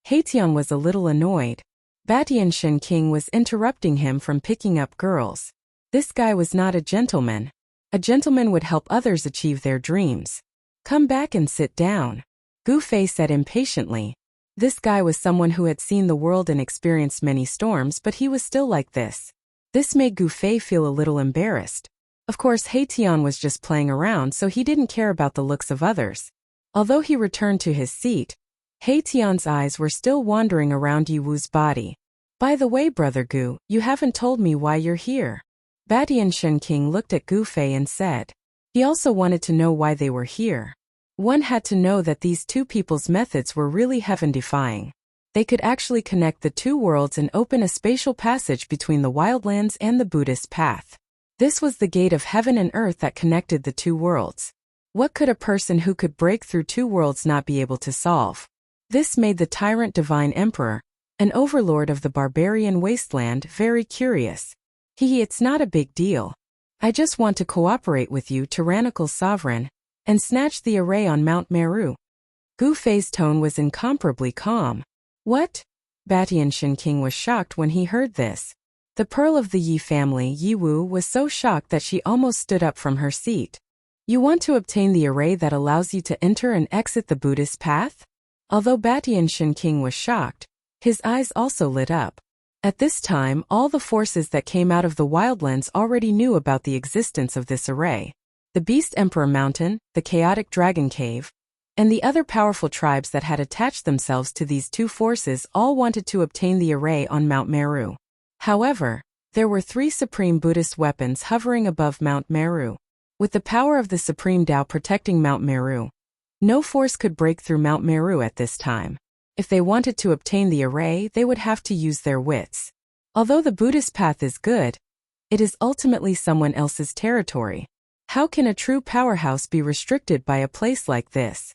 Haitian was a little annoyed. Batian Shen King was interrupting him from picking up girls. This guy was not a gentleman. A gentleman would help others achieve their dreams. Come back and sit down. Gu Fei said impatiently. This guy was someone who had seen the world and experienced many storms, but he was still like this. This made Gu Fei feel a little embarrassed. Of course, Haitian was just playing around, so he didn't care about the looks of others. Although he returned to his seat, Haitian's eyes were still wandering around Yiwu's body. By the way, Brother Gu, you haven't told me why you're here. Batian Shen King looked at Gu Fei and said. He also wanted to know why they were here. One had to know that these two people's methods were really heaven-defying. They could actually connect the two worlds and open a spatial passage between the wildlands and the Buddhist path. This was the gate of heaven and earth that connected the two worlds. What could a person who could break through two worlds not be able to solve? This made the tyrant divine emperor, an overlord of the barbarian wasteland, very curious. It's not a big deal. I just want to cooperate with you, tyrannical sovereign, and snatch the array on Mount Meru. Gu Fei's tone was incomparably calm. What? Batian Shen King was shocked when he heard this. The pearl of the Yi family, Yiwu, was so shocked that she almost stood up from her seat. You want to obtain the array that allows you to enter and exit the Buddhist path? Although Batian Shen King was shocked, his eyes also lit up. At this time, all the forces that came out of the wildlands already knew about the existence of this array. The Beast Emperor Mountain, the Chaotic Dragon Cave, and the other powerful tribes that had attached themselves to these two forces all wanted to obtain the array on Mount Meru. However, there were 3 supreme Buddhist weapons hovering above Mount Meru. With the power of the Supreme Tao protecting Mount Meru, no force could break through Mount Meru at this time. If they wanted to obtain the array, they would have to use their wits. Although the Buddhist path is good, it is ultimately someone else's territory. How can a true powerhouse be restricted by a place like this?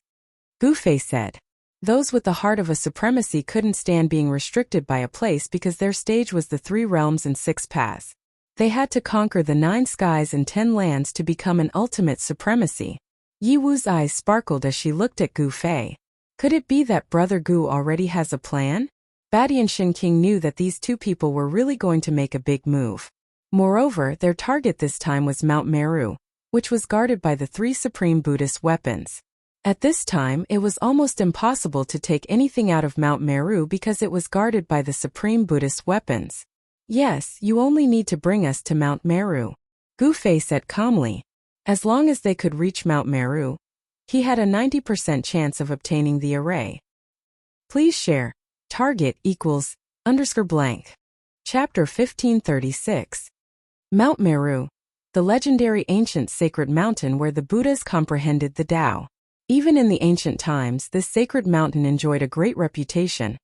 Gu Fei said. Those with the heart of a supremacy couldn't stand being restricted by a place because their stage was the 3 realms and 6 paths. They had to conquer the 9 skies and 10 lands to become an ultimate supremacy. Yiwu's eyes sparkled as she looked at Gu Fei. Could it be that Brother Gu already has a plan? Batian Shen King knew that these two people were really going to make a big move. Moreover, their target this time was Mount Meru, which was guarded by the 3 supreme Buddhist weapons. At this time, it was almost impossible to take anything out of Mount Meru because it was guarded by the supreme Buddhist weapons. Yes, you only need to bring us to Mount Meru, Gu Fei said calmly. As long as they could reach Mount Meru, he had a 90% chance of obtaining the array. Please share. Target equals _blank. Chapter 1536. Mount Meru, the legendary ancient sacred mountain where the Buddhas comprehended the Tao. Even in the ancient times, this sacred mountain enjoyed a great reputation.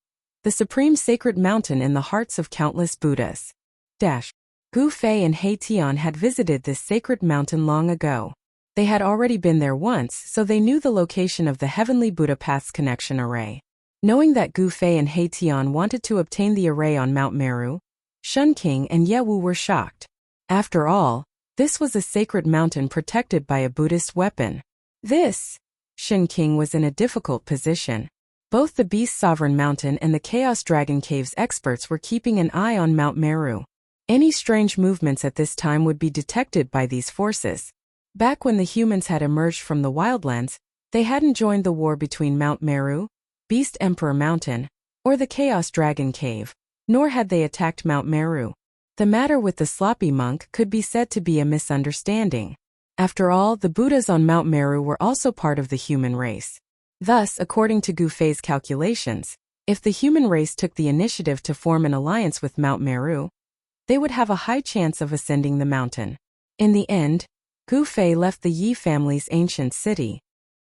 The supreme sacred mountain in the hearts of countless Buddhas. Gu Fei and Haitian had visited this sacred mountain long ago. They had already been there once, so they knew the location of the Heavenly Buddha Path's connection array. Knowing that Gu Fei and Haitian wanted to obtain the array on Mount Meru, Shun King and Yewu were shocked. After all, this was a sacred mountain protected by a Buddhist weapon. Shun King was in a difficult position. Both the Beast Sovereign Mountain and the Chaos Dragon Cave's experts were keeping an eye on Mount Meru. Any strange movements at this time would be detected by these forces. Back when the humans had emerged from the wildlands, they hadn't joined the war between Mount Meru, Beast Emperor Mountain, or the Chaos Dragon Cave, nor had they attacked Mount Meru. The matter with the sloppy monk could be said to be a misunderstanding. After all, the Buddhas on Mount Meru were also part of the human race. Thus, according to Gu Fei's calculations, if the human race took the initiative to form an alliance with Mount Meru, they would have a high chance of ascending the mountain. In the end, Gu Fei left the Yi family's ancient city.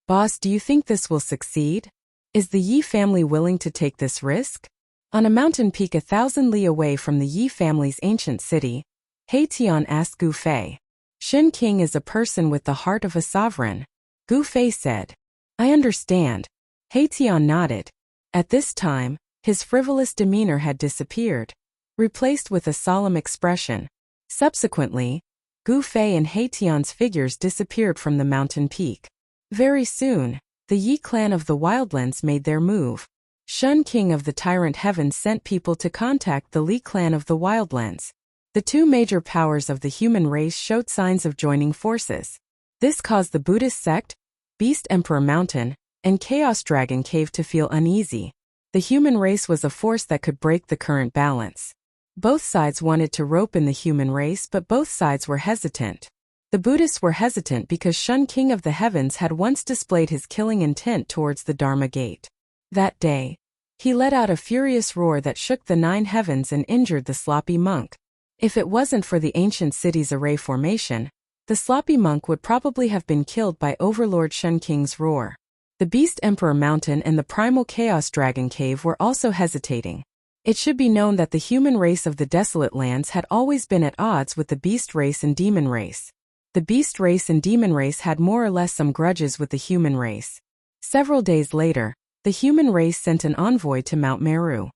Boss, do you think this will succeed? Is the Yi family willing to take this risk? On a mountain peak 1,000 li away from the Yi family's ancient city, He Tian asked Gu Fei. Shun King is a person with the heart of a sovereign. Gu Fei said. I understand. He Tian nodded. At this time, his frivolous demeanor had disappeared, replaced with a solemn expression. Subsequently, Gu Fei and He Tian's figures disappeared from the mountain peak. Very soon, the Yi clan of the Wildlands made their move. Shun King of the Tyrant Heavens sent people to contact the Li clan of the Wildlands. The two major powers of the human race showed signs of joining forces. This caused the Buddhist sect, Beast Emperor Mountain, and Chaos Dragon Cave to feel uneasy. The human race was a force that could break the current balance. Both sides wanted to rope in the human race, but both sides were hesitant. The Buddhists were hesitant because Shun King of the Heavens had once displayed his killing intent towards the Dharma Gate. That day, he let out a furious roar that shook the 9 heavens and injured the sloppy monk. If it wasn't for the ancient city's array formation, the sloppy monk would probably have been killed by Overlord Shun King's roar. The Beast Emperor Mountain and the Primal Chaos Dragon Cave were also hesitating. It should be known that the human race of the Desolate Lands had always been at odds with the Beast race and Demon race. The Beast race and Demon race had more or less some grudges with the human race. Several days later, the human race sent an envoy to Mount Meru.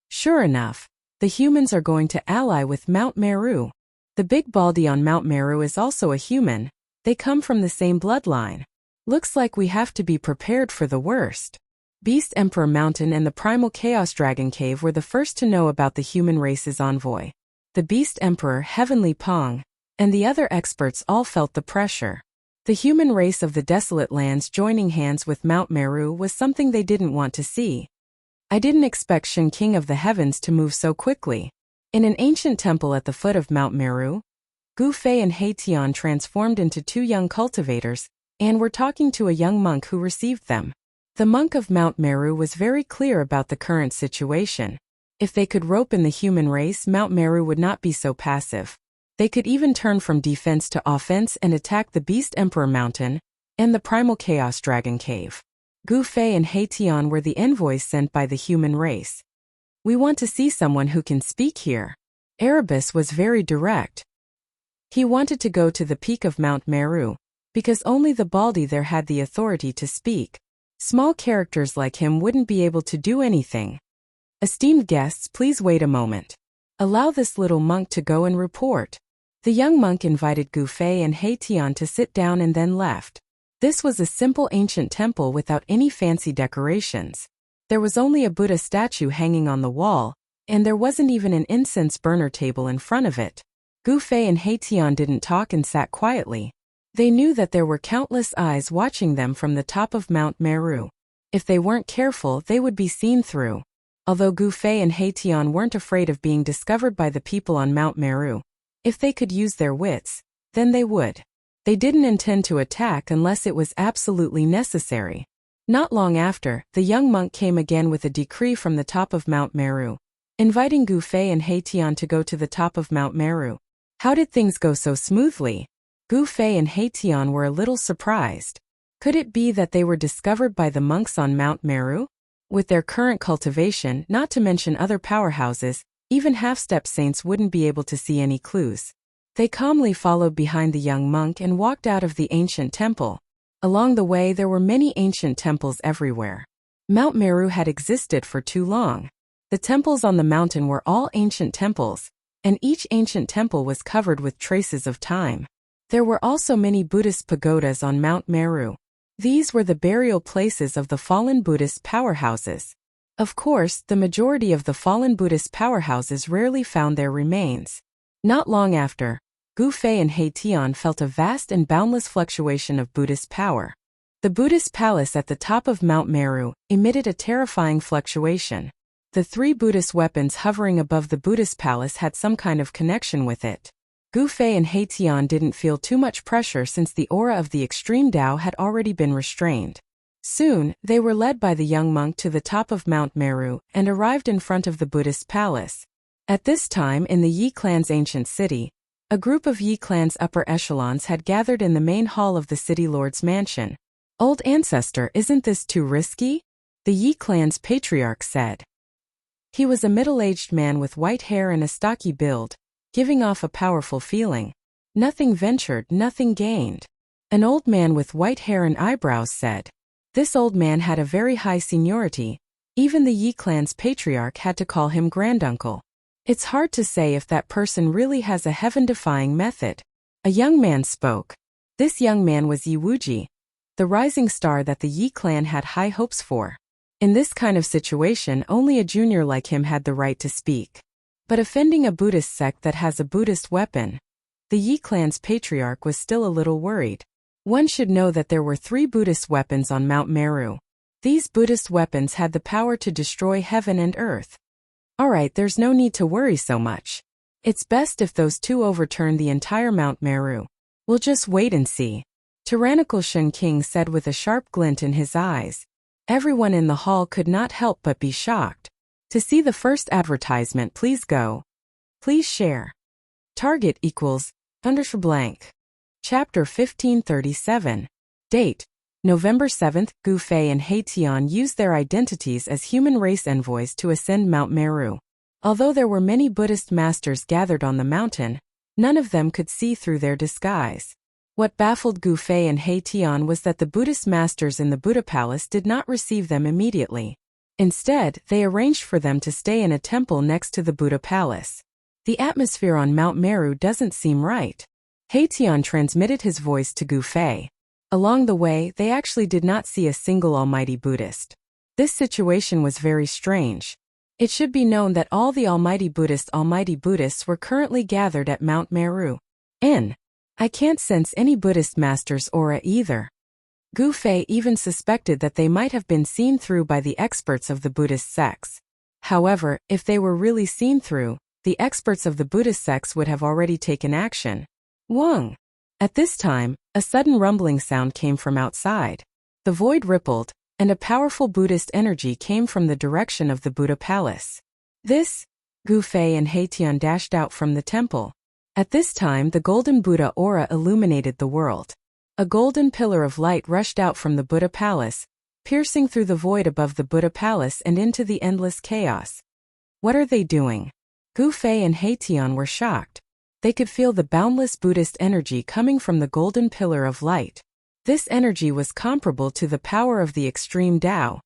Sure enough, the humans are going to ally with Mount Meru. The Big Baldy on Mount Meru is also a human. They come from the same bloodline. Looks like we have to be prepared for the worst. Beast Emperor Mountain and the Primal Chaos Dragon Cave were the first to know about the human race's envoy. The Beast Emperor, Heavenly Pong, and the other experts all felt the pressure. The human race of the Desolate Lands joining hands with Mount Meru was something they didn't want to see. I didn't expect Shun King of the Heavens to move so quickly. In an ancient temple at the foot of Mount Meru, Gu Fei and He Tian transformed into 2 young cultivators, and were talking to a young monk who received them. The monk of Mount Meru was very clear about the current situation. If they could rope in the human race, Mount Meru would not be so passive. They could even turn from defense to offense and attack the Beast Emperor Mountain and the Primal Chaos Dragon Cave. Gu Fei and He Tian were the envoys sent by the human race. We want to see someone who can speak here. Erebus was very direct. He wanted to go to the peak of Mount Meru, because only the Baldy there had the authority to speak. Small characters like him wouldn't be able to do anything. Esteemed guests, please wait a moment. Allow this little monk to go and report. The young monk invited Gu Fei and He Tian to sit down and then left. This was a simple ancient temple without any fancy decorations. There was only a Buddha statue hanging on the wall, and there wasn't even an incense burner table in front of it. Gu Fei and He Tian didn't talk and sat quietly. They knew that there were countless eyes watching them from the top of Mount Meru. If they weren't careful, they would be seen through. Although Gu Fei and He Tian weren't afraid of being discovered by the people on Mount Meru, if they could use their wits, then they would. They didn't intend to attack unless it was absolutely necessary. Not long after, the young monk came again with a decree from the top of Mount Meru, inviting Gu Fei and He Tian to go to the top of Mount Meru. How did things go so smoothly? Gu Fei and He Tian were a little surprised. Could it be that they were discovered by the monks on Mount Meru? With their current cultivation, not to mention other powerhouses, even half-step saints wouldn't be able to see any clues. They calmly followed behind the young monk and walked out of the ancient temple. Along the way there were many ancient temples everywhere. Mount Meru had existed for too long. The temples on the mountain were all ancient temples, and each ancient temple was covered with traces of time. There were also many Buddhist pagodas on Mount Meru. These were the burial places of the fallen Buddhist powerhouses. Of course, the majority of the fallen Buddhist powerhouses rarely found their remains. Not long after, Gu Fei and He Tian felt a vast and boundless fluctuation of Buddhist power. The Buddhist palace at the top of Mount Meru emitted a terrifying fluctuation. The three Buddhist weapons hovering above the Buddhist palace had some kind of connection with it. Gu Fei and He Tian didn't feel too much pressure since the aura of the extreme Tao had already been restrained. Soon, they were led by the young monk to the top of Mount Meru and arrived in front of the Buddhist palace. At this time in the Yi clan's ancient city, a group of Yi clan's upper echelons had gathered in the main hall of the city lord's mansion. "Old ancestor, isn't this too risky?" the Yi clan's patriarch said. He was a middle-aged man with white hair and a stocky build, giving off a powerful feeling. "Nothing ventured, nothing gained," an old man with white hair and eyebrows said. This old man had a very high seniority. Even the Yi clan's patriarch had to call him granduncle. "It's hard to say if that person really has a heaven-defying method." A young man spoke. This young man was Yi Wuji, the rising star that the Yi clan had high hopes for. In this kind of situation, only a junior like him had the right to speak. But offending a Buddhist sect that has a Buddhist weapon, the Yi clan's patriarch was still a little worried. One should know that there were 3 Buddhist weapons on Mount Meru. These Buddhist weapons had the power to destroy heaven and earth. Alright, there's no need to worry so much. It's best if those 2 overturn the entire Mount Meru. We'll just wait and see. Tyrannical Shen King said with a sharp glint in his eyes. Everyone in the hall could not help but be shocked. To see the first advertisement, please go. Please share. Target equals _blank. Chapter 1537. Date: November 7th. Gu Fei and He Tian used their identities as human race envoys to ascend Mount Meru. Although there were many Buddhist masters gathered on the mountain, none of them could see through their disguise. What baffled Gu Fei and He Tian was that the Buddhist masters in the Buddha palace did not receive them immediately. Instead, they arranged for them to stay in a temple next to the Buddha palace. The atmosphere on Mount Meru doesn't seem right. He Tian transmitted his voice to Gu Fei. Along the way, they actually did not see a single almighty Buddhist. This situation was very strange. It should be known that all the almighty Buddhists were currently gathered at Mount Meru. I can't sense any Buddhist master's aura either. Gu Fei even suspected that they might have been seen through by the experts of the Buddhist sects. However, if they were really seen through, the experts of the Buddhist sects would have already taken action. Wang! At this time, a sudden rumbling sound came from outside. The void rippled, and a powerful Buddhist energy came from the direction of the Buddha palace. Gu Fei and He Tian dashed out from the temple. At this time, the golden Buddha aura illuminated the world. A golden pillar of light rushed out from the Buddha palace, piercing through the void above the Buddha palace and into the endless chaos. What are they doing? Gu Fei and He Tian were shocked. They could feel the boundless Buddhist energy coming from the golden pillar of light. This energy was comparable to the power of the extreme Tao.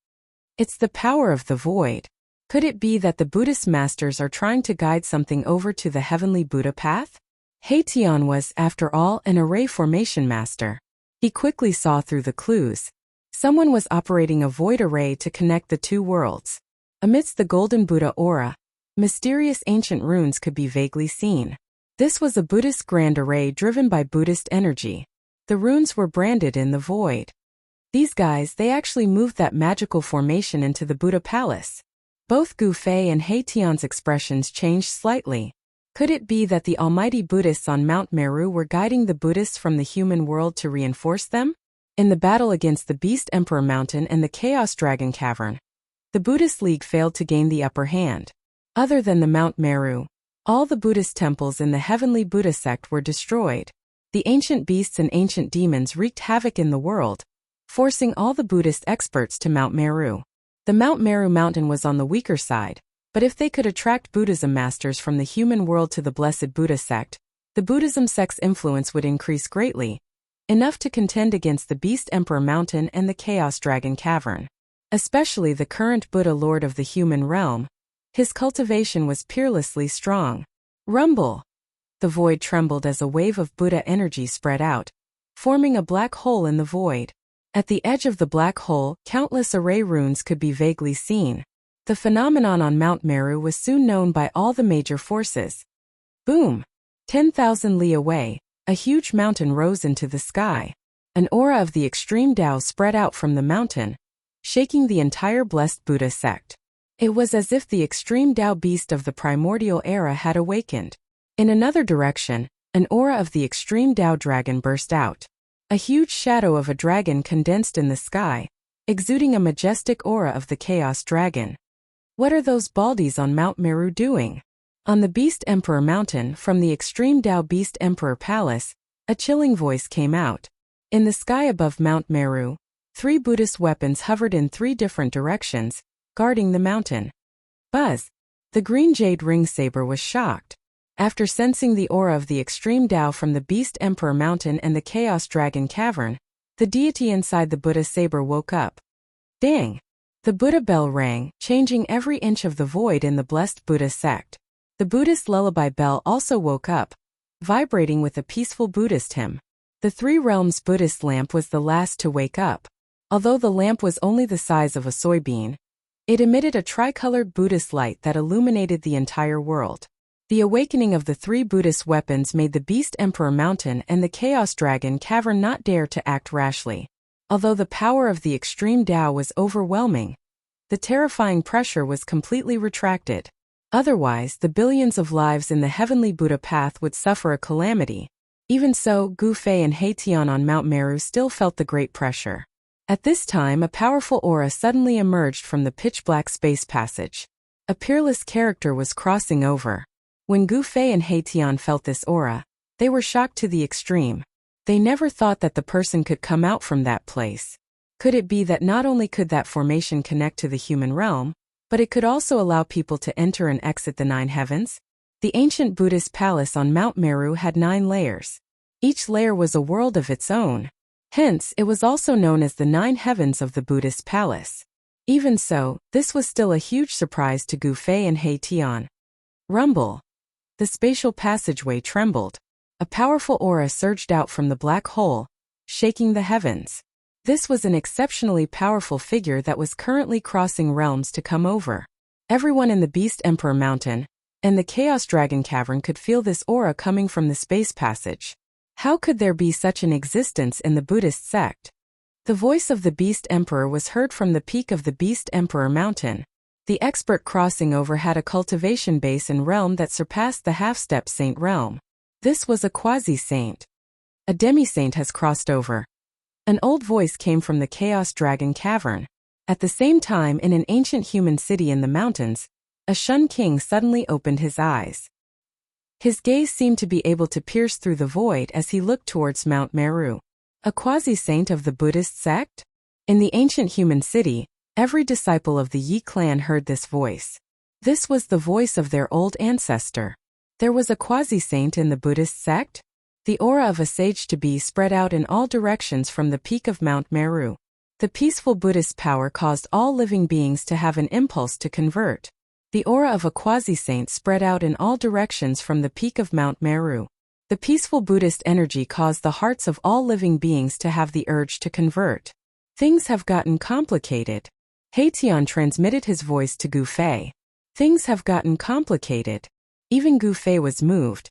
It's the power of the void. Could it be that the Buddhist masters are trying to guide something over to the heavenly Buddha path? He Tian was, after all, an array formation master. He quickly saw through the clues. Someone was operating a void array to connect the 2 worlds. Amidst the golden Buddha aura, mysterious ancient runes could be vaguely seen. This was a Buddhist grand array driven by Buddhist energy. The runes were branded in the void. These guys, they actually moved that magical formation into the Buddha palace. Both Gu Fei and He Tian's expressions changed slightly. Could it be that the almighty Buddhists on Mount Meru were guiding the Buddhists from the human world to reinforce them? In the battle against the Beast Emperor Mountain and the Chaos Dragon Cavern, the Buddhist League failed to gain the upper hand. Other than the Mount Meru, all the Buddhist temples in the heavenly Buddha sect were destroyed. The ancient beasts and ancient demons wreaked havoc in the world, forcing all the Buddhist experts to Mount Meru. The Mount Meru mountain was on the weaker side, but if they could attract Buddhism masters from the human world to the blessed Buddha sect, the Buddhism sect's influence would increase greatly, enough to contend against the Beast Emperor Mountain and the Chaos Dragon Cavern. Especially the current Buddha Lord of the human realm. His cultivation was peerlessly strong. Rumble. The void trembled as a wave of Buddha energy spread out, forming a black hole in the void. At the edge of the black hole, countless array runes could be vaguely seen. The phenomenon on Mount Meru was soon known by all the major forces. Boom! 10,000 li away, a huge mountain rose into the sky. An aura of the extreme Tao spread out from the mountain, shaking the entire blessed Buddha sect. It was as if the extreme Tao beast of the primordial era had awakened. In another direction, an aura of the extreme Tao dragon burst out. A huge shadow of a dragon condensed in the sky, exuding a majestic aura of the chaos dragon. What are those baldies on Mount Meru doing? On the Beast Emperor Mountain, from the extreme Tao Beast Emperor Palace, a chilling voice came out. In the sky above Mount Meru, 3 Buddhist weapons hovered in 3 different directions, guarding the mountain. Buzz! The green jade ring saber was shocked. After sensing the aura of the extreme Tao from the Beast Emperor Mountain and the Chaos Dragon Cavern, the deity inside the Buddha saber woke up. Dang! The Buddha bell rang, changing every inch of the void in the blessed Buddha sect. The Buddhist lullaby bell also woke up, vibrating with a peaceful Buddhist hymn. The 3 Realms Buddhist lamp was the last to wake up. Although the lamp was only the size of a soybean, it emitted a tricolored Buddhist light that illuminated the entire world. The awakening of the 3 Buddhist weapons made the Beast Emperor Mountain and the Chaos Dragon Cavern not dare to act rashly. Although the power of the extreme Tao was overwhelming, the terrifying pressure was completely retracted. Otherwise, the billions of lives in the heavenly Buddha path would suffer a calamity. Even so, Gu Fei and Haitian on Mount Meru still felt the great pressure. At this time, a powerful aura suddenly emerged from the pitch-black space passage. A peerless character was crossing over. When Gu Fei and Haitian felt this aura, they were shocked to the extreme. They never thought that the person could come out from that place. Could it be that not only could that formation connect to the human realm, but it could also allow people to enter and exit the 9 heavens? The ancient Buddhist palace on Mount Meru had 9 layers. Each layer was a world of its own. Hence, it was also known as the 9 heavens of the Buddhist palace. Even so, this was still a huge surprise to Gu Fei and Haitian. Rumble. The spatial passageway trembled. A powerful aura surged out from the black hole, shaking the heavens. This was an exceptionally powerful figure that was currently crossing realms to come over. Everyone in the Beast Emperor Mountain and the Chaos Dragon Cavern could feel this aura coming from the space passage. How could there be such an existence in the Buddhist sect? The voice of the Beast Emperor was heard from the peak of the Beast Emperor Mountain. The expert crossing over had a cultivation base and realm that surpassed the half-step saint realm. This was a quasi-saint. A demi-saint has crossed over. An old voice came from the Chaos Dragon Cavern. At the same time, in an ancient human city in the mountains, a Shun king suddenly opened his eyes. His gaze seemed to be able to pierce through the void as he looked towards Mount Meru. A quasi-saint of the Buddhist sect? In the ancient human city, every disciple of the Yi clan heard this voice. This was the voice of their old ancestor. There was a quasi-saint in the Buddhist sect? The aura of a sage-to-be spread out in all directions from the peak of Mount Meru. The peaceful Buddhist power caused all living beings to have an impulse to convert. The aura of a quasi-saint spread out in all directions from the peak of Mount Meru. The peaceful Buddhist energy caused the hearts of all living beings to have the urge to convert. Things have gotten complicated. Haitian transmitted his voice to Gu Fei. Things have gotten complicated. Even Gu Fei was moved.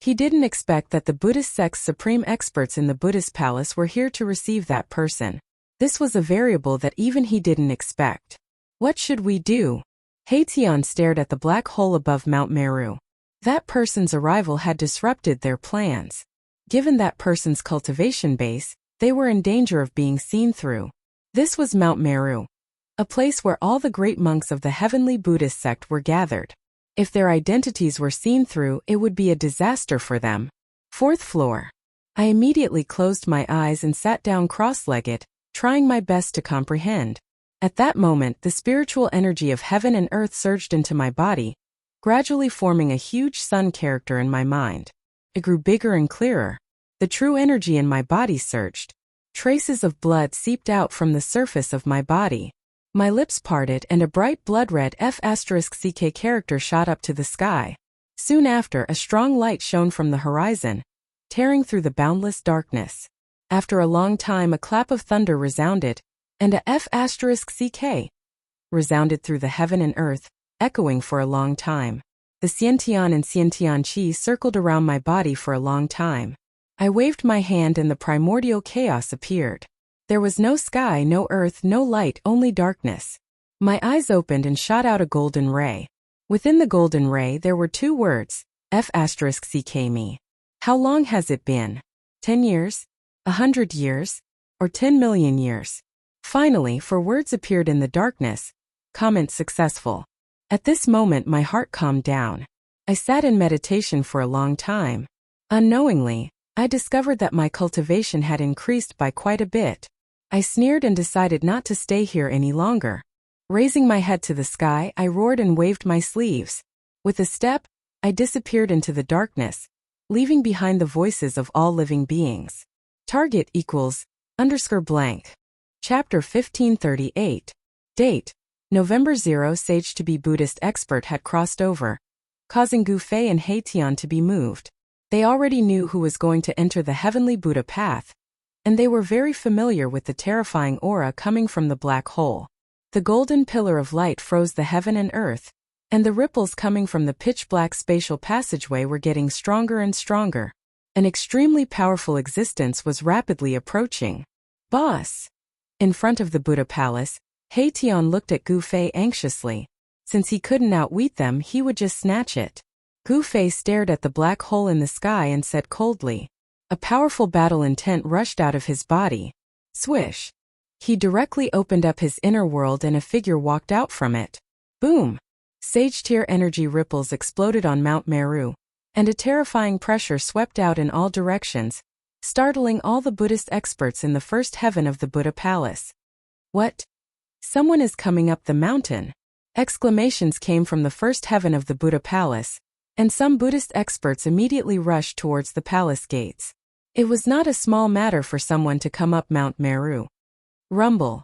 He didn't expect that the Buddhist sect's supreme experts in the Buddhist palace were here to receive that person. This was a variable that even he didn't expect. What should we do? Haitian stared at the black hole above Mount Meru. That person's arrival had disrupted their plans. Given that person's cultivation base, they were in danger of being seen through. This was Mount Meru, a place where all the great monks of the heavenly Buddhist sect were gathered. If their identities were seen through, it would be a disaster for them. 4th floor. I immediately closed my eyes and sat down cross-legged, trying my best to comprehend. At that moment, the spiritual energy of heaven and earth surged into my body, gradually forming a huge sun character in my mind. It grew bigger and clearer. The true energy in my body surged. Traces of blood seeped out from the surface of my body. My lips parted and a bright blood-red F*CK character shot up to the sky. Soon after, a strong light shone from the horizon, tearing through the boundless darkness. After a long time, a clap of thunder resounded, and a F***ck resounded through the heaven and earth, echoing for a long time. The Xiantian and Xiantian Qi circled around my body for a long time. I waved my hand and the primordial chaos appeared. There was no sky, no earth, no light, only darkness. My eyes opened and shot out a golden ray. Within the golden ray there were two words, F***ck me. How long has it been? 10 years? 100 years? Or 10 million years? Finally, 4 words appeared in the darkness. Comment successful. At this moment my heart calmed down. I sat in meditation for a long time. Unknowingly, I discovered that my cultivation had increased by quite a bit. I sneered and decided not to stay here any longer. Raising my head to the sky, I roared and waved my sleeves. With a step, I disappeared into the darkness, leaving behind the voices of all living beings. Target =_ blank. Chapter 1538. Date: November 0. Sage to be Buddhist expert had crossed over, causing Gu Fei and Haitian to be moved. They already knew who was going to enter the heavenly Buddha path, and they were very familiar with the terrifying aura coming from the black hole. The golden pillar of light froze the heaven and earth, and the ripples coming from the pitch-black spatial passageway were getting stronger and stronger. An extremely powerful existence was rapidly approaching. Boss! In front of the Buddha palace, Haitian looked at Gu Fei anxiously. Since he couldn't outwit them, he would just snatch it. Gu Fei stared at the black hole in the sky and said coldly. A powerful battle intent rushed out of his body. Swish! He directly opened up his inner world and a figure walked out from it. Boom! Sage tier energy ripples exploded on Mount Meru, and a terrifying pressure swept out in all directions, startling all the Buddhist experts in the first heaven of the Buddha palace. What? Someone is coming up the mountain! Exclamations came from the first heaven of the Buddha palace, and some Buddhist experts immediately rushed towards the palace gates. It was not a small matter for someone to come up Mount Meru. Rumble.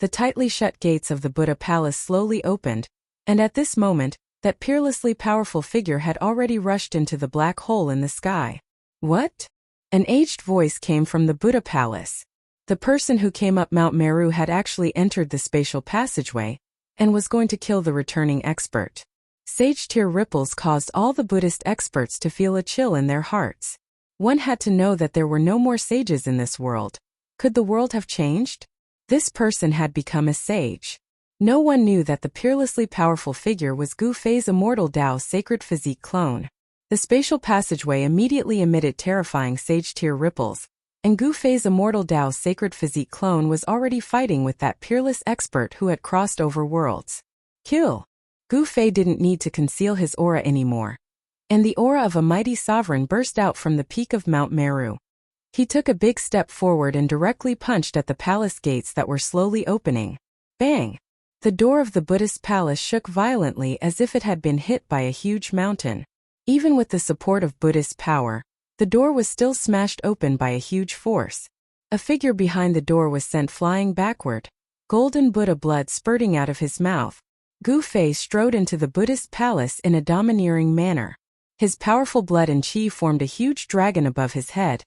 The tightly shut gates of the Buddha palace slowly opened, and at this moment, that peerlessly powerful figure had already rushed into the black hole in the sky. What? An aged voice came from the Buddha palace. The person who came up Mount Meru had actually entered the spatial passageway, and was going to kill the returning expert. Sage tier ripples caused all the Buddhist experts to feel a chill in their hearts. One had to know that there were no more sages in this world. Could the world have changed? This person had become a sage. No one knew that the peerlessly powerful figure was Gu Fei's immortal Tao sacred physique clone. The spatial passageway immediately emitted terrifying sage tier ripples, and Gu Fei's immortal Tao sacred physique clone was already fighting with that peerless expert who had crossed over worlds. Kill! Gu Fei didn't need to conceal his aura anymore, and the aura of a mighty sovereign burst out from the peak of Mount Meru. He took a big step forward and directly punched at the palace gates that were slowly opening. Bang! The door of the Buddhist palace shook violently as if it had been hit by a huge mountain. Even with the support of Buddhist power, the door was still smashed open by a huge force. A figure behind the door was sent flying backward, golden Buddha blood spurting out of his mouth. Gu Fei strode into the Buddhist palace in a domineering manner. His powerful blood and qi formed a huge dragon above his head,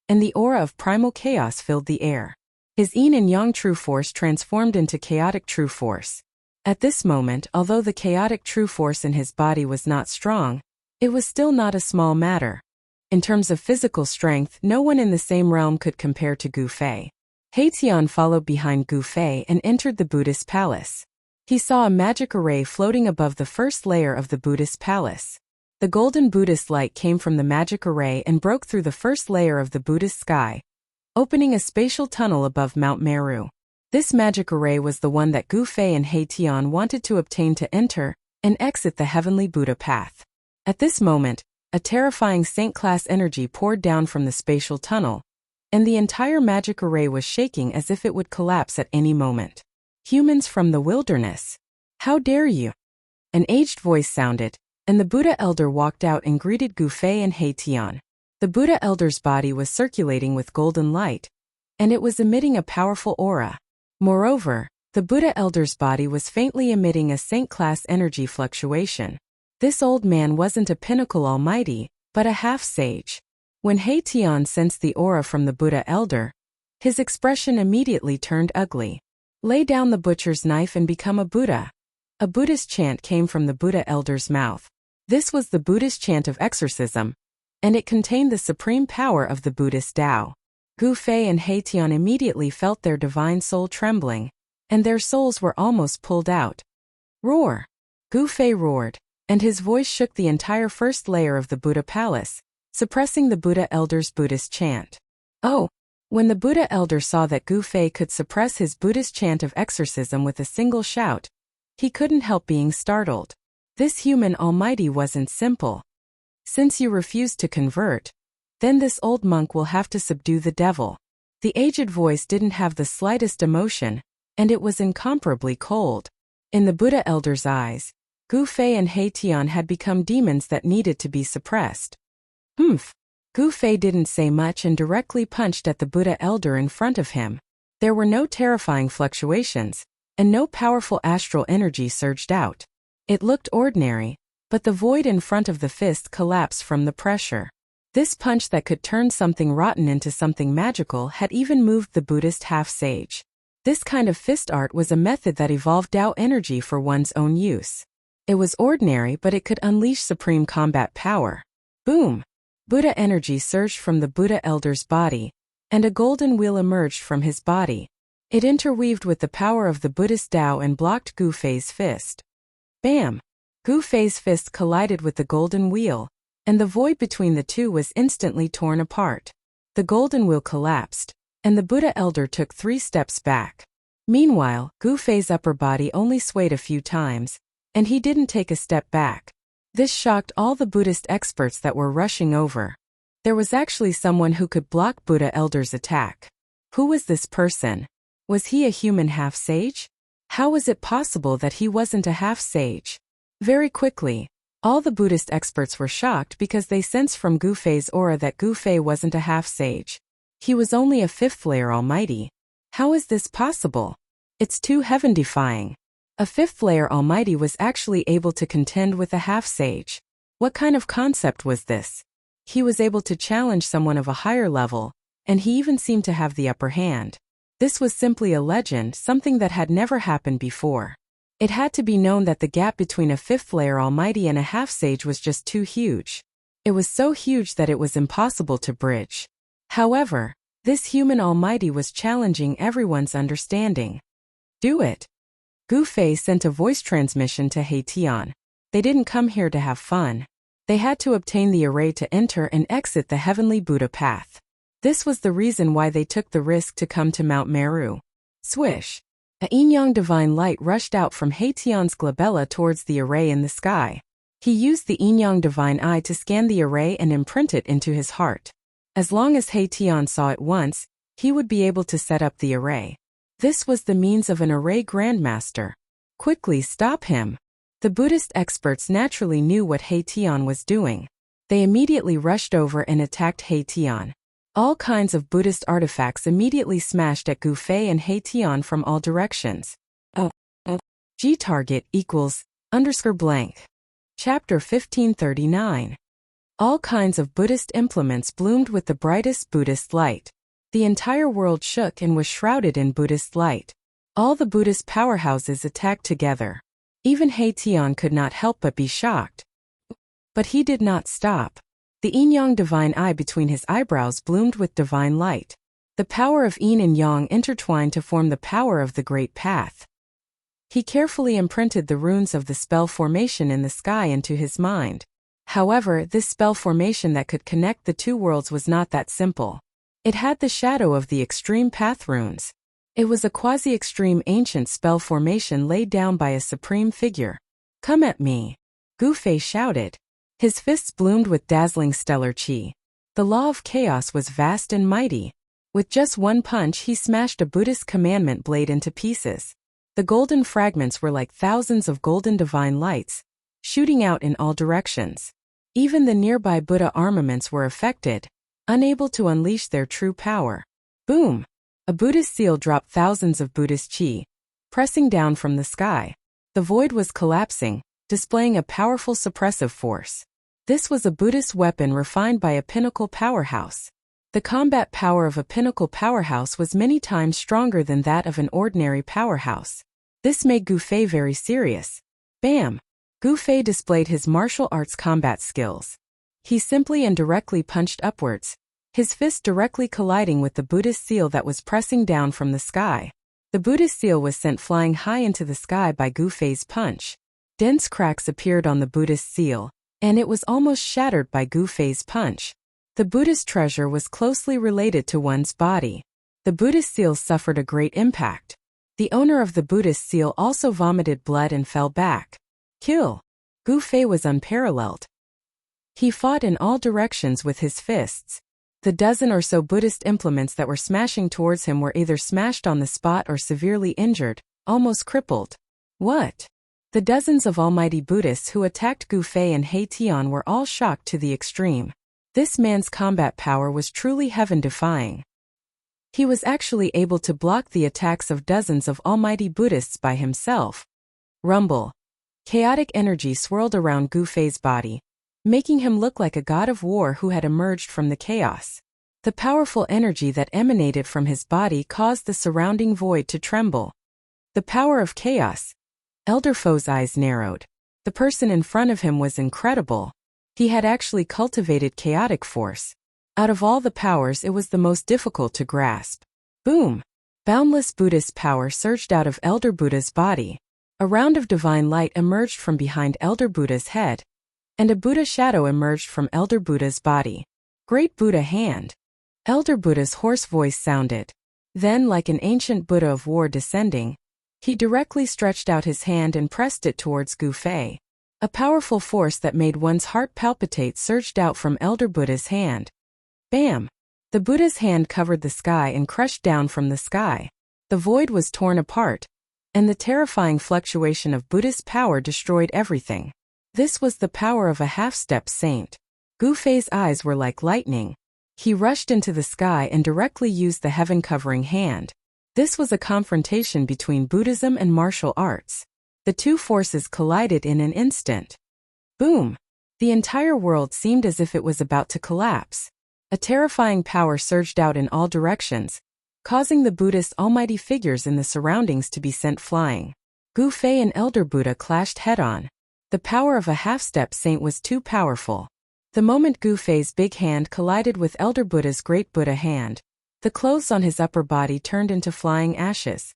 and the aura of primal chaos filled the air. His yin and yang true force transformed into chaotic true force. At this moment, although the chaotic true force in his body was not strong, it was still not a small matter. In terms of physical strength, no one in the same realm could compare to Gu Fei. Haitian followed behind Gu Fei and entered the Buddhist palace. He saw a magic array floating above the first layer of the Buddhist palace. The golden Buddhist light came from the magic array and broke through the first layer of the Buddhist sky, opening a spatial tunnel above Mount Meru. This magic array was the one that Gu Fei and Haitian wanted to obtain to enter and exit the heavenly Buddha path. At this moment, a terrifying saint-class energy poured down from the spatial tunnel, and the entire magic array was shaking as if it would collapse at any moment. Humans from the wilderness! How dare you! An aged voice sounded, and the Buddha elder walked out and greeted Gu Fei and Haitian. The Buddha elder's body was circulating with golden light, and it was emitting a powerful aura. Moreover, the Buddha elder's body was faintly emitting a saint-class energy fluctuation. This old man wasn't a pinnacle almighty, but a half-sage. When Haitian sensed the aura from the Buddha elder, his expression immediately turned ugly. Lay down the butcher's knife and become a Buddha. A Buddhist chant came from the Buddha elder's mouth. This was the Buddhist chant of exorcism, and it contained the supreme power of the Buddhist Tao. Gu Fei and Haitian immediately felt their divine soul trembling, and their souls were almost pulled out. Roar! Gu Fei roared, and his voice shook the entire first layer of the Buddha palace, suppressing the Buddha elder's Buddhist chant. Oh! When the Buddha elder saw that Gu Fei could suppress his Buddhist chant of exorcism with a single shout, he couldn't help being startled. This human almighty wasn't simple. Since you refuse to convert, then this old monk will have to subdue the devil. The aged voice didn't have the slightest emotion, and it was incomparably cold. In the Buddha elder's eyes, Gu Fei and Haitian had become demons that needed to be suppressed. Humph! Gu Fei didn't say much and directly punched at the Buddha elder in front of him. There were no terrifying fluctuations, and no powerful astral energy surged out. It looked ordinary, but the void in front of the fist collapsed from the pressure. This punch that could turn something rotten into something magical had even moved the Buddhist half-sage. This kind of fist art was a method that evolved Tao energy for one's own use. It was ordinary, but it could unleash supreme combat power. Boom! Buddha energy surged from the Buddha elder's body, and a golden wheel emerged from his body. It interweaved with the power of the Buddhist Tao and blocked Gu Fei's fist. Bam! Gu Fei's fist collided with the golden wheel, and the void between the two was instantly torn apart. The golden wheel collapsed, and the Buddha elder took 3 steps back. Meanwhile, Gu Fei's upper body only swayed a few times, and he didn't take a step back. This shocked all the Buddhist experts that were rushing over. There was actually someone who could block Buddha elder's attack. Who was this person? Was he a human half-sage? How was it possible that he wasn't a half-sage? Very quickly, all the Buddhist experts were shocked because they sensed from Gu Fei's aura that Gu Fei wasn't a half-sage. He was only a 5th-layer almighty. How is this possible? It's too heaven-defying. A 5th-layer almighty was actually able to contend with a half-sage. What kind of concept was this? He was able to challenge someone of a higher level, and he even seemed to have the upper hand. This was simply a legend, something that had never happened before. It had to be known that the gap between a 5th-layer almighty and a half-sage was just too huge. It was so huge that it was impossible to bridge. However, this human almighty was challenging everyone's understanding. Do it! Gu Fei sent a voice transmission to Haitian. They didn't come here to have fun. They had to obtain the array to enter and exit the heavenly Buddha path. This was the reason why they took the risk to come to Mount Meru. Swish! A yin-yang divine light rushed out from Haitian's glabella towards the array in the sky. He used the yin-yang divine eye to scan the array and imprint it into his heart. As long as Haitian saw it once, he would be able to set up the array. This was the means of an array grandmaster. Quickly stop him! The Buddhist experts naturally knew what Haitian was doing. They immediately rushed over and attacked Haitian. All kinds of Buddhist artifacts immediately smashed at Gu Fei and Haitian from all directions. G target equals _blank. Chapter 1539. All kinds of Buddhist implements bloomed with the brightest Buddhist light. The entire world shook and was shrouded in Buddhist light. All the Buddhist powerhouses attacked together. Even Haitian could not help but be shocked. But he did not stop. The yin-yang divine eye between his eyebrows bloomed with divine light. The power of yin and yang intertwined to form the power of the great path. He carefully imprinted the runes of the spell formation in the sky into his mind. However, this spell formation that could connect the two worlds was not that simple. It had the shadow of the extreme path runes. It was a quasi-extreme ancient spell formation laid down by a supreme figure. Come at me! Gu Fei shouted. His fists bloomed with dazzling stellar chi. The law of chaos was vast and mighty. With just one punch he smashed a Buddhist commandment blade into pieces. The golden fragments were like thousands of golden divine lights, shooting out in all directions. Even the nearby Buddha armaments were affected, unable to unleash their true power. Boom! A Buddhist seal dropped thousands of Buddhist chi, pressing down from the sky. The void was collapsing, displaying a powerful suppressive force. This was a Buddhist weapon refined by a pinnacle powerhouse. The combat power of a pinnacle powerhouse was many times stronger than that of an ordinary powerhouse. This made Gu Fei very serious. Bam! Gu Fei displayed his martial arts combat skills. He simply and directly punched upwards, his fist directly colliding with the Buddhist seal that was pressing down from the sky. The Buddhist seal was sent flying high into the sky by Gu Fei's punch. Dense cracks appeared on the Buddhist seal, and it was almost shattered by Gu Fei's punch. The Buddhist treasure was closely related to one's body. The Buddhist seal suffered a great impact. The owner of the Buddhist seal also vomited blood and fell back. Kill! Gu Fei was unparalleled. He fought in all directions with his fists. The dozen or so Buddhist implements that were smashing towards him were either smashed on the spot or severely injured, almost crippled. What? The dozens of almighty Buddhists who attacked Gu Fei and He Tian were all shocked to the extreme. This man's combat power was truly heaven-defying. He was actually able to block the attacks of dozens of almighty Buddhists by himself. Rumble. Chaotic energy swirled around Gu Fei's body, making him look like a god of war who had emerged from the chaos. The powerful energy that emanated from his body caused the surrounding void to tremble. The power of chaos. Elder Fo's eyes narrowed. The person in front of him was incredible. He had actually cultivated chaotic force. Out of all the powers, it was the most difficult to grasp. Boom! Boundless Buddhist power surged out of Elder Buddha's body. A round of divine light emerged from behind Elder Buddha's head, and a Buddha shadow emerged from Elder Buddha's body. Great Buddha hand. Elder Buddha's hoarse voice sounded. Then, like an ancient Buddha of war descending, he directly stretched out his hand and pressed it towards Gu Fei. A powerful force that made one's heart palpitate surged out from Elder Buddha's hand. Bam! The Buddha's hand covered the sky and crushed down from the sky. The void was torn apart, and the terrifying fluctuation of Buddhist power destroyed everything. This was the power of a half-step saint. Gu Fei's eyes were like lightning. He rushed into the sky and directly used the heaven-covering hand. This was a confrontation between Buddhism and martial arts. The two forces collided in an instant. Boom! The entire world seemed as if it was about to collapse. A terrifying power surged out in all directions, causing the Buddhist almighty figures in the surroundings to be sent flying. Gu Fei and Elder Buddha clashed head-on. The power of a half-step saint was too powerful. The moment Gu Fei's big hand collided with Elder Buddha's great Buddha hand, the clothes on his upper body turned into flying ashes.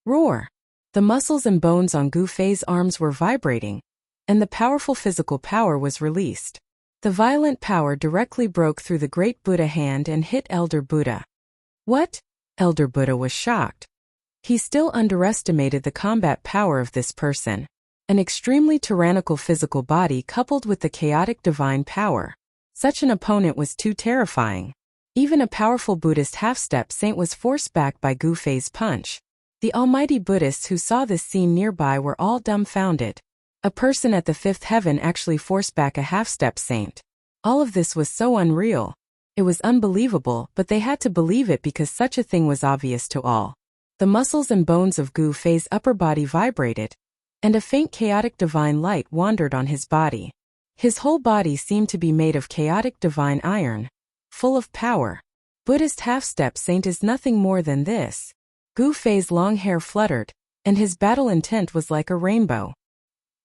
Roar! The muscles and bones on Gu Fei's arms were vibrating, and the powerful physical power was released. The violent power directly broke through the great Buddha hand and hit Elder Buddha. What? Elder Buddha was shocked. He still underestimated the combat power of this person. An extremely tyrannical physical body coupled with the chaotic divine power. Such an opponent was too terrifying. Even a powerful Buddhist half-step saint was forced back by Gu Fei's punch. The almighty Buddhists who saw this scene nearby were all dumbfounded. A person at the fifth heaven actually forced back a half-step saint. All of this was so unreal. It was unbelievable, but they had to believe it because such a thing was obvious to all. The muscles and bones of Gu Fei's upper body vibrated, and a faint chaotic divine light wandered on his body. His whole body seemed to be made of chaotic divine iron, full of power. Buddhist half-step saint is nothing more than this. Gu Fei's long hair fluttered, and his battle intent was like a rainbow.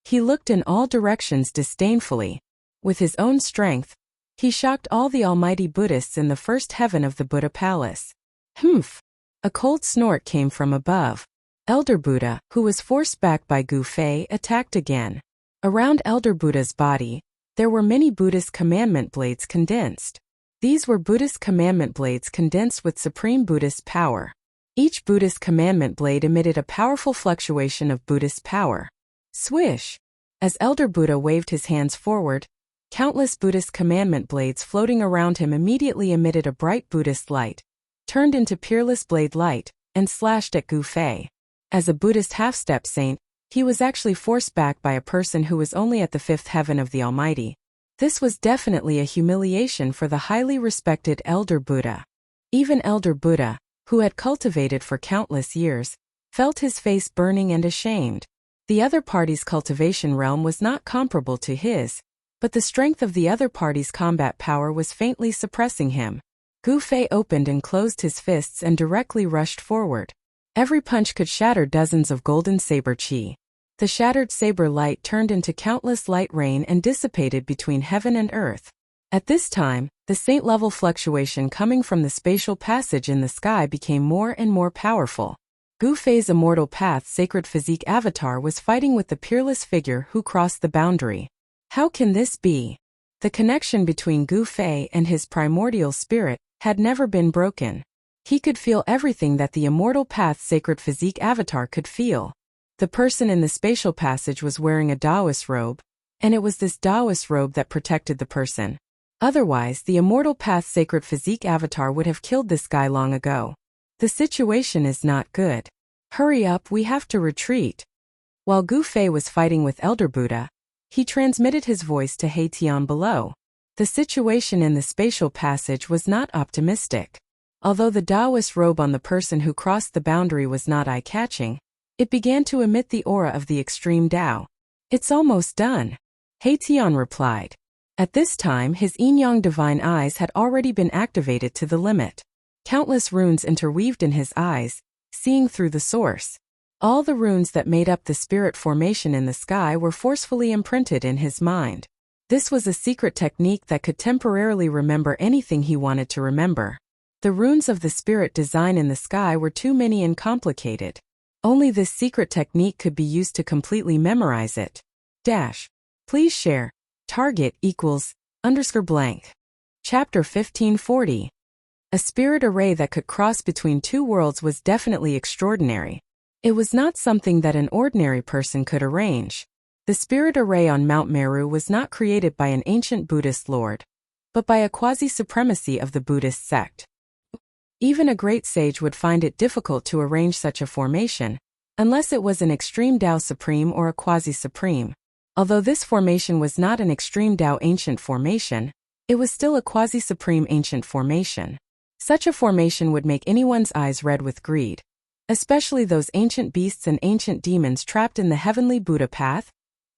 He looked in all directions disdainfully. With his own strength, he shocked all the almighty Buddhists in the first heaven of the Buddha palace. Humph! A cold snort came from above. Elder Buddha, who was forced back by Gu Fei, attacked again. Around Elder Buddha's body, there were many Buddhist commandment blades condensed. These were Buddhist commandment blades condensed with supreme Buddhist power. Each Buddhist commandment blade emitted a powerful fluctuation of Buddhist power. Swish! As Elder Buddha waved his hands forward, countless Buddhist commandment blades floating around him immediately emitted a bright Buddhist light, turned into peerless blade light, and slashed at Gu Fei. As a Buddhist half-step saint, he was actually forced back by a person who was only at the fifth heaven of the Almighty. This was definitely a humiliation for the highly respected Elder Buddha. Even Elder Buddha, who had cultivated for countless years, felt his face burning and ashamed. The other party's cultivation realm was not comparable to his, but the strength of the other party's combat power was faintly suppressing him. Gu Fei opened and closed his fists and directly rushed forward. Every punch could shatter dozens of golden saber chi. The shattered saber light turned into countless light rain and dissipated between heaven and earth. At this time, the saint-level fluctuation coming from the spatial passage in the sky became more and more powerful. Gu Fei's immortal path sacred physique avatar was fighting with the peerless figure who crossed the boundary. How can this be? The connection between Gu Fei and his primordial spirit had never been broken. He could feel everything that the immortal path sacred physique avatar could feel. The person in the spatial passage was wearing a Taoist robe, and it was this Taoist robe that protected the person. Otherwise, the immortal path sacred physique avatar would have killed this guy long ago. The situation is not good. Hurry up, we have to retreat. While Gu Fei was fighting with Elder Buddha, he transmitted his voice to He Tian below. The situation in the spatial passage was not optimistic. Although the Taoist robe on the person who crossed the boundary was not eye-catching, it began to emit the aura of the extreme Tao. It's almost done, He Tian replied. At this time his yin-yang divine eyes had already been activated to the limit. Countless runes interweaved in his eyes, seeing through the source. All the runes that made up the spirit formation in the sky were forcefully imprinted in his mind. This was a secret technique that could temporarily remember anything he wanted to remember. The runes of the spirit design in the sky were too many and complicated. Only this secret technique could be used to completely memorize it. Please share. Target =_ blank. Chapter 1540. A spirit array that could cross between two worlds was definitely extraordinary. It was not something that an ordinary person could arrange. The spirit array on Mount Meru was not created by an ancient Buddhist lord, but by a quasi-supremacy of the Buddhist sect. Even a great sage would find it difficult to arrange such a formation, unless it was an extreme Tao supreme or a quasi-supreme. Although this formation was not an extreme Tao ancient formation, it was still a quasi-supreme ancient formation. Such a formation would make anyone's eyes red with greed, especially those ancient beasts and ancient demons trapped in the heavenly Buddha path,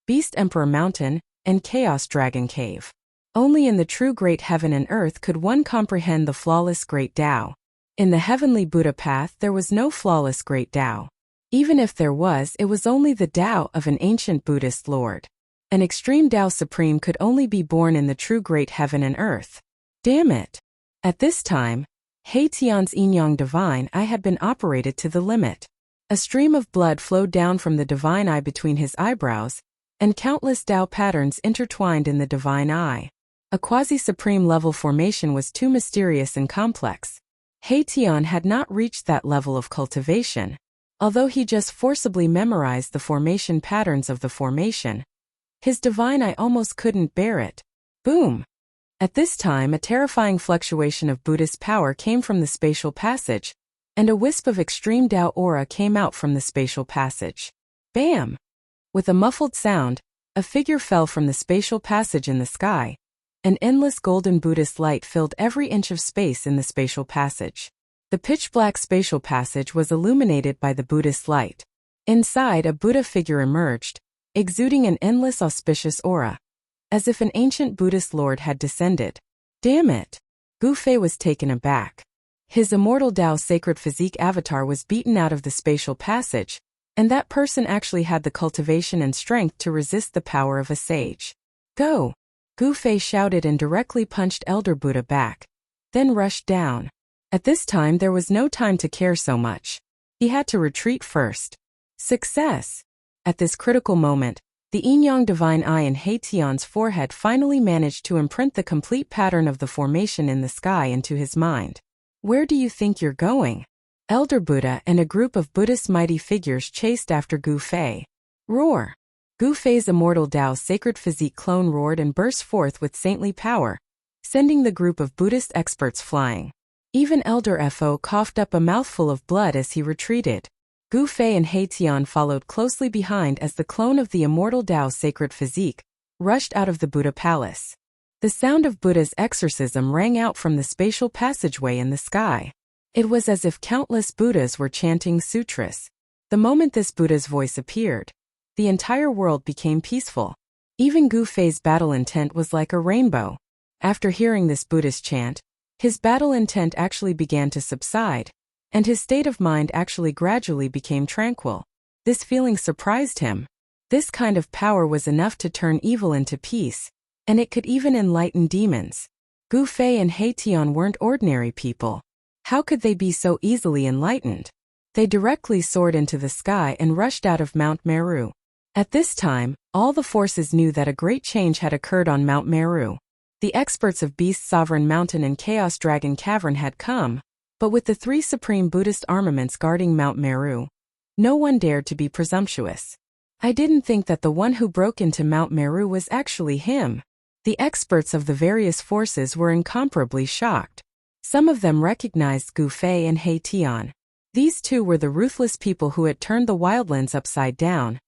Beast Emperor Mountain, and Chaos Dragon Cave. Only in the true great heaven and earth could one comprehend the flawless great Tao. In the heavenly Buddha path there was no flawless great Tao. Even if there was, it was only the Tao of an ancient Buddhist lord. An extreme Tao supreme could only be born in the true great heaven and earth. Damn it! At this time, He Tian's yin-yang divine eye had been operated to the limit. A stream of blood flowed down from the divine eye between his eyebrows, and countless Tao patterns intertwined in the divine eye. A quasi-supreme level formation was too mysterious and complex. He Tian had not reached that level of cultivation. Although he just forcibly memorized the formation patterns of the formation, his divine eye almost couldn't bear it. Boom! At this time a terrifying fluctuation of Buddhist power came from the spatial passage, and a wisp of extreme Tao aura came out from the spatial passage. Bam! With a muffled sound, a figure fell from the spatial passage in the sky. An endless golden Buddhist light filled every inch of space in the spatial passage. The pitch-black spatial passage was illuminated by the Buddhist light. Inside, a Buddha figure emerged, exuding an endless auspicious aura, as if an ancient Buddhist lord had descended. Damn it! Gu Fei was taken aback. His immortal Tao sacred physique avatar was beaten out of the spatial passage, and that person actually had the cultivation and strength to resist the power of a sage. Go! Gu Fei shouted and directly punched Elder Buddha back, then rushed down. At this time there was no time to care so much. He had to retreat first. Success! At this critical moment, the yin-yang divine eye in He Tian's forehead finally managed to imprint the complete pattern of the formation in the sky into his mind. Where do you think you're going? Elder Buddha and a group of Buddhist mighty figures chased after Gu Fei. Roar! Gu Fei's immortal Tao sacred physique clone roared and burst forth with saintly power, sending the group of Buddhist experts flying. Even Elder Fo coughed up a mouthful of blood as he retreated. Gu Fei and He Tian followed closely behind as the clone of the immortal Tao sacred physique rushed out of the Buddha palace. The sound of Buddha's exorcism rang out from the spatial passageway in the sky. It was as if countless Buddhas were chanting sutras. The moment this Buddha's voice appeared, the entire world became peaceful. Even Gu Fei's battle intent was like a rainbow. After hearing this Buddhist chant, his battle intent actually began to subside, and his state of mind actually gradually became tranquil. This feeling surprised him. This kind of power was enough to turn evil into peace, and it could even enlighten demons. Gu Fei and He Tian weren't ordinary people. How could they be so easily enlightened? They directly soared into the sky and rushed out of Mount Meru. At this time, all the forces knew that a great change had occurred on Mount Meru. The experts of Beast Sovereign Mountain and Chaos Dragon Cavern had come, but with the 3 supreme Buddhist armaments guarding Mount Meru, no one dared to be presumptuous. I didn't think that the one who broke into Mount Meru was actually him. The experts of the various forces were incomparably shocked. Some of them recognized Gu Fei and He Tian. These two were the ruthless people who had turned the wildlands upside down,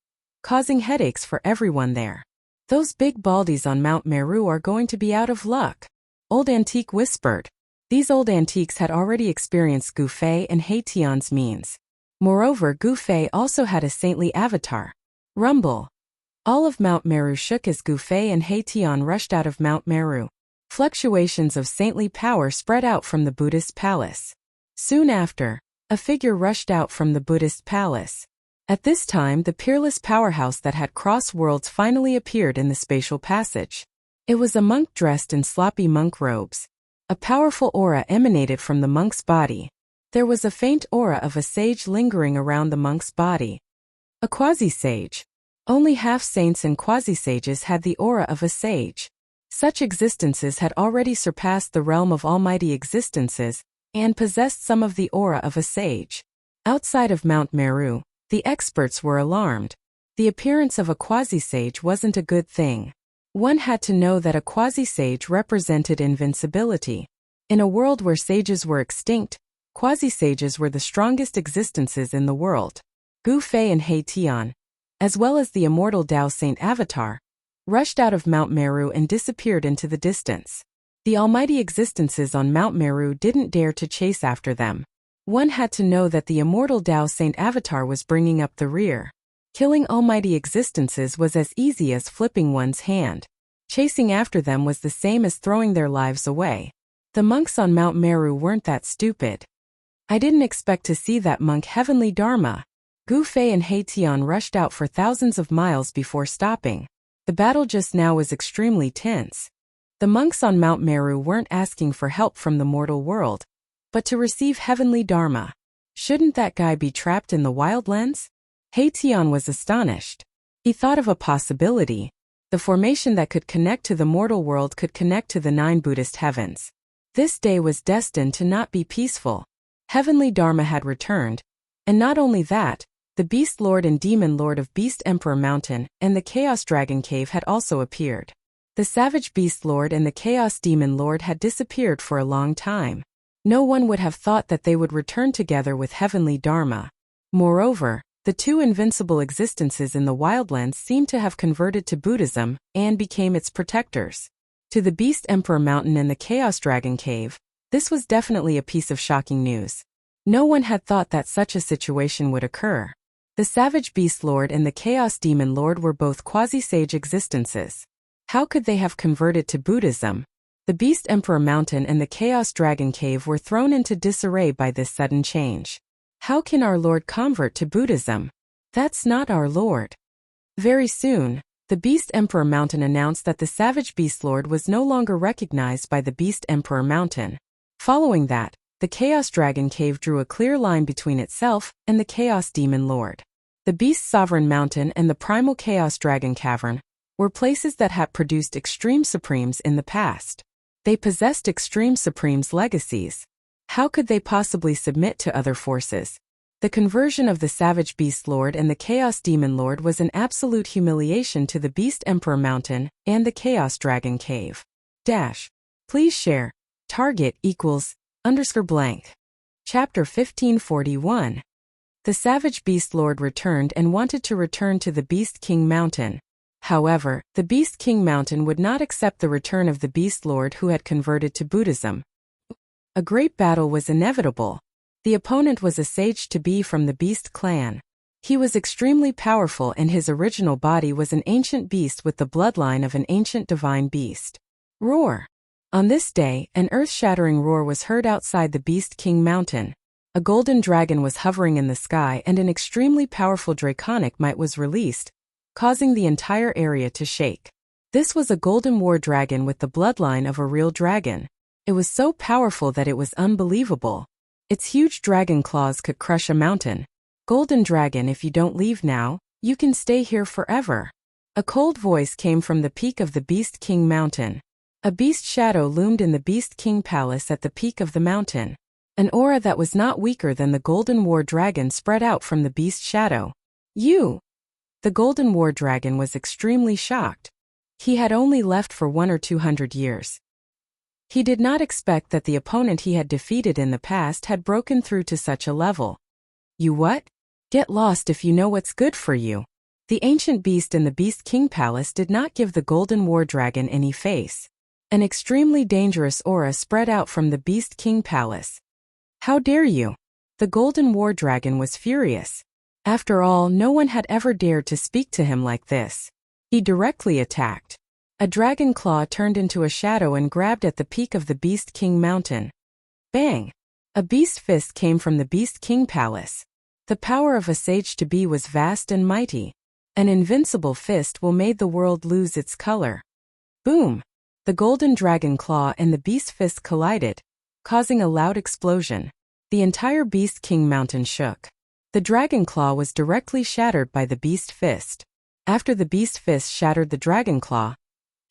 causing headaches for everyone there. Those big baldies on Mount Meru are going to be out of luck, Old Antique whispered. These old antiques had already experienced Gu Fei and He Tian's means. Moreover, Gu Fei also had a saintly avatar. Rumble. All of Mount Meru shook as Gu Fei and He Tian rushed out of Mount Meru. Fluctuations of saintly power spread out from the Buddhist palace. Soon after, a figure rushed out from the Buddhist palace. At this time, the peerless powerhouse that had crossed worlds finally appeared in the spatial passage. It was a monk dressed in sloppy monk robes. A powerful aura emanated from the monk's body. There was a faint aura of a sage lingering around the monk's body. A quasi-sage. Only half-saints and quasi-sages had the aura of a sage. Such existences had already surpassed the realm of almighty existences, and possessed some of the aura of a sage. Outside of Mount Meru, the experts were alarmed. The appearance of a quasi-sage wasn't a good thing. One had to know that a quasi-sage represented invincibility. In a world where sages were extinct, quasi-sages were the strongest existences in the world. Gu Fei and He Tian, as well as the immortal Tao Saint Avatar, rushed out of Mount Meru and disappeared into the distance. The almighty existences on Mount Meru didn't dare to chase after them. One had to know that the immortal Tao Saint Avatar was bringing up the rear. Killing almighty existences was as easy as flipping one's hand. Chasing after them was the same as throwing their lives away. The monks on Mount Meru weren't that stupid. I didn't expect to see that monk Heavenly Dharma. Gu Fei and He Tian rushed out for thousands of miles before stopping. The battle just now was extremely tense. The monks on Mount Meru weren't asking for help from the mortal world, but to receive Heavenly Dharma. Shouldn't that guy be trapped in the wildlands? He Tian was astonished. He thought of a possibility. The formation that could connect to the mortal world could connect to the 9 Buddhist heavens. This day was destined to not be peaceful. Heavenly Dharma had returned, and not only that, the Beast Lord and Demon Lord of Beast Emperor Mountain and the Chaos Dragon Cave had also appeared. The Savage Beast Lord and the Chaos Demon Lord had disappeared for a long time. No one would have thought that they would return together with Heavenly Dharma. Moreover, the 2 invincible existences in the wildlands seemed to have converted to Buddhism and became its protectors. To the Beast Emperor Mountain and the Chaos Dragon Cave, this was definitely a piece of shocking news. No one had thought that such a situation would occur. The Savage Beast Lord and the Chaos Demon Lord were both quasi-sage existences. How could they have converted to Buddhism? The Beast Emperor Mountain and the Chaos Dragon Cave were thrown into disarray by this sudden change. How can our Lord convert to Buddhism? That's not our Lord. Very soon, the Beast Emperor Mountain announced that the Savage Beast Lord was no longer recognized by the Beast Emperor Mountain. Following that, the Chaos Dragon Cave drew a clear line between itself and the Chaos Demon Lord. The Beast Sovereign Mountain and the Primal Chaos Dragon Cavern were places that had produced Extreme Supremes in the past. They possessed Extreme Supremes' legacies. How could they possibly submit to other forces? The conversion of the Savage Beast Lord and the Chaos Demon Lord was an absolute humiliation to the Beast Emperor Mountain and the Chaos Dragon Cave. Please share. Target =_ blank. Chapter 1541. The Savage Beast Lord returned and wanted to return to the Beast King Mountain. However, the Beast King Mountain would not accept the return of the Beast Lord who had converted to Buddhism. A great battle was inevitable. The opponent was a sage-to-be from the Beast clan. He was extremely powerful, and his original body was an ancient beast with the bloodline of an ancient divine beast. Roar! On this day, an earth-shattering roar was heard outside the Beast King Mountain. A golden dragon was hovering in the sky, and an extremely powerful draconic might was released, causing the entire area to shake. This was a golden war dragon with the bloodline of a real dragon. It was so powerful that it was unbelievable. Its huge dragon claws could crush a mountain. Golden dragon, if you don't leave now, you can stay here forever. A cold voice came from the peak of the Beast King Mountain. A beast shadow loomed in the Beast King Palace at the peak of the mountain. An aura that was not weaker than the Golden War Dragon spread out from the beast shadow. You! The Golden War Dragon was extremely shocked. He had only left for 1 or 200 years. He did not expect that the opponent he had defeated in the past had broken through to such a level. You what? Get lost if you know what's good for you. The ancient beast in the Beast King Palace did not give the Golden War Dragon any face. An extremely dangerous aura spread out from the Beast King Palace. How dare you? The Golden War Dragon was furious. After all, no one had ever dared to speak to him like this. He directly attacked. A dragon claw turned into a shadow and grabbed at the peak of the Beast King Mountain. Bang! A beast fist came from the Beast King Palace. The power of a sage-to-be was vast and mighty. An invincible fist will make the world lose its color. Boom! The golden dragon claw and the beast fist collided, causing a loud explosion. The entire Beast King Mountain shook. The dragon claw was directly shattered by the beast fist. After the beast fist shattered the dragon claw,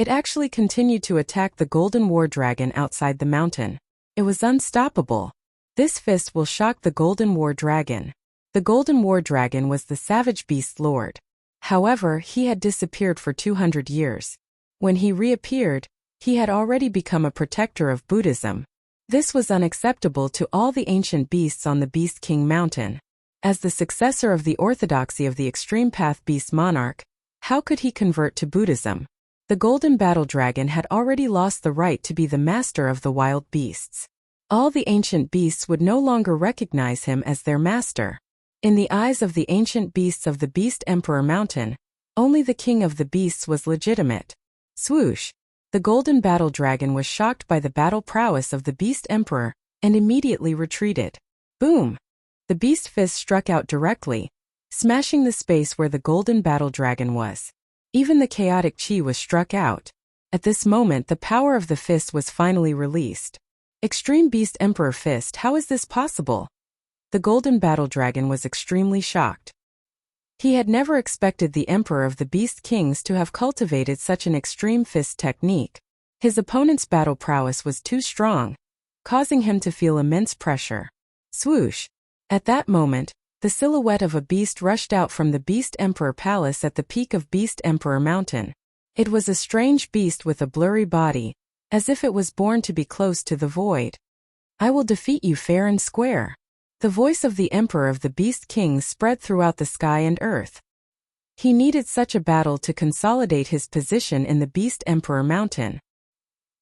it actually continued to attack the Golden War Dragon outside the mountain. It was unstoppable. This fist will shock the Golden War Dragon. The Golden War Dragon was the savage beast lord. However, he had disappeared for 200 years. When he reappeared, he had already become a protector of Buddhism. This was unacceptable to all the ancient beasts on the Beast King Mountain. As the successor of the orthodoxy of the extreme path beast monarch, how could he convert to Buddhism? The Golden Battle Dragon had already lost the right to be the master of the wild beasts. All the ancient beasts would no longer recognize him as their master. In the eyes of the ancient beasts of the Beast Emperor Mountain, only the king of the beasts was legitimate. Swoosh! The Golden Battle Dragon was shocked by the battle prowess of the Beast Emperor and immediately retreated. Boom! The beast fist struck out directly, smashing the space where the Golden Battle Dragon was. Even the chaotic chi was struck out. At this moment, the power of the fist was finally released. Extreme Beast Emperor Fist, how is this possible? The Golden Battle Dragon was extremely shocked. He had never expected the Emperor of the Beast Kings to have cultivated such an extreme fist technique. His opponent's battle prowess was too strong, causing him to feel immense pressure. Swoosh! At that moment, the silhouette of a beast rushed out from the Beast Emperor Palace at the peak of Beast Emperor Mountain. It was a strange beast with a blurry body, as if it was born to be close to the void. I will defeat you fair and square. The voice of the Emperor of the Beast Kings spread throughout the sky and earth. He needed such a battle to consolidate his position in the Beast Emperor Mountain.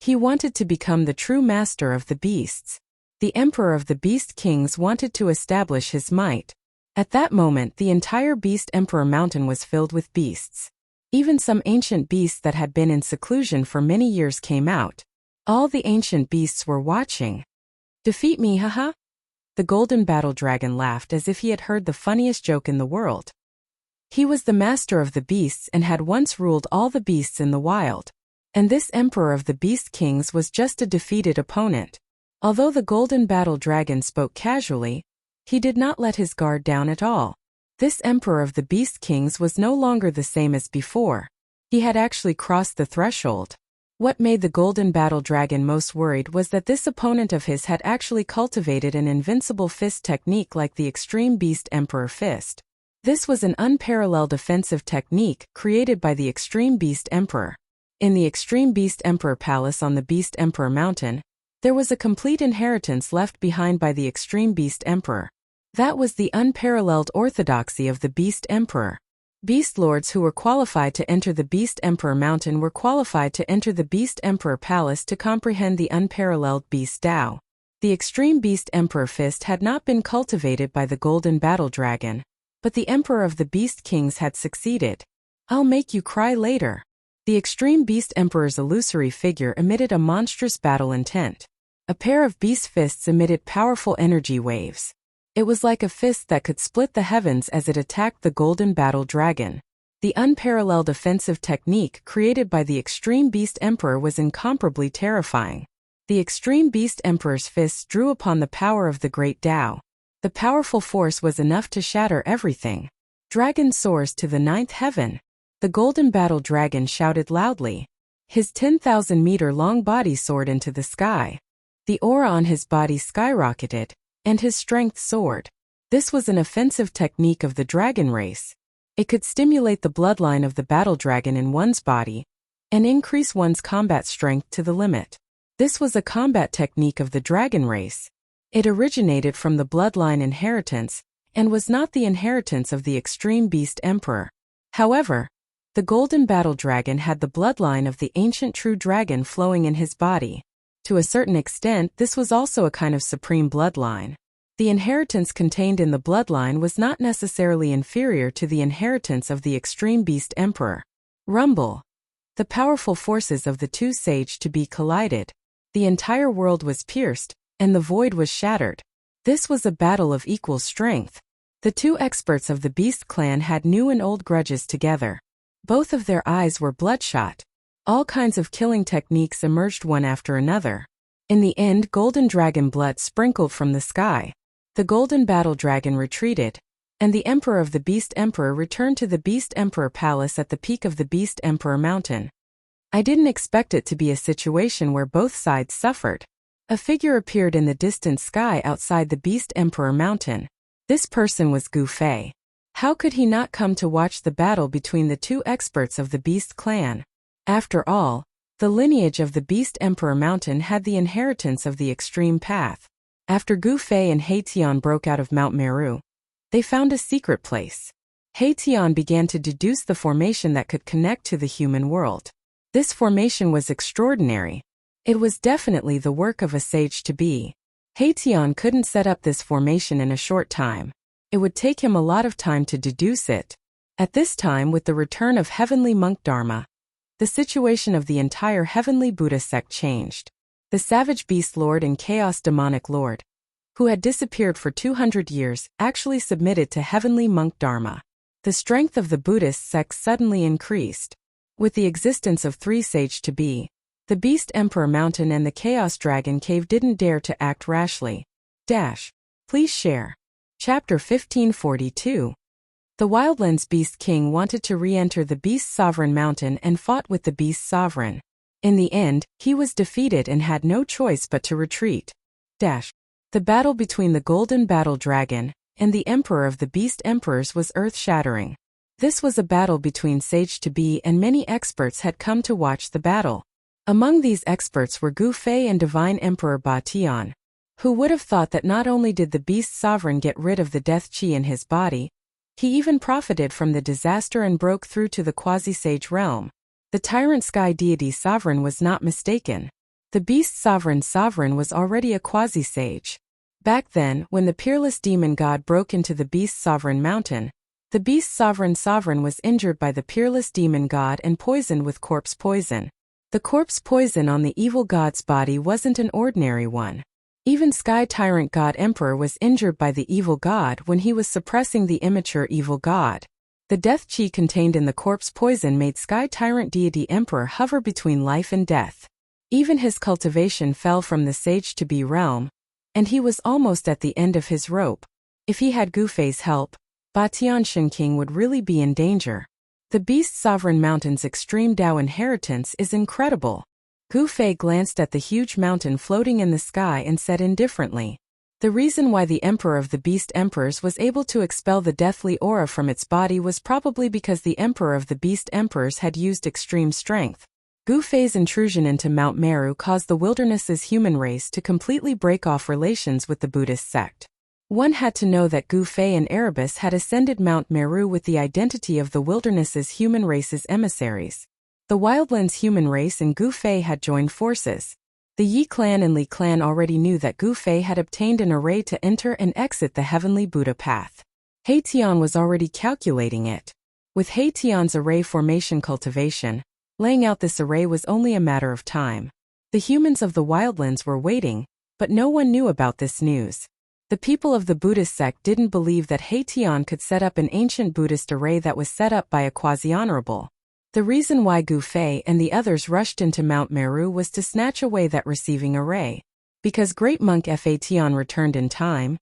He wanted to become the true master of the beasts. The Emperor of the Beast Kings wanted to establish his might. At that moment, the entire Beast Emperor Mountain was filled with beasts. Even some ancient beasts that had been in seclusion for many years came out. All the ancient beasts were watching. Defeat me, haha? The Golden Battle Dragon laughed as if he had heard the funniest joke in the world. He was the master of the beasts and had once ruled all the beasts in the wild. And this Emperor of the Beast Kings was just a defeated opponent. Although the Golden Battle Dragon spoke casually, he did not let his guard down at all. This Emperor of the Beast Kings was no longer the same as before. He had actually crossed the threshold. What made the Golden Battle Dragon most worried was that this opponent of his had actually cultivated an invincible fist technique like the Extreme Beast Emperor Fist. This was an unparalleled offensive technique created by the Extreme Beast Emperor. In the Extreme Beast Emperor Palace on the Beast Emperor Mountain, there was a complete inheritance left behind by the Extreme Beast Emperor. That was the unparalleled orthodoxy of the Beast Emperor. Beast lords who were qualified to enter the Beast Emperor Mountain were qualified to enter the Beast Emperor Palace to comprehend the unparalleled Beast Tao. The Extreme Beast Emperor Fist had not been cultivated by the Golden Battle Dragon, But the Emperor of the Beast Kings had succeeded. "I'll make you cry later." The Extreme Beast Emperor's illusory figure emitted a monstrous battle intent. A pair of beast fists emitted powerful energy waves. It was like a fist that could split the heavens as it attacked the Golden Battle Dragon. The unparalleled offensive technique created by the Extreme Beast Emperor was incomparably terrifying. The Extreme Beast Emperor's fists drew upon the power of the Great Tao. The powerful force was enough to shatter everything. "Dragon soars to the 9th heaven." The Golden Battle Dragon shouted loudly. His 10,000-meter-long body soared into the sky. The aura on his body skyrocketed, and his strength soared. This was an offensive technique of the dragon race. It could stimulate the bloodline of the battle dragon in one's body and increase one's combat strength to the limit. This was a combat technique of the dragon race. It originated from the bloodline inheritance and was not the inheritance of the Extreme Beast Emperor. However, the Golden Battle Dragon had the bloodline of the ancient true dragon flowing in his body. To a certain extent, this was also a kind of supreme bloodline. The inheritance contained in the bloodline was not necessarily inferior to the inheritance of the Extreme Beast Emperor. Rumble. The powerful forces of the two sage-to-be collided. The entire world was pierced, and the void was shattered. This was a battle of equal strength. The two experts of the Beast clan had new and old grudges together. Both of their eyes were bloodshot. All kinds of killing techniques emerged one after another. In the end, golden dragon blood sprinkled from the sky. The Golden Battle Dragon retreated, and the Emperor of the Beast Emperor returned to the Beast Emperor Palace at the peak of the Beast Emperor Mountain. I didn't expect it to be a situation where both sides suffered. A figure appeared in the distant sky outside the Beast Emperor Mountain. This person was Gu Fei. How could he not come to watch the battle between the two experts of the Beast clan? After all, the lineage of the Beast Emperor Mountain had the inheritance of the extreme path. After Gu Fei and Tian broke out of Mount Meru, they found a secret place. Tian began to deduce the formation that could connect to the human world. This formation was extraordinary. It was definitely the work of a sage-to-be. Tian couldn't set up this formation in a short time. It would take him a lot of time to deduce it. At this time, with the return of Heavenly Monk Dharma, the situation of the entire Heavenly Buddha sect changed. The Savage Beast Lord and Chaos Demonic Lord, who had disappeared for 200 years, actually submitted to Heavenly Monk Dharma. The strength of the Buddhist sect suddenly increased. With the existence of three sage-to-be, the Beast Emperor Mountain and the Chaos Dragon Cave didn't dare to act rashly. Please share. Chapter 1542. The Wildlands Beast King wanted to re-enter the Beast Sovereign Mountain and fought with the Beast Sovereign. In the end, he was defeated and had no choice but to retreat. The battle between the Golden Battle Dragon and the Emperor of the Beast Emperors was earth-shattering. This was a battle between sage-to-be, and many experts had come to watch the battle. Among these experts were Gu Fei and Divine Emperor Ba Tian. Who would have thought that not only did the Beast Sovereign get rid of the death chi in his body, he even profited from the disaster and broke through to the quasi-sage realm. The Tyrant Sky Deity Sovereign was not mistaken. The Beast Sovereign was already a quasi-sage. Back then, when the Peerless Demon God broke into the Beast Sovereign Mountain, the Beast Sovereign was injured by the Peerless Demon God and poisoned with corpse poison. The corpse poison on the evil god's body wasn't an ordinary one. Even Sky Tyrant God Emperor was injured by the evil god when he was suppressing the immature evil god. The death chi contained in the corpse poison made Sky Tyrant Deity Emperor hover between life and death. Even his cultivation fell from the sage-to-be realm, and he was almost at the end of his rope. If he had Gu Fei's help, Ba Tian Shen King would really be in danger. The Beast Sovereign Mountain's extreme Tao inheritance is incredible. Gu Fei glanced at the huge mountain floating in the sky and said indifferently, "The reason why the Emperor of the Beast Emperors was able to expel the deathly aura from its body was probably because the Emperor of the Beast Emperors had used extreme strength." Gu Fei's intrusion into Mount Meru caused the wilderness's human race to completely break off relations with the Buddhist sect. One had to know that Gu Fei and Erebus had ascended Mount Meru with the identity of the wilderness's human race's emissaries. The Wildlands human race and Gu Fei had joined forces. The Yi clan and Li clan already knew that Gu Fei had obtained an array to enter and exit the Heavenly Buddha path. Tian was already calculating it. With Tian's array formation cultivation, laying out this array was only a matter of time. The humans of the wildlands were waiting, but no one knew about this news. The people of the Buddhist sect didn't believe that Tian could set up an ancient Buddhist array that was set up by a quasi-honorable. The reason why Gu Fei and the others rushed into Mount Meru was to snatch away that receiving array. Because Great Monk Tian returned in time,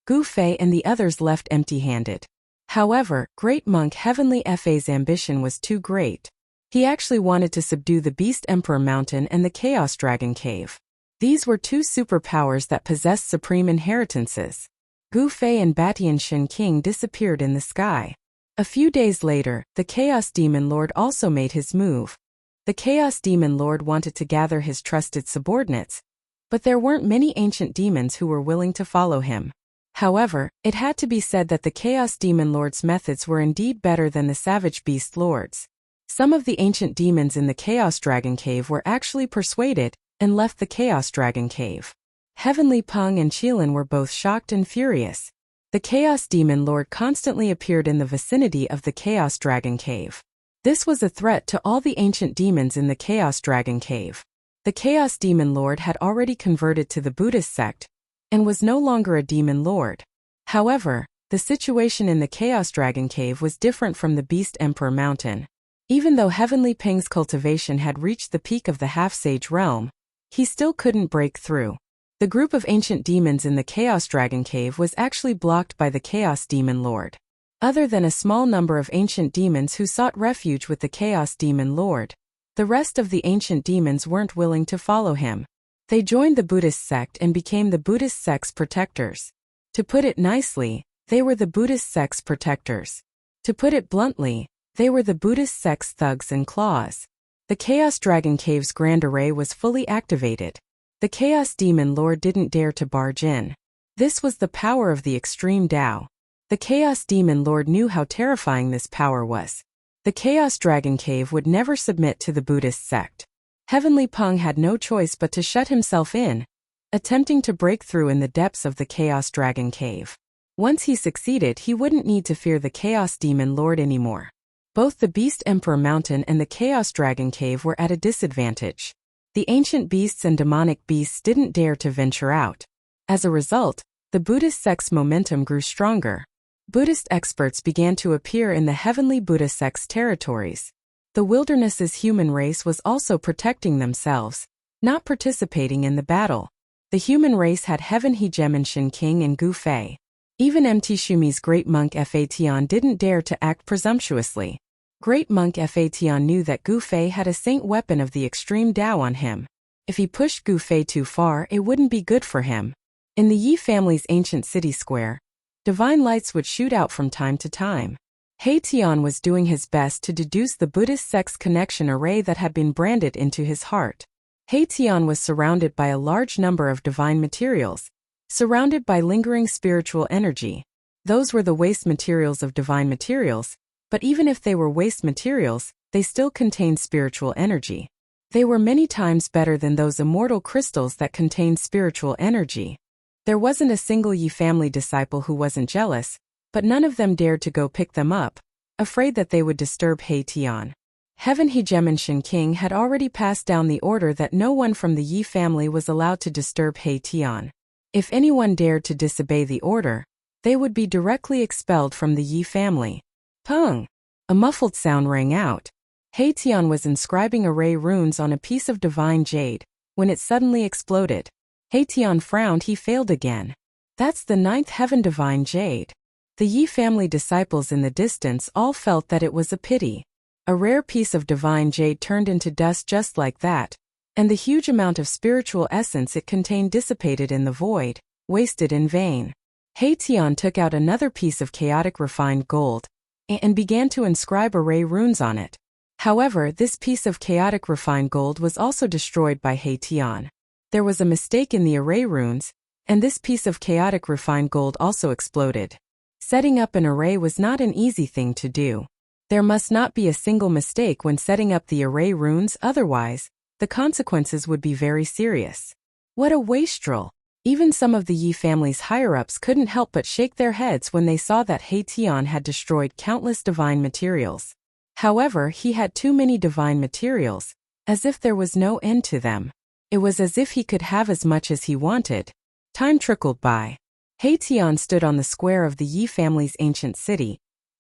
Gu Fei and the others left empty-handed. However, Great Monk Heavenly Fa's ambition was too great. He actually wanted to subdue the Beast Emperor Mountain and the Chaos Dragon Cave. These were two superpowers that possessed supreme inheritances. Gu Fei and Batian Shen King disappeared in the sky. A few days later, the Chaos Demon Lord also made his move. The Chaos Demon Lord wanted to gather his trusted subordinates, but there weren't many ancient demons who were willing to follow him. However, it had to be said that the Chaos Demon Lord's methods were indeed better than the Savage Beast Lord's. Some of the ancient demons in the Chaos Dragon Cave were actually persuaded and left the Chaos Dragon Cave. Heavenly Peng and Qilin were both shocked and furious. The Chaos Demon Lord constantly appeared in the vicinity of the Chaos Dragon Cave. This was a threat to all the ancient demons in the Chaos Dragon Cave. The Chaos Demon Lord had already converted to the Buddhist sect and was no longer a demon lord. However, the situation in the Chaos Dragon Cave was different from the Beast Emperor Mountain. Even though Heavenly Peng's cultivation had reached the peak of the half-sage realm, he still couldn't break through. The group of ancient demons in the Chaos Dragon Cave was actually blocked by the Chaos Demon Lord. Other than a small number of ancient demons who sought refuge with the Chaos Demon Lord, the rest of the ancient demons weren't willing to follow him. They joined the Buddhist sect and became the Buddhist sect's protectors. To put it nicely, they were the Buddhist sect's protectors. To put it bluntly, they were the Buddhist sect's thugs and claws. The Chaos Dragon Cave's Grand Array was fully activated. The Chaos Demon Lord didn't dare to barge in. This was the power of the extreme Tao. The Chaos Demon Lord knew how terrifying this power was. The Chaos Dragon Cave would never submit to the Buddhist sect. Heavenly Peng had no choice but to shut himself in, attempting to break through in the depths of the Chaos Dragon Cave. Once he succeeded, he wouldn't need to fear the Chaos Demon Lord anymore. Both the Beast Emperor Mountain and the Chaos Dragon Cave were at a disadvantage. The ancient beasts and demonic beasts didn't dare to venture out. As a result, the Buddhist sect's momentum grew stronger. Buddhist experts began to appear in the heavenly Buddha sect's territories. The wilderness's human race was also protecting themselves, not participating in the battle. The human race had Heaven Hegemon Shen King and Gu Fei. Even Mt. Shumi's Great Monk Tian didn't dare to act presumptuously. Great Monk Tian knew that Gu Fei had a saint weapon of the extreme Tao on him. If he pushed Gu Fei too far, it wouldn't be good for him. In the Yi family's ancient city square, divine lights would shoot out from time to time. Tian was doing his best to deduce the Buddhist sect's connection array that had been branded into his heart. Tian was surrounded by a large number of divine materials, surrounded by lingering spiritual energy. Those were the waste materials of divine materials, but even if they were waste materials, they still contained spiritual energy. They were many times better than those immortal crystals that contained spiritual energy. There wasn't a single Yi family disciple who wasn't jealous, but none of them dared to go pick them up, afraid that they would disturb Tian. Heaven Hegemon Shen King had already passed down the order that no one from the Yi family was allowed to disturb Tian. If anyone dared to disobey the order, they would be directly expelled from the Yi family. Peng! A muffled sound rang out. Tian was inscribing array runes on a piece of divine jade, when it suddenly exploded. Tian frowned. He failed again. That's the 9th heaven divine jade. The Yi family disciples in the distance all felt that it was a pity. A rare piece of divine jade turned into dust just like that, and the huge amount of spiritual essence it contained dissipated in the void, wasted in vain. Tian took out another piece of chaotic refined gold and began to inscribe array runes on it. However, this piece of chaotic refined gold was also destroyed by Tian. There was a mistake in the array runes, and this piece of chaotic refined gold also exploded. Setting up an array was not an easy thing to do. There must not be a single mistake when setting up the array runes, otherwise, the consequences would be very serious. What a wastrel! Even some of the Yi family's higher-ups couldn't help but shake their heads when they saw that He Tian had destroyed countless divine materials. However, he had too many divine materials, as if there was no end to them. It was as if he could have as much as he wanted. Time trickled by. He Tian stood on the square of the Yi family's ancient city,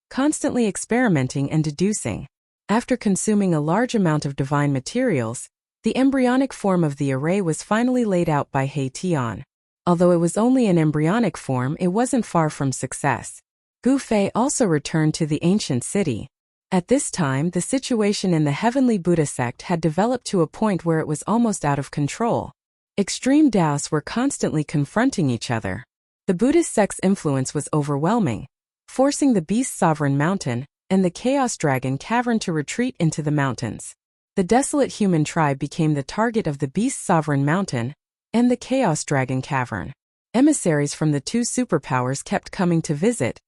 constantly experimenting and deducing. After consuming a large amount of divine materials, the embryonic form of the array was finally laid out by He Tian. Although it was only an embryonic form, it wasn't far from success. Gu Fei also returned to the ancient city. At this time, the situation in the heavenly Buddha sect had developed to a point where it was almost out of control. Extreme Taoists were constantly confronting each other. The Buddhist sect's influence was overwhelming, forcing the Beast Sovereign Mountain and the Chaos Dragon Cavern to retreat into the mountains. The desolate human tribe became the target of the Beast Sovereign Mountain and the Chaos Dragon Cavern. Emissaries from the two superpowers kept coming to visit,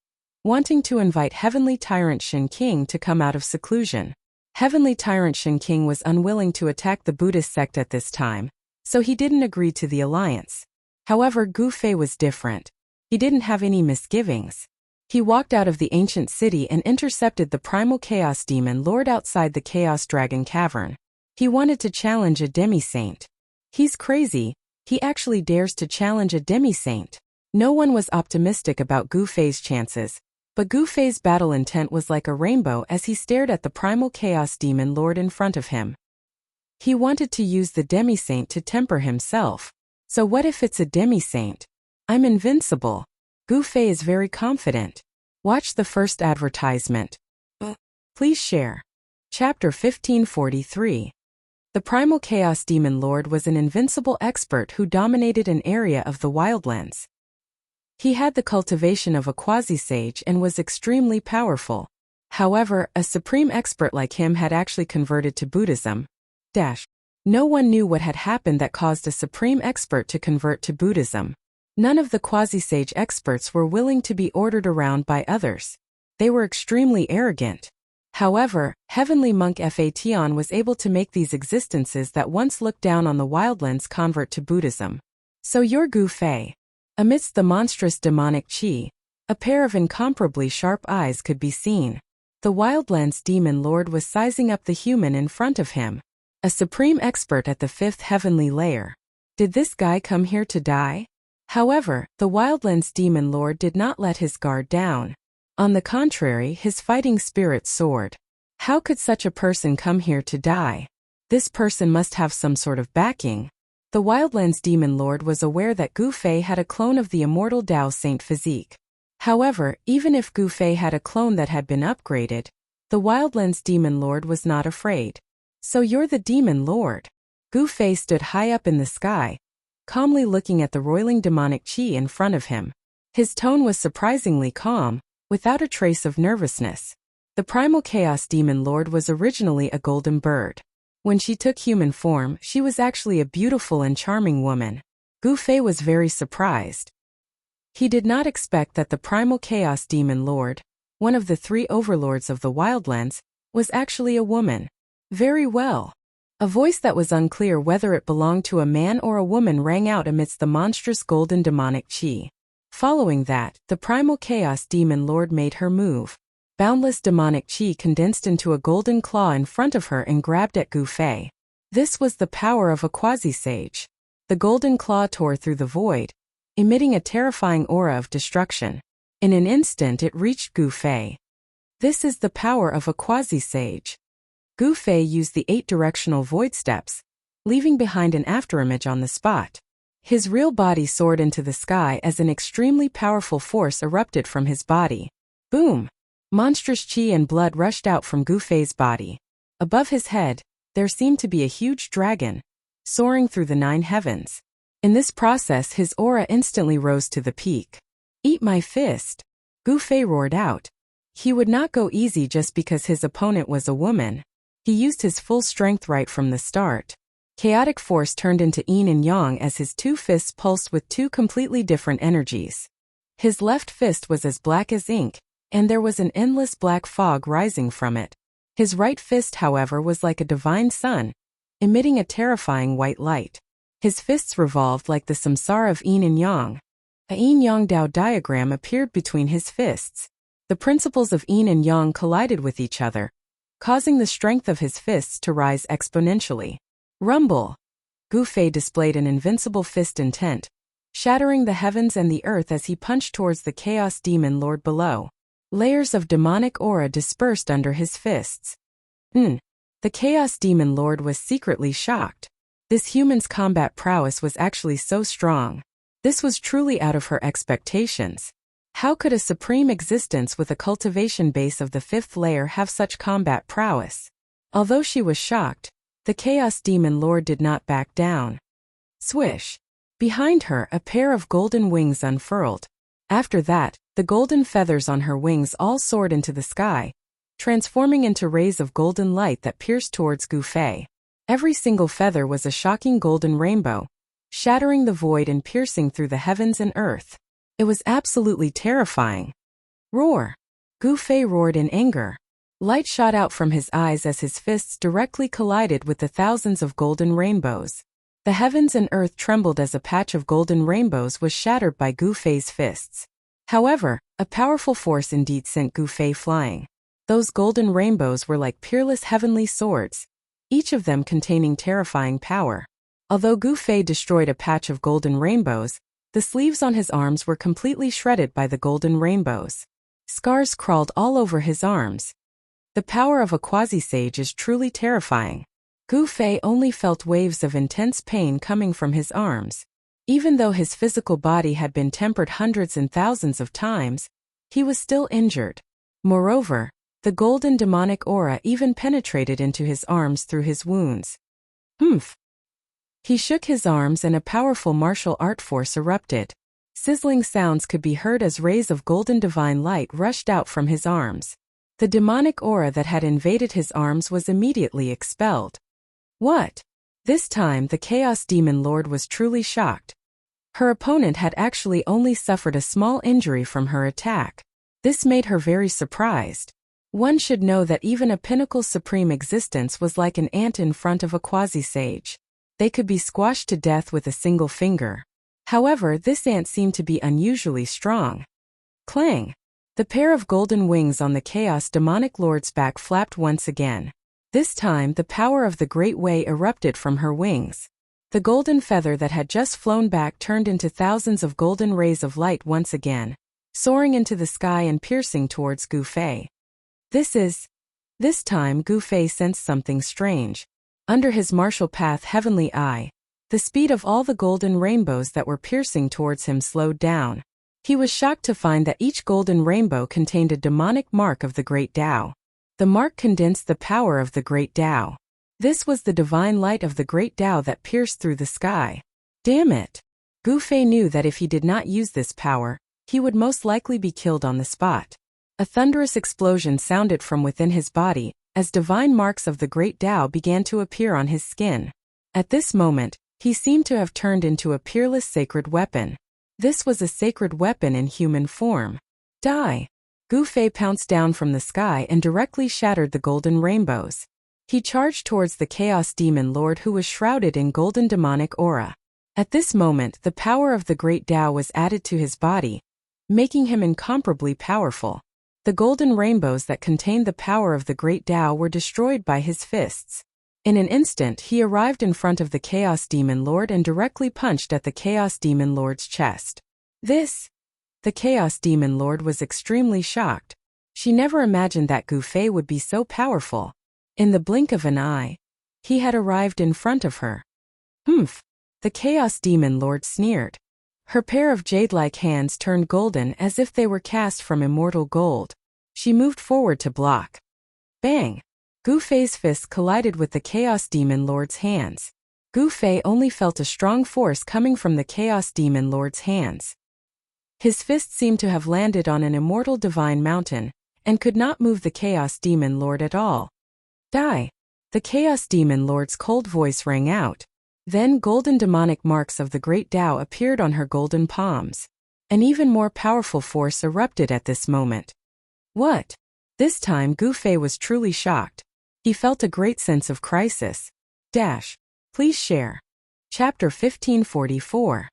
wanting to invite Heavenly Tyrant Shen King to come out of seclusion. Heavenly Tyrant Shen King was unwilling to attack the Buddhist sect at this time, so he didn't agree to the alliance. However, Gu Fei was different. He didn't have any misgivings. He walked out of the ancient city and intercepted the primal chaos demon lord outside the Chaos Dragon Cavern. He wanted to challenge a demi-saint. He's crazy, he actually dares to challenge a demi-saint. No one was optimistic about Gu Fei's chances, but Gu Fei's battle intent was like a rainbow as he stared at the primal chaos demon lord in front of him. He wanted to use the demi-saint to temper himself. So what if it's a demi-saint? I'm invincible. Gu Fei is very confident. Watch the first advertisement. Please share. Chapter 1543. The primal chaos demon lord was an invincible expert who dominated an area of the wildlands. He had the cultivation of a quasi-sage and was extremely powerful. However, a supreme expert like him had actually converted to Buddhism. No one knew what had happened that caused a supreme expert to convert to Buddhism. None of the quasi-sage experts were willing to be ordered around by others. They were extremely arrogant. However, Heavenly Monk Fa Tian was able to make these existences that once looked down on the wildlands convert to Buddhism. So you're Gu Fei. Amidst the monstrous demonic qi, a pair of incomparably sharp eyes could be seen. The wildlands demon lord was sizing up the human in front of him. A supreme expert at the fifth heavenly layer. Did this guy come here to die? However, the wildlands demon lord did not let his guard down. On the contrary, his fighting spirit soared. How could such a person come here to die? This person must have some sort of backing. The Wildlands Demon Lord was aware that Gu Fei had a clone of the immortal Dao Saint physique. However, even if Gu Fei had a clone that had been upgraded, the Wildlands Demon Lord was not afraid. So you're the Demon Lord. Gu Fei stood high up in the sky, calmly looking at the roiling demonic qi in front of him. His tone was surprisingly calm, without a trace of nervousness. The primal chaos demon lord was originally a golden bird. When she took human form, she was actually a beautiful and charming woman. Gu Fei was very surprised. He did not expect that the primal chaos demon lord, one of the three overlords of the wildlands, was actually a woman. Very well. A voice that was unclear whether it belonged to a man or a woman rang out amidst the monstrous golden demonic qi. Following that, the primal chaos demon lord made her move. Boundless demonic qi condensed into a golden claw in front of her and grabbed at Gu Fei. This was the power of a quasi-sage. The golden claw tore through the void, emitting a terrifying aura of destruction. In an instant it reached Gu Fei. This is the power of a quasi-sage. Gu Fei used the 8 directional void steps, leaving behind an afterimage on the spot. His real body soared into the sky as an extremely powerful force erupted from his body. Boom! Monstrous qi and blood rushed out from Gu Fei's body. Above his head, there seemed to be a huge dragon, soaring through the 9 heavens. In this process his aura instantly rose to the peak. Eat my fist! Gu Fei roared out. He would not go easy just because his opponent was a woman. He used his full strength right from the start. Chaotic force turned into yin and yang as his 2 fists pulsed with 2 completely different energies. His left fist was as black as ink, and there was an endless black fog rising from it. His right fist, however, was like a divine sun, emitting a terrifying white light. His fists revolved like the samsara of yin and yang. A yin-yang Dao diagram appeared between his fists. The principles of yin and yang collided with each other, causing the strength of his fists to rise exponentially. Rumble! Gu Fei displayed an invincible fist intent, shattering the heavens and the earth as he punched towards the Chaos Demon Lord below. Layers of demonic aura dispersed under his fists. The Chaos Demon Lord was secretly shocked. This human's combat prowess was actually so strong. This was truly out of her expectations. How could a supreme existence with a cultivation base of the 5th layer have such combat prowess? Although she was shocked, the Chaos Demon Lord did not back down. Swish! Behind her, a pair of golden wings unfurled. After that, the golden feathers on her wings all soared into the sky, transforming into rays of golden light that pierced towards Gu Fei. Every single feather was a shocking golden rainbow, shattering the void and piercing through the heavens and earth. It was absolutely terrifying. Roar! Gu Fei roared in anger. Light shot out from his eyes as his fists directly collided with the thousands of golden rainbows. The heavens and earth trembled as a patch of golden rainbows was shattered by Gu Fei's fists. However, a powerful force indeed sent Gu Fei flying. Those golden rainbows were like peerless heavenly swords, each of them containing terrifying power. Although Gu Fei destroyed a patch of golden rainbows, the sleeves on his arms were completely shredded by the golden rainbows. Scars crawled all over his arms. The power of a quasi-sage is truly terrifying. Gu Fei only felt waves of intense pain coming from his arms. Even though his physical body had been tempered hundreds and thousands of times, he was still injured. Moreover, the golden demonic aura even penetrated into his arms through his wounds. Humph! He shook his arms and a powerful martial art force erupted. Sizzling sounds could be heard as rays of golden divine light rushed out from his arms. The demonic aura that had invaded his arms was immediately expelled. What? This time the Chaos Demon Lord was truly shocked. Her opponent had actually only suffered a small injury from her attack. This made her very surprised. One should know that even a pinnacle supreme existence was like an ant in front of a quasi-sage. They could be squashed to death with a single finger. However, this ant seemed to be unusually strong. Clang! The pair of golden wings on the Chaos Demonic Lord's back flapped once again. This time, the power of the Great Way erupted from her wings. The golden feather that had just flown back turned into thousands of golden rays of light once again, soaring into the sky and piercing towards Gu Fei. This time Gu Fei sensed something strange. Under his martial path heavenly eye, the speed of all the golden rainbows that were piercing towards him slowed down. He was shocked to find that each golden rainbow contained a demonic mark of the Great Tao. The mark condensed the power of the Great Tao. This was the divine light of the Great Tao that pierced through the sky. Damn it! Gu Fei knew that if he did not use this power, he would most likely be killed on the spot. A thunderous explosion sounded from within his body, as divine marks of the Great Tao began to appear on his skin. At this moment, he seemed to have turned into a peerless sacred weapon. This was a sacred weapon in human form. Die! Gu Fei pounced down from the sky and directly shattered the golden rainbows. He charged towards the Chaos Demon Lord who was shrouded in golden demonic aura. At this moment, the power of the Great Tao was added to his body, making him incomparably powerful. The golden rainbows that contained the power of the Great Tao were destroyed by his fists. In an instant, he arrived in front of the Chaos Demon Lord and directly punched at the Chaos Demon Lord's chest. The Chaos Demon Lord was extremely shocked. She never imagined that Gu Fei would be so powerful. In the blink of an eye, he had arrived in front of her. Humph! The Chaos Demon Lord sneered. Her pair of jade-like hands turned golden as if they were cast from immortal gold. She moved forward to block. Bang! Gu Fei's fists collided with the Chaos Demon Lord's hands. Gu Fei only felt a strong force coming from the Chaos Demon Lord's hands. His fist seemed to have landed on an immortal divine mountain, and could not move the Chaos Demon Lord at all. Die! The Chaos Demon Lord's cold voice rang out. Then golden demonic marks of the Great Tao appeared on her golden palms. An even more powerful force erupted at this moment. What? This time Gu Fei was truly shocked. He felt a great sense of crisis. Please share. Chapter 1544.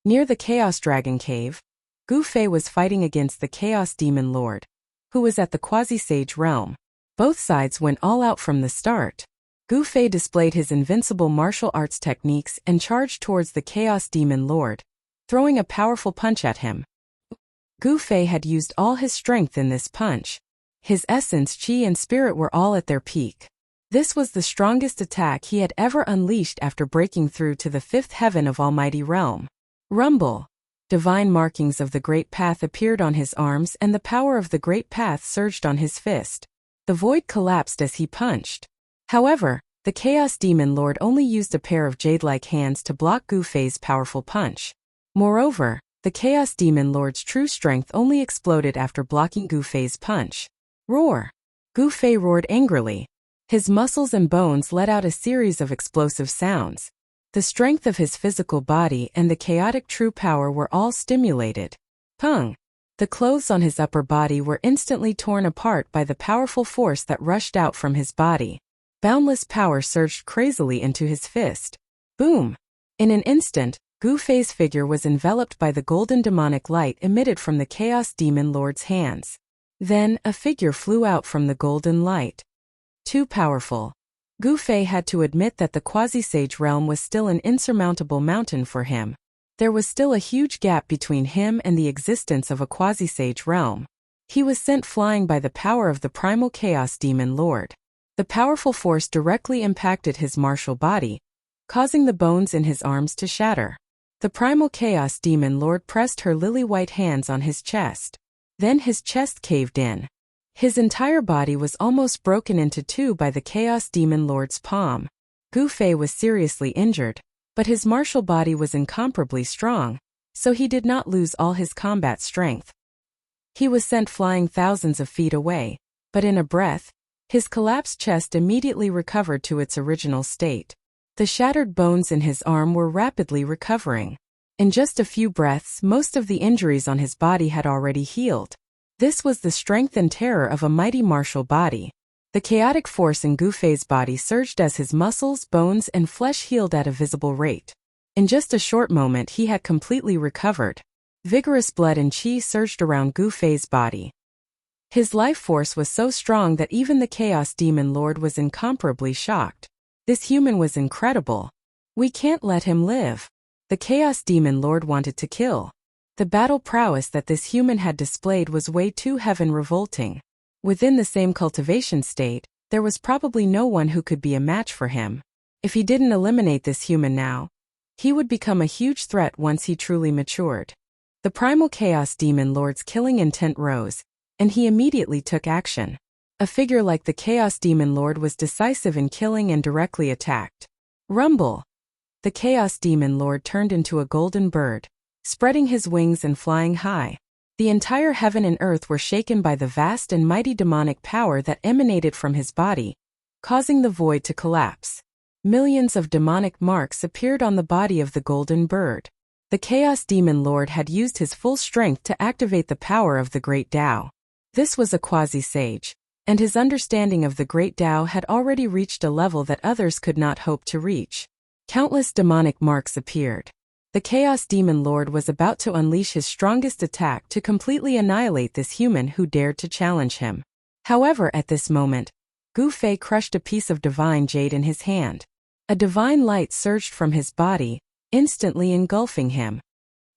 Near the Chaos Dragon Cave, Gu Fei was fighting against the Chaos Demon Lord, who was at the Quasi-Sage realm. Both sides went all out from the start. Gu Fei displayed his invincible martial arts techniques and charged towards the Chaos Demon Lord, throwing a powerful punch at him. Gu Fei had used all his strength in this punch. His essence, chi and spirit were all at their peak. This was the strongest attack he had ever unleashed after breaking through to the fifth heaven of Almighty Realm. Rumble. Divine markings of the Great Path appeared on his arms and the power of the Great Path surged on his fist. The void collapsed as he punched. However, the Chaos Demon Lord only used a pair of jade-like hands to block Gu Fei's powerful punch. Moreover, the Chaos Demon Lord's true strength only exploded after blocking Gu Fei's punch. Roar! Gu Fei roared angrily. His muscles and bones let out a series of explosive sounds. The strength of his physical body and the chaotic true power were all stimulated. Pung! The clothes on his upper body were instantly torn apart by the powerful force that rushed out from his body. Boundless power surged crazily into his fist. Boom! In an instant, Gu Fei's figure was enveloped by the golden demonic light emitted from the Chaos Demon Lord's hands. Then, a figure flew out from the golden light. Too powerful. Gu Fei had to admit that the Quasi-Sage realm was still an insurmountable mountain for him. There was still a huge gap between him and the existence of a Quasi-Sage realm. He was sent flying by the power of the primal Chaos Demon Lord. The powerful force directly impacted his martial body, causing the bones in his arms to shatter. The primal Chaos Demon Lord pressed her lily-white hands on his chest. Then his chest caved in. His entire body was almost broken into two by the Chaos Demon Lord's palm. Gu Fei was seriously injured, but his martial body was incomparably strong, so he did not lose all his combat strength. He was sent flying thousands of feet away, but in a breath, his collapsed chest immediately recovered to its original state. The shattered bones in his arm were rapidly recovering. In just a few breaths, most of the injuries on his body had already healed. This was the strength and terror of a mighty martial body. The chaotic force in Gu Fei's body surged as his muscles, bones, and flesh healed at a visible rate. In just a short moment he had completely recovered. Vigorous blood and chi surged around Gu Fei's body. His life force was so strong that even the Chaos Demon Lord was incomparably shocked. This human was incredible. We can't let him live. The Chaos Demon Lord wanted to kill. The battle prowess that this human had displayed was way too heaven-revolting. Within the same cultivation state, there was probably no one who could be a match for him. If he didn't eliminate this human now, he would become a huge threat once he truly matured. The primal Chaos Demon Lord's killing intent rose, and he immediately took action. A figure like the Chaos Demon Lord was decisive in killing and directly attacked. Rumble! The Chaos Demon Lord turned into a golden bird, spreading his wings and flying high. The entire heaven and earth were shaken by the vast and mighty demonic power that emanated from his body, causing the void to collapse. Millions of demonic marks appeared on the body of the golden bird. The Chaos Demon Lord had used his full strength to activate the power of the Great Tao. This was a Quasi-Sage, and his understanding of the Great Tao had already reached a level that others could not hope to reach. Countless demonic marks appeared. The Chaos Demon Lord was about to unleash his strongest attack to completely annihilate this human who dared to challenge him. However, at this moment, Gu Fei crushed a piece of divine jade in his hand. A divine light surged from his body, instantly engulfing him.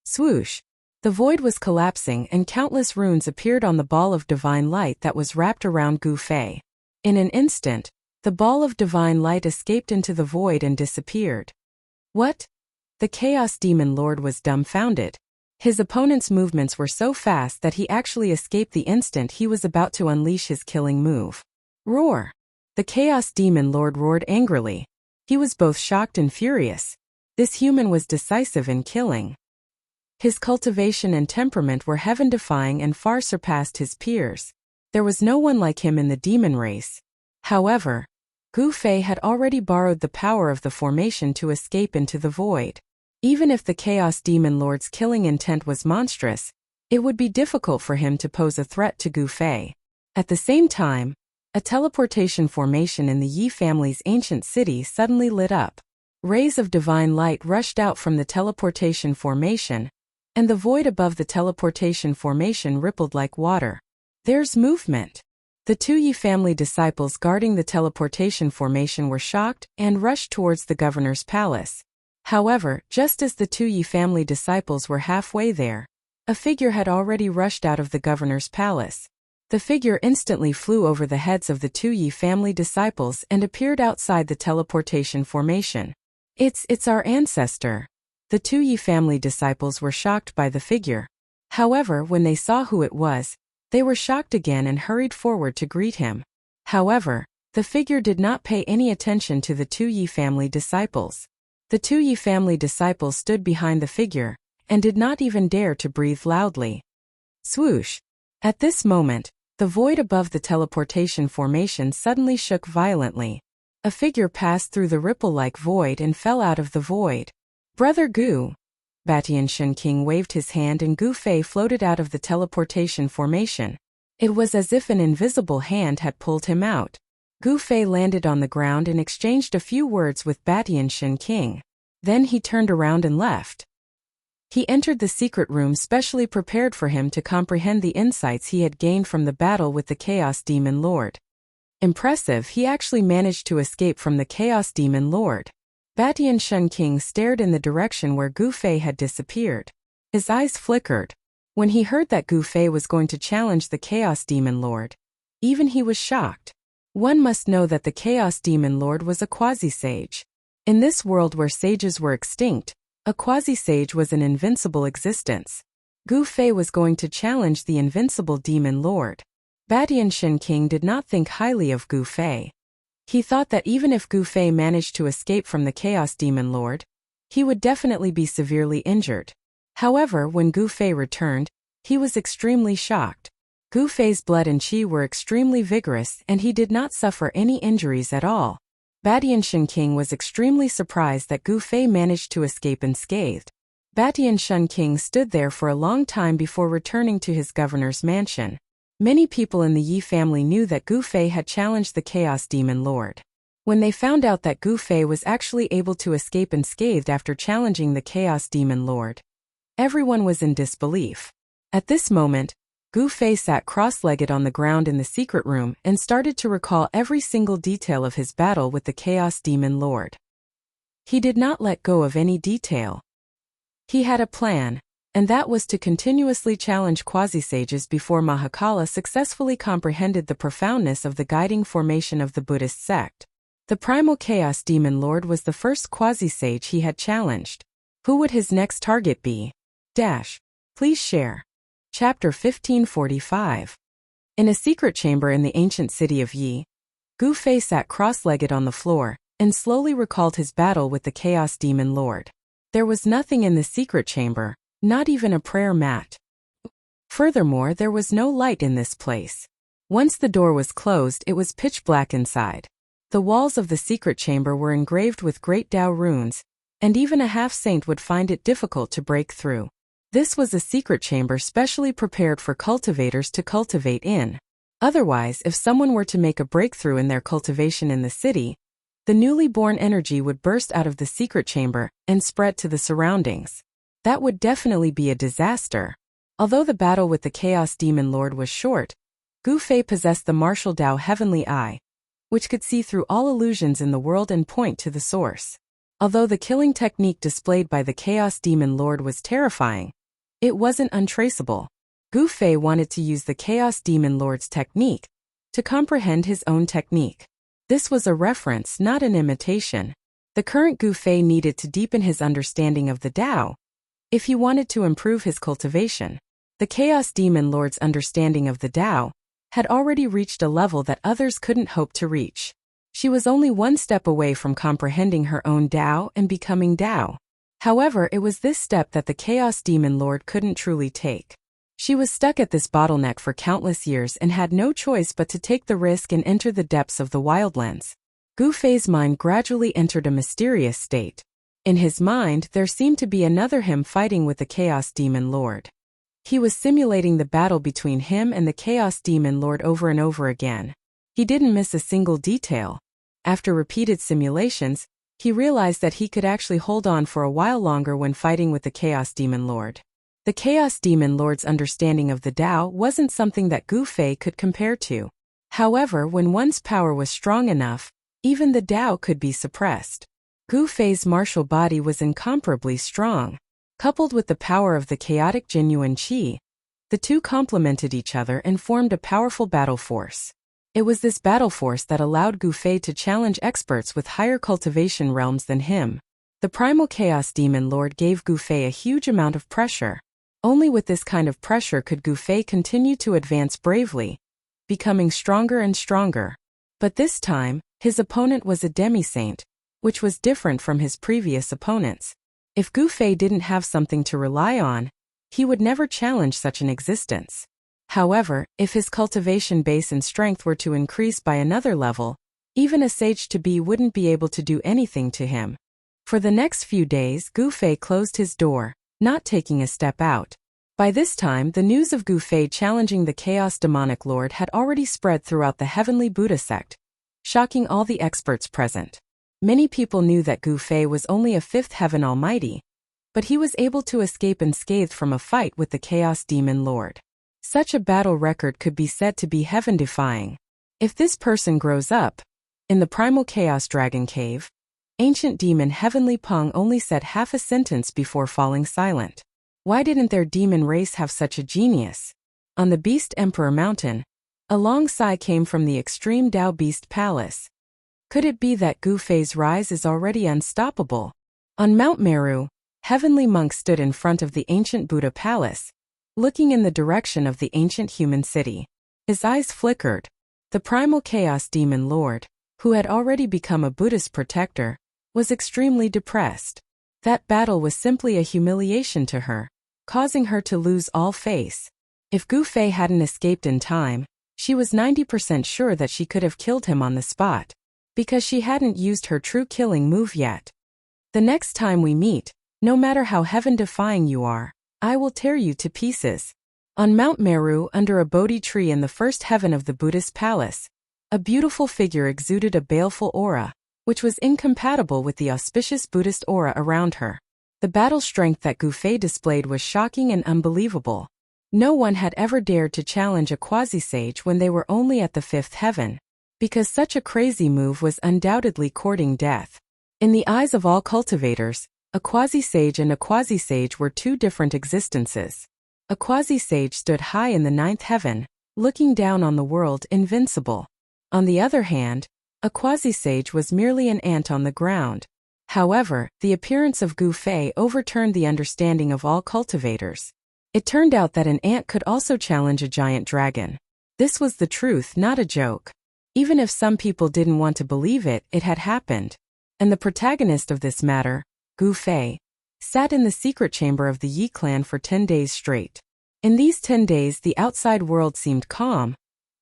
Swoosh! The void was collapsing and countless runes appeared on the ball of divine light that was wrapped around Gu Fei. In an instant, the ball of divine light escaped into the void and disappeared. What? The Chaos Demon Lord was dumbfounded. His opponent's movements were so fast that he actually escaped the instant he was about to unleash his killing move. Roar! The Chaos Demon Lord roared angrily. He was both shocked and furious. This human was decisive in killing. His cultivation and temperament were heaven-defying and far surpassed his peers. There was no one like him in the demon race. However, Gu Fei had already borrowed the power of the formation to escape into the void. Even if the Chaos Demon Lord's killing intent was monstrous, it would be difficult for him to pose a threat to Gu Fei. At the same time, a teleportation formation in the Yi family's ancient city suddenly lit up. Rays of divine light rushed out from the teleportation formation, and the void above the teleportation formation rippled like water. There's movement. The two Yi family disciples guarding the teleportation formation were shocked and rushed towards the governor's palace. However, just as the two Yi family disciples were halfway there, a figure had already rushed out of the governor's palace. The figure instantly flew over the heads of the two Yi family disciples and appeared outside the teleportation formation. It's our ancestor. The two Yi family disciples were shocked by the figure. However, when they saw who it was, they were shocked again and hurried forward to greet him. However, the figure did not pay any attention to the two Yi family disciples. The two Yi family disciples stood behind the figure and did not even dare to breathe loudly. Swoosh! At this moment, the void above the teleportation formation suddenly shook violently. A figure passed through the ripple-like void and fell out of the void. Brother Gu! Batian Shen King waved his hand and Gu Fei floated out of the teleportation formation. It was as if an invisible hand had pulled him out. Gu Fei landed on the ground and exchanged a few words with Batian Shen King. Then he turned around and left. He entered the secret room specially prepared for him to comprehend the insights he had gained from the battle with the Chaos Demon Lord. Impressive, he actually managed to escape from the Chaos Demon Lord. Batian Shen King stared in the direction where Gu Fei had disappeared. His eyes flickered. When he heard that Gu Fei was going to challenge the Chaos Demon Lord, even he was shocked. One must know that the Chaos Demon Lord was a quasi-sage. In this world where sages were extinct, a quasi-sage was an invincible existence. Gu Fei was going to challenge the invincible Demon Lord. Batian Shen King did not think highly of Gu Fei. He thought that even if Gu Fei managed to escape from the Chaos Demon Lord, he would definitely be severely injured. However, when Gu Fei returned, he was extremely shocked. Gu Fei's blood and qi were extremely vigorous and he did not suffer any injuries at all. Batian Shen King was extremely surprised that Gu Fei managed to escape unscathed. Batian Shen King stood there for a long time before returning to his governor's mansion. Many people in the Yi family knew that Gu Fei had challenged the Chaos Demon Lord. When they found out that Gu Fei was actually able to escape unscathed after challenging the Chaos Demon Lord, everyone was in disbelief. At this moment, Gu Fei sat cross-legged on the ground in the secret room and started to recall every single detail of his battle with the Chaos Demon Lord. He did not let go of any detail. He had a plan, and that was to continuously challenge quasi-sages before Mahakala successfully comprehended the profoundness of the guiding formation of the Buddhist sect. The primal Chaos Demon Lord was the first quasi-sage he had challenged. Who would his next target be? Please share. Chapter 1545. In a secret chamber in the ancient city of Yi, Gu Fei sat cross-legged on the floor and slowly recalled his battle with the Chaos Demon Lord. There was nothing in the secret chamber, not even a prayer mat. Furthermore, there was no light in this place. Once the door was closed, it was pitch black inside. The walls of the secret chamber were engraved with great Tao runes, and even a half-saint would find it difficult to break through. This was a secret chamber specially prepared for cultivators to cultivate in. Otherwise, if someone were to make a breakthrough in their cultivation in the city, the newly born energy would burst out of the secret chamber and spread to the surroundings. That would definitely be a disaster. Although the battle with the Chaos Demon Lord was short, Gu Fei possessed the martial Tao Heavenly Eye, which could see through all illusions in the world and point to the source. Although the killing technique displayed by the Chaos Demon Lord was terrifying, it wasn't untraceable. Gu Fei wanted to use the Chaos Demon Lord's technique to comprehend his own technique. This was a reference, not an imitation. The current Gu Fei needed to deepen his understanding of the Tao if he wanted to improve his cultivation. The Chaos Demon Lord's understanding of the Tao had already reached a level that others couldn't hope to reach. She was only one step away from comprehending her own Tao and becoming Tao. However, it was this step that the Chaos Demon Lord couldn't truly take. She was stuck at this bottleneck for countless years and had no choice but to take the risk and enter the depths of the wildlands. Gu Fei's mind gradually entered a mysterious state. In his mind, there seemed to be another him fighting with the Chaos Demon Lord. He was simulating the battle between him and the Chaos Demon Lord over and over again. He didn't miss a single detail. After repeated simulations, he realized that he could actually hold on for a while longer when fighting with the Chaos Demon Lord. The Chaos Demon Lord's understanding of the Tao wasn't something that Gu Fei could compare to. However, when one's power was strong enough, even the Tao could be suppressed. Gu Fei's martial body was incomparably strong. Coupled with the power of the chaotic genuine qi, the two complemented each other and formed a powerful battle force. It was this battle force that allowed Gu Fei to challenge experts with higher cultivation realms than him. The primal Chaos Demon Lord gave Gu Fei a huge amount of pressure. Only with this kind of pressure could Gu Fei continue to advance bravely, becoming stronger and stronger. But this time, his opponent was a demi-saint, which was different from his previous opponents. If Gu Fei didn't have something to rely on, he would never challenge such an existence. However, if his cultivation base and strength were to increase by another level, even a sage-to-be wouldn't be able to do anything to him. For the next few days, Gu Fei closed his door, not taking a step out. By this time, the news of Gu Fei challenging the Chaos Demonic Lord had already spread throughout the Heavenly Buddha sect, shocking all the experts present. Many people knew that Gu Fei was only a fifth heaven almighty, but he was able to escape unscathed from a fight with the Chaos Demon Lord. Such a battle record could be said to be heaven-defying. If this person grows up in the primal Chaos Dragon Cave, ancient demon Heavenly Peng only said half a sentence before falling silent. Why didn't their demon race have such a genius? On the Beast Emperor Mountain, a long sigh came from the extreme Tao Beast Palace. Could it be that Gu Fei's rise is already unstoppable? On Mount Meru, Heavenly Monk stood in front of the ancient Buddha Palace, looking in the direction of the ancient human city. His eyes flickered. The primal Chaos Demon Lord, who had already become a Buddhist protector, was extremely depressed. That battle was simply a humiliation to her, causing her to lose all face. If Gu Fei hadn't escaped in time, she was 90% sure that she could have killed him on the spot, because she hadn't used her true killing move yet. The next time we meet, no matter how heaven-defying you are, I will tear you to pieces. On Mount Meru, under a Bodhi tree in the first heaven of the Buddhist palace, a beautiful figure exuded a baleful aura, which was incompatible with the auspicious Buddhist aura around her. The battle strength that Gu Fei displayed was shocking and unbelievable. No one had ever dared to challenge a quasi-sage when they were only at the fifth heaven, because such a crazy move was undoubtedly courting death. In the eyes of all cultivators, a quasi-sage and a quasi-sage were two different existences. A quasi-sage stood high in the ninth heaven, looking down on the world invincible. On the other hand, a quasi-sage was merely an ant on the ground. However, the appearance of Gu Fei overturned the understanding of all cultivators. It turned out that an ant could also challenge a giant dragon. This was the truth, not a joke. Even if some people didn't want to believe it, it had happened. And the protagonist of this matter, Gu Fei, sat in the secret chamber of the Yi clan for 10 days straight. In these 10 days, the outside world seemed calm,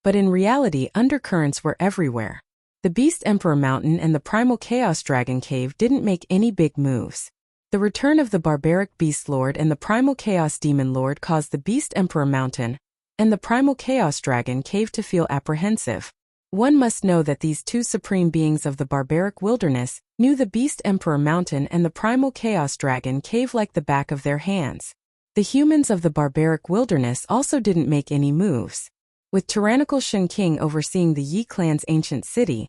but in reality, undercurrents were everywhere. The Beast Emperor Mountain and the Primal Chaos Dragon Cave didn't make any big moves. The return of the barbaric Beast Lord and the Primal Chaos Demon Lord caused the Beast Emperor Mountain and the Primal Chaos Dragon Cave to feel apprehensive. One must know that these two supreme beings of the barbaric wilderness knew the Beast Emperor Mountain and the Primal Chaos Dragon Cave like the back of their hands. The humans of the barbaric wilderness also didn't make any moves. With tyrannical Shen King overseeing the Yi clan's ancient city,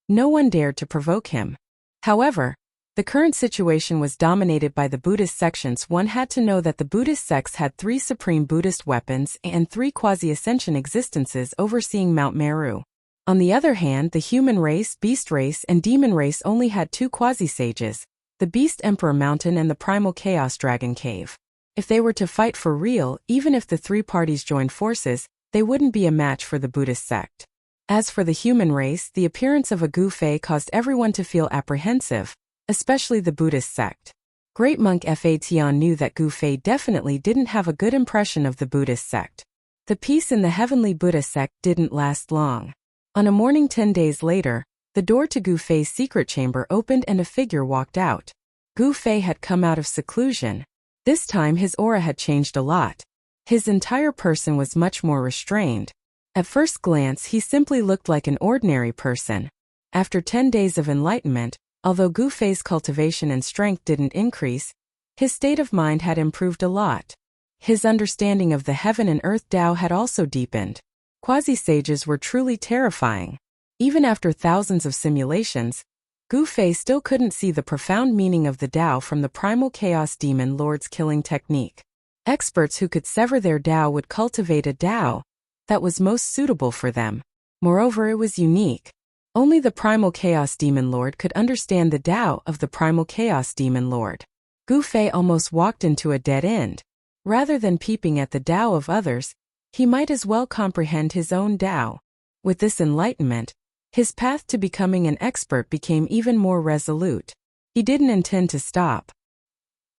no one dared to provoke him. However, the current situation was dominated by the Buddhist sections. One had to know that the Buddhist sects had 3 supreme Buddhist weapons and 3 quasi-ascension existences overseeing Mount Meru. On the other hand, the human race, beast race, and demon race only had 2 quasi-sages, the Beast Emperor Mountain and the Primal Chaos Dragon Cave. If they were to fight for real, even if the 3 parties joined forces, they wouldn't be a match for the Buddhist sect. As for the human race, the appearance of a Gu Fei caused everyone to feel apprehensive, especially the Buddhist sect. Great Monk Fa Tian knew that Gu Fei definitely didn't have a good impression of the Buddhist sect. The peace in the heavenly Buddha sect didn't last long. On a morning 10 days later, the door to Gu Fei's secret chamber opened and a figure walked out. Gu Fei had come out of seclusion. This time his aura had changed a lot. His entire person was much more restrained. At first glance, he simply looked like an ordinary person. After 10 days of enlightenment, Although Gu Fei's cultivation and strength didn't increase, his state of mind had improved a lot. His understanding of the heaven and earth Tao had also deepened. Quasi-sages were truly terrifying. Even after thousands of simulations, Gu Fei still couldn't see the profound meaning of the Tao from the primal chaos demon lord's killing technique. Experts who could sever their Tao would cultivate a Tao that was most suitable for them. Moreover, it was unique. Only the primal chaos demon lord could understand the Tao of the primal chaos demon lord. Gu Fei almost walked into a dead end. Rather than peeping at the Tao of others, he might as well comprehend his own Tao. With this enlightenment, his path to becoming an expert became even more resolute. He didn't intend to stop.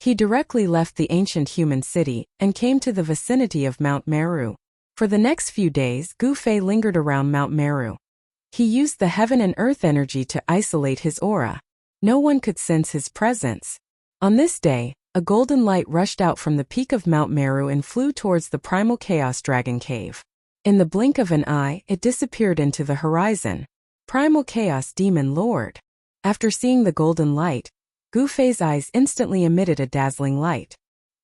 He directly left the ancient human city and came to the vicinity of Mount Meru. For the next few days, Gu Fei lingered around Mount Meru. He used the heaven and earth energy to isolate his aura. No one could sense his presence. On this day, a golden light rushed out from the peak of Mount Meru and flew towards the primal chaos dragon cave. In the blink of an eye, it disappeared into the horizon. Primal chaos demon lord. After seeing the golden light, Gu Fei's eyes instantly emitted a dazzling light.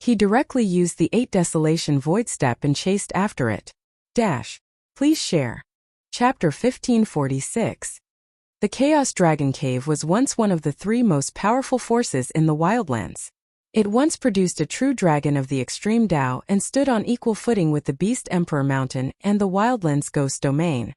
He directly used the 8 Desolation Void Step and chased after it. Please share. Chapter 1546. The Chaos Dragon Cave was once one of the 3 most powerful forces in the Wildlands. It once produced a true dragon of the extreme Tao and stood on equal footing with the Beast Emperor Mountain and the Wildlands Ghost Domain.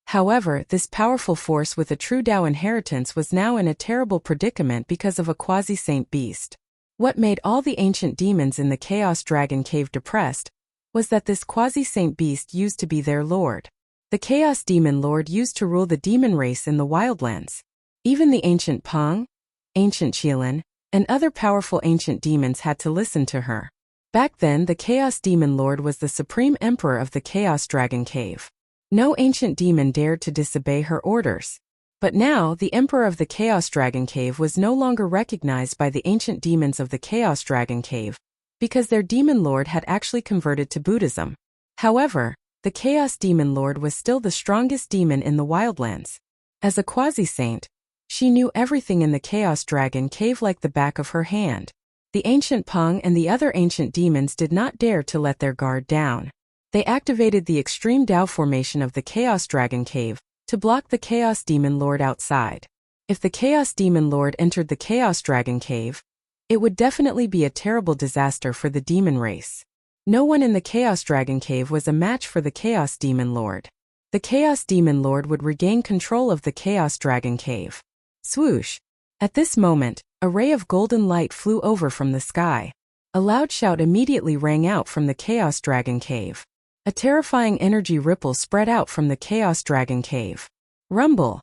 However, this powerful force with a true Tao inheritance was now in a terrible predicament because of a quasi-saint beast. What made all the ancient demons in the Chaos Dragon Cave depressed was that this quasi-saint beast used to be their lord. The Chaos Demon Lord used to rule the demon race in the Wildlands. Even the ancient Peng, ancient Qilin, and other powerful ancient demons had to listen to her. Back then, the Chaos Demon Lord was the supreme emperor of the Chaos Dragon Cave. No ancient demon dared to disobey her orders. But now, the emperor of the Chaos Dragon Cave was no longer recognized by the ancient demons of the Chaos Dragon Cave, because their demon lord had actually converted to Buddhism. However, the Chaos Demon Lord was still the strongest demon in the Wildlands. As a quasi-saint, she knew everything in the Chaos Dragon Cave like the back of her hand. The ancient Peng and the other ancient demons did not dare to let their guard down. They activated the extreme Tao formation of the Chaos Dragon Cave to block the Chaos Demon Lord outside. If the Chaos Demon Lord entered the Chaos Dragon Cave, it would definitely be a terrible disaster for the demon race. No one in the Chaos Dragon Cave was a match for the Chaos Demon Lord. The Chaos Demon Lord would regain control of the Chaos Dragon Cave. Swoosh! At this moment, a ray of golden light flew over from the sky. A loud shout immediately rang out from the Chaos Dragon Cave. A terrifying energy ripple spread out from the Chaos Dragon Cave. Rumble!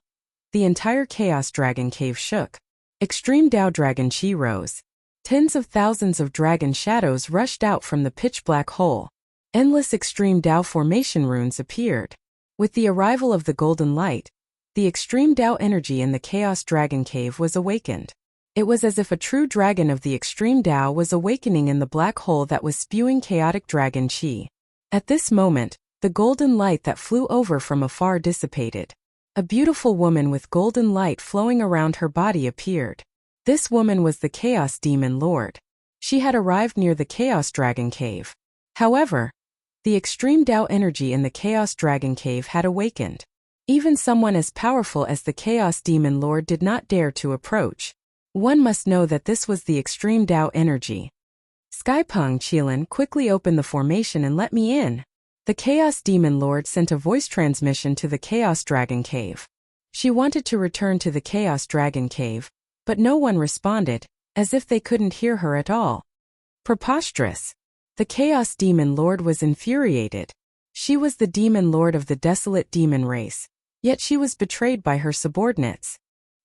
The entire Chaos Dragon Cave shook. Extreme Tao Dragon Chi rose. Tens of thousands of dragon shadows rushed out from the pitch-black hole. Endless extreme Tao formation runes appeared. With the arrival of the golden light, the extreme Tao energy in the Chaos Dragon Cave was awakened. It was as if a true dragon of the extreme Tao was awakening in the black hole that was spewing chaotic dragon chi. At this moment, the golden light that flew over from afar dissipated. A beautiful woman with golden light flowing around her body appeared. This woman was the Chaos Demon Lord. She had arrived near the Chaos Dragon Cave. However, the extreme Tao energy in the Chaos Dragon Cave had awakened. Even someone as powerful as the Chaos Demon Lord did not dare to approach. One must know that this was the extreme Tao energy. Skypeng Qilin quickly opened the formation and let me in. The Chaos Demon Lord sent a voice transmission to the Chaos Dragon Cave. She wanted to return to the Chaos Dragon Cave, but no one responded, as if they couldn't hear her at all. Preposterous. The Chaos Demon Lord was infuriated. She was the Demon Lord of the desolate demon race, yet she was betrayed by her subordinates.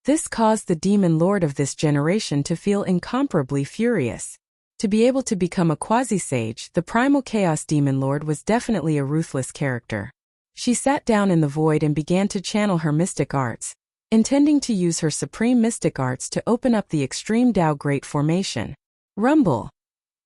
This caused the Demon Lord of this generation to feel incomparably furious. To be able to become a quasi-sage, the primal Chaos Demon Lord was definitely a ruthless character. She sat down in the void and began to channel her mystic arts, intending to use her supreme mystic arts to open up the extreme Tao Great Formation. Rumble!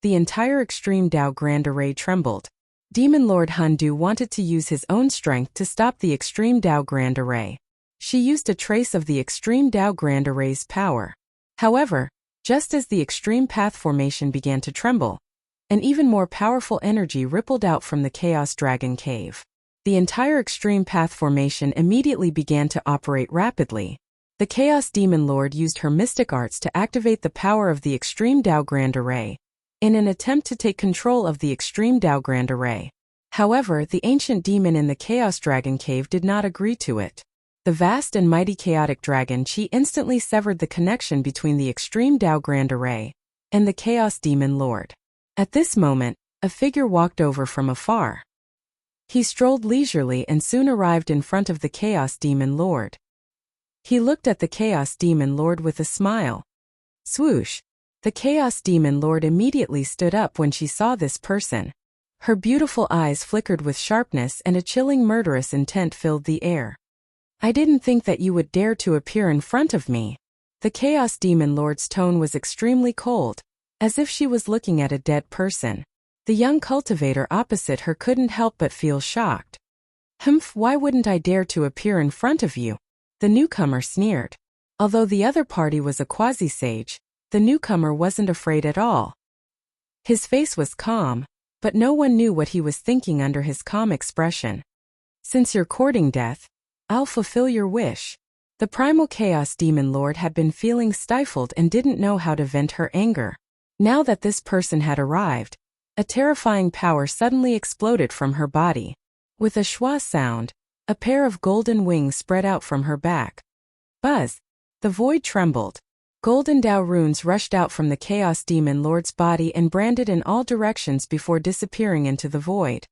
The entire extreme Tao Grand Array trembled. Demon Lord Hundu wanted to use his own strength to stop the extreme Tao Grand Array. She used a trace of the extreme Dao Grand Array's power. However, just as the extreme path formation began to tremble, an even more powerful energy rippled out from the Chaos Dragon Cave. The entire extreme path formation immediately began to operate rapidly. The Chaos Demon Lord used her mystic arts to activate the power of the extreme Dao Grand Array, in an attempt to take control of the extreme Dao Grand Array. However, the ancient demon in the Chaos Dragon Cave did not agree to it. The vast and mighty chaotic dragon Qi instantly severed the connection between the extreme Dao Grand Array and the Chaos Demon Lord. At this moment, a figure walked over from afar. He strolled leisurely and soon arrived in front of the Chaos Demon Lord. He looked at the Chaos Demon Lord with a smile. Swoosh! The Chaos Demon Lord immediately stood up when she saw this person. Her beautiful eyes flickered with sharpness and a chilling murderous intent filled the air. I didn't think that you would dare to appear in front of me. The Chaos Demon Lord's tone was extremely cold, as if she was looking at a dead person. The young cultivator opposite her couldn't help but feel shocked. Humph, why wouldn't I dare to appear in front of you? The newcomer sneered. Although the other party was a quasi-sage, the newcomer wasn't afraid at all. His face was calm, but no one knew what he was thinking under his calm expression. Since you're courting death, I'll fulfill your wish. The primal Chaos Demon Lord had been feeling stifled and didn't know how to vent her anger. Now that this person had arrived, a terrifying power suddenly exploded from her body. With a schwa sound, a pair of golden wings spread out from her back. Buzz! The void trembled. Golden Dao runes rushed out from the Chaos Demon Lord's body and branded in all directions before disappearing into the void.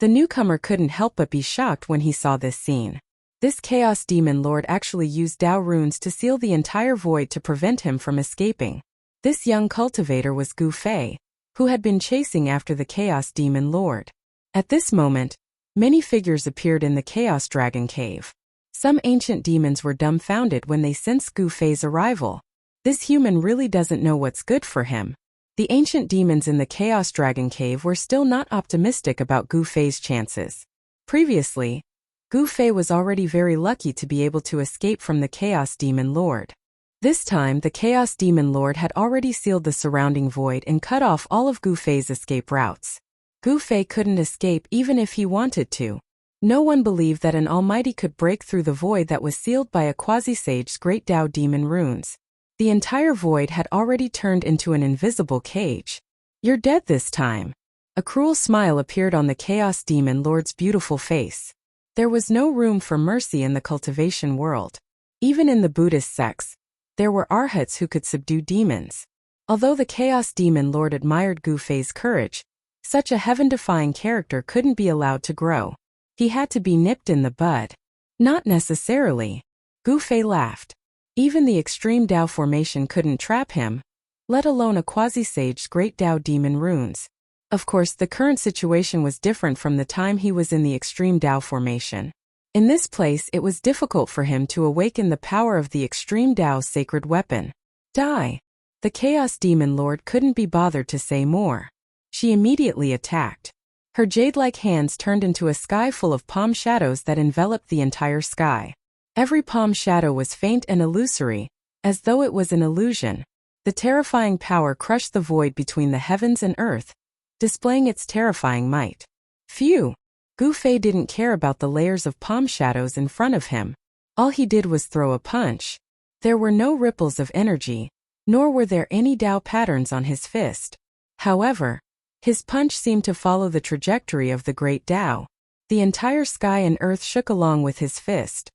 The newcomer couldn't help but be shocked when he saw this scene. This Chaos Demon Lord actually used Dao runes to seal the entire void to prevent him from escaping. This young cultivator was Gu Fei, who had been chasing after the Chaos Demon Lord. At this moment, many figures appeared in the Chaos Dragon Cave. Some ancient demons were dumbfounded when they sensed Gu Fei's arrival. This human really doesn't know what's good for him. The ancient demons in the Chaos Dragon Cave were still not optimistic about Gu Fei's chances. Previously, Gu Fei was already very lucky to be able to escape from the Chaos Demon Lord. This time, the Chaos Demon Lord had already sealed the surrounding void and cut off all of Gu Fei's escape routes. Gu Fei couldn't escape even if he wanted to. No one believed that an almighty could break through the void that was sealed by a quasi-sage's great Dao demon runes. The entire void had already turned into an invisible cage. You're dead this time. A cruel smile appeared on the Chaos Demon Lord's beautiful face. There was no room for mercy in the cultivation world. Even in the Buddhist sects, there were arhats who could subdue demons. Although the Chaos Demon Lord admired Gu Fei's courage, such a heaven-defying character couldn't be allowed to grow. He had to be nipped in the bud. Not necessarily. Gu Fei laughed. Even the extreme Dao formation couldn't trap him, let alone a quasi-sage's great Dao demon runes. Of course, the current situation was different from the time he was in the extreme Dao formation. In this place, it was difficult for him to awaken the power of the extreme Dao's sacred weapon. Die! The Chaos Demon Lord couldn't be bothered to say more. She immediately attacked. Her jade-like hands turned into a sky full of palm shadows that enveloped the entire sky. Every palm shadow was faint and illusory, as though it was an illusion. The terrifying power crushed the void between the heavens and earth, displaying its terrifying might. Phew! Gu Fei didn't care about the layers of palm shadows in front of him. All he did was throw a punch. There were no ripples of energy, nor were there any Dao patterns on his fist. However, his punch seemed to follow the trajectory of the great Dao. The entire sky and earth shook along with his fist.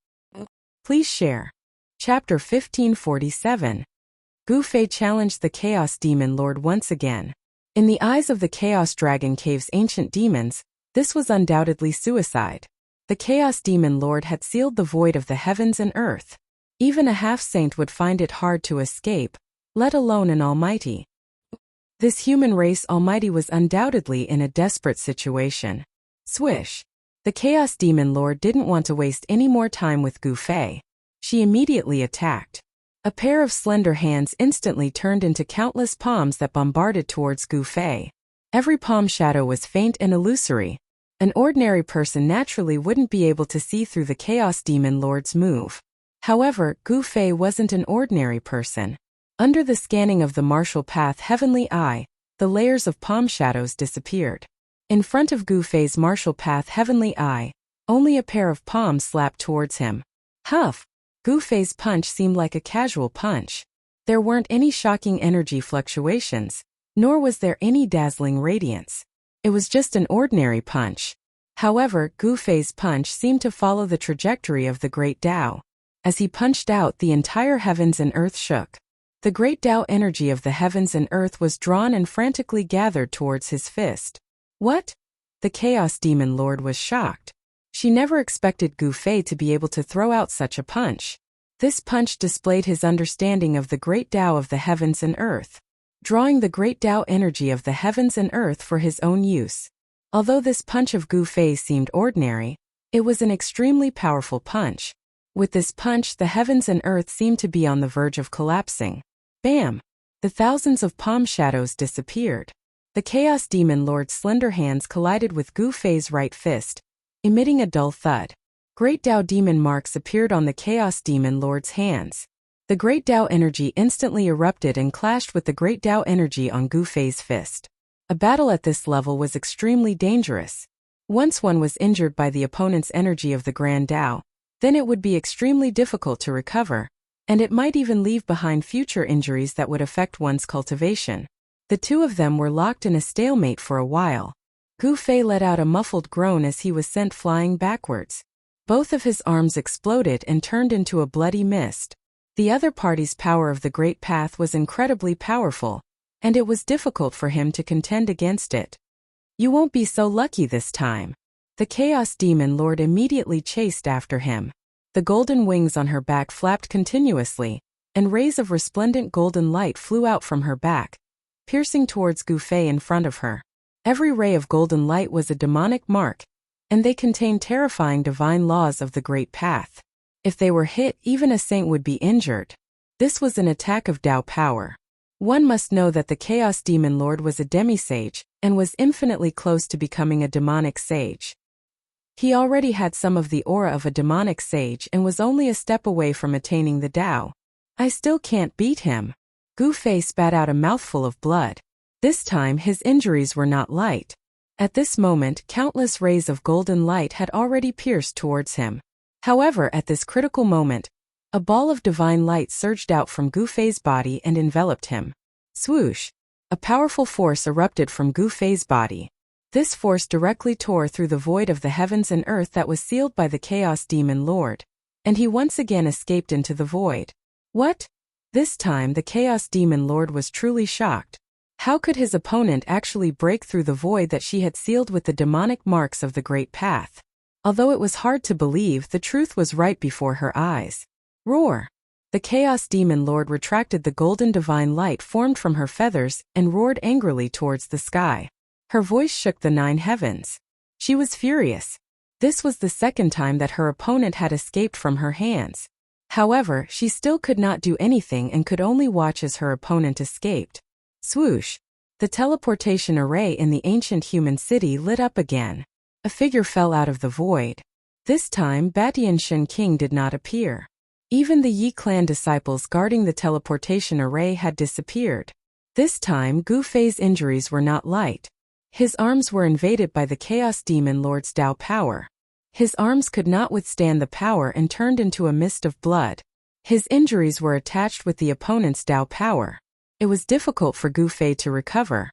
Please share. Chapter 1547. Gu Fei challenged the Chaos Demon Lord once again. In the eyes of the Chaos Dragon Cave's ancient demons, this was undoubtedly suicide. The Chaos Demon Lord had sealed the void of the heavens and earth. Even a half-saint would find it hard to escape, let alone an almighty. This human race almighty was undoubtedly in a desperate situation. Swish! The Chaos Demon Lord didn't want to waste any more time with Gu Fei. She immediately attacked. A pair of slender hands instantly turned into countless palms that bombarded towards Gu Fei. Every palm shadow was faint and illusory, An ordinary person naturally wouldn't be able to see through the Chaos Demon Lord's move. However, Gu Fei wasn't an ordinary person. Under the scanning of the martial path Heavenly Eye, the layers of palm shadows disappeared. In front of Gu Fei's martial path Heavenly Eye, only a pair of palms slapped towards him. Huff! Gu Fei's punch seemed like a casual punch. There weren't any shocking energy fluctuations, nor was there any dazzling radiance. It was just an ordinary punch. However, Gu Fei's punch seemed to follow the trajectory of the Great Tao. As he punched out, the entire heavens and earth shook. The Great Tao energy of the heavens and earth was drawn and frantically gathered towards his fist. What? The Chaos Demon Lord was shocked. She never expected Gu Fei to be able to throw out such a punch. This punch displayed his understanding of the Great Tao of the heavens and earth, drawing the Great Tao energy of the heavens and earth for his own use. Although this punch of Gu Fei seemed ordinary, it was an extremely powerful punch. With this punch, the heavens and earth seemed to be on the verge of collapsing. Bam! The thousands of palm shadows disappeared. The Chaos Demon Lord's slender hands collided with Gu Fei's right fist, emitting a dull thud. Great Tao demon marks appeared on the Chaos Demon Lord's hands. The Great Tao energy instantly erupted and clashed with the Great Tao energy on Gu Fei's fist. A battle at this level was extremely dangerous. Once one was injured by the opponent's energy of the Grand Tao, then it would be extremely difficult to recover, and it might even leave behind future injuries that would affect one's cultivation. The two of them were locked in a stalemate for a while. Gu Fei let out a muffled groan as he was sent flying backwards. Both of his arms exploded and turned into a bloody mist. The other party's power of the Great Path was incredibly powerful, and it was difficult for him to contend against it. You won't be so lucky this time. The Chaos Demon Lord immediately chased after him. The golden wings on her back flapped continuously, and rays of resplendent golden light flew out from her back, piercing towards Gu Fei in front of her. Every ray of golden light was a demonic mark, and they contained terrifying divine laws of the Great Path. If they were hit, even a saint would be injured. This was an attack of Tao power. One must know that the Chaos Demon Lord was a demisage, and was infinitely close to becoming a demonic sage. He already had some of the aura of a demonic sage and was only a step away from attaining the Tao. I still can't beat him. Gu Fei spat out a mouthful of blood. This time his injuries were not light. At this moment, countless rays of golden light had already pierced towards him. However, at this critical moment, a ball of divine light surged out from Gu Fei's body and enveloped him. Swoosh! A powerful force erupted from Gu Fei's body. This force directly tore through the void of the heavens and earth that was sealed by the Chaos Demon Lord, and he once again escaped into the void. What? This time the Chaos Demon Lord was truly shocked. How could his opponent actually break through the void that she had sealed with the demonic marks of the Great Path? Although it was hard to believe, the truth was right before her eyes. Roar! The Chaos Demon Lord retracted the golden divine light formed from her feathers and roared angrily towards the sky. Her voice shook the 9 heavens. She was furious. This was the second time that her opponent had escaped from her hands. However, she still could not do anything and could only watch as her opponent escaped. Swoosh! The teleportation array in the ancient human city lit up again. A figure fell out of the void. This time, Batian Shen King did not appear. Even the Yi clan disciples guarding the teleportation array had disappeared. This time, Gu Fei's injuries were not light. His arms were invaded by the Chaos Demon Lord's Tao power. His arms could not withstand the power and turned into a mist of blood. His injuries were attached with the opponent's Tao power. It was difficult for Gu Fei to recover.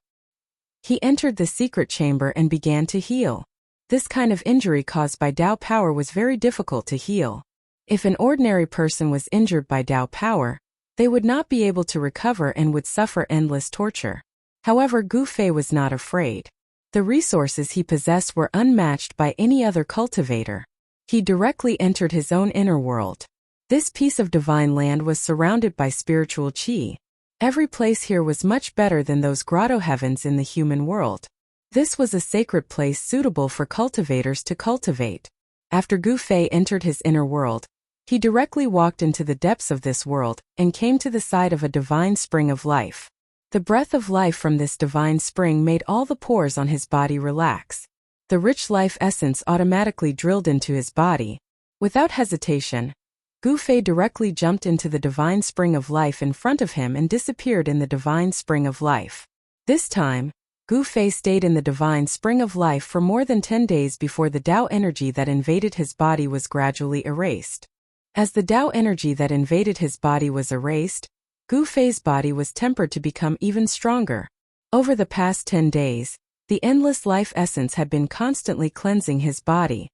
He entered the secret chamber and began to heal. This kind of injury caused by Tao power was very difficult to heal. If an ordinary person was injured by Tao power, they would not be able to recover and would suffer endless torture. However, Gu Fei was not afraid. The resources he possessed were unmatched by any other cultivator. He directly entered his own inner world. This piece of divine land was surrounded by spiritual qi. Every place here was much better than those grotto heavens in the human world. This was a sacred place suitable for cultivators to cultivate. After Gu Fei entered his inner world, he directly walked into the depths of this world and came to the side of a divine spring of life. The breath of life from this divine spring made all the pores on his body relax. The rich life essence automatically drilled into his body. Without hesitation, Gu Fei directly jumped into the divine spring of life in front of him and disappeared in the divine spring of life. This time, Gu Fei stayed in the divine spring of life for more than 10 days before the Tao energy that invaded his body was gradually erased. As the Tao energy that invaded his body was erased, Gu Fei's body was tempered to become even stronger. Over the past 10 days, the endless life essence had been constantly cleansing his body.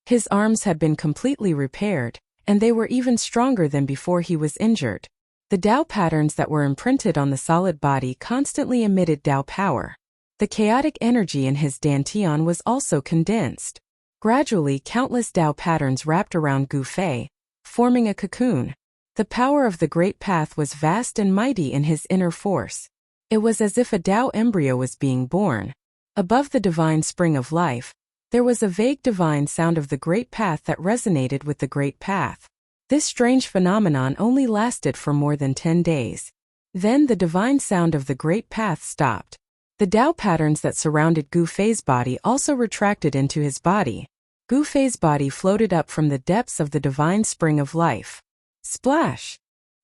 His arms had been completely repaired, and they were even stronger than before he was injured. The Tao patterns that were imprinted on the solid body constantly emitted Tao power. The chaotic energy in his dantian was also condensed. Gradually, countless Tao patterns wrapped around Gu Fei, forming a cocoon. The power of the Great Path was vast and mighty in his inner force. It was as if a Tao embryo was being born. Above the divine spring of life, there was a vague divine sound of the Great Path that resonated with the Great Path. This strange phenomenon only lasted for more than 10 days. Then the divine sound of the Great Path stopped. The Tao patterns that surrounded Gu Fei's body also retracted into his body. Gu Fei's body floated up from the depths of the divine spring of life. Splash!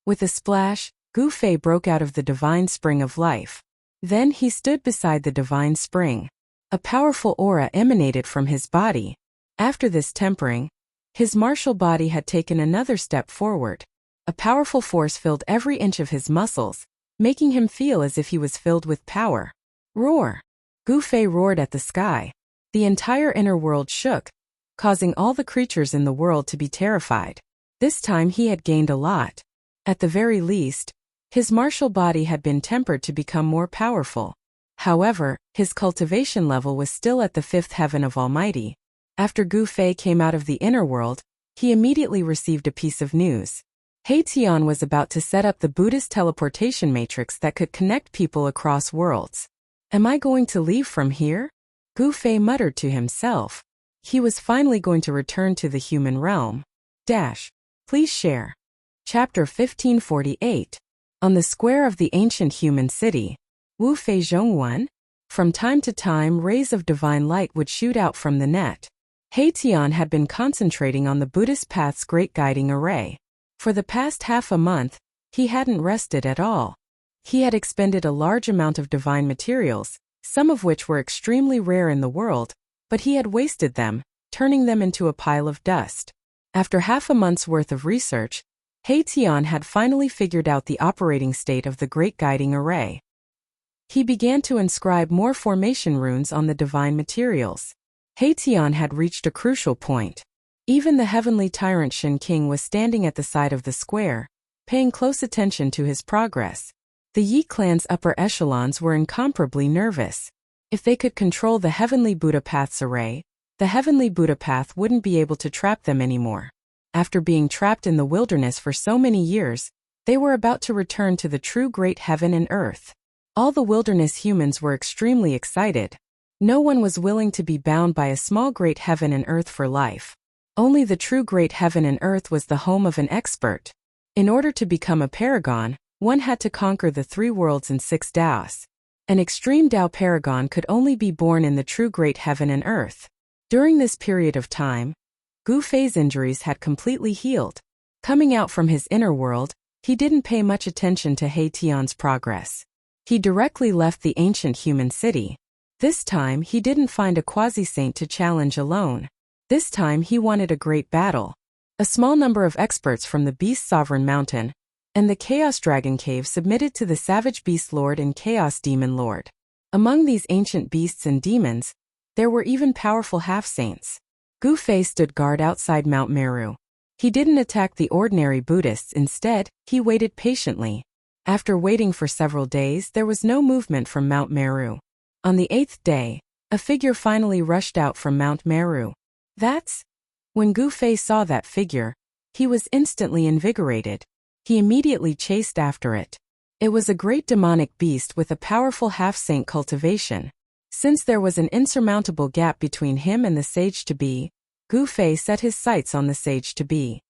With a splash, Gu Fei broke out of the divine spring of life. Then he stood beside the divine spring. A powerful aura emanated from his body. After this tempering, his martial body had taken another step forward. A powerful force filled every inch of his muscles, making him feel as if he was filled with power. Roar! Gu Fei roared at the sky. The entire inner world shook, causing all the creatures in the world to be terrified. This time he had gained a lot. At the very least, his martial body had been tempered to become more powerful. However, his cultivation level was still at the 5th heaven of Almighty. After Gu Fei came out of the inner world, he immediately received a piece of news. He Tian was about to set up the Buddhist teleportation matrix that could connect people across worlds. Am I going to leave from here? Gu Fei muttered to himself. He was finally going to return to the human realm. Please share. Chapter 1548. On the square of the ancient human city, Wu Fei Zhongwan. From time to time, rays of divine light would shoot out from the net. He Tian had been concentrating on the Buddhist path's great guiding array. For the past half a month, he hadn't rested at all. He had expended a large amount of divine materials, some of which were extremely rare in the world, but he had wasted them, turning them into a pile of dust. After half a month's worth of research, He Tian had finally figured out the operating state of the Great Guiding Array. He began to inscribe more formation runes on the divine materials. He Tian had reached a crucial point. Even the heavenly tyrant Shen King was standing at the side of the square, paying close attention to his progress. The Yi clan's upper echelons were incomparably nervous. If they could control the heavenly Buddha path's array, the heavenly Buddha path wouldn't be able to trap them anymore. After being trapped in the wilderness for so many years, they were about to return to the true great heaven and earth. All the wilderness humans were extremely excited. No one was willing to be bound by a small great heaven and earth for life. Only the true great heaven and earth was the home of an expert. In order to become a paragon, one had to conquer the 3 worlds and 6 Taos. An extreme Tao paragon could only be born in the true great heaven and earth. During this period of time, Gu Fei's injuries had completely healed. Coming out from his inner world, he didn't pay much attention to He Tian's progress. He directly left the ancient human city. This time he didn't find a quasi-saint to challenge alone. This time he wanted a great battle. A small number of experts from the Beast Sovereign Mountain and the Chaos Dragon Cave submitted to the Savage Beast Lord and Chaos Demon Lord. Among these ancient beasts and demons, there were even powerful half-saints. Gu Fei stood guard outside Mount Meru. He didn't attack the ordinary Buddhists. Instead, he waited patiently. After waiting for several days, there was no movement from Mount Meru. On the 8th day, a figure finally rushed out from Mount Meru. When Gu Fei saw that figure, he was instantly invigorated. He immediately chased after it. It was a great demonic beast with a powerful half-saint cultivation. Since there was an insurmountable gap between him and the sage-to-be, Gu Fei set his sights on the sage-to-be.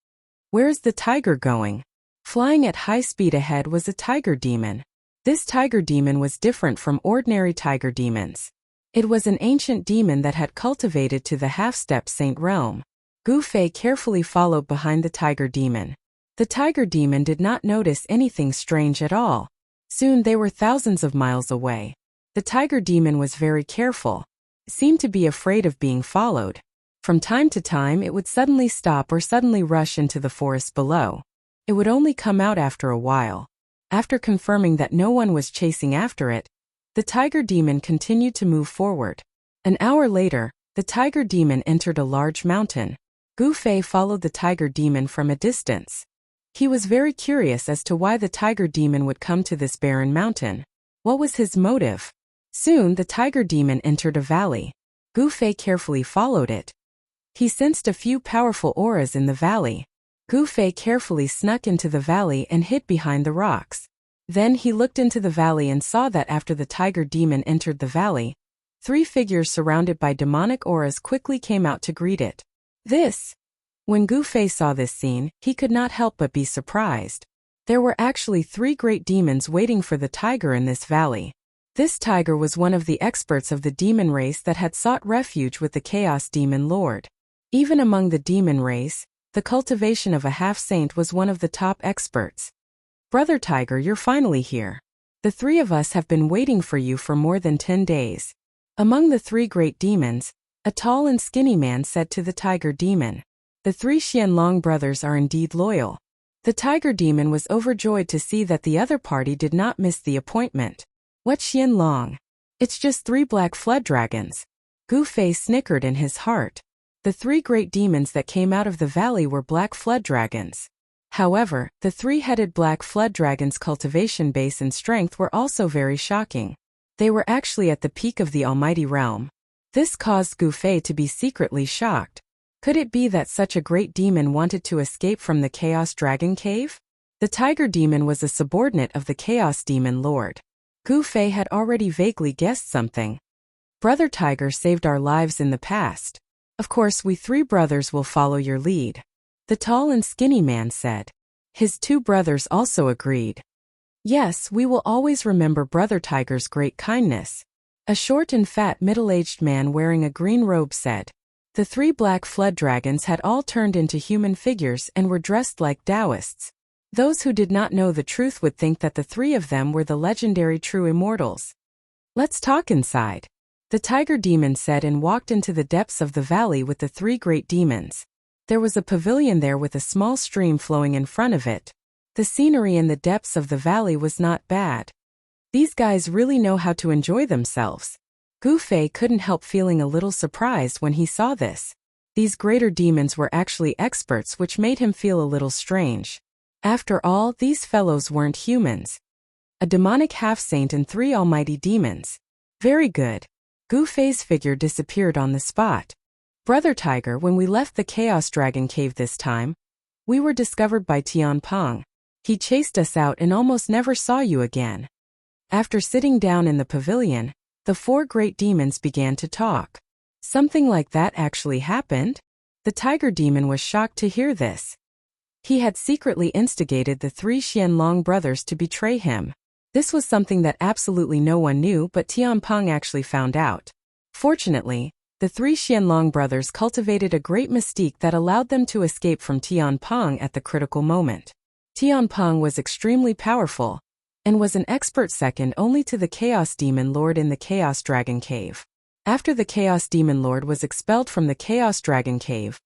Where's the tiger going? Flying at high speed ahead was a tiger demon. This tiger demon was different from ordinary tiger demons. It was an ancient demon that had cultivated to the half-step saint realm. Gu Fei carefully followed behind the tiger demon. The tiger demon did not notice anything strange at all. Soon they were thousands of miles away. The tiger demon was very careful. It seemed to be afraid of being followed. From time to time it would suddenly stop or suddenly rush into the forest below. It would only come out after a while. After confirming that no one was chasing after it, the tiger demon continued to move forward. An hour later, the tiger demon entered a large mountain. Gu Fei followed the tiger demon from a distance. He was very curious as to why the tiger demon would come to this barren mountain. What was his motive? Soon the tiger demon entered a valley. Gu Fei carefully followed it. He sensed a few powerful auras in the valley. Gu Fei carefully snuck into the valley and hid behind the rocks. Then he looked into the valley and saw that after the tiger demon entered the valley, 3 figures surrounded by demonic auras quickly came out to greet it. When Gu Fei saw this scene, he could not help but be surprised. There were actually 3 great demons waiting for the tiger in this valley. This tiger was one of the experts of the demon race that had sought refuge with the Chaos Demon Lord. Even among the demon race, the cultivation of a half-saint was one of the top experts. Brother Tiger, you're finally here. The 3 of us have been waiting for you for more than 10 days. Among the 3 great demons, a tall and skinny man said to the tiger demon, "The 3 Xianlong brothers are indeed loyal." The tiger demon was overjoyed to see that the other party did not miss the appointment. What Xianlong? It's just 3 black flood dragons. Gu Fei snickered in his heart. The 3 great demons that came out of the valley were black flood dragons. However, the 3-headed black flood dragons' cultivation base and strength were also very shocking. They were actually at the peak of the almighty realm. This caused Gu Fei to be secretly shocked. Could it be that such a great demon wanted to escape from the Chaos Dragon Cave? The tiger demon was a subordinate of the Chaos Demon Lord. Gu Fei had already vaguely guessed something. Brother Tiger saved our lives in the past. Of course, we 3 brothers will follow your lead. The tall and skinny man said. His 2 brothers also agreed. Yes, we will always remember Brother Tiger's great kindness. A short and fat middle-aged man wearing a green robe said. The 3 black flood dragons had all turned into human figures and were dressed like Taoists. Those who did not know the truth would think that the 3 of them were the legendary true immortals. Let's talk inside. The tiger demon said and walked into the depths of the valley with the 3 great demons. There was a pavilion there with a small stream flowing in front of it. The scenery in the depths of the valley was not bad. These guys really know how to enjoy themselves. Gu Fei couldn't help feeling a little surprised when he saw this. These greater demons were actually experts, which made him feel a little strange. After all, these fellows weren't humans. A demonic half-saint and 3 almighty demons. Very good. Gu Fei's figure disappeared on the spot. Brother Tiger, when we left the Chaos Dragon Cave this time, we were discovered by Tianpeng. He chased us out and almost never saw you again. After sitting down in the pavilion, the 4 great demons began to talk. Something like that actually happened? The tiger demon was shocked to hear this. He had secretly instigated the 3 Xianlong brothers to betray him. This was something that absolutely no one knew, but Tianpeng actually found out. Fortunately, the 3 Xianlong brothers cultivated a great mystique that allowed them to escape from Tianpeng at the critical moment. Tianpeng was extremely powerful, and was an expert second only to the Chaos Demon Lord in the Chaos Dragon Cave. After the Chaos Demon Lord was expelled from the Chaos Dragon Cave,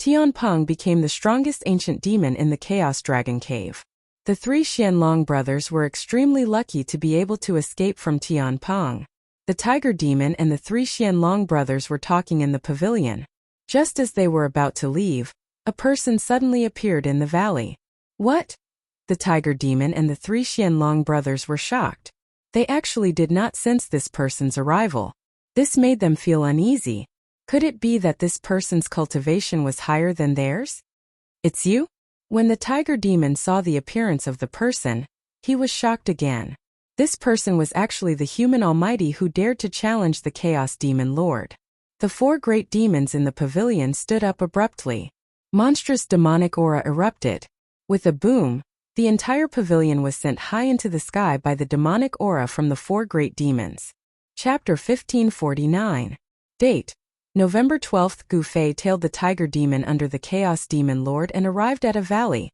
Tianpeng became the strongest ancient demon in the Chaos Dragon Cave. The 3 Xianlong brothers were extremely lucky to be able to escape from Tianpeng. The tiger demon and the 3 Xianlong brothers were talking in the pavilion. Just as they were about to leave, a person suddenly appeared in the valley. What? The tiger demon and the 3 Xianlong brothers were shocked. They actually did not sense this person's arrival. This made them feel uneasy. Could it be that this person's cultivation was higher than theirs? It's you? When the tiger demon saw the appearance of the person, he was shocked again. This person was actually the human almighty who dared to challenge the Chaos Demon Lord. The 4 great demons in the pavilion stood up abruptly. Monstrous demonic aura erupted. With a boom, the entire pavilion was sent high into the sky by the demonic aura from the 4 great demons. Chapter 1549. Date: November 12th. Gu Fei tailed the tiger demon under the Chaos Demon Lord and arrived at a valley,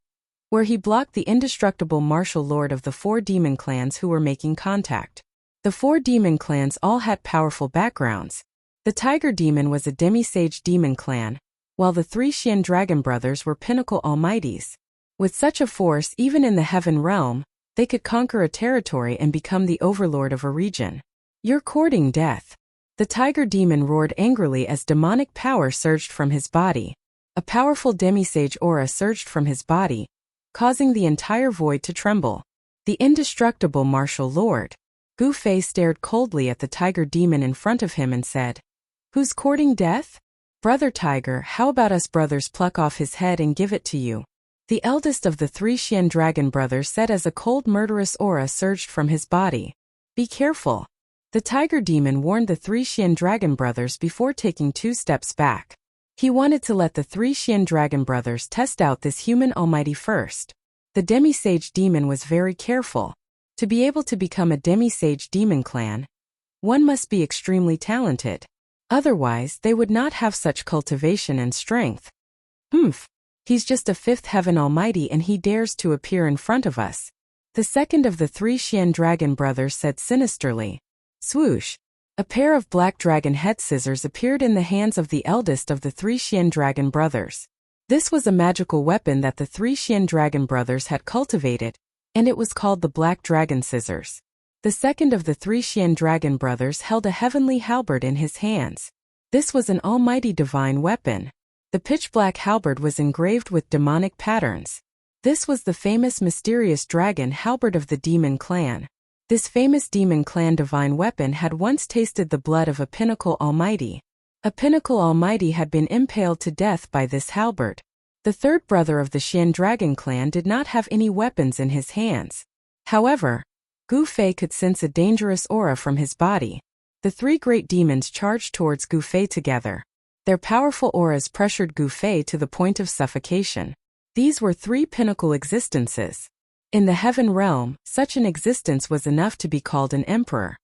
where he blocked the indestructible martial lord of the 4 demon clans who were making contact. The 4 demon clans all had powerful backgrounds. The tiger demon was a demi-sage demon clan, while the 3 Xian dragon brothers were pinnacle almighties. With such a force, even in the heaven realm, they could conquer a territory and become the overlord of a region. "You're courting death." The tiger demon roared angrily as demonic power surged from his body. A powerful demi-sage aura surged from his body, causing the entire void to tremble. The indestructible martial lord. Gu Fei stared coldly at the tiger demon in front of him and said, "Who's courting death? Brother Tiger, how about us brothers pluck off his head and give it to you?" The eldest of the 3 Xian dragon brothers said as a cold murderous aura surged from his body. "Be careful." The tiger demon warned the 3 Xian dragon brothers before taking 2 steps back. He wanted to let the 3 Xian dragon brothers test out this human almighty first. The demi-sage demon was very careful. To be able to become a demi-sage demon clan, one must be extremely talented. Otherwise, they would not have such cultivation and strength. He's just a 5th heaven almighty and he dares to appear in front of us. The second of the 3 Xian dragon brothers said sinisterly. Swoosh! A pair of black dragon head scissors appeared in the hands of the eldest of the 3 Xian dragon brothers. This was a magical weapon that the 3 Xian dragon brothers had cultivated, and it was called the black dragon scissors. The second of the 3 Xian dragon brothers held a heavenly halberd in his hands. This was an almighty divine weapon. The pitch-black halberd was engraved with demonic patterns. This was the famous mysterious dragon halberd of the demon clan. This famous demon clan divine weapon had once tasted the blood of a pinnacle almighty. A pinnacle almighty had been impaled to death by this halberd. The third brother of the Xian dragon clan did not have any weapons in his hands. However, Gu Fei could sense a dangerous aura from his body. The 3 great demons charged towards Gu Fei together. Their powerful auras pressured Gu Fei to the point of suffocation. These were 3 pinnacle existences. In the heaven realm, such an existence was enough to be called an emperor.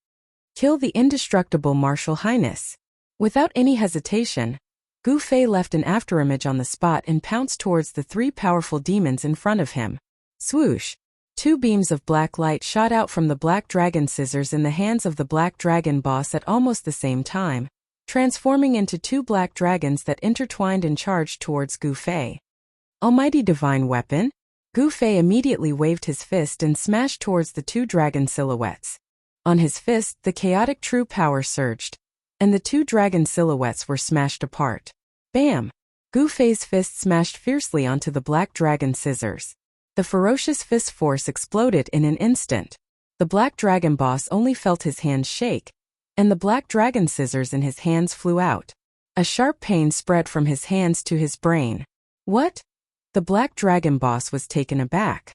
Kill the indestructible martial highness. Without any hesitation, Gu Fei left an afterimage on the spot and pounced towards the 3 powerful demons in front of him. Swoosh! 2 beams of black light shot out from the black dragon scissors in the hands of the black dragon boss at almost the same time, transforming into 2 black dragons that intertwined and charged towards Gu Fei. Almighty divine weapon? Gu Fei immediately waved his fist and smashed towards the 2 dragon silhouettes. On his fist, the chaotic true power surged, and the 2 dragon silhouettes were smashed apart. Bam! Gu Fei's fist smashed fiercely onto the black dragon scissors. The ferocious fist force exploded in an instant. The black dragon boss only felt his hands shake, and the black dragon scissors in his hands flew out. A sharp pain spread from his hands to his brain. What? The black dragon boss was taken aback.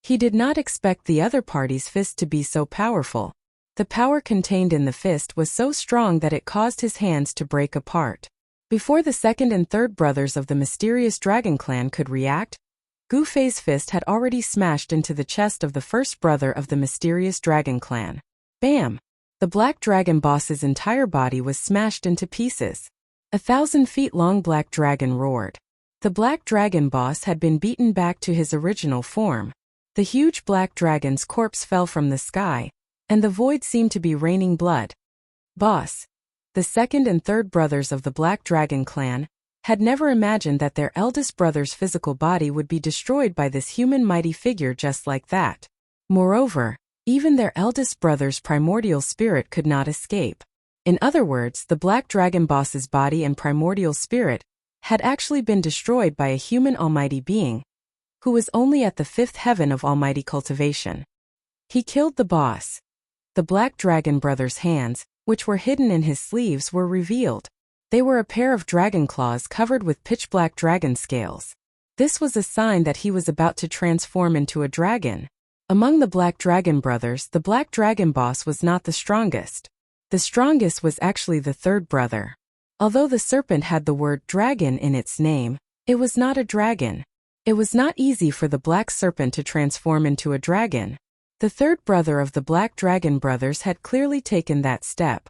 He did not expect the other party's fist to be so powerful. The power contained in the fist was so strong that it caused his hands to break apart. Before the second and third brothers of the mysterious dragon clan could react, Gu Fei's fist had already smashed into the chest of the first brother of the mysterious dragon clan. Bam! The black dragon boss's entire body was smashed into pieces. 1,000 feet long black dragon roared. The black dragon boss had been beaten back to his original form. The huge black dragon's corpse fell from the sky, and the void seemed to be raining blood. Boss. The second and third brothers of the black dragon clan had never imagined that their eldest brother's physical body would be destroyed by this human mighty figure just like that. Moreover, even their eldest brother's primordial spirit could not escape. In other words, the black dragon boss's body and primordial spirit had actually been destroyed by a human almighty being, who was only at the 5th heaven of almighty cultivation. He killed the boss. The black dragon brother's hands, which were hidden in his sleeves, were revealed. They were a pair of dragon claws covered with pitch-black dragon scales. This was a sign that he was about to transform into a dragon. Among the black dragon brothers, the black dragon boss was not the strongest. The strongest was actually the third brother. Although the serpent had the word dragon in its name, it was not a dragon. It was not easy for the black serpent to transform into a dragon. The third brother of the Black Dragon brothers had clearly taken that step.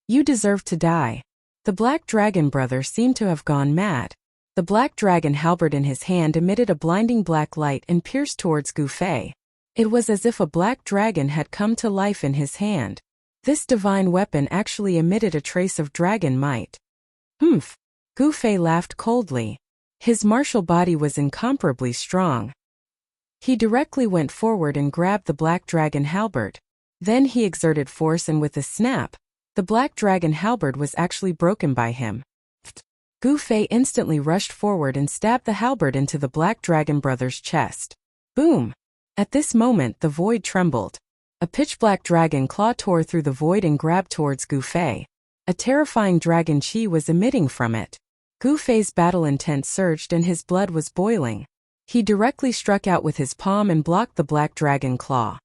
You deserve to die. The Black Dragon brother seemed to have gone mad. The Black Dragon halberd in his hand emitted a blinding black light and pierced towards Gu Fei. It was as if a black dragon had come to life in his hand. This divine weapon actually emitted a trace of dragon might. Humph! Gu Fei laughed coldly. His martial body was incomparably strong. He directly went forward and grabbed the Black Dragon halberd. Then he exerted force and with a snap, the Black Dragon halberd was actually broken by him. Gu Fei instantly rushed forward and stabbed the halberd into the Black Dragon brother's chest. Boom! At this moment the void trembled. A pitch-black dragon claw tore through the void and grabbed towards Gu Fei. A terrifying dragon chi was emitting from it. Gu Fei's battle intent surged and his blood was boiling. He directly struck out with his palm and blocked the Black Dragon claw.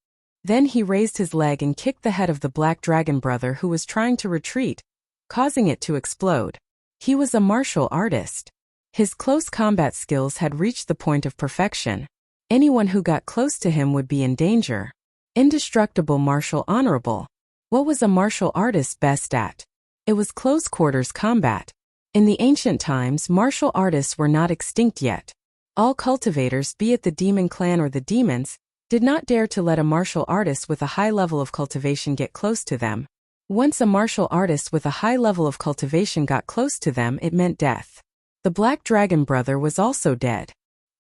Then he raised his leg and kicked the head of the Black Dragon brother who was trying to retreat, causing it to explode. He was a martial artist. His close combat skills had reached the point of perfection. Anyone who got close to him would be in danger. Indestructible martial honorable. What was a martial artist best at? It was close quarters combat. In the ancient times, martial artists were not extinct yet. All cultivators, be it the demon clan or the demons, did not dare to let a martial artist with a high level of cultivation get close to them. Once a martial artist with a high level of cultivation got close to them, it meant death. The Black Dragon brother was also dead.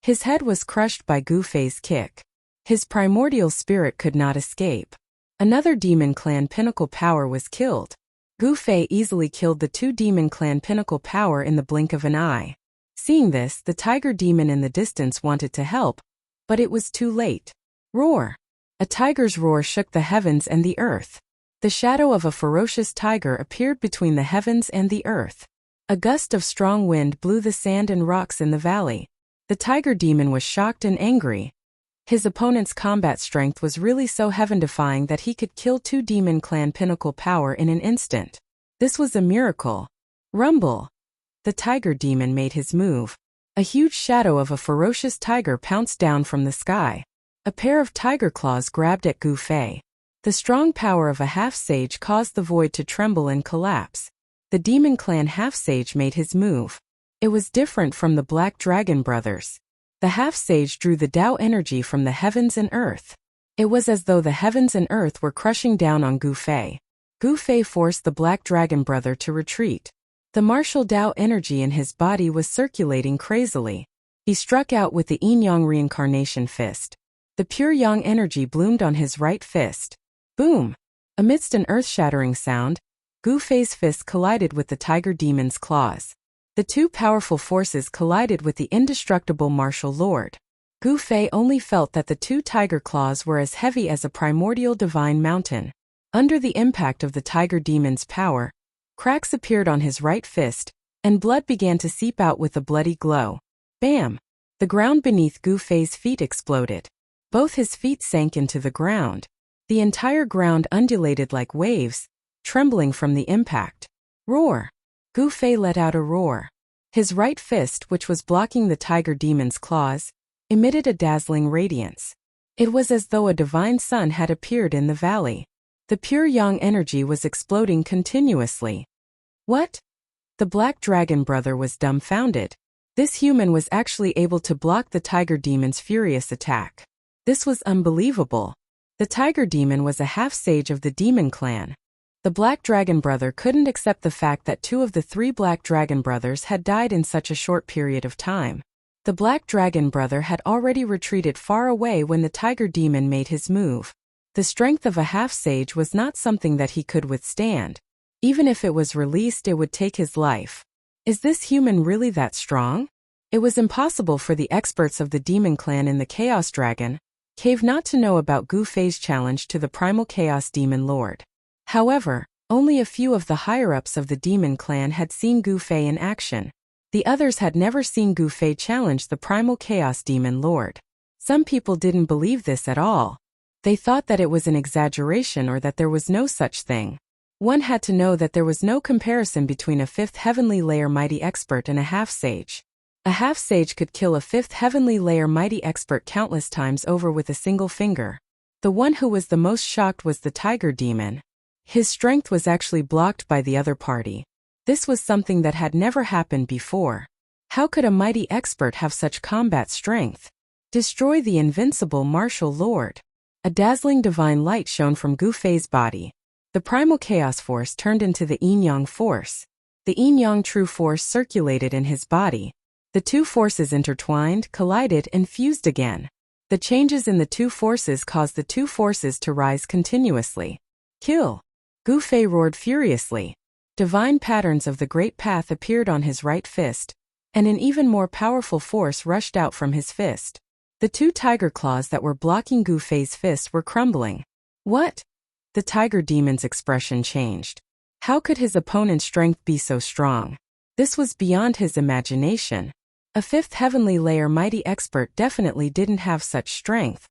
His head was crushed by Gu Fei's kick. His primordial spirit could not escape. Another demon clan pinnacle power was killed. Gu Fei easily killed the two demon clan pinnacle power in the blink of an eye. Seeing this, the tiger demon in the distance wanted to help, but it was too late. Roar! A tiger's roar shook the heavens and the earth. The shadow of a ferocious tiger appeared between the heavens and the earth. A gust of strong wind blew the sand and rocks in the valley. The tiger demon was shocked and angry. His opponent's combat strength was really so heaven-defying that he could kill two demon clan pinnacle power in an instant. This was a miracle. Rumble! The tiger demon made his move. A huge shadow of a ferocious tiger pounced down from the sky. A pair of tiger claws grabbed at Gu Fei. The strong power of a half-sage caused the void to tremble and collapse. The demon clan half-sage made his move. It was different from the Black Dragon brothers. The half-sage drew the Tao energy from the heavens and earth. It was as though the heavens and earth were crushing down on Gu Fei. Gu Fei forced the Black Dragon brother to retreat. The martial Tao energy in his body was circulating crazily. He struck out with the Yin-Yang reincarnation fist. The pure Yang energy bloomed on his right fist. Boom! Amidst an earth-shattering sound, Gu Fei's fist collided with the tiger demon's claws. The two powerful forces collided with the indestructible martial lord. Gu Fei only felt that the two tiger claws were as heavy as a primordial divine mountain. Under the impact of the tiger demon's power, cracks appeared on his right fist, and blood began to seep out with a bloody glow. Bam! The ground beneath Gu Fei's feet exploded. Both his feet sank into the ground. The entire ground undulated like waves, trembling from the impact. Roar! Gu Fei let out a roar. His right fist, which was blocking the tiger demon's claws, emitted a dazzling radiance. It was as though a divine sun had appeared in the valley. The pure Yang energy was exploding continuously. What? The Black Dragon brother was dumbfounded. This human was actually able to block the tiger demon's furious attack. This was unbelievable. The tiger demon was a half-sage of the demon clan. The Black Dragon brother couldn't accept the fact that two of the three Black Dragon brothers had died in such a short period of time. The Black Dragon brother had already retreated far away when the tiger demon made his move. The strength of a half-sage was not something that he could withstand. Even if it was released, it would take his life. Is this human really that strong? It was impossible for the experts of the demon clan in the Chaos Dragon Cave not to know about Gu Fei's challenge to the primal Chaos Demon Lord. However, only a few of the higher-ups of the demon clan had seen Gu Fei in action. The others had never seen Gu Fei challenge the primal Chaos Demon Lord. Some people didn't believe this at all. They thought that it was an exaggeration or that there was no such thing. One had to know that there was no comparison between a fifth heavenly layer mighty expert and a half-sage. A half-sage could kill a fifth heavenly layer mighty expert countless times over with a single finger. The one who was the most shocked was the tiger demon. His strength was actually blocked by the other party. This was something that had never happened before. How could a mighty expert have such combat strength? Destroy the invincible martial lord. A dazzling divine light shone from Gu Fei's body. The primal chaos force turned into the yin-yang force. The yin-yang true force circulated in his body. The two forces intertwined, collided, and fused again. The changes in the two forces caused the two forces to rise continuously. Kill! Gu Fei roared furiously. Divine patterns of the Great Path appeared on his right fist, and an even more powerful force rushed out from his fist. The two tiger claws that were blocking Gu Fei's fist were crumbling. What? The tiger demon's expression changed. How could his opponent's strength be so strong? This was beyond his imagination. A fifth heavenly layer mighty expert definitely didn't have such strength.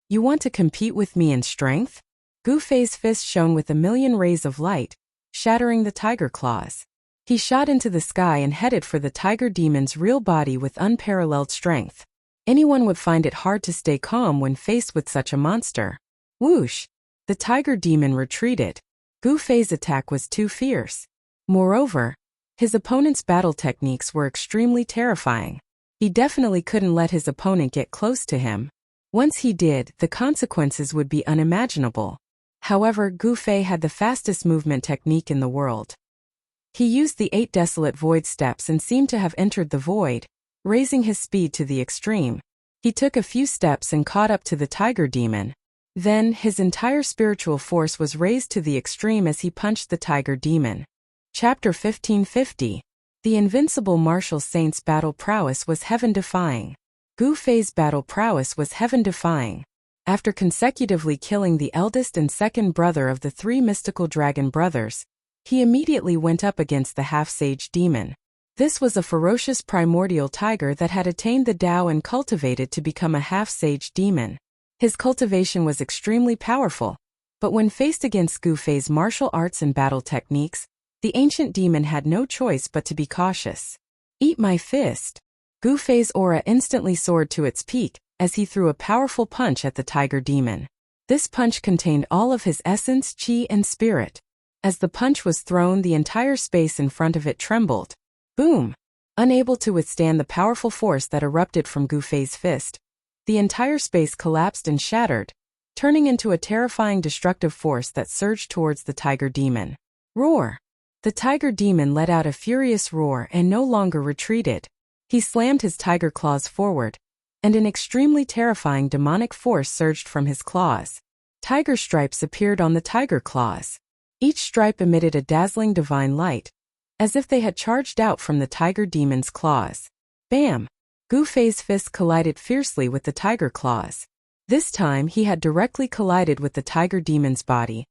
You want to compete with me in strength? Gu Fei's fist shone with a million rays of light, shattering the tiger claws. He shot into the sky and headed for the tiger demon's real body with unparalleled strength. Anyone would find it hard to stay calm when faced with such a monster. Whoosh! The tiger demon retreated. Gu Fei's attack was too fierce. Moreover, his opponent's battle techniques were extremely terrifying. He definitely couldn't let his opponent get close to him. Once he did, the consequences would be unimaginable. However, Gu Fei had the fastest movement technique in the world. He used the 8 desolate void steps and seemed to have entered the void, raising his speed to the extreme. He took a few steps and caught up to the tiger demon. Then, his entire spiritual force was raised to the extreme as he punched the tiger demon. Chapter 1550. The invincible martial saint's battle prowess was heaven-defying. Gu Fei's battle prowess was heaven-defying. After consecutively killing the eldest and second brother of the 3 mystical dragon brothers, he immediately went up against the half-sage demon. This was a ferocious primordial tiger that had attained the Tao and cultivated to become a half-sage demon. His cultivation was extremely powerful, but when faced against Gu Fei's martial arts and battle techniques, the ancient demon had no choice but to be cautious. Eat my fist! Gu Fei's aura instantly soared to its peak as he threw a powerful punch at the tiger demon. This punch contained all of his essence, chi, and spirit. As the punch was thrown, the entire space in front of it trembled. Boom! Unable to withstand the powerful force that erupted from Gu Fei's fist, the entire space collapsed and shattered, turning into a terrifying destructive force that surged towards the tiger demon. Roar! The tiger demon let out a furious roar and no longer retreated. He slammed his tiger claws forward, and an extremely terrifying demonic force surged from his claws. Tiger stripes appeared on the tiger claws. Each stripe emitted a dazzling divine light, as if they had charged out from the tiger demon's claws. Bam! Gu Fei's fist collided fiercely with the tiger claws. This time he had directly collided with the tiger demon's body,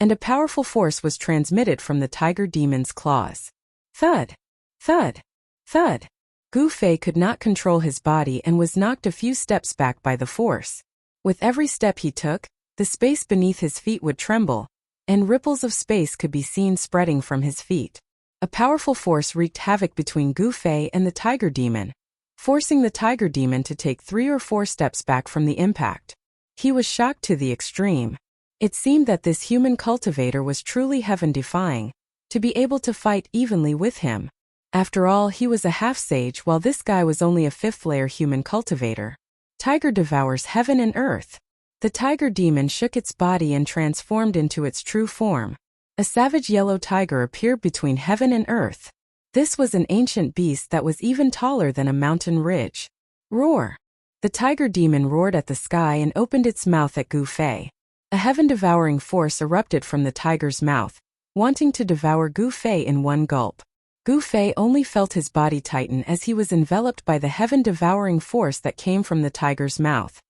and a powerful force was transmitted from the tiger demon's claws. Thud! Thud! Thud! Gu Fei could not control his body and was knocked a few steps back by the force. With every step he took, the space beneath his feet would tremble, and ripples of space could be seen spreading from his feet. A powerful force wreaked havoc between Gu Fei and the tiger demon, forcing the tiger demon to take 3 or 4 steps back from the impact. He was shocked to the extreme. It seemed that this human cultivator was truly heaven-defying, to be able to fight evenly with him. After all, he was a half-sage while this guy was only a 5th-layer human cultivator. Tiger devours heaven and earth. The tiger demon shook its body and transformed into its true form. A savage yellow tiger appeared between heaven and earth. This was an ancient beast that was even taller than a mountain ridge. Roar! The tiger demon roared at the sky and opened its mouth at Gu Fei. A heaven-devouring force erupted from the tiger's mouth, wanting to devour Gu Fei in one gulp. Gu Fei only felt his body tighten as he was enveloped by the heaven-devouring force that came from the tiger's mouth.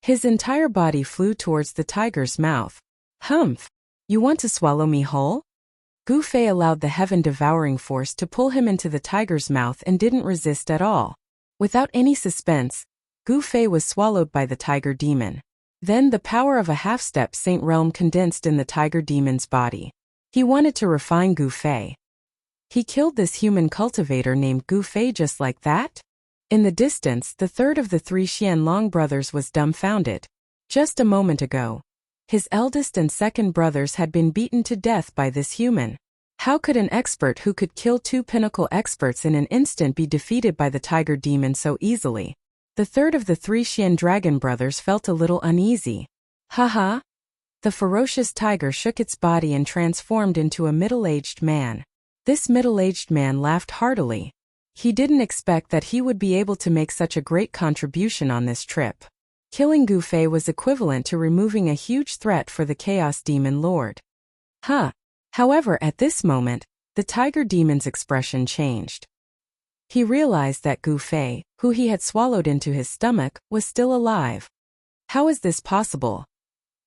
His entire body flew towards the tiger's mouth. Humph! You want to swallow me whole? Gu Fei allowed the heaven-devouring force to pull him into the tiger's mouth and didn't resist at all. Without any suspense, Gu Fei was swallowed by the tiger demon. Then the power of a half-step saint realm condensed in the tiger demon's body. He wanted to refine Gu Fei. He killed this human cultivator named Gu Fei just like that? In the distance, the third of the 3 Xianlong brothers was dumbfounded. Just a moment ago, his eldest and second brothers had been beaten to death by this human. How could an expert who could kill two pinnacle experts in an instant be defeated by the tiger demon so easily? The third of the three Xian dragon brothers felt a little uneasy. Haha! The ferocious tiger shook its body and transformed into a middle-aged man. This middle-aged man laughed heartily. He didn't expect that he would be able to make such a great contribution on this trip. Killing Gu Fei was equivalent to removing a huge threat for the Chaos Demon Lord. However, at this moment, the tiger demon's expression changed. He realized that Gu Fei, who he had swallowed into his stomach, was still alive. How is this possible?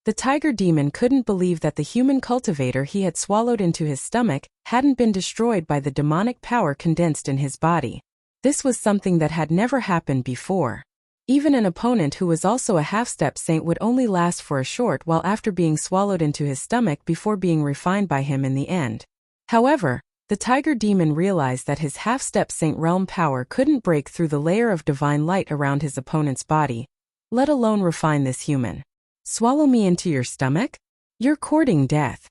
The tiger demon couldn't believe that the human cultivator he had swallowed into his stomach hadn't been destroyed by the demonic power condensed in his body. This was something that had never happened before. Even an opponent who was also a half-step saint would only last for a short while after being swallowed into his stomach before being refined by him in the end. However, the tiger demon realized that his half-step saint realm power couldn't break through the layer of divine light around his opponent's body, let alone refine this human. Swallow me into your stomach? You're courting death.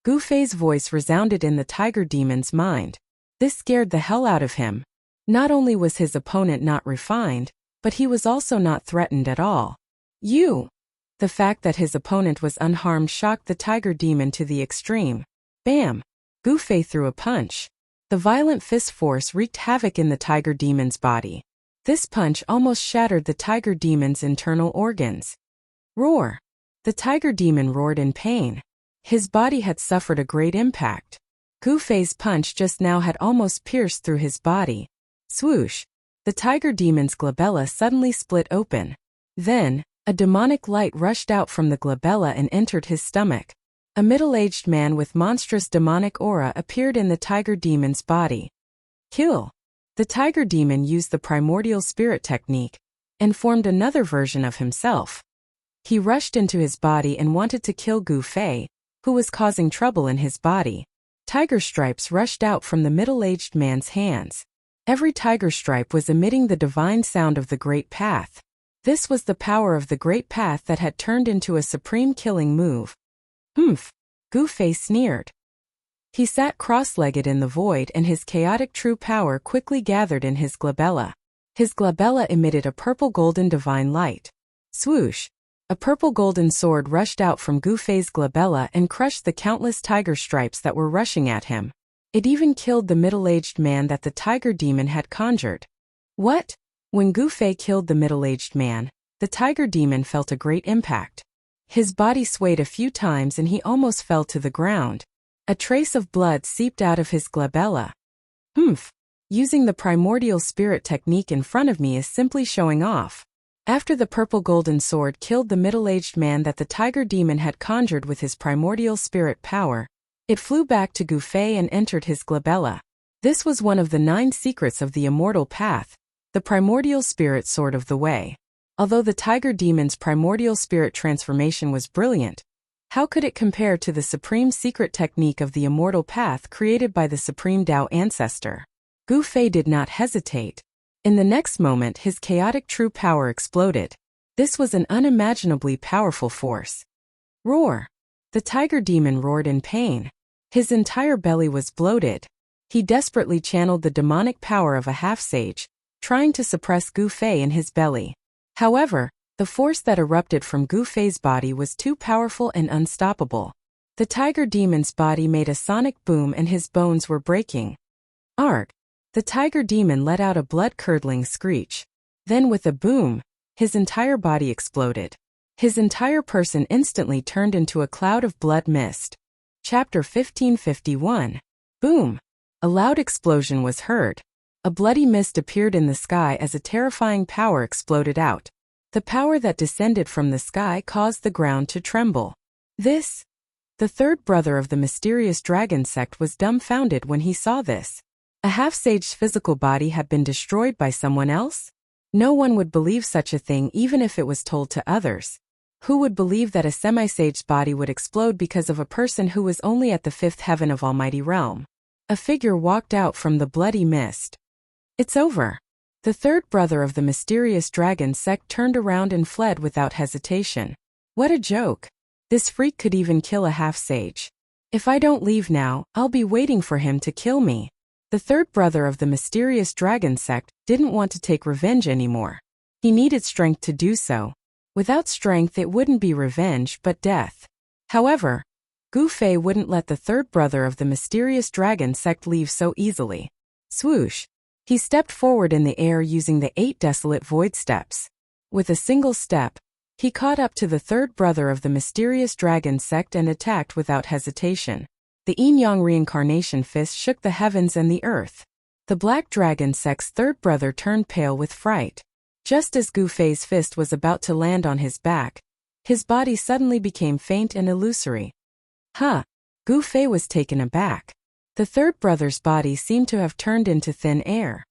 Gu Fei's voice resounded in the tiger demon's mind. This scared the hell out of him. Not only was his opponent not refined, but he was also not threatened at all. You! The fact that his opponent was unharmed shocked the tiger demon to the extreme. Bam! Gu Fei threw a punch. The violent fist force wreaked havoc in the tiger demon's body. This punch almost shattered the tiger demon's internal organs. Roar! The tiger demon roared in pain. His body had suffered a great impact. Gu Fei's punch just now had almost pierced through his body. Swoosh! The tiger demon's glabella suddenly split open. Then, a demonic light rushed out from the glabella and entered his stomach. A middle-aged man with monstrous demonic aura appeared in the tiger demon's body. Kill! The tiger demon used the primordial spirit technique and formed another version of himself. He rushed into his body and wanted to kill Gu Fei, who was causing trouble in his body. Tiger stripes rushed out from the middle-aged man's hands. Every tiger stripe was emitting the divine sound of the Great Path. This was the power of the Great Path that had turned into a supreme killing move. Humph! Gu Fei sneered. He sat cross-legged in the void and his chaotic true power quickly gathered in his glabella. His glabella emitted a purple-golden divine light. Swoosh! A purple-golden sword rushed out from Gu Fei's glabella and crushed the countless tiger stripes that were rushing at him. It even killed the middle-aged man that the tiger demon had conjured. What? When Gu Fei killed the middle-aged man, the tiger demon felt a great impact. His body swayed a few times and he almost fell to the ground. A trace of blood seeped out of his glabella. Humph! Using the primordial spirit technique in front of me is simply showing off. After the purple golden sword killed the middle-aged man that the tiger demon had conjured with his primordial spirit power, it flew back to Gu Fei and entered his glabella. This was one of the 9 secrets of the immortal path, the primordial spirit sword of the way. Although the tiger demon's primordial spirit transformation was brilliant, how could it compare to the supreme secret technique of the immortal path created by the supreme Tao ancestor? Gu Fei did not hesitate. In the next moment his chaotic true power exploded. This was an unimaginably powerful force. Roar! The tiger demon roared in pain. His entire belly was bloated. He desperately channeled the demonic power of a half-sage, trying to suppress Gu Fei in his belly. However, the force that erupted from Gu Fei's body was too powerful and unstoppable. The tiger demon's body made a sonic boom and his bones were breaking. Arg! The tiger demon let out a blood-curdling screech. Then with a boom, his entire body exploded. His entire person instantly turned into a cloud of blood mist. Chapter 1551. Boom! A loud explosion was heard. A bloody mist appeared in the sky as a terrifying power exploded out. The power that descended from the sky caused the ground to tremble. This? The third brother of the mysterious dragon sect was dumbfounded when he saw this. A half-sage's physical body had been destroyed by someone else? No one would believe such a thing even if it was told to others. Who would believe that a semi-sage's body would explode because of a person who was only at the 5th heaven of Almighty Realm? A figure walked out from the bloody mist. It's over. The third brother of the mysterious dragon sect turned around and fled without hesitation. What a joke. This freak could even kill a half-sage. If I don't leave now, I'll be waiting for him to kill me. The third brother of the mysterious dragon sect didn't want to take revenge anymore. He needed strength to do so. Without strength it wouldn't be revenge but death. However, Gu Fei wouldn't let the third brother of the mysterious dragon sect leave so easily. Swoosh! He stepped forward in the air using the 8 desolate void steps. With a single step, he caught up to the third brother of the mysterious dragon sect and attacked without hesitation. The yin-yang reincarnation fist shook the heavens and the earth. The black dragon sect's third brother turned pale with fright. Just as Gu Fei's fist was about to land on his back, his body suddenly became faint and illusory. Gu Fei was taken aback. The third brother's body seemed to have turned into thin air.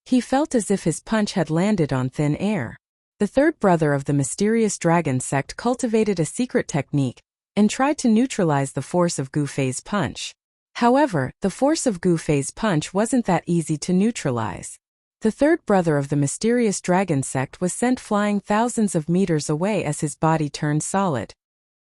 He felt as if his punch had landed on thin air. The third brother of the mysterious dragon sect cultivated a secret technique and tried to neutralize the force of Gu Fei's punch. However, the force of Gu Fei's punch wasn't that easy to neutralize. The third brother of the mysterious dragon sect was sent flying thousands of meters away as his body turned solid.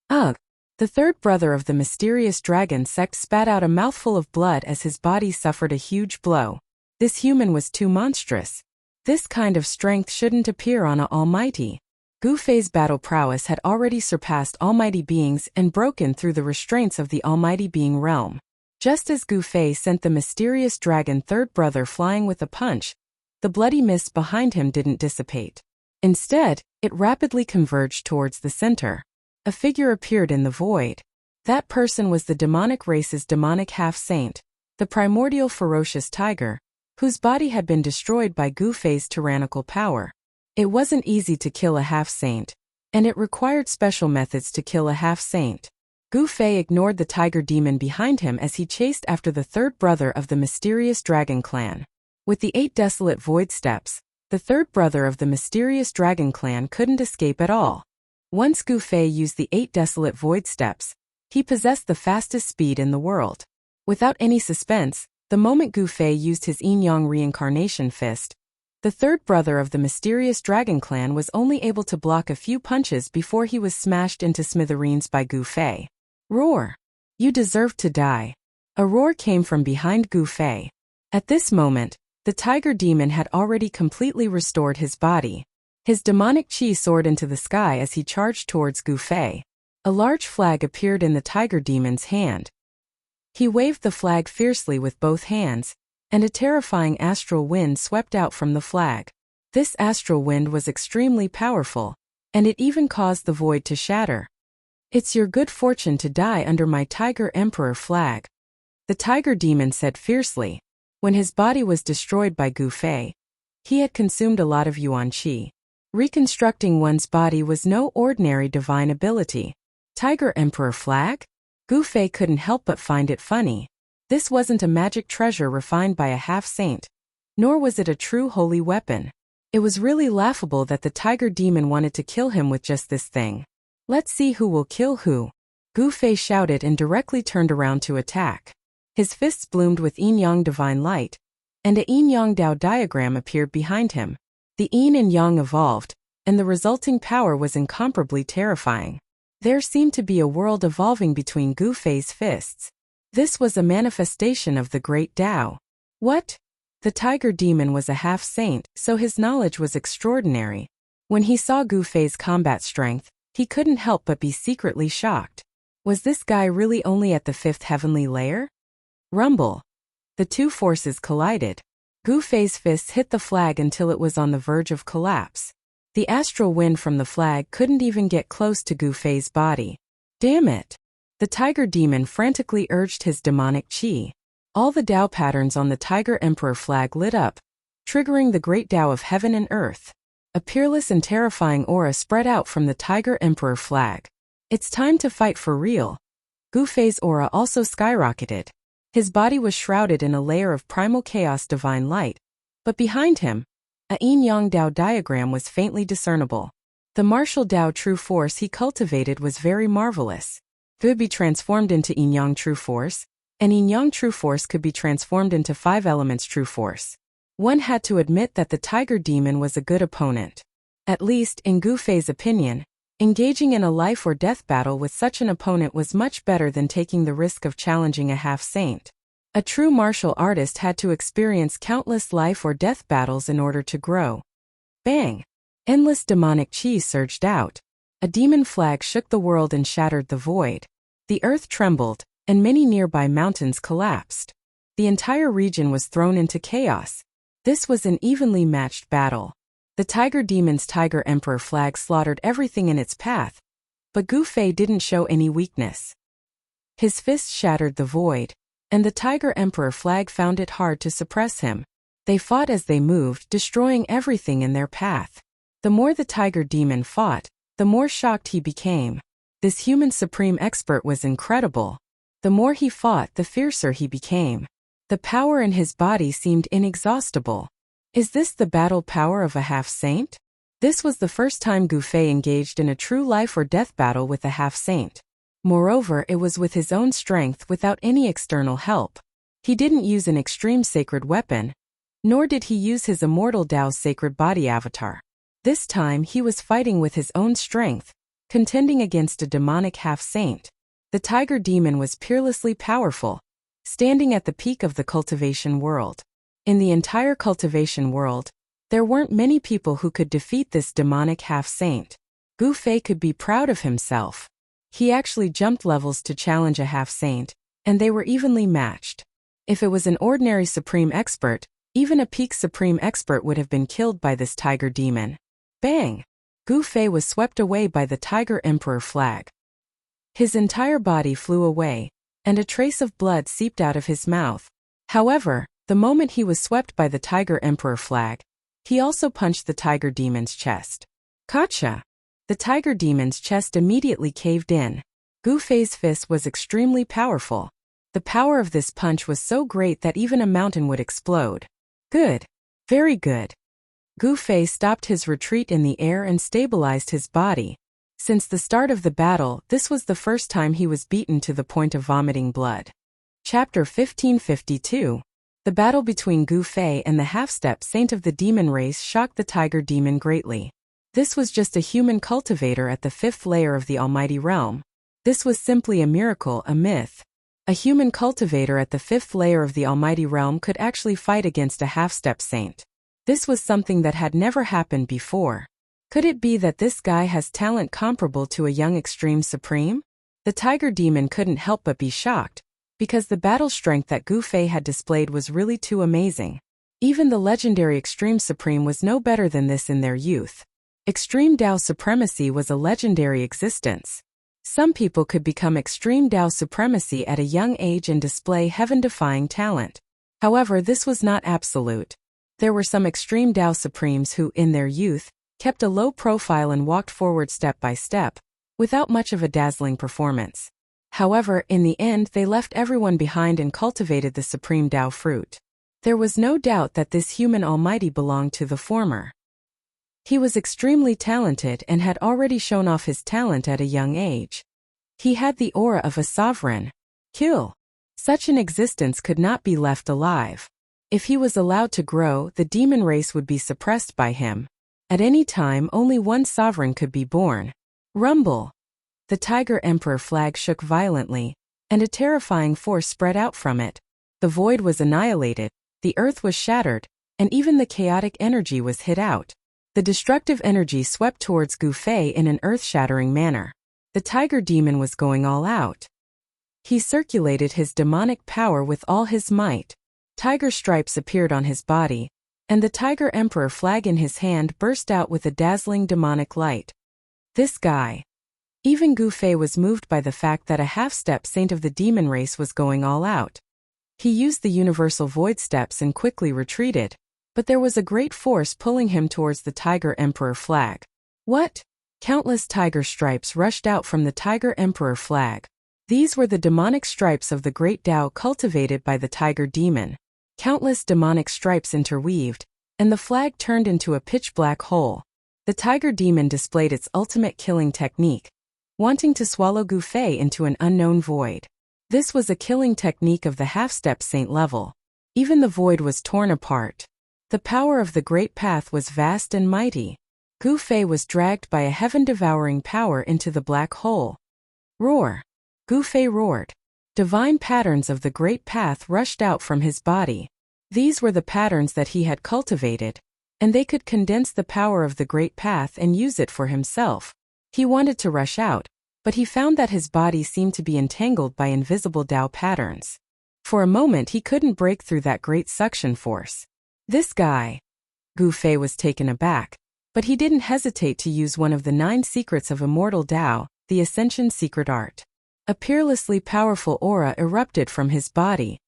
Ugh! The third brother of the mysterious dragon sect spat out a mouthful of blood as his body suffered a huge blow. This human was too monstrous. This kind of strength shouldn't appear on a almighty. Gu Fei's battle prowess had already surpassed almighty beings and broken through the restraints of the almighty being realm. Just as Gu Fei sent the mysterious dragon third brother flying with a punch, the bloody mist behind him didn't dissipate. Instead, it rapidly converged towards the center. A figure appeared in the void. That person was the demonic race's demonic half-saint, the primordial ferocious tiger, whose body had been destroyed by Gu Fei's tyrannical power. It wasn't easy to kill a half-saint, and it required special methods to kill a half-saint. Gu Fei ignored the tiger demon behind him as he chased after the third brother of the mysterious dragon clan. With the 8 desolate void steps, the third brother of the mysterious dragon clan couldn't escape at all. Once Gu Fei used the 8 desolate void steps, he possessed the fastest speed in the world. Without any suspense, the moment Gu Fei used his yin-yang reincarnation fist, the third brother of the mysterious dragon clan was only able to block a few punches before he was smashed into smithereens by Gu Fei. Roar! You deserve to die. A roar came from behind Gu Fei. At this moment, the tiger demon had already completely restored his body. His demonic chi soared into the sky as he charged towards Gu Fei. A large flag appeared in the tiger demon's hand. He waved the flag fiercely with both hands, and a terrifying astral wind swept out from the flag. This astral wind was extremely powerful, and it even caused the void to shatter. It's your good fortune to die under my Tiger Emperor flag, the tiger demon said fiercely. When his body was destroyed by Gu Fei, he had consumed a lot of yuan qi. Reconstructing one's body was no ordinary divine ability. Tiger Emperor flag? Gu Fei couldn't help but find it funny. This wasn't a magic treasure refined by a half-saint, nor was it a true holy weapon. It was really laughable that the tiger demon wanted to kill him with just this thing. Let's see who will kill who. Gu Fei shouted and directly turned around to attack. His fists bloomed with yin-yang divine light, and a yin-yang Dao diagram appeared behind him. The yin and yang evolved, and the resulting power was incomparably terrifying. There seemed to be a world evolving between Gu Fei's fists. This was a manifestation of the great Dao. What? The tiger demon was a half-saint, so his knowledge was extraordinary. When he saw Gu Fei's combat strength, he couldn't help but be secretly shocked. Was this guy really only at the 5th heavenly layer? Rumble. The two forces collided. Gu Fei's fists hit the flag until it was on the verge of collapse. The astral wind from the flag couldn't even get close to Gu Fei's body. Damn it! The tiger demon frantically urged his demonic chi. All the Dao patterns on the Tiger Emperor flag lit up, triggering the great Dao of heaven and earth. A peerless and terrifying aura spread out from the Tiger Emperor flag. It's time to fight for real. Gu Fei's aura also skyrocketed. His body was shrouded in a layer of primal chaos divine light, but behind him, a yin-yang Dao diagram was faintly discernible. The martial Dao true force he cultivated was very marvelous. Could be transformed into yin-yang true force, and yin-yang true force could be transformed into 5 elements true force. One had to admit that the tiger demon was a good opponent. At least, in Gu Fei's opinion, Engaging in a life-or-death battle with such an opponent was much better than taking the risk of challenging a half-saint. A true martial artist had to experience countless life-or-death battles in order to grow. Bang! Endless demonic chi surged out. A demon flag shook the world and shattered the void. The earth trembled, and many nearby mountains collapsed. The entire region was thrown into chaos. This was an evenly matched battle. The Tiger Demon's Tiger Emperor flag slaughtered everything in its path, but Gu Fei didn't show any weakness. His fist shattered the void, and the Tiger Emperor flag found it hard to suppress him. They fought as they moved, destroying everything in their path. The more the Tiger Demon fought, the more shocked he became. This human supreme expert was incredible. The more he fought, the fiercer he became. The power in his body seemed inexhaustible. Is this the battle power of a half-saint? This was the first time Gu Fei engaged in a true life-or-death battle with a half-saint. Moreover, it was with his own strength without any external help. He didn't use an extreme sacred weapon, nor did he use his immortal Tao's sacred body avatar. This time he was fighting with his own strength, contending against a demonic half-saint. The Tiger Demon was peerlessly powerful, standing at the peak of the cultivation world. In the entire cultivation world, there weren't many people who could defeat this demonic half-saint. Gu Fei could be proud of himself. He actually jumped levels to challenge a half-saint, and they were evenly matched. If it was an ordinary supreme expert, even a peak supreme expert would have been killed by this Tiger Demon. Bang! Gu Fei was swept away by the Tiger Emperor flag. His entire body flew away, and a trace of blood seeped out of his mouth. However, the moment he was swept by the Tiger Emperor flag, he also punched the Tiger Demon's chest. Gotcha! The Tiger Demon's chest immediately caved in. Gu Fei's fist was extremely powerful. The power of this punch was so great that even a mountain would explode. Good. Very good. Gu Fei stopped his retreat in the air and stabilized his body. Since the start of the battle, this was the first time he was beaten to the point of vomiting blood. Chapter 1552. The battle between Gu Fei and the half-step saint of the demon race shocked the Tiger Demon greatly. This was just a human cultivator at the 5th layer of the Almighty Realm. This was simply a miracle, a myth. A human cultivator at the 5th layer of the Almighty Realm could actually fight against a half-step saint. This was something that had never happened before. Could it be that this guy has talent comparable to a young extreme supreme? The Tiger Demon couldn't help but be shocked, because the battle strength that Gu Fei had displayed was really too amazing. Even the legendary extreme supreme was no better than this in their youth. Extreme Tao supremacy was a legendary existence. Some people could become extreme Tao supremacy at a young age and display heaven-defying talent. However, this was not absolute. There were some extreme Tao supremes who, in their youth, kept a low profile and walked forward step by step, without much of a dazzling performance. However, in the end they left everyone behind and cultivated the supreme Tao fruit. There was no doubt that this human almighty belonged to the former. He was extremely talented and had already shown off his talent at a young age. He had the aura of a sovereign. Kill. Such an existence could not be left alive. If he was allowed to grow, the demon race would be suppressed by him. At any time, only one sovereign could be born. Rumble. The Tiger Emperor flag shook violently, and a terrifying force spread out from it. The void was annihilated, the earth was shattered, and even the chaotic energy was hit out. The destructive energy swept towards Gu Fei in an earth-shattering manner. The Tiger Demon was going all out. He circulated his demonic power with all his might. Tiger stripes appeared on his body, and the Tiger Emperor flag in his hand burst out with a dazzling demonic light. This guy. Even Gu Fei was moved by the fact that a half-step saint of the demon race was going all out. He used the universal void steps and quickly retreated, but there was a great force pulling him towards the Tiger Emperor flag. What? Countless tiger stripes rushed out from the Tiger Emperor flag. These were the demonic stripes of the great Tao cultivated by the Tiger Demon. Countless demonic stripes interweaved, and the flag turned into a pitch-black hole. The Tiger Demon displayed its ultimate killing technique, wanting to swallow Gu Fei into an unknown void. This was a killing technique of the half-step saint level. Even the void was torn apart. The power of the great path was vast and mighty. Gu Fei was dragged by a heaven-devouring power into the black hole. Roar! Gu Fei roared. Divine patterns of the Great Path rushed out from his body. These were the patterns that he had cultivated, and they could condense the power of the Great Path and use it for himself. He wanted to rush out, but he found that his body seemed to be entangled by invisible Tao patterns. For a moment he couldn't break through that great suction force. This guy. Gu Fei was taken aback, but he didn't hesitate to use one of the 9 secrets of immortal Tao, the Ascension secret art. A peerlessly powerful aura erupted from his body.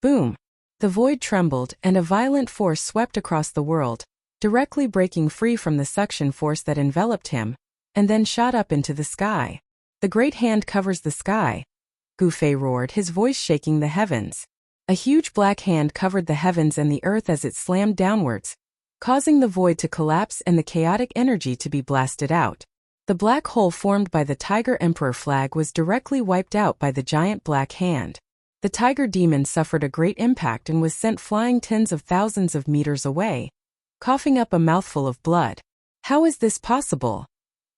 Boom! The void trembled and a violent force swept across the world, directly breaking free from the suction force that enveloped him, and then shot up into the sky. The great hand covers the sky. Gu Fei roared, his voice shaking the heavens. A huge black hand covered the heavens and the earth as it slammed downwards, causing the void to collapse and the chaotic energy to be blasted out. The black hole formed by the Tiger Emperor flag was directly wiped out by the giant black hand. The tiger demon suffered a great impact and was sent flying tens of thousands of meters away, coughing up a mouthful of blood. How is this possible?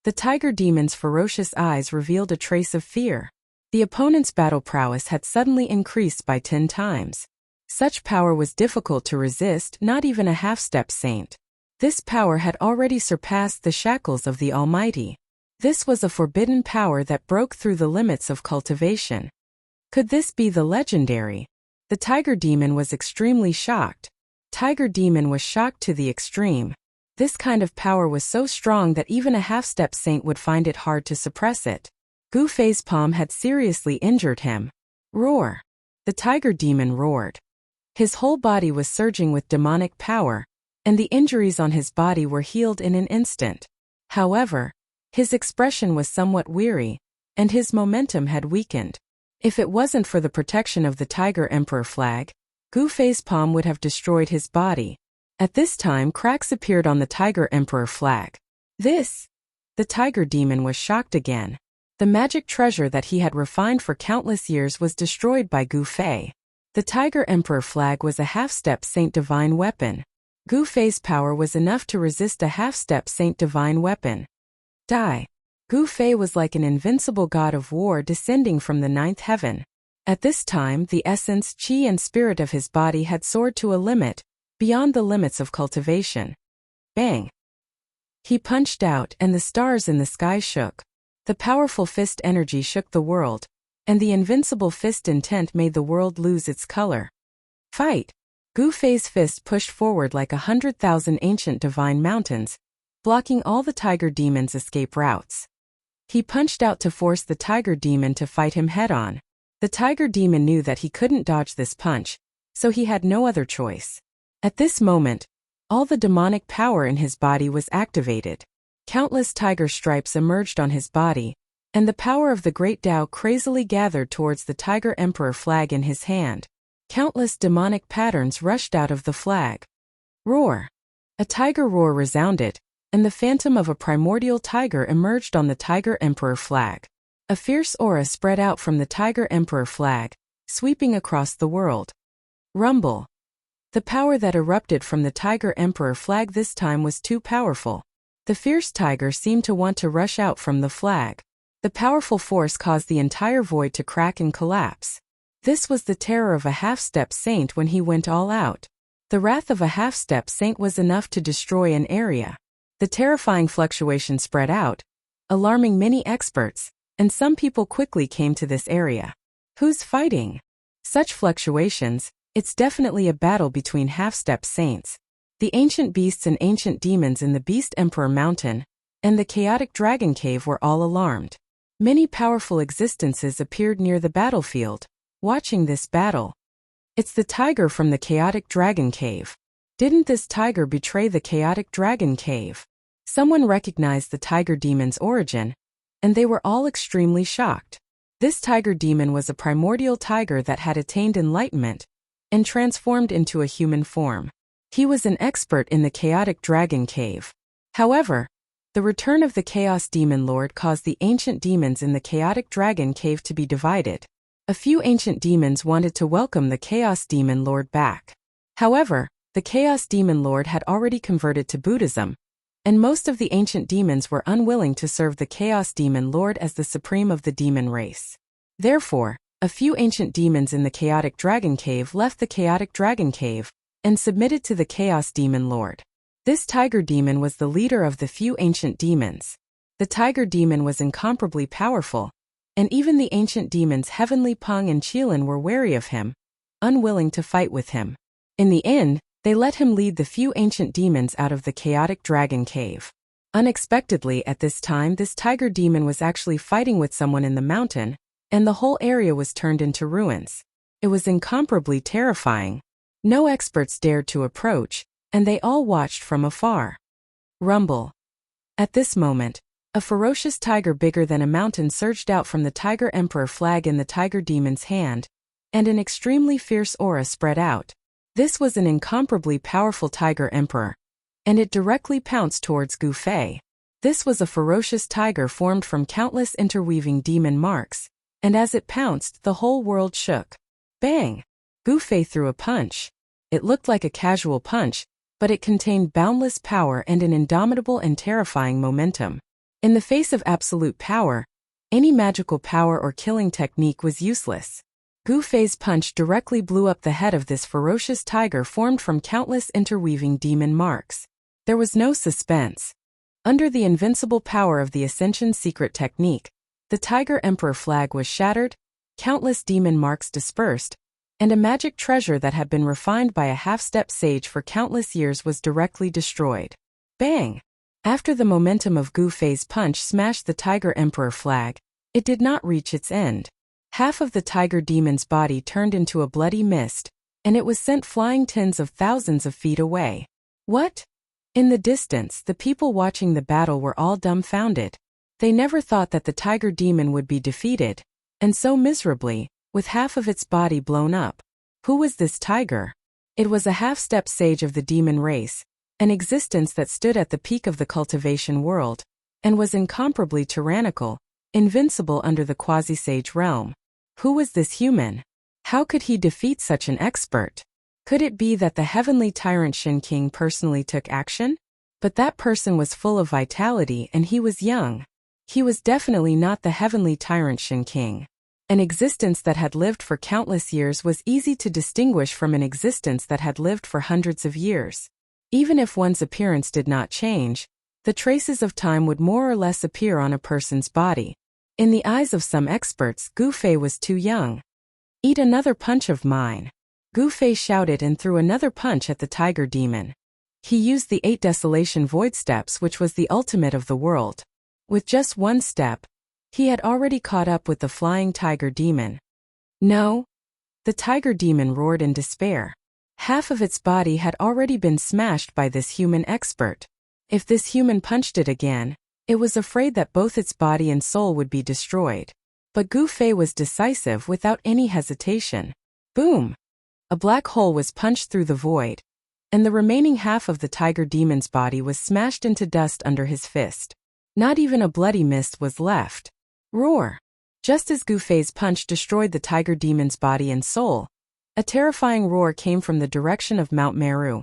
The tiger demon's ferocious eyes revealed a trace of fear. The opponent's battle prowess had suddenly increased by 10 times. Such power was difficult to resist, not even a half-step saint. This power had already surpassed the shackles of the Almighty. This was a forbidden power that broke through the limits of cultivation. Could this be the legendary? The tiger demon was extremely shocked. Tiger demon was shocked to the extreme. This kind of power was so strong that even a half-step saint would find it hard to suppress it. Gu Fei's palm had seriously injured him. Roar! The tiger demon roared. His whole body was surging with demonic power, and the injuries on his body were healed in an instant. However, his expression was somewhat weary, and his momentum had weakened. If it wasn't for the protection of the Tiger Emperor flag, Gu Fei's palm would have destroyed his body. At this time, cracks appeared on the Tiger Emperor flag. This! The tiger demon was shocked again. The magic treasure that he had refined for countless years was destroyed by Gu Fei. The Tiger Emperor flag was a half-step saint divine weapon. Gu Fei's power was enough to resist a half-step saint divine weapon. Die! Gu Fei was like an invincible god of war descending from the 9th heaven. At this time, the essence, qi and spirit of his body had soared to a limit, beyond the limits of cultivation. Bang! He punched out, and the stars in the sky shook. The powerful fist energy shook the world, and the invincible fist intent made the world lose its color. Fight! Gu Fei's fist pushed forward like 100,000 ancient divine mountains, blocking all the tiger demon's escape routes. He punched out to force the tiger demon to fight him head-on. The tiger demon knew that he couldn't dodge this punch, so he had no other choice. At this moment, all the demonic power in his body was activated. Countless tiger stripes emerged on his body, and the power of the great Tao crazily gathered towards the Tiger Emperor flag in his hand. Countless demonic patterns rushed out of the flag. Roar! A tiger roar resounded, and the phantom of a primordial tiger emerged on the Tiger Emperor flag. A fierce aura spread out from the Tiger Emperor flag, sweeping across the world. Rumble! The power that erupted from the Tiger Emperor flag this time was too powerful. The fierce tiger seemed to want to rush out from the flag. The powerful force caused the entire void to crack and collapse. This was the terror of a half-step saint when he went all out. The wrath of a half-step saint was enough to destroy an area. The terrifying fluctuation spread out, alarming many experts, and some people quickly came to this area. Who's fighting? Such fluctuations, it's definitely a battle between half-step saints. The ancient beasts and ancient demons in the Beast Emperor Mountain and the chaotic dragon cave were all alarmed. Many powerful existences appeared near the battlefield, watching this battle. It's the tiger from the chaotic dragon cave. Didn't this tiger betray the chaotic dragon cave? Someone recognized the tiger demon's origin, and they were all extremely shocked. This tiger demon was a primordial tiger that had attained enlightenment and transformed into a human form. He was an expert in the chaotic dragon cave. However, the return of the Chaos Demon Lord caused the ancient demons in the chaotic dragon cave to be divided. A few ancient demons wanted to welcome the Chaos Demon Lord back. However, the Chaos Demon Lord had already converted to Buddhism, and most of the ancient demons were unwilling to serve the Chaos Demon Lord as the supreme of the demon race. Therefore, a few ancient demons in the Chaotic Dragon Cave left the Chaotic Dragon Cave and submitted to the Chaos Demon Lord. This tiger demon was the leader of the few ancient demons. The tiger demon was incomparably powerful, and even the ancient demons Heavenly Peng and Qilin were wary of him, unwilling to fight with him. In the end, they let him lead the few ancient demons out of the Chaotic Dragon Cave. Unexpectedly at this time, this tiger demon was actually fighting with someone in the mountain, and the whole area was turned into ruins. It was incomparably terrifying. No experts dared to approach, and they all watched from afar. Rumble. At this moment, a ferocious tiger bigger than a mountain surged out from the Tiger Emperor flag in the tiger demon's hand, and an extremely fierce aura spread out. This was an incomparably powerful Tiger Emperor, and it directly pounced towards Gu Fei. This was a ferocious tiger formed from countless interweaving demon marks, and as it pounced, the whole world shook. Bang! Gu Fei threw a punch. It looked like a casual punch, but it contained boundless power and an indomitable and terrifying momentum. In the face of absolute power, any magical power or killing technique was useless. Gu Fei's punch directly blew up the head of this ferocious tiger formed from countless interweaving demon marks. There was no suspense. Under the invincible power of the Ascension secret technique, the Tiger Emperor flag was shattered, countless demon marks dispersed, and a magic treasure that had been refined by a half-step sage for countless years was directly destroyed. Bang! After the momentum of Gu Fei's punch smashed the Tiger Emperor flag, it did not reach its end. Half of the tiger demon's body turned into a bloody mist, and it was sent flying tens of thousands of feet away. What? In the distance, the people watching the battle were all dumbfounded. They never thought that the tiger demon would be defeated, and so miserably, with half of its body blown up. Who was this tiger? It was a half-step sage of the demon race, an existence that stood at the peak of the cultivation world, and was incomparably tyrannical, invincible under the quasi-sage realm. Who was this human? How could he defeat such an expert? Could it be that the heavenly tyrant Shin King personally took action? But that person was full of vitality and he was young. He was definitely not the heavenly tyrant Shin King. An existence that had lived for countless years was easy to distinguish from an existence that had lived for hundreds of years. Even if one's appearance did not change, the traces of time would more or less appear on a person's body. In the eyes of some experts, Gu Fei was too young. Eat another punch of mine. Gu Fei shouted and threw another punch at the tiger demon. He used the 8 Desolation Void Steps, which was the ultimate of the world. With just one step, he had already caught up with the flying tiger demon. No! The tiger demon roared in despair. Half of its body had already been smashed by this human expert. If this human punched it again, it was afraid that both its body and soul would be destroyed. But Gu Fei was decisive without any hesitation. Boom! A black hole was punched through the void, and the remaining half of the tiger demon's body was smashed into dust under his fist. Not even a bloody mist was left. Roar! Just as Gu Fei's punch destroyed the tiger demon's body and soul, a terrifying roar came from the direction of Mount Meru,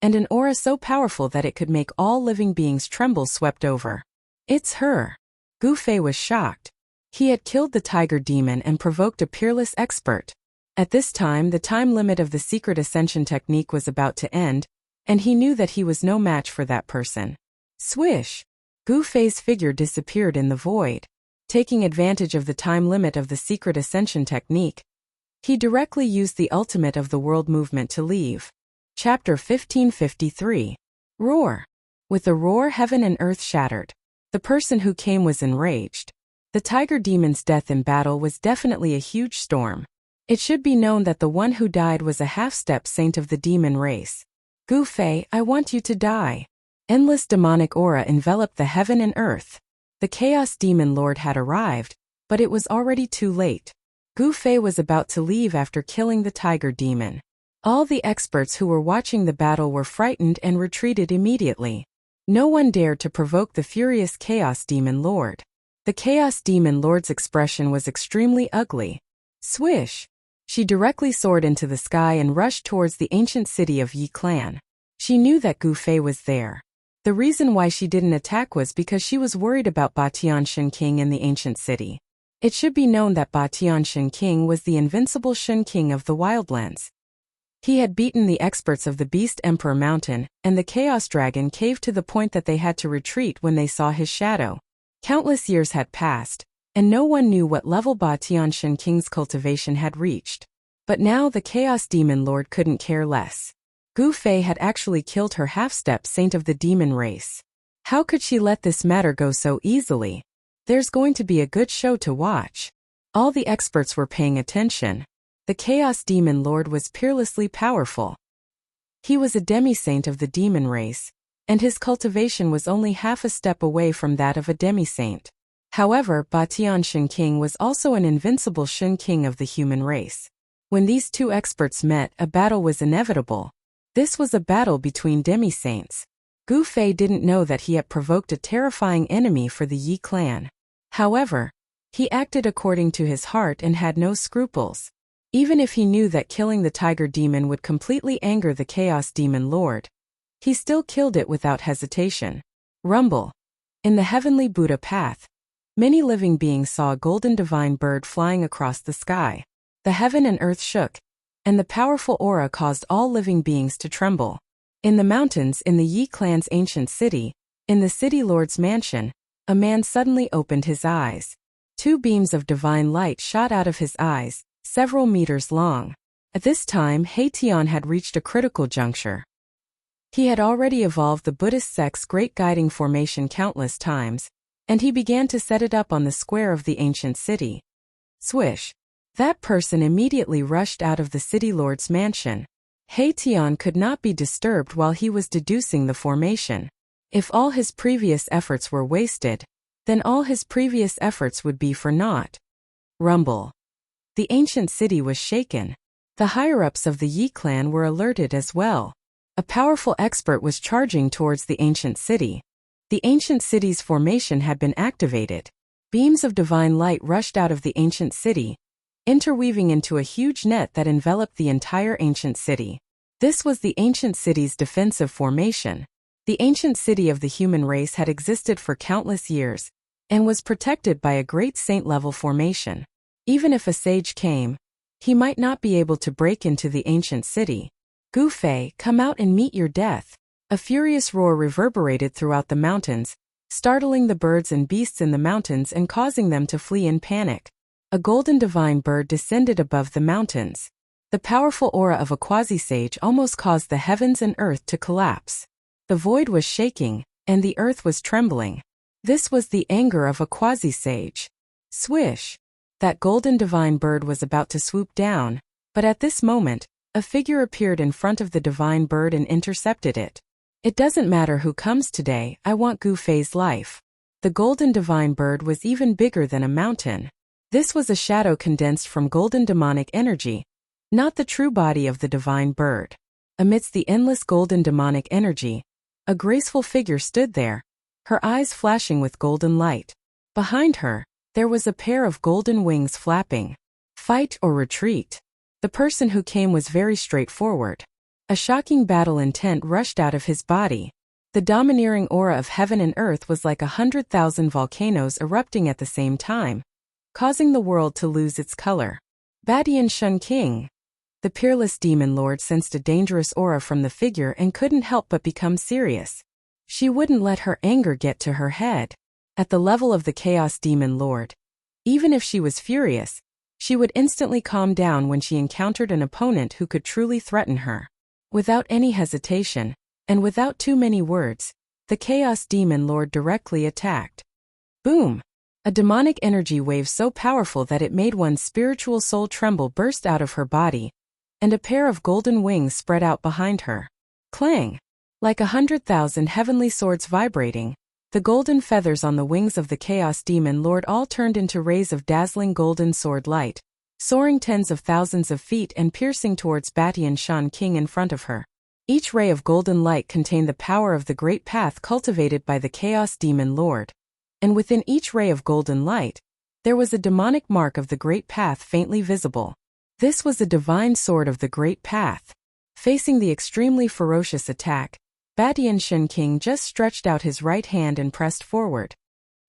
and an aura so powerful that it could make all living beings tremble swept over. It's her! Gu Fei was shocked. He had killed the tiger demon and provoked a peerless expert. At this time, the time limit of the secret ascension technique was about to end, and he knew that he was no match for that person. Swish! Gu Fei's figure disappeared in the void. Taking advantage of the time limit of the secret ascension technique, he directly used the ultimate of the world movement to leave. Chapter 1553. Roar! With a roar, heaven and earth shattered. The person who came was enraged. The tiger demon's death in battle was definitely a huge storm. It should be known that the one who died was a half-step saint of the demon race. Gu Fei, I want you to die. Endless demonic aura enveloped the heaven and earth. The Chaos Demon Lord had arrived, but it was already too late. Gu Fei was about to leave after killing the tiger demon. All the experts who were watching the battle were frightened and retreated immediately. No one dared to provoke the furious Chaos Demon Lord. The Chaos Demon Lord's expression was extremely ugly. Swish! She directly soared into the sky and rushed towards the ancient city of Yi Clan. She knew that Gu Fei was there. The reason why she didn't attack was because she was worried about Ba Tianxin King in the ancient city. It should be known that Ba Tianxin King was the invincible Shun King of the Wildlands. He had beaten the experts of the Beast Emperor Mountain and the Chaos Dragon Cave to the point that they had to retreat when they saw his shadow. Countless years had passed, and no one knew what level Ba Tianxin King's cultivation had reached. But now the Chaos Demon Lord couldn't care less. Gu Fei had actually killed her half-step saint of the demon race. How could she let this matter go so easily? There's going to be a good show to watch. All the experts were paying attention. The Chaos Demon Lord was peerlessly powerful. He was a demi-saint of the demon race, and his cultivation was only half a step away from that of a demi-saint. However, Ba Tianxin King was also an invincible Shun King of the human race. When these two experts met, a battle was inevitable. This was a battle between demi-saints. Gu Fei didn't know that he had provoked a terrifying enemy for the Yi clan. However, he acted according to his heart and had no scruples. Even if he knew that killing the tiger demon would completely anger the Chaos Demon Lord, he still killed it without hesitation. Rumble. In the heavenly Buddha path, many living beings saw a golden divine bird flying across the sky. The heaven and earth shook, and the powerful aura caused all living beings to tremble. In the mountains in the Yi clan's ancient city, in the city lord's mansion, a man suddenly opened his eyes. Two beams of divine light shot out of his eyes, several meters long. At this time, Tian had reached a critical juncture. He had already evolved the Buddhist sect's great guiding formation countless times, and he began to set it up on the square of the ancient city. Swish. That person immediately rushed out of the city lord's mansion. Tian could not be disturbed while he was deducing the formation. If all his previous efforts were wasted, then all his previous efforts would be for naught. Rumble. The ancient city was shaken. The higher-ups of the Yi clan were alerted as well. A powerful expert was charging towards the ancient city. The ancient city's formation had been activated. Beams of divine light rushed out of the ancient city, interweaving into a huge net that enveloped the entire ancient city. This was the ancient city's defensive formation. The ancient city of the human race had existed for countless years, and was protected by a great saint-level formation. Even if a sage came, he might not be able to break into the ancient city. Gu Fei, come out and meet your death. A furious roar reverberated throughout the mountains, startling the birds and beasts in the mountains and causing them to flee in panic. A golden divine bird descended above the mountains. The powerful aura of a quasi-sage almost caused the heavens and earth to collapse. The void was shaking, and the earth was trembling. This was the anger of a quasi-sage. Swish! That golden divine bird was about to swoop down, but at this moment, a figure appeared in front of the divine bird and intercepted it. It doesn't matter who comes today, I want Gu Fei's life. The golden divine bird was even bigger than a mountain. This was a shadow condensed from golden demonic energy, not the true body of the divine bird. Amidst the endless golden demonic energy, a graceful figure stood there, her eyes flashing with golden light. Behind her, there was a pair of golden wings flapping. Fight or retreat? The person who came was very straightforward. A shocking battle intent rushed out of his body. The domineering aura of heaven and earth was like 100,000 volcanoes erupting at the same time, causing the world to lose its color. Badian Shun King. The peerless demon lord sensed a dangerous aura from the figure and couldn't help but become serious. She wouldn't let her anger get to her head. At the level of the Chaos Demon Lord, even if she was furious, she would instantly calm down when she encountered an opponent who could truly threaten her. Without any hesitation, and without too many words, the Chaos Demon Lord directly attacked. Boom! A demonic energy wave so powerful that it made one's spiritual soul tremble burst out of her body, and a pair of golden wings spread out behind her. Clang! Like 100,000 heavenly swords vibrating, the golden feathers on the wings of the Chaos Demon Lord all turned into rays of dazzling golden sword light, soaring tens of thousands of feet and piercing towards Batian Shan King in front of her. Each ray of golden light contained the power of the great path cultivated by the Chaos Demon Lord. And within each ray of golden light, there was a demonic mark of the great path faintly visible. This was the divine sword of the great path. Facing the extremely ferocious attack, Batian Shen King just stretched out his right hand and pressed forward.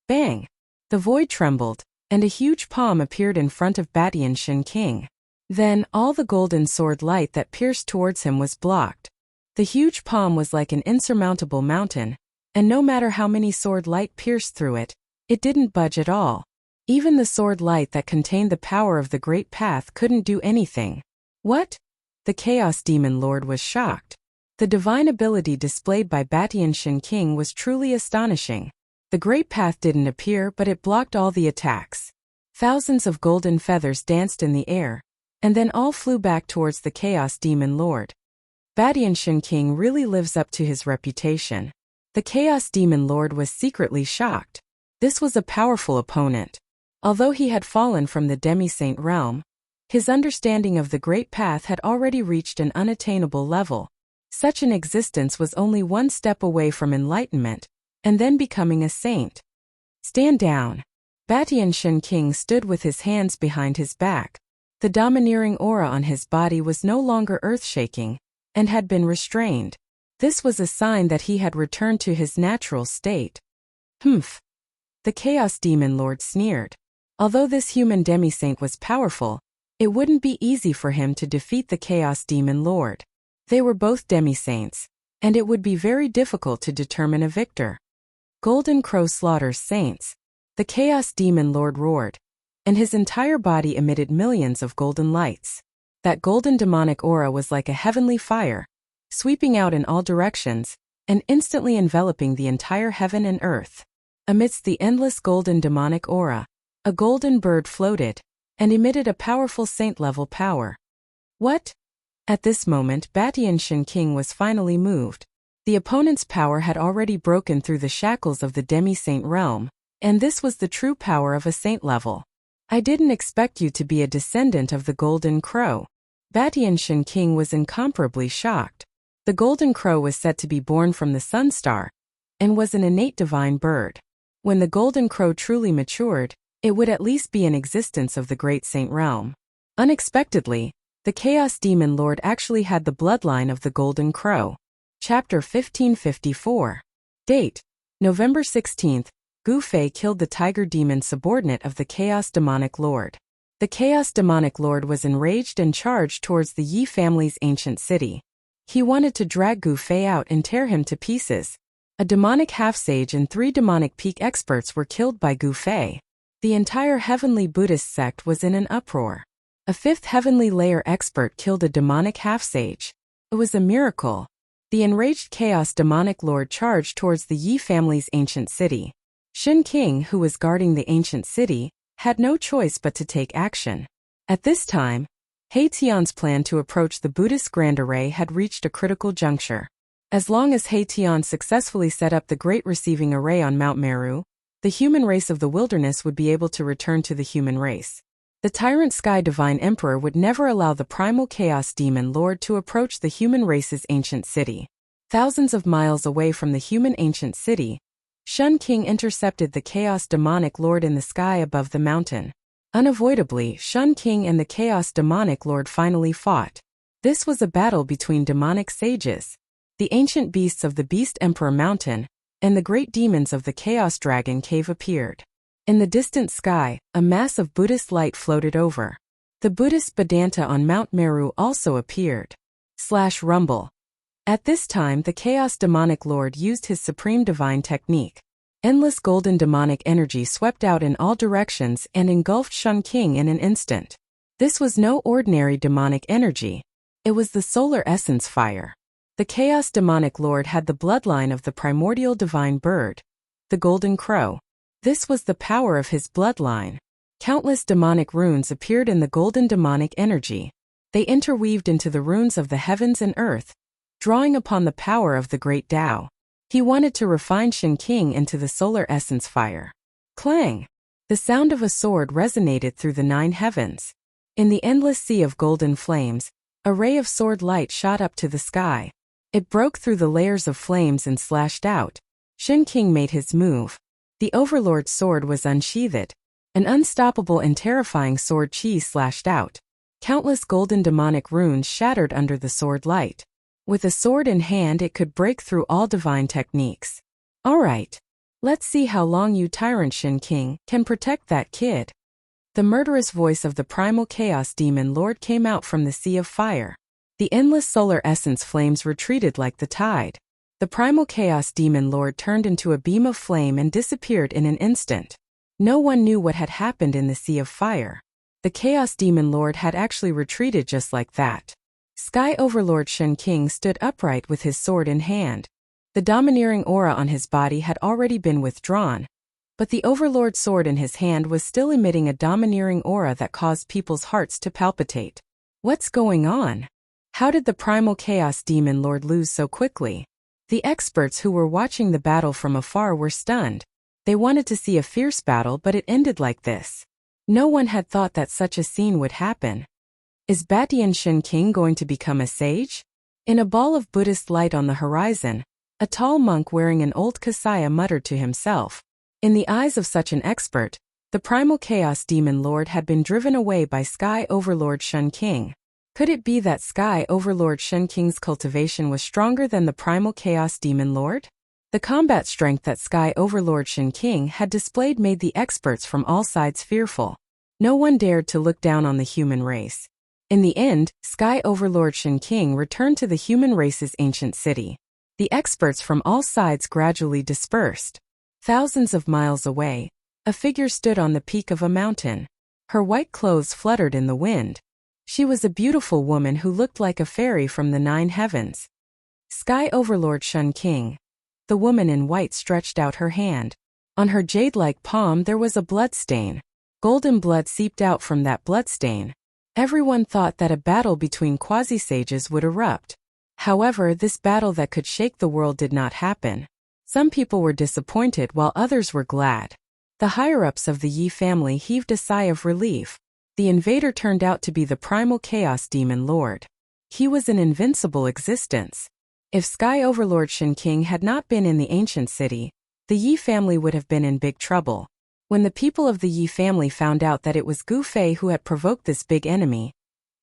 Bang! The void trembled, and a huge palm appeared in front of Batian Shen King. Then, all the golden sword light that pierced towards him was blocked. The huge palm was like an insurmountable mountain, and no matter how many sword light pierced through it, it didn't budge at all. Even the sword light that contained the power of the Great Path couldn't do anything. What? The Chaos Demon Lord was shocked. The divine ability displayed by Batian Shen King was truly astonishing. The Great Path didn't appear, but it blocked all the attacks. Thousands of golden feathers danced in the air, and then all flew back towards the Chaos Demon Lord. Batian Shen King really lives up to his reputation. The Chaos Demon Lord was secretly shocked. This was a powerful opponent. Although he had fallen from the demi-saint realm, his understanding of the Great Path had already reached an unattainable level. Such an existence was only one step away from enlightenment, and then becoming a saint. Stand down. Batian Shen King stood with his hands behind his back. The domineering aura on his body was no longer earth-shaking, and had been restrained. This was a sign that he had returned to his natural state. Humph! The Chaos Demon Lord sneered. Although this human demi-saint was powerful, it wouldn't be easy for him to defeat the Chaos Demon Lord. They were both demi-saints, and it would be very difficult to determine a victor. Golden Crow slaughters saints. The Chaos Demon Lord roared, and his entire body emitted millions of golden lights. That golden demonic aura was like a heavenly fire, sweeping out in all directions, and instantly enveloping the entire heaven and earth. Amidst the endless golden demonic aura, a golden bird floated, and emitted a powerful saint-level power. What? At this moment Batian Shen King was finally moved. The opponent's power had already broken through the shackles of the demi-saint realm, and this was the true power of a saint level. I didn't expect you to be a descendant of the Golden Crow. Batian Shen King was incomparably shocked. The Golden Crow was said to be born from the Sun Star, and was an innate divine bird. When the Golden Crow truly matured, it would at least be in existence of the Great Saint Realm. Unexpectedly, the Chaos Demon Lord actually had the bloodline of the Golden Crow. Chapter 1554. Date: November 16th. Gu Fei killed the Tiger Demon subordinate of the Chaos Demonic Lord. The Chaos Demonic Lord was enraged and charged towards the Yi family's ancient city. He wanted to drag Gu Fei out and tear him to pieces. A demonic half-sage and 3 demonic peak experts were killed by Gu Fei. The entire heavenly Buddhist sect was in an uproar. A 5th heavenly layer expert killed a demonic half-sage. It was a miracle. The enraged Chaos Demonic Lord charged towards the Yi family's ancient city. Shen King, who was guarding the ancient city, had no choice but to take action. At this time, He Tian's plan to approach the Buddhist Grand Array had reached a critical juncture. As long as He Tian successfully set up the Great Receiving Array on Mount Meru, the human race of the wilderness would be able to return to the human race. The Tyrant Sky Divine Emperor would never allow the primal Chaos Demon Lord to approach the human race's ancient city. Thousands of miles away from the human ancient city, Shen King intercepted the Chaos Demonic Lord in the sky above the mountain. Unavoidably, Shen King and the Chaos Demonic Lord finally fought. This was a battle between demonic sages, the ancient beasts of the Beast Emperor Mountain, and the great demons of the Chaos Dragon Cave appeared. In the distant sky, a mass of Buddhist light floated over. The Buddhist Vedanta on Mount Meru also appeared. Rumble. At this time the Chaos Demonic Lord used his supreme divine technique. Endless golden demonic energy swept out in all directions and engulfed Shen King in an instant. This was no ordinary demonic energy. It was the solar essence fire. The Chaos Demonic Lord had the bloodline of the primordial divine bird, the Golden Crow. This was the power of his bloodline. Countless demonic runes appeared in the golden demonic energy. They interweaved into the runes of the heavens and earth, drawing upon the power of the great Tao. He wanted to refine Shen King into the solar essence fire. Clang! The sound of a sword resonated through the 9 heavens. In the endless sea of golden flames, a ray of sword light shot up to the sky. It broke through the layers of flames and slashed out. Shen King made his move. The Overlord's sword was unsheathed. An unstoppable and terrifying sword chi slashed out. Countless golden demonic runes shattered under the sword light. With a sword in hand, it could break through all divine techniques. Alright. Let's see how long you Tyrant Shin King can protect that kid. The murderous voice of the primal chaos demon lord came out from the sea of fire. The endless solar essence flames retreated like the tide. The primal chaos demon lord turned into a beam of flame and disappeared in an instant. No one knew what had happened in the sea of fire. The chaos demon lord had actually retreated just like that. Sky Overlord Shen King stood upright with his sword in hand. The domineering aura on his body had already been withdrawn, but the Overlord sword in his hand was still emitting a domineering aura that caused people's hearts to palpitate. What's going on? How did the primal chaos demon lord lose so quickly? The experts who were watching the battle from afar were stunned. They wanted to see a fierce battle, but it ended like this. No one had thought that such a scene would happen. Is Batian Shen King going to become a sage? In a ball of Buddhist light on the horizon, a tall monk wearing an old kasaya muttered to himself. In the eyes of such an expert, the primal chaos demon lord had been driven away by Sky Overlord Shen King. Could it be that Sky Overlord Shen King's cultivation was stronger than the primal chaos demon lord? The combat strength that Sky Overlord Shen King had displayed made the experts from all sides fearful. No one dared to look down on the human race. In the end, Sky Overlord Shen King returned to the human race's ancient city. The experts from all sides gradually dispersed. Thousands of miles away, a figure stood on the peak of a mountain. Her white clothes fluttered in the wind. She was a beautiful woman who looked like a fairy from the 9 heavens. Sky Overlord Shen King. The woman in white stretched out her hand. On her jade-like palm there was a bloodstain. Golden blood seeped out from that bloodstain. Everyone thought that a battle between quasi-sages would erupt. However, this battle that could shake the world did not happen. Some people were disappointed while others were glad. The higher-ups of the Yi family heaved a sigh of relief. The invader turned out to be the primal chaos demon lord. He was an invincible existence. If Sky Overlord Shen King had not been in the ancient city, the Yi family would have been in big trouble. When the people of the Yi family found out that it was Gu Fei who had provoked this big enemy,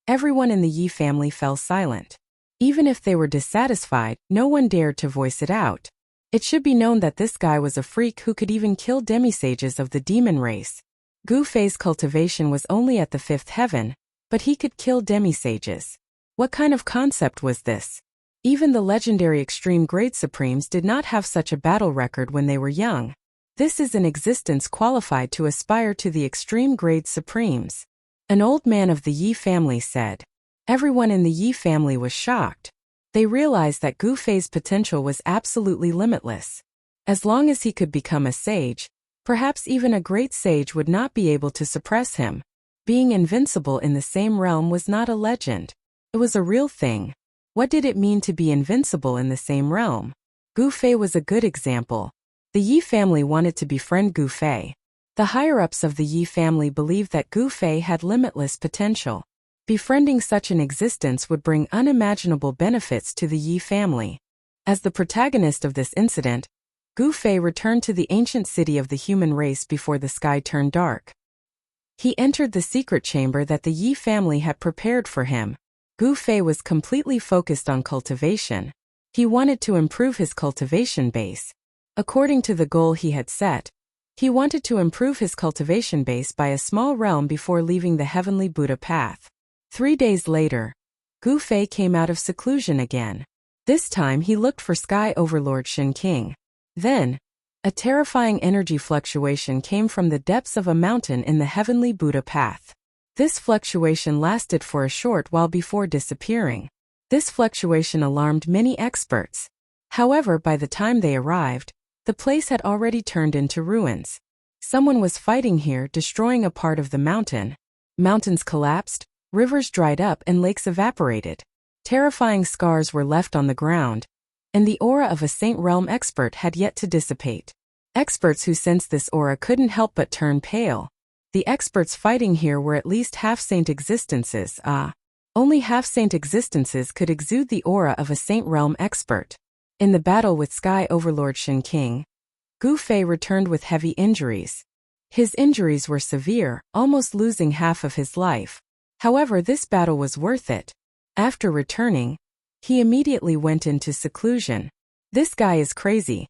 everyone in the Yi family fell silent. Even if they were dissatisfied, no one dared to voice it out. It should be known that this guy was a freak who could even kill demi-sages of the demon race. Gu Fei's cultivation was only at the 5th heaven, but he could kill demi-sages. What kind of concept was this? Even the legendary extreme grade supremes did not have such a battle record when they were young. This is an existence qualified to aspire to the extreme grade supremes. An old man of the Yi family said. Everyone in the Yi family was shocked. They realized that Gu Fei's potential was absolutely limitless. As long as he could become a sage, perhaps even a great sage would not be able to suppress him. Being invincible in the same realm was not a legend. It was a real thing. What did it mean to be invincible in the same realm? Gu Fei was a good example. The Yi family wanted to befriend Gu Fei. The higher-ups of the Yi family believed that Gu Fei had limitless potential. Befriending such an existence would bring unimaginable benefits to the Yi family. As the protagonist of this incident, Gu Fei returned to the ancient city of the human race before the sky turned dark. He entered the secret chamber that the Yi family had prepared for him. Gu Fei was completely focused on cultivation. He wanted to improve his cultivation base. According to the goal he had set, he wanted to improve his cultivation base by a small realm before leaving the heavenly Buddha path. 3 days later, Gu Fei came out of seclusion again. This time he looked for Sky Overlord Shen King. Then, a terrifying energy fluctuation came from the depths of a mountain in the heavenly Buddha path. This fluctuation lasted for a short while before disappearing. This fluctuation alarmed many experts. However, by the time they arrived, the place had already turned into ruins. Someone was fighting here, destroying a part of the mountain. Mountains collapsed, rivers dried up and lakes evaporated. Terrifying scars were left on the ground, and the aura of a Saint Realm expert had yet to dissipate. Experts who sensed this aura couldn't help but turn pale. The experts fighting here were at least half-saint existences. Only half-saint existences could exude the aura of a Saint Realm expert. In the battle with Sky Overlord Shen King, Gu Fei returned with heavy injuries. His injuries were severe, almost losing half of his life. However, this battle was worth it. After returning, He immediately went into seclusion. This guy is crazy.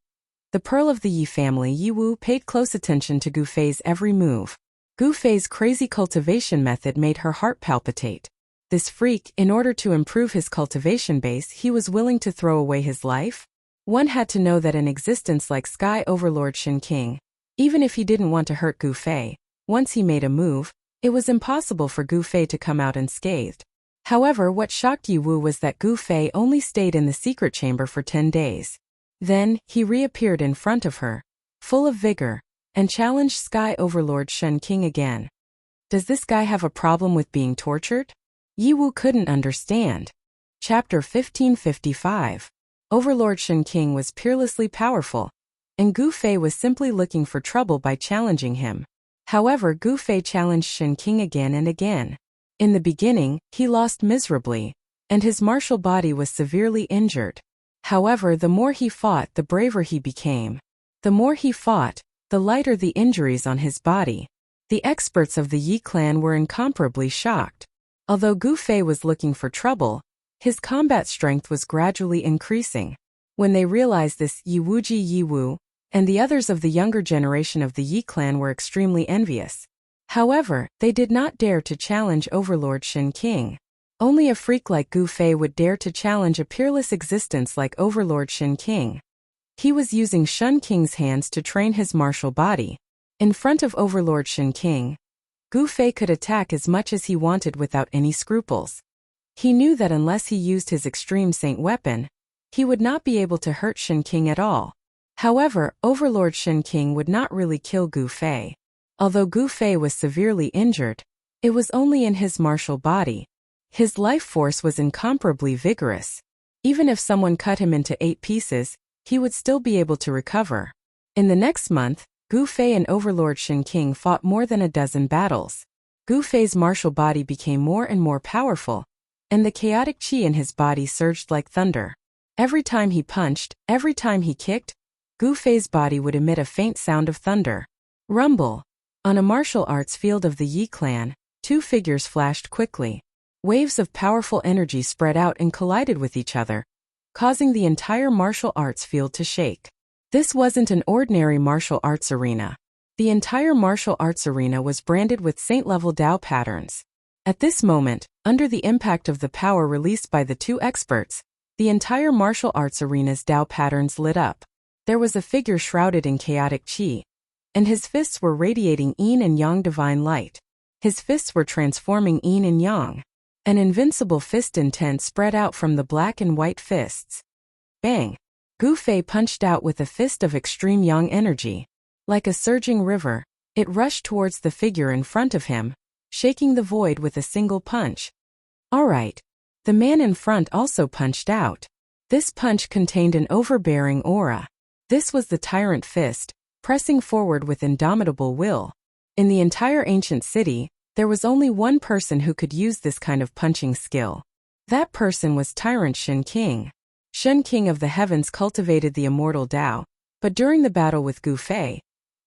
The Pearl of the Yi family Yi Wu paid close attention to Gu Fei's every move. Gu Fei's crazy cultivation method made her heart palpitate. This freak, in order to improve his cultivation base, he was willing to throw away his life? One had to know that an existence like Sky Overlord Shen King, even if he didn't want to hurt Gu Fei, once he made a move, it was impossible for Gu Fei to come out unscathed. However, what shocked Yi Wu was that Gu Fei only stayed in the secret chamber for 10 days. Then, he reappeared in front of her, full of vigor, and challenged Sky Overlord Shen King again. Does this guy have a problem with being tortured? Yi Wu couldn't understand. Chapter 1555. Overlord Shen King was peerlessly powerful, and Gu Fei was simply looking for trouble by challenging him. However, Gu Fei challenged Shen King again and again. In the beginning, he lost miserably, and his martial body was severely injured. However, the more he fought, the braver he became. The more he fought, the lighter the injuries on his body. The experts of the Yi clan were incomparably shocked. Although Gu Fei was looking for trouble, his combat strength was gradually increasing. When they realized this, Yi Wu and the others of the younger generation of the Yi clan were extremely envious. However, they did not dare to challenge Overlord Shen King. Only a freak like Gu Fei would dare to challenge a peerless existence like Overlord Shen King. He was using Shen King's hands to train his martial body. In front of Overlord Shen King, Gu Fei could attack as much as he wanted without any scruples. He knew that unless he used his extreme saint weapon, he would not be able to hurt Shen King at all. However, Overlord Shen King would not really kill Gu Fei. Although Gu Fei was severely injured, it was only in his martial body. His life force was incomparably vigorous. Even if someone cut him into 8 pieces, he would still be able to recover. In the next month, Gu Fei and Overlord Shen King fought more than a dozen battles. Gu Fei's martial body became more and more powerful, and the chaotic qi in his body surged like thunder. Every time he punched, every time he kicked, Gu Fei's body would emit a faint sound of thunder. Rumble. On a martial arts field of the Yi clan, 2 figures flashed quickly. Waves of powerful energy spread out and collided with each other, causing the entire martial arts field to shake. This wasn't an ordinary martial arts arena. The entire martial arts arena was branded with saint-level Dao patterns. At this moment, under the impact of the power released by the 2 experts, the entire martial arts arena's Dao patterns lit up. There was a figure shrouded in chaotic qi, and his fists were radiating yin and yang divine light. His fists were transforming yin and yang. An invincible fist intent spread out from the black and white fists. Bang! Gu Fei punched out with a fist of extreme yang energy. Like a surging river, it rushed towards the figure in front of him, shaking the void with a single punch. Alright. The man in front also punched out. This punch contained an overbearing aura. This was the tyrant fist, pressing forward with indomitable will. In the entire ancient city, there was only one person who could use this kind of punching skill. That person was Tyrant Shen King. Shen King of the heavens cultivated the immortal Dao, but during the battle with Gu Fei,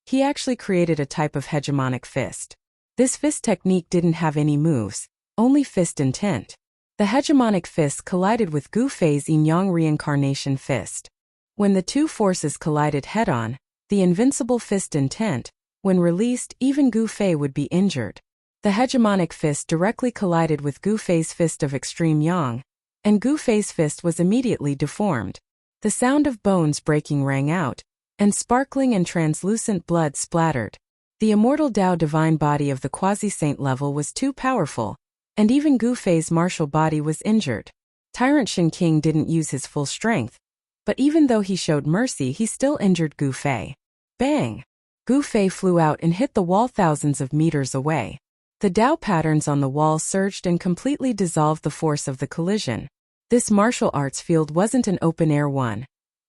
he actually created a type of hegemonic fist. This fist technique didn't have any moves, only fist intent. The hegemonic fist collided with Gu Fei's yin-yang reincarnation fist. When the 2 forces collided head-on, the invincible fist intent, when released, even Gu Fei would be injured. The hegemonic fist directly collided with Gu Fei's fist of extreme yang, and Gu Fei's fist was immediately deformed. The sound of bones breaking rang out, and sparkling and translucent blood splattered. The immortal Dao divine body of the quasi-saint level was too powerful, and even Gu Fei's martial body was injured. Tyrant Shen King didn't use his full strength, but even though he showed mercy, he still injured Gu Fei. Bang! Gu Fei flew out and hit the wall thousands of meters away. The Dao patterns on the wall surged and completely dissolved the force of the collision. This martial arts field wasn't an open-air one,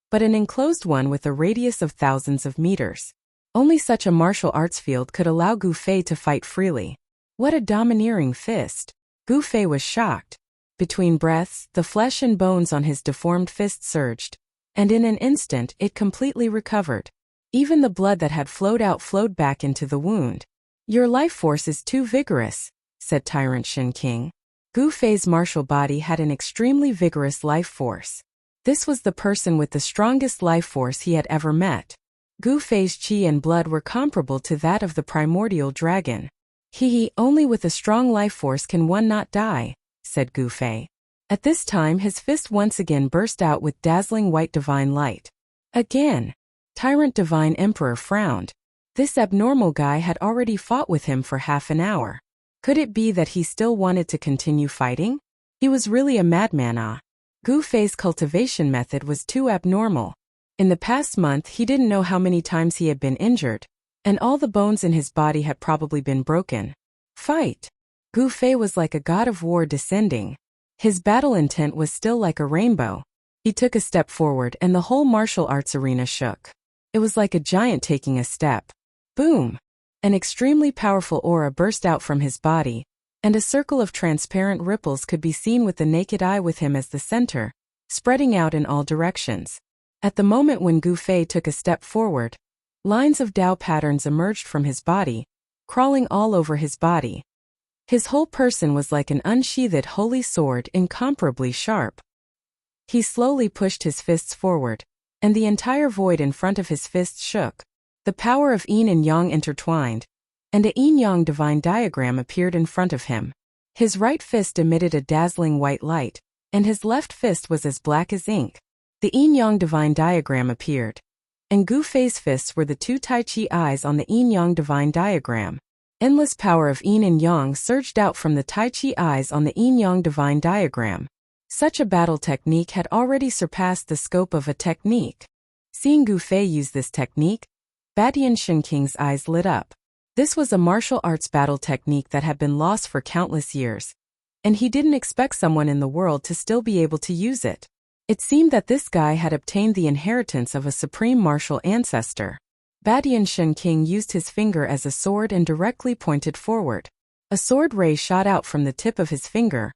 but an enclosed one with a radius of thousands of meters. Only such a martial arts field could allow Gu Fei to fight freely. What a domineering fist! Gu Fei was shocked. Between breaths, the flesh and bones on his deformed fist surged, and in an instant it completely recovered. Even the blood that had flowed out flowed back into the wound. Your life force is too vigorous, said Tyrant Shen King. Gu Fei's martial body had an extremely vigorous life force. This was the person with the strongest life force he had ever met. Gu Fei's qi and blood were comparable to that of the primordial dragon. Only with a strong life force can one not die, said Gu Fei. At this time his fist once again burst out with dazzling white divine light. Again. Tyrant Divine Emperor frowned. This abnormal guy had already fought with him for half an hour. Could it be that he still wanted to continue fighting? He was really a madman. Gu Fei's cultivation method was too abnormal. In the past month he didn't know how many times he had been injured, and all the bones in his body had probably been broken. Fight! Gu Fei was like a god of war descending. His battle intent was still like a rainbow. He took a step forward and the whole martial arts arena shook. It was like a giant taking a step. Boom! An extremely powerful aura burst out from his body, and a circle of transparent ripples could be seen with the naked eye with him as the center, spreading out in all directions. At the moment when Gu Fei took a step forward, lines of Tao patterns emerged from his body, crawling all over his body. His whole person was like an unsheathed holy sword, incomparably sharp. He slowly pushed his fists forward, and the entire void in front of his fists shook. The power of yin and yang intertwined, and a yin-yang divine diagram appeared in front of him. His right fist emitted a dazzling white light, and his left fist was as black as ink. The yin-yang divine diagram appeared, and Gu Fei's fists were the two Tai Chi eyes on the yin-yang divine diagram. Endless power of yin and yang surged out from the Tai Chi eyes on the yin-yang divine diagram. Such a battle technique had already surpassed the scope of a technique. Seeing Gu Fei use this technique, Badian Shinking's eyes lit up. This was a martial arts battle technique that had been lost for countless years, and he didn't expect someone in the world to still be able to use it. It seemed that this guy had obtained the inheritance of a supreme martial ancestor. Badian Shinking used his finger as a sword and directly pointed forward. A sword ray shot out from the tip of his finger,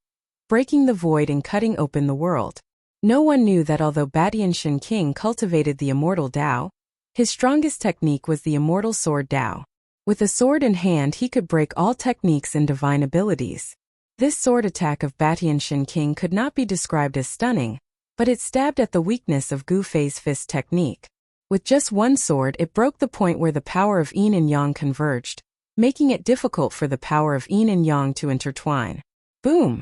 breaking the void and cutting open the world. No one knew that although Badian Shinking cultivated the immortal Tao, his strongest technique was the immortal sword Tao. With a sword in hand he could break all techniques and divine abilities. This sword attack of Badian Shinking could not be described as stunning, but it stabbed at the weakness of Gu Fei's fist technique. With just one sword it broke the point where the power of yin and yang converged, making it difficult for the power of yin and yang to intertwine. Boom!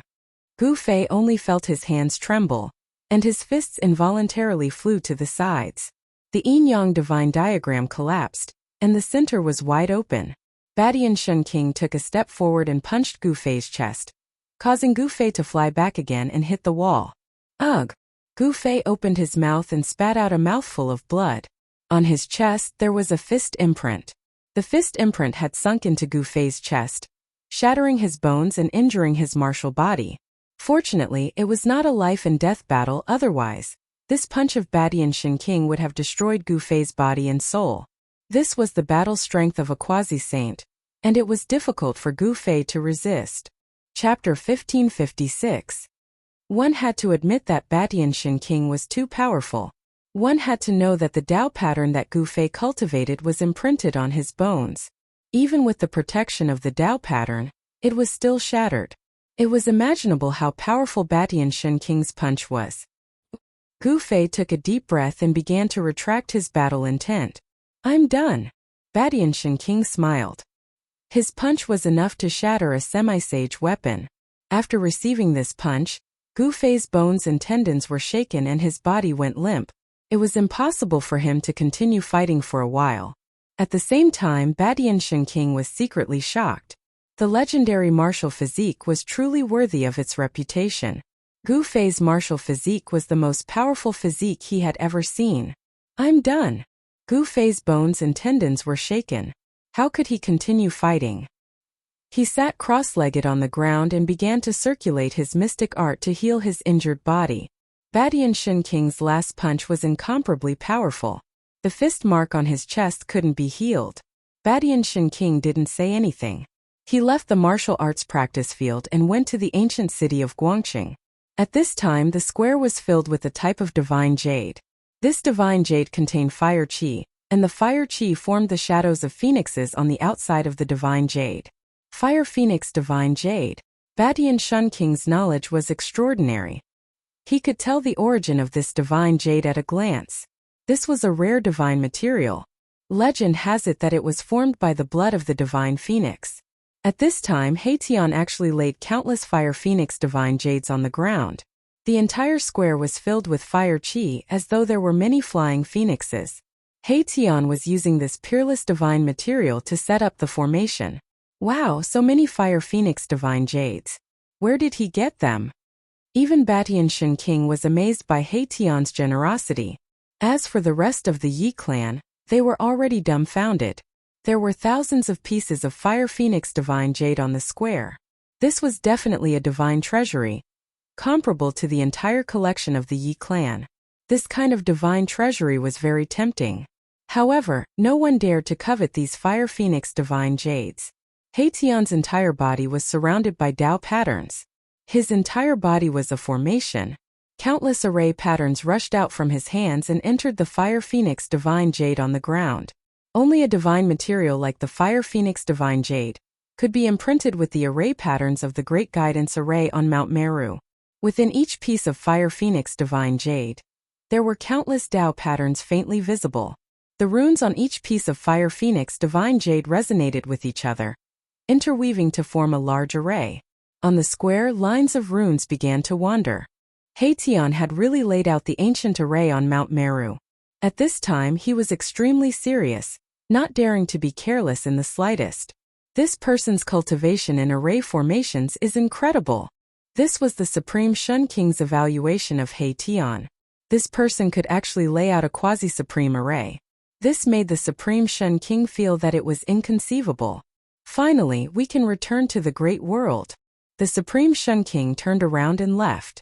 Gu Fei only felt his hands tremble, and his fists involuntarily flew to the sides. The yin-yang divine diagram collapsed, and the center was wide open. Badian Shinking took a step forward and punched Gu Fei's chest, causing Gu Fei to fly back again and hit the wall. Ugh! Gu Fei opened his mouth and spat out a mouthful of blood. On his chest there was a fist imprint. The fist imprint had sunk into Gu Fei's chest, shattering his bones and injuring his martial body. Fortunately, it was not a life and death battle otherwise. This punch of Badian Shinking would have destroyed Gu Fei's body and soul. This was the battle strength of a quasi-saint, and it was difficult for Gu Fei to resist. Chapter 1556. One had to admit that Badian Shinking was too powerful. One had to know that the Tao pattern that Gu Fei cultivated was imprinted on his bones. Even with the protection of the Tao pattern, it was still shattered. It was imaginable how powerful Badian Shinking's punch was. Gu Fei took a deep breath and began to retract his battle intent. I'm done. Badian Shinking smiled. His punch was enough to shatter a semi-sage weapon. After receiving this punch, Gu Fei's bones and tendons were shaken and his body went limp. It was impossible for him to continue fighting for a while. At the same time, Badian Shinking was secretly shocked. The legendary martial physique was truly worthy of its reputation. Gu Fei's martial physique was the most powerful physique he had ever seen. I'm done. Gu Fei's bones and tendons were shaken. How could he continue fighting? He sat cross-legged on the ground and began to circulate his mystic art to heal his injured body. Badian Shinking's last punch was incomparably powerful. The fist mark on his chest couldn't be healed. Badian Shinking didn't say anything. He left the martial arts practice field and went to the ancient city of Guangqing. At this time the square was filled with a type of divine jade. This divine jade contained fire qi, and the fire qi formed the shadows of phoenixes on the outside of the divine jade. Fire phoenix divine jade. Badian Shun King's knowledge was extraordinary. He could tell the origin of this divine jade at a glance. This was a rare divine material. Legend has it that it was formed by the blood of the divine phoenix. At this time, Haitian actually laid countless fire phoenix divine jades on the ground. The entire square was filled with fire chi as though there were many flying phoenixes. Haitian was using this peerless divine material to set up the formation. Wow, so many fire phoenix divine jades. Where did he get them? Even Badian Shun King was amazed by Haitian's generosity. As for the rest of the Yi clan, they were already dumbfounded. There were thousands of pieces of fire phoenix divine jade on the square. This was definitely a divine treasury, comparable to the entire collection of the Yi clan. This kind of divine treasury was very tempting. However, no one dared to covet these fire phoenix divine jades. Haitian's entire body was surrounded by Tao patterns. His entire body was a formation. Countless array patterns rushed out from his hands and entered the fire phoenix divine jade on the ground. Only a divine material like the fire phoenix divine jade could be imprinted with the array patterns of the Great Guidance Array on Mount Meru. Within each piece of fire phoenix divine jade, there were countless Tao patterns faintly visible. The runes on each piece of fire phoenix divine jade resonated with each other, interweaving to form a large array. On the square, lines of runes began to wander. Haitian had really laid out the ancient array on Mount Meru. At this time he was extremely serious, not daring to be careless in the slightest. This person's cultivation in array formations is incredible. This was the Supreme Shun King's evaluation of Haitian. This person could actually lay out a quasi-supreme array. This made the Supreme Shun King feel that it was inconceivable. Finally, we can return to the great world. The Supreme Shun King turned around and left.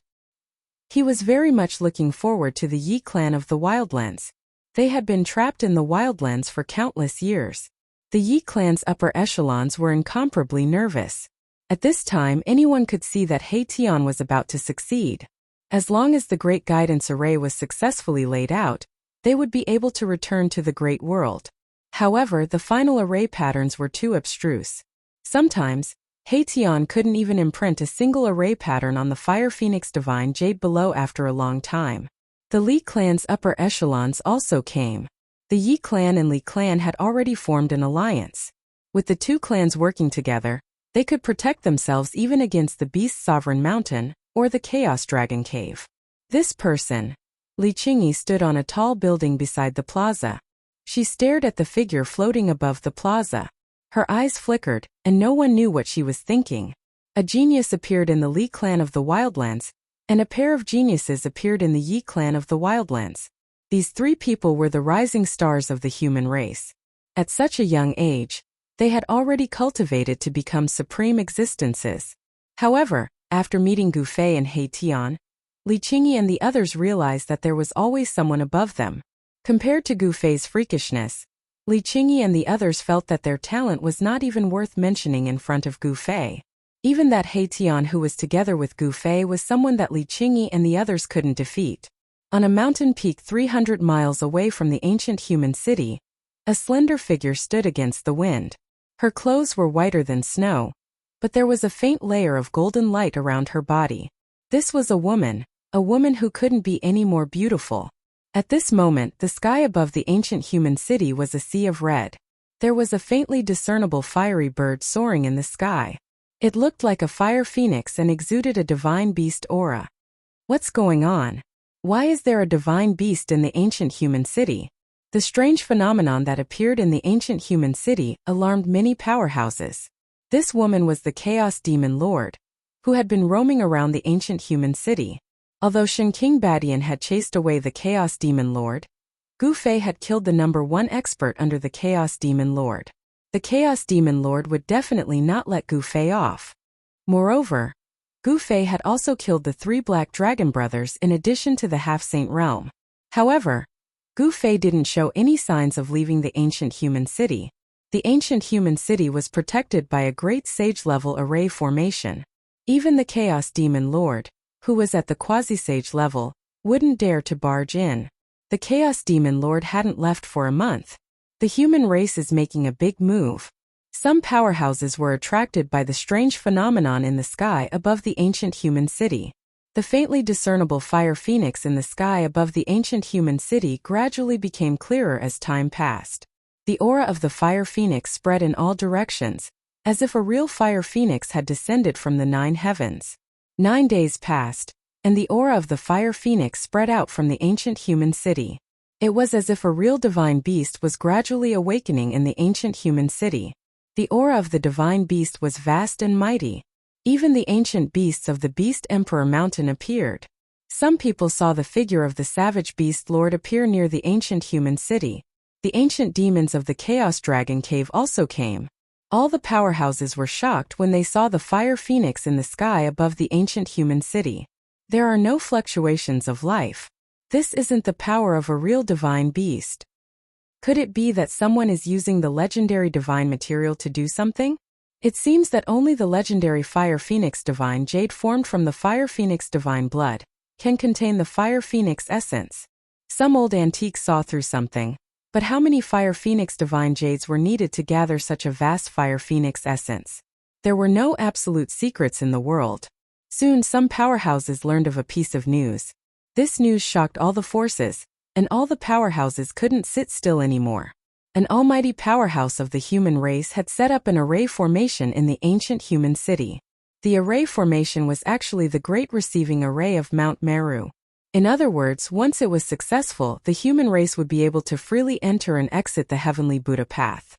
He was very much looking forward to the Yi clan of the Wildlands. They had been trapped in the Wildlands for countless years. The Yi clan's upper echelons were incomparably nervous. At this time, anyone could see that Haitian was about to succeed. As long as the Great Guidance Array was successfully laid out, they would be able to return to the great world. However, the final array patterns were too abstruse. Sometimes, Haitian couldn't even imprint a single array pattern on the Fire Phoenix Divine Jade below after a long time. The Li clan's upper echelons also came. The Yi clan and Li clan had already formed an alliance. With the two clans working together, they could protect themselves even against the Beast Sovereign Mountain or the Chaos Dragon Cave. This person, Li Qingyi, stood on a tall building beside the plaza. She stared at the figure floating above the plaza. Her eyes flickered, and no one knew what she was thinking. A genius appeared in the Li clan of the Wildlands, and a pair of geniuses appeared in the Yi clan of the Wildlands. These three people were the rising stars of the human race. At such a young age, they had already cultivated to become supreme existences. However, after meeting Gu Fei and Haitian, Li Qingyi and the others realized that there was always someone above them. Compared to Gu Fei's freakishness, Li Qingyi and the others felt that their talent was not even worth mentioning in front of Gu Fei. Even that Haitian who was together with Gu Fei was someone that Li Qingyi and the others couldn't defeat. On a mountain peak 300 miles away from the ancient human city, a slender figure stood against the wind. Her clothes were whiter than snow, but there was a faint layer of golden light around her body. This was a woman who couldn't be any more beautiful. At this moment, the sky above the ancient human city was a sea of red. There was a faintly discernible fiery bird soaring in the sky. It looked like a fire phoenix and exuded a divine beast aura. What's going on? Why is there a divine beast in the ancient human city? The strange phenomenon that appeared in the ancient human city alarmed many powerhouses. This woman was the Chaos Demon Lord, who had been roaming around the ancient human city. Although Shen King Badian had chased away the Chaos Demon Lord, Gu Fei had killed the #1 expert under the Chaos Demon Lord. The Chaos Demon Lord would definitely not let Gu Fei off. Moreover, Gu Fei had also killed the 3 Black Dragon Brothers in addition to the Half-Saint Realm. However, Gu Fei didn't show any signs of leaving the ancient human city. The ancient human city was protected by a great sage-level array formation. Even the Chaos Demon Lord, who was at the quasi-sage level, wouldn't dare to barge in. The Chaos Demon Lord hadn't left for a month. The human race is making a big move. Some powerhouses were attracted by the strange phenomenon in the sky above the ancient human city. The faintly discernible fire phoenix in the sky above the ancient human city gradually became clearer as time passed. The aura of the fire phoenix spread in all directions, as if a real fire phoenix had descended from the 9 heavens. 9 days passed, and the aura of the fire phoenix spread out from the ancient human city. It was as if a real divine beast was gradually awakening in the ancient human city. The aura of the divine beast was vast and mighty. Even the ancient beasts of the Beast Emperor Mountain appeared. Some people saw the figure of the savage beast lord appear near the ancient human city. The ancient demons of the Chaos Dragon Cave also came. All the powerhouses were shocked when they saw the fire phoenix in the sky above the ancient human city. There are no fluctuations of life. This isn't the power of a real divine beast. Could it be that someone is using the legendary divine material to do something? It seems that only the legendary Fire Phoenix Divine Jade formed from the Fire Phoenix Divine Blood can contain the Fire Phoenix essence. Some old antiques saw through something, but how many Fire Phoenix Divine Jades were needed to gather such a vast Fire Phoenix essence? There were no absolute secrets in the world. Soon some powerhouses learned of a piece of news. This news shocked all the forces, and all the powerhouses couldn't sit still anymore. An almighty powerhouse of the human race had set up an array formation in the ancient human city. The array formation was actually the great receiving array of Mount Meru. In other words, once it was successful, the human race would be able to freely enter and exit the heavenly Buddha path.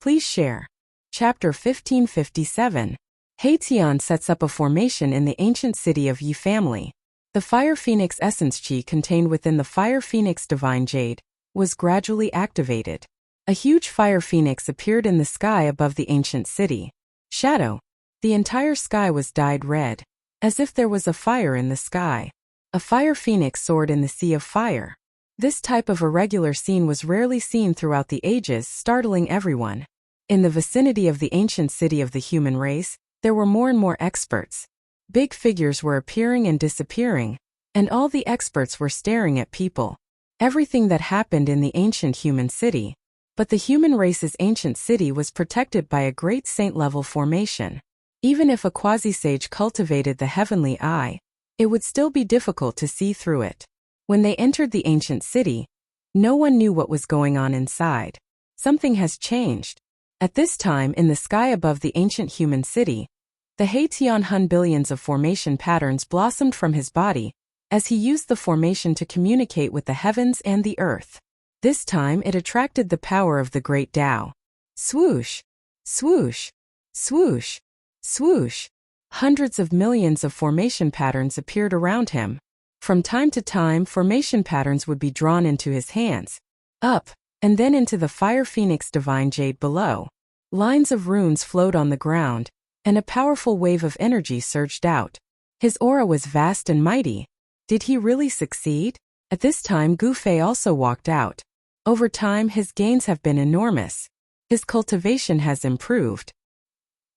Please share. Chapter 1557. Haitian sets up a formation in the ancient city of Yi family. The Fire Phoenix Essence Chi contained within the Fire Phoenix Divine Jade was gradually activated. A huge fire phoenix appeared in the sky above the ancient city. Shadow. The entire sky was dyed red, as if there was a fire in the sky. A fire phoenix soared in the sea of fire. This type of irregular scene was rarely seen throughout the ages, startling everyone. In the vicinity of the ancient city of the human race, there were more and more experts. Big figures were appearing and disappearing, and all the experts were staring at people. Everything that happened in the ancient human city, but the human race's ancient city was protected by a great saint-level formation. Even if a quasi-sage cultivated the heavenly eye, it would still be difficult to see through it. When they entered the ancient city, no one knew what was going on inside. Something has changed. At this time in the sky above the ancient human city, the Haitian Hun billions of formation patterns blossomed from his body, as he used the formation to communicate with the heavens and the earth. This time it attracted the power of the great Tao. Swoosh! Swoosh! Swoosh! Swoosh! Hundreds of millions of formation patterns appeared around him. From time to time, formation patterns would be drawn into his hands, up, and then into the Fire Phoenix Divine Jade below. Lines of runes flowed on the ground, and a powerful wave of energy surged out. His aura was vast and mighty. Did he really succeed? At this time, Gu Fei also walked out. Over time, his gains have been enormous. His cultivation has improved.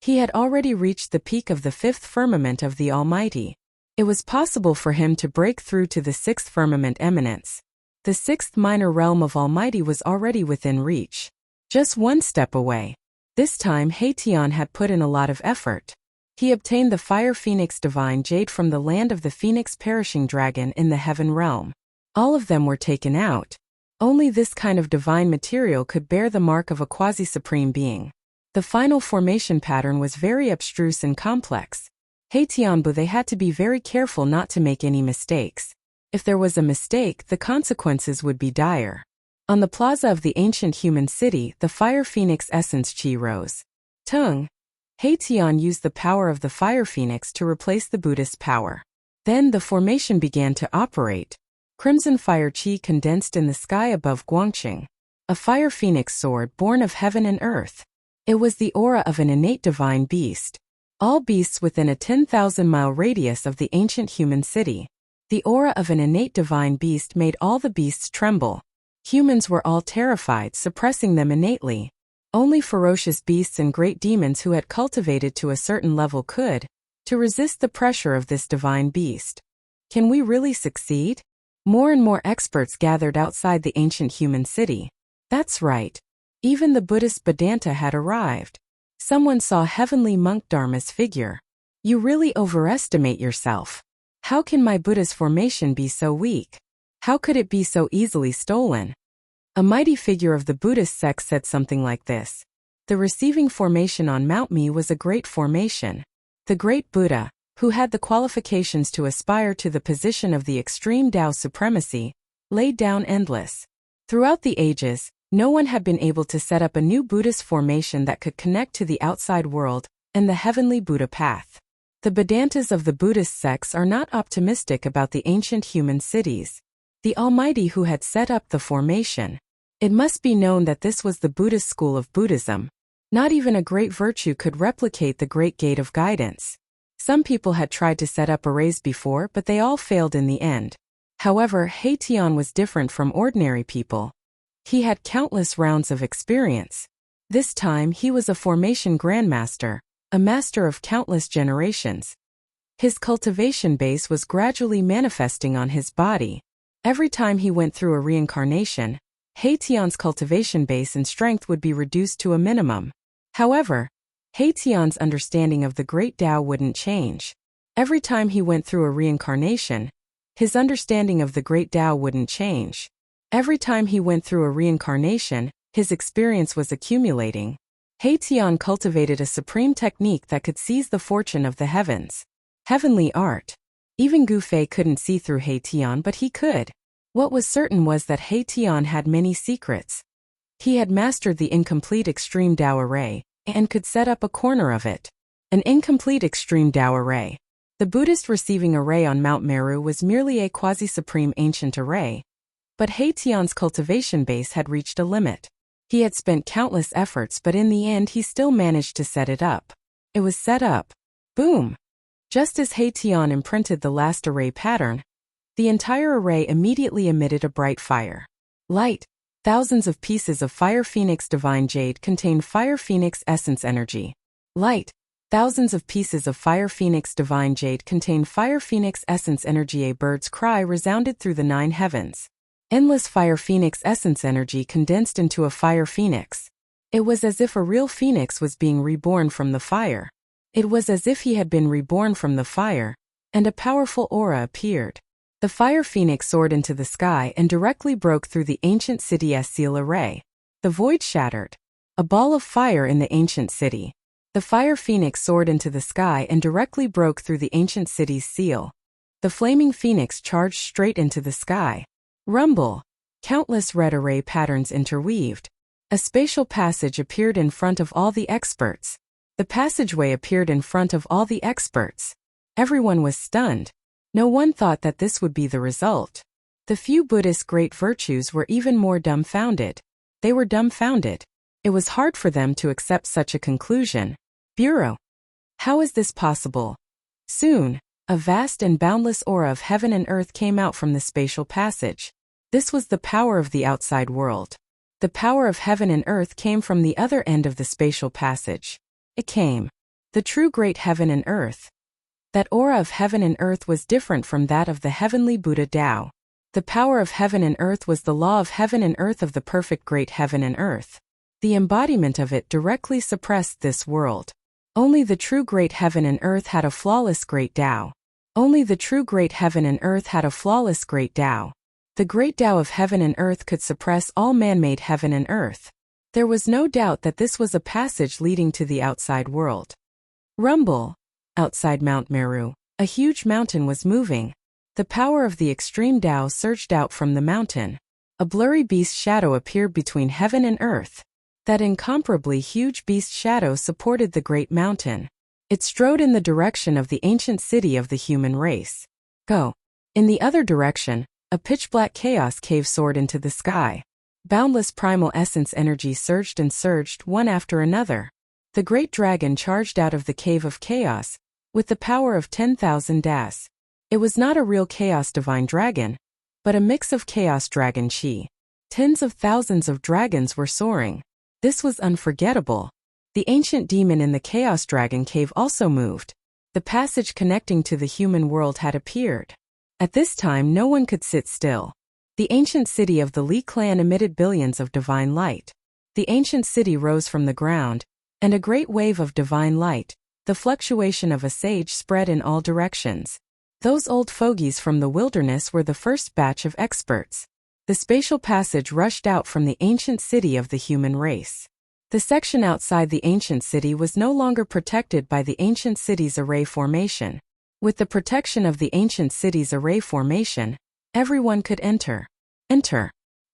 He had already reached the peak of the 5th firmament of the Almighty. It was possible for him to break through to the 6th firmament eminence. The 6th minor realm of Almighty was already within reach. Just one step away. This time Haitian had put in a lot of effort. He obtained the Fire Phoenix Divine Jade from the land of the Phoenix Perishing Dragon in the Heaven Realm. All of them were taken out. Only this kind of divine material could bear the mark of a quasi-supreme being. The final formation pattern was very abstruse and complex. Haitian, but they had to be very careful not to make any mistakes. If there was a mistake, the consequences would be dire. On the plaza of the ancient human city, the Fire Phoenix Essence Chi rose. Tung. Haitian used the power of the Fire Phoenix to replace the Buddhist power. Then the formation began to operate. Crimson Fire Chi condensed in the sky above Guangqing. A Fire Phoenix sword born of heaven and earth. It was the aura of an innate divine beast. All beasts within a 10,000-mile radius of the ancient human city. The aura of an innate divine beast made all the beasts tremble. Humans were all terrified, suppressing them innately. Only ferocious beasts and great demons who had cultivated to a certain level could, to resist the pressure of this divine beast. Can we really succeed? More and more experts gathered outside the ancient human city. That's right. Even the Buddhist Vedanta had arrived. Someone saw heavenly monk Dharma's figure. You really overestimate yourself. How can my Buddha's formation be so weak? How could it be so easily stolen? A mighty figure of the Buddhist sect said something like this. The receiving formation on Mount Me was a great formation. The great Buddha, who had the qualifications to aspire to the position of the extreme Tao supremacy, laid down endless. Throughout the ages, no one had been able to set up a new Buddhist formation that could connect to the outside world and the heavenly Buddha path. The Vedantas of the Buddhist sects are not optimistic about the ancient human cities. The Almighty who had set up the formation. It must be known that this was the Buddhist school of Buddhism. Not even a great virtue could replicate the great gate of guidance. Some people had tried to set up arrays before, but they all failed in the end. However, Haitian was different from ordinary people. He had countless rounds of experience. This time he was a formation grandmaster, a master of countless generations. His cultivation base was gradually manifesting on his body. Every time he went through a reincarnation, Haitian's cultivation base and strength would be reduced to a minimum. However, Haitian's understanding of the great Tao wouldn't change. Every time he went through a reincarnation, his understanding of the great Tao wouldn't change. Every time he went through a reincarnation, his experience was accumulating. Haitian cultivated a supreme technique that could seize the fortune of the heavens. Heavenly art. Even Gu Fei couldn't see through Haitian, but he could. What was certain was that Haitian had many secrets. He had mastered the incomplete extreme Tao array, and could set up a corner of it. An incomplete extreme Tao array. The Buddhist receiving array on Mount Meru was merely a quasi-supreme ancient array. But Haitian's cultivation base had reached a limit. He had spent countless efforts, but in the end he still managed to set it up. It was set up. Boom! Just as Haitian imprinted the last array pattern, the entire array immediately emitted a bright fire. Light. Thousands of pieces of Fire Phoenix Divine Jade contained Fire Phoenix Essence Energy. Light. Thousands of pieces of Fire Phoenix Divine Jade contained Fire Phoenix Essence Energy. A bird's cry resounded through the 9 heavens. Endless Fire Phoenix Essence Energy condensed into a Fire Phoenix. It was as if a real phoenix was being reborn from the fire. It was as if he had been reborn from the fire, and a powerful aura appeared. The Fire Phoenix soared into the sky and directly broke through the ancient city's seal array. The void shattered. A ball of fire in the ancient city. The Fire Phoenix soared into the sky and directly broke through the ancient city's seal. The flaming phoenix charged straight into the sky. Rumble. Countless red array patterns interweaved. A spatial passage appeared in front of all the experts. The passageway appeared in front of all the experts. Everyone was stunned. No one thought that this would be the result. The few Buddhist great virtues were even more dumbfounded. They were dumbfounded. It was hard for them to accept such a conclusion. Bureau. How is this possible? Soon, a vast and boundless aura of heaven and earth came out from the spatial passage. This was the power of the outside world. The power of heaven and earth came from the other end of the spatial passage. It came. The true great heaven and earth. That aura of heaven and earth was different from that of the heavenly Buddha Tao. The power of heaven and earth was the law of heaven and earth of the perfect great heaven and earth. The embodiment of it directly suppressed this world. Only the true great heaven and earth had a flawless great Tao. Only the true great heaven and earth had a flawless great Tao. The great Tao of heaven and earth could suppress all man-made heaven and earth. There was no doubt that this was a passage leading to the outside world. Rumble. Outside Mount Meru, a huge mountain was moving. The power of the extreme Tao surged out from the mountain. A blurry beast shadow appeared between heaven and earth. That incomparably huge beast shadow supported the great mountain. It strode in the direction of the ancient city of the human race. Go. In the other direction, a pitch-black chaos cave soared into the sky. Boundless primal essence energy surged and surged one after another. The great dragon charged out of the cave of chaos, with the power of 10,000 das. It was not a real chaos divine dragon, but a mix of chaos dragon chi. Tens of thousands of dragons were soaring. This was unforgettable. The ancient demon in the chaos dragon cave also moved. The passage connecting to the human world had appeared. At this time no one could sit still. The ancient city of the Li clan emitted billions of divine light. The ancient city rose from the ground, and a great wave of divine light, the fluctuation of a sage, spread in all directions. Those old fogies from the wilderness were the first batch of experts. The spatial passage rushed out from the ancient city of the human race. The section outside the ancient city was no longer protected by the ancient city's array formation. With the protection of the ancient city's array formation, everyone could enter.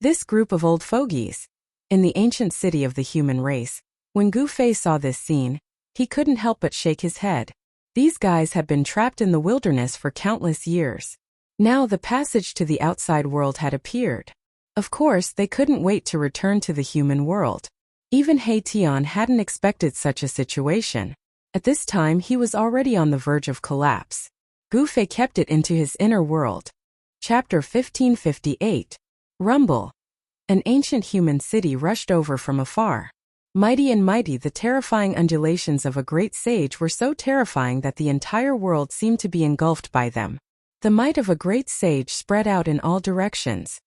This group of old fogies. In the ancient city of the human race, when Gu Fei saw this scene, he couldn't help but shake his head. These guys had been trapped in the wilderness for countless years. Now the passage to the outside world had appeared. Of course, they couldn't wait to return to the human world. Even He Tian hadn't expected such a situation. At this time he was already on the verge of collapse. Gu Fei kept it into his inner world. Chapter 1558. Rumble. An ancient human city rushed over from afar. Mighty and mighty, the terrifying undulations of a great sage were so terrifying that the entire world seemed to be engulfed by them. The might of a great sage spread out in all directions.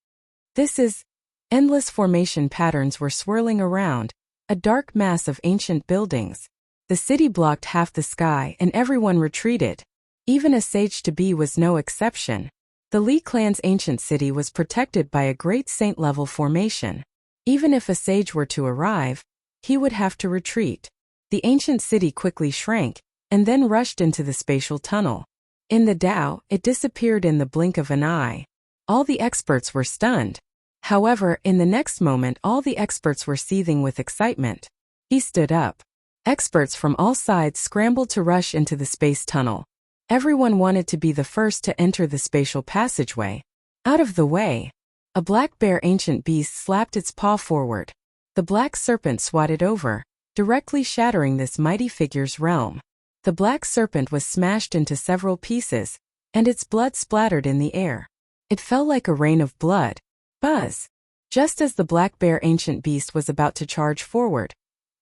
Endless formation patterns were swirling around, a dark mass of ancient buildings. The city blocked half the sky and everyone retreated. Even a sage-to-be was no exception. The Li clan's ancient city was protected by a great saint-level formation. Even if a sage were to arrive, he would have to retreat. The ancient city quickly shrank, and then rushed into the spatial tunnel. In the Tao, it disappeared in the blink of an eye. All the experts were stunned. However, in the next moment all the experts were seething with excitement. He stood up. Experts from all sides scrambled to rush into the space tunnel. Everyone wanted to be the first to enter the spatial passageway. Out of the way. A black bear ancient beast slapped its paw forward. The black serpent swatted over, directly shattering this mighty figure's realm. The black serpent was smashed into several pieces, and its blood splattered in the air. It fell like a rain of blood. Buzz! Just as the black bear ancient beast was about to charge forward,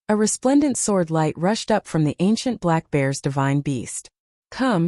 a resplendent sword light rushed up from the ancient black bear's divine beast.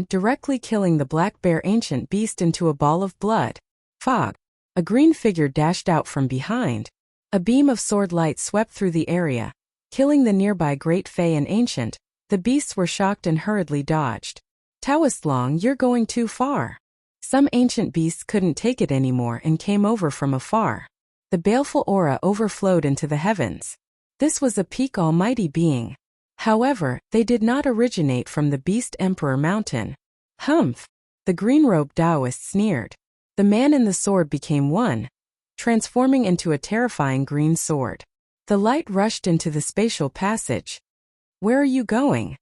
Directly killing the black bear ancient beast into a ball of blood. Fog. A green figure dashed out from behind. A beam of sword light swept through the area, killing the nearby great Fey and ancient. The beasts were shocked and hurriedly dodged. Taoist Long, you're going too far. Some ancient beasts couldn't take it anymore and came over from afar. The baleful aura overflowed into the heavens. This was a peak almighty being. However, they did not originate from the Beast Emperor Mountain. Humph! The green-robed Taoist sneered. The man and the sword became one, transforming into a terrifying green sword. The light rushed into the spatial passage. Where are you going?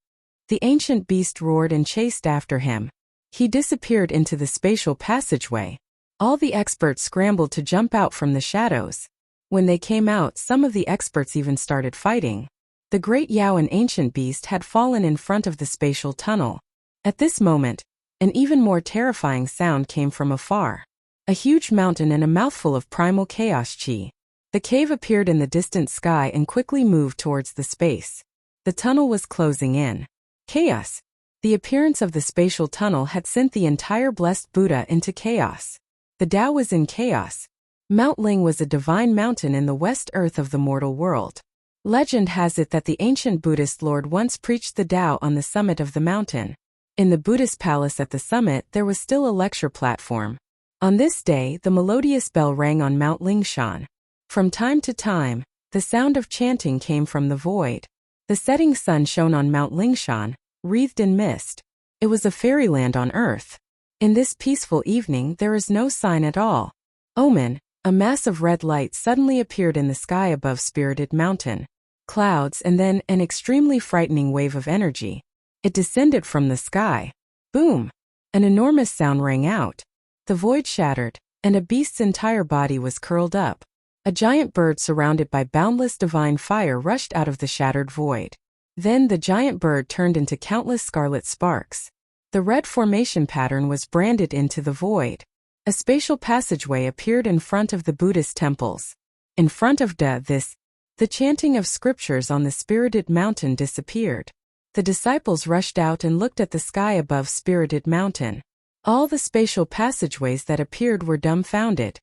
The ancient beast roared and chased after him. He disappeared into the spatial passageway. All the experts scrambled to jump out from the shadows. When they came out, some of the experts even started fighting. The great Yao and ancient beast had fallen in front of the spatial tunnel. At this moment, an even more terrifying sound came from afar. A huge mountain and a mouthful of primal chaos chi. The cave appeared in the distant sky and quickly moved towards the space. The tunnel was closing in. Chaos. The appearance of the spatial tunnel had sent the entire blessed Buddha into chaos. The Tao was in chaos. Mount Ling was a divine mountain in the west earth of the mortal world. Legend has it that the ancient Buddhist lord once preached the Tao on the summit of the mountain. In the Buddhist palace at the summit there was still a lecture platform. On this day the melodious bell rang on Mount Lingshan. From time to time, the sound of chanting came from the void. The setting sun shone on Mount Lingshan, wreathed in mist. It was a fairyland on earth. In this peaceful evening there is no sign at all. Omen. A mass of red light suddenly appeared in the sky above Spirited Mountain. Clouds and then an extremely frightening wave of energy. It descended from the sky. Boom! An enormous sound rang out. The void shattered, and a beast's entire body was curled up. A giant bird surrounded by boundless divine fire rushed out of the shattered void. Then the giant bird turned into countless scarlet sparks. The red formation pattern was branded into the void. A spatial passageway appeared in front of the Buddhist temples. In front of the chanting of scriptures on the Spirited Mountain disappeared. The disciples rushed out and looked at the sky above Spirited Mountain. All the spatial passageways that appeared were dumbfounded.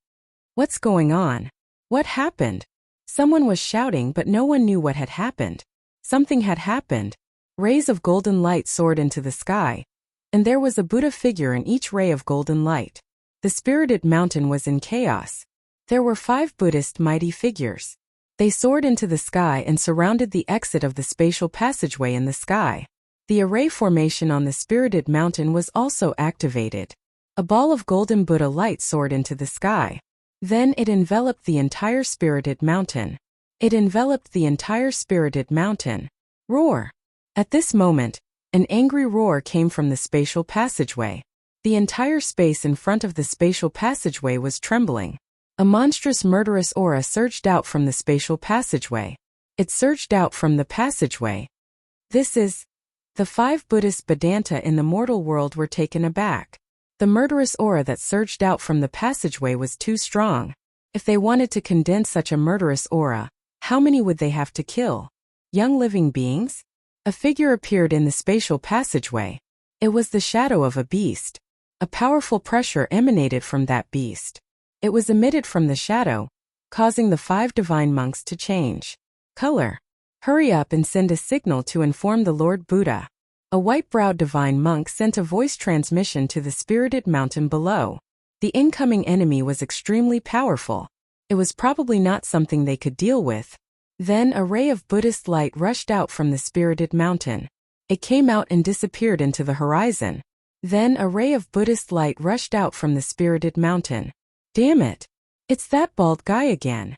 What's going on? What happened? Someone was shouting, but no one knew what had happened. Something had happened. Rays of golden light soared into the sky, and there was a Buddha figure in each ray of golden light. The spirited mountain was in chaos. There were 5 Buddhist mighty figures. They soared into the sky and surrounded the exit of the spatial passageway in the sky. The array formation on the spirited mountain was also activated. A ball of golden Buddha light soared into the sky. Then it enveloped the entire spirited mountain. It enveloped the entire spirited mountain. Roar! At this moment, an angry roar came from the spatial passageway. The entire space in front of the spatial passageway was trembling. A monstrous murderous aura surged out from the spatial passageway. It surged out from the passageway. This is... The 5 Buddhist Vedanta in the mortal world were taken aback. The murderous aura that surged out from the passageway was too strong. If they wanted to condense such a murderous aura, how many would they have to kill? Young living beings? A figure appeared in the spatial passageway. It was the shadow of a beast. A powerful pressure emanated from that beast. It was emitted from the shadow, causing the 5 divine monks to change color. Hurry up and send a signal to inform the Lord Buddha. A white-browed divine monk sent a voice transmission to the spirited mountain below. The incoming enemy was extremely powerful. It was probably not something they could deal with. Then a ray of Buddhist light rushed out from the spirited mountain. It came out and disappeared into the horizon. Then a ray of Buddhist light rushed out from the spirited mountain. Damn it! It's that bald guy again.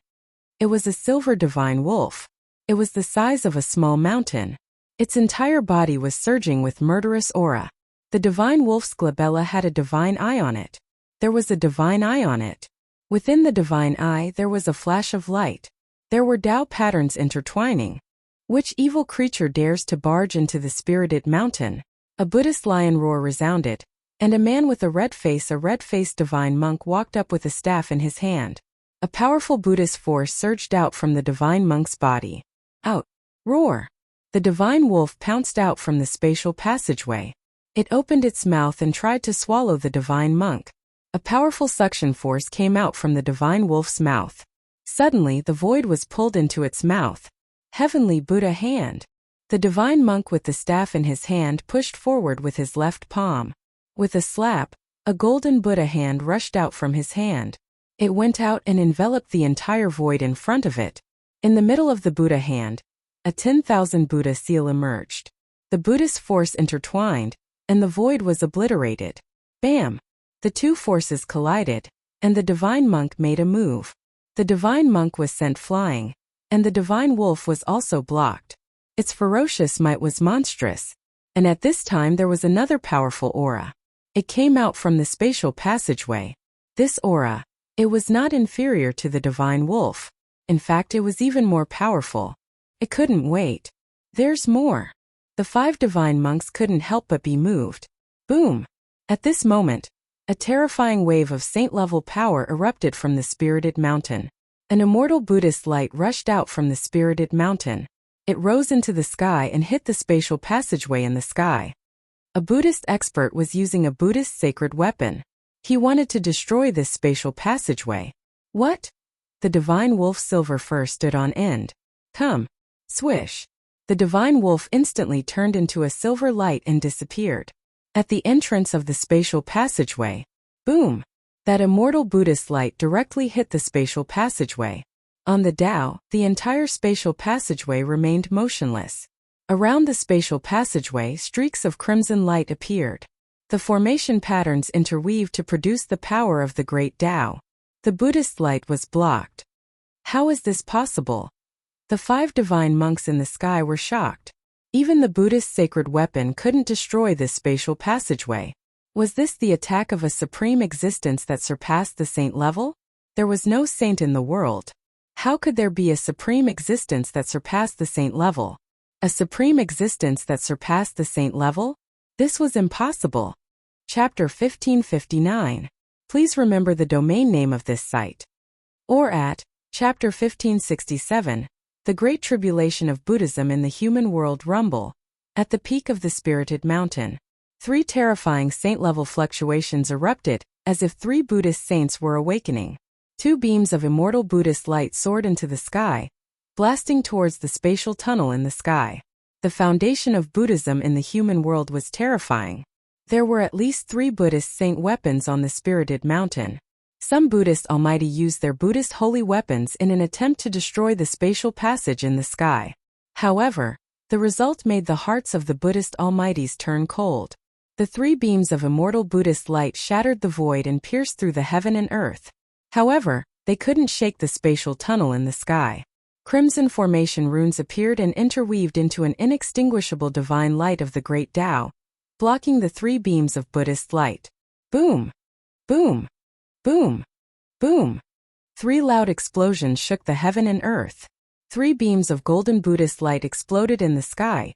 It was a silver divine wolf. It was the size of a small mountain. Its entire body was surging with murderous aura. The divine wolf's glabella had a divine eye on it. There was a divine eye on it. Within the divine eye there was a flash of light. There were Tao patterns intertwining. Which evil creature dares to barge into the spirited mountain? A Buddhist lion roar resounded, and a man with a red-faced divine monk walked up with a staff in his hand. A powerful Buddhist force surged out from the divine monk's body. Out! Roar! The divine wolf pounced out from the spatial passageway. It opened its mouth and tried to swallow the divine monk. A powerful suction force came out from the divine wolf's mouth. Suddenly the void was pulled into its mouth. Heavenly Buddha hand. The divine monk with the staff in his hand pushed forward with his left palm. With a slap, a golden Buddha hand rushed out from his hand. It went out and enveloped the entire void in front of it. In the middle of the Buddha hand, a 10,000 Buddha seal emerged. The Buddhist force intertwined, and the void was obliterated. Bam! The 2 forces collided, and the divine monk made a move. The divine monk was sent flying, and the divine wolf was also blocked. Its ferocious might was monstrous, and at this time there was another powerful aura. It came out from the spatial passageway. This aura, it was not inferior to the divine wolf. In fact, it was even more powerful. It couldn't wait. There's more. The 5 divine monks couldn't help but be moved. Boom! At this moment, a terrifying wave of saint-level power erupted from the spirited mountain. An immortal Buddhist light rushed out from the spirited mountain. It rose into the sky and hit the spatial passageway in the sky. A Buddhist expert was using a Buddhist sacred weapon. He wanted to destroy this spatial passageway. What? The divine wolf's silver fur stood on end. Come. Swish. The divine wolf instantly turned into a silver light and disappeared. At the entrance of the spatial passageway, boom! That immortal Buddhist light directly hit the spatial passageway. On the Tao, the entire spatial passageway remained motionless. Around the spatial passageway, streaks of crimson light appeared. The formation patterns interweaved to produce the power of the great Tao. The Buddhist light was blocked. How is this possible? The 5 divine monks in the sky were shocked. Even the Buddhist sacred weapon couldn't destroy this spatial passageway. Was this the attack of a supreme existence that surpassed the saint level? There was no saint in the world. How could there be a supreme existence that surpassed the saint level? A supreme existence that surpassed the saint level? This was impossible. Chapter 1559. Please remember the domain name of this site. Or at Chapter 1567. The Great Tribulation of Buddhism in the Human World Rumble. At the peak of the spirited mountain, 3 terrifying saint-level fluctuations erupted, as if 3 Buddhist saints were awakening. Two beams of immortal Buddhist light soared into the sky, blasting towards the spatial tunnel in the sky. The foundation of Buddhism in the human world was terrifying. There were at least 3 Buddhist saint weapons on the spirited mountain. Some Buddhist almighty used their Buddhist holy weapons in an attempt to destroy the spatial passage in the sky. However, the result made the hearts of the Buddhist almighties turn cold. The 3 beams of immortal Buddhist light shattered the void and pierced through the heaven and earth. However, they couldn't shake the spatial tunnel in the sky. Crimson formation runes appeared and interweaved into an inextinguishable divine light of the great Tao, blocking the 3 beams of Buddhist light. Boom! Boom! Boom! Boom! 3 loud explosions shook the heaven and earth. 3 beams of golden Buddhist light exploded in the sky,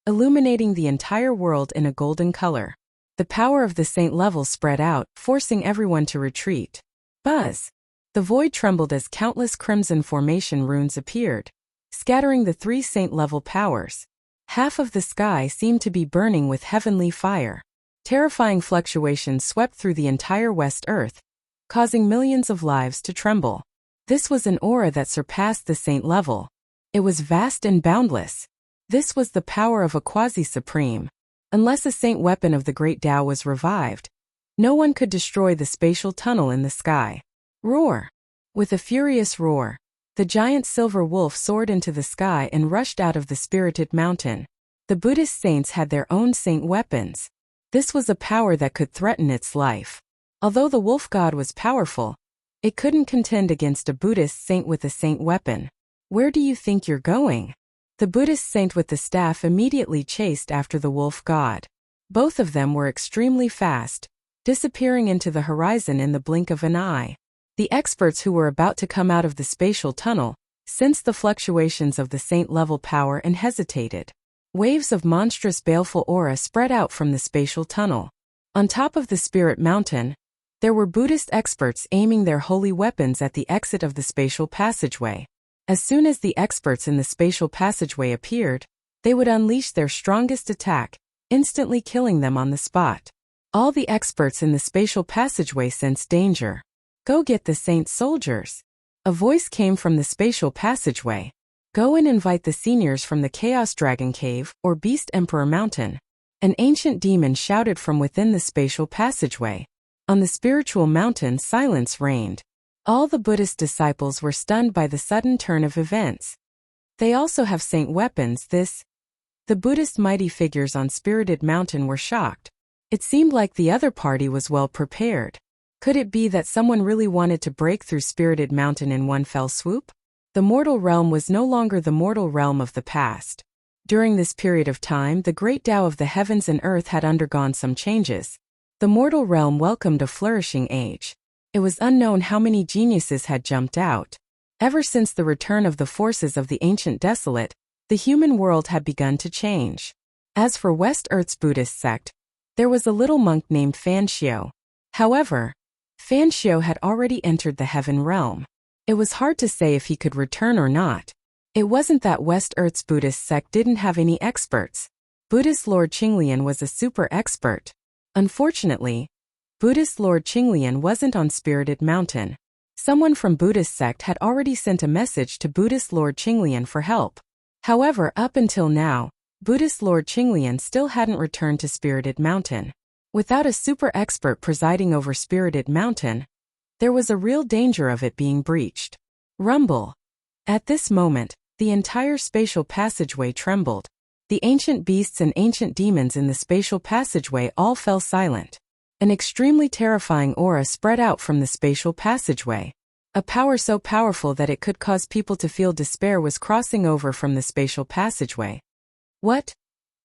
illuminating the entire world in a golden color. The power of the saint level spread out, forcing everyone to retreat. Buzz! The void trembled as countless crimson formation runes appeared, scattering the 3 saint-level powers. Half of the sky seemed to be burning with heavenly fire. Terrifying fluctuations swept through the entire West Earth, causing millions of lives to tremble. This was an aura that surpassed the saint level. It was vast and boundless. This was the power of a quasi-supreme. Unless a saint weapon of the great Tao was revived, no one could destroy the spatial tunnel in the sky. Roar! With a furious roar, the giant silver wolf soared into the sky and rushed out of the spirited mountain. The Buddhist saints had their own saint weapons. This was a power that could threaten its life. Although the wolf god was powerful, it couldn't contend against a Buddhist saint with a saint weapon. Where do you think you're going? The Buddhist saint with the staff immediately chased after the wolf god. Both of them were extremely fast, disappearing into the horizon in the blink of an eye. The experts who were about to come out of the spatial tunnel sensed the fluctuations of the saint-level power and hesitated. Waves of monstrous baleful aura spread out from the spatial tunnel. On top of the spirit mountain, there were Buddhist experts aiming their holy weapons at the exit of the spatial passageway. As soon as the experts in the spatial passageway appeared, they would unleash their strongest attack, instantly killing them on the spot. All the experts in the spatial passageway sensed danger. Go get the saint soldiers. A voice came from the spatial passageway. Go and invite the seniors from the Chaos Dragon Cave or Beast Emperor Mountain. An ancient demon shouted from within the spatial passageway. On the spiritual mountain, silence reigned. All the Buddhist disciples were stunned by the sudden turn of events. They also have saint weapons. The Buddhist mighty figures on Spirited Mountain were shocked. It seemed like the other party was well prepared. Could it be that someone really wanted to break through Spirited Mountain in one fell swoop? The mortal realm was no longer the mortal realm of the past. During this period of time, the great Tao of the heavens and earth had undergone some changes. The mortal realm welcomed a flourishing age. It was unknown how many geniuses had jumped out. Ever since the return of the forces of the ancient desolate, the human world had begun to change. As for West Earth's Buddhist sect, there was a little monk named Fan Xiao. However, Fan Xiao had already entered the heaven realm. It was hard to say if he could return or not. It wasn't that West Earth's Buddhist sect didn't have any experts. Buddhist Lord Qinglian was a super expert. Unfortunately, Buddhist Lord Qinglian wasn't on Spirited Mountain. Someone from Buddhist sect had already sent a message to Buddhist Lord Qinglian for help. However, up until now, Buddhist Lord Qinglian still hadn't returned to Spirited Mountain. Without a super expert presiding over Spirited Mountain, there was a real danger of it being breached. Rumble. At this moment, the entire spatial passageway trembled. The ancient beasts and ancient demons in the spatial passageway all fell silent. An extremely terrifying aura spread out from the spatial passageway. A power so powerful that it could cause people to feel despair was crossing over from the spatial passageway. What?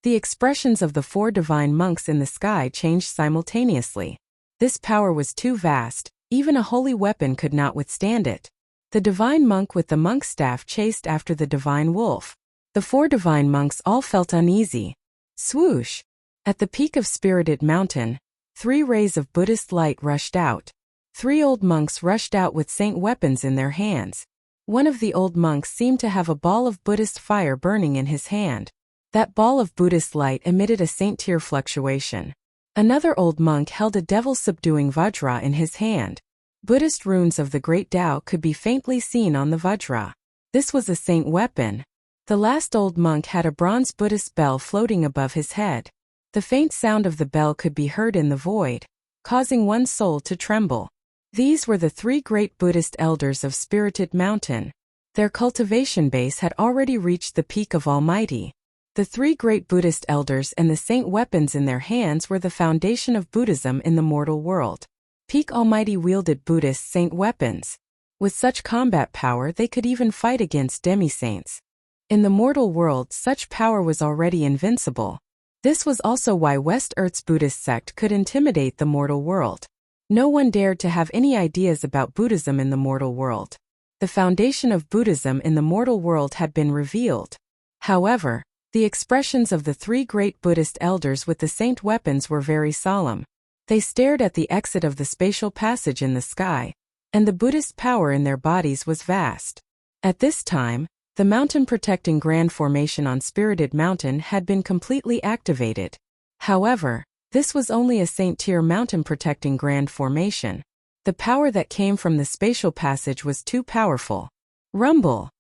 The expressions of the 4 divine monks in the sky changed simultaneously. This power was too vast, even a holy weapon could not withstand it. The divine monk with the monk's staff chased after the divine wolf. The 4 divine monks all felt uneasy. Swoosh! At the peak of Spirited Mountain, 3 rays of Buddhist light rushed out. 3 old monks rushed out with saint weapons in their hands. One of the old monks seemed to have a ball of Buddhist fire burning in his hand. That ball of Buddhist light emitted a saint tear fluctuation. Another old monk held a devil-subduing vajra in his hand. Buddhist runes of the Great Tao could be faintly seen on the Vajra. This was a saint weapon. The last old monk had a bronze Buddhist bell floating above his head. The faint sound of the bell could be heard in the void, causing one's soul to tremble. These were the three great Buddhist elders of Spirited Mountain. Their cultivation base had already reached the peak of Almighty. The three great Buddhist elders and the saint weapons in their hands were the foundation of Buddhism in the mortal world. Peak Almighty wielded Buddhist saint weapons. With such combat power, they could even fight against demi-saints. In the mortal world, such power was already invincible. This was also why West Earth's Buddhist sect could intimidate the mortal world. No one dared to have any ideas about Buddhism in the mortal world. The foundation of Buddhism in the mortal world had been revealed. However, the expressions of the three great Buddhist elders with the saint weapons were very solemn. They stared at the exit of the spatial passage in the sky, and the Buddhist power in their bodies was vast. At this time, the mountain-protecting grand formation on Spirited Mountain had been completely activated. However, this was only a saint-tier mountain-protecting grand formation. The power that came from the spatial passage was too powerful. Rumble!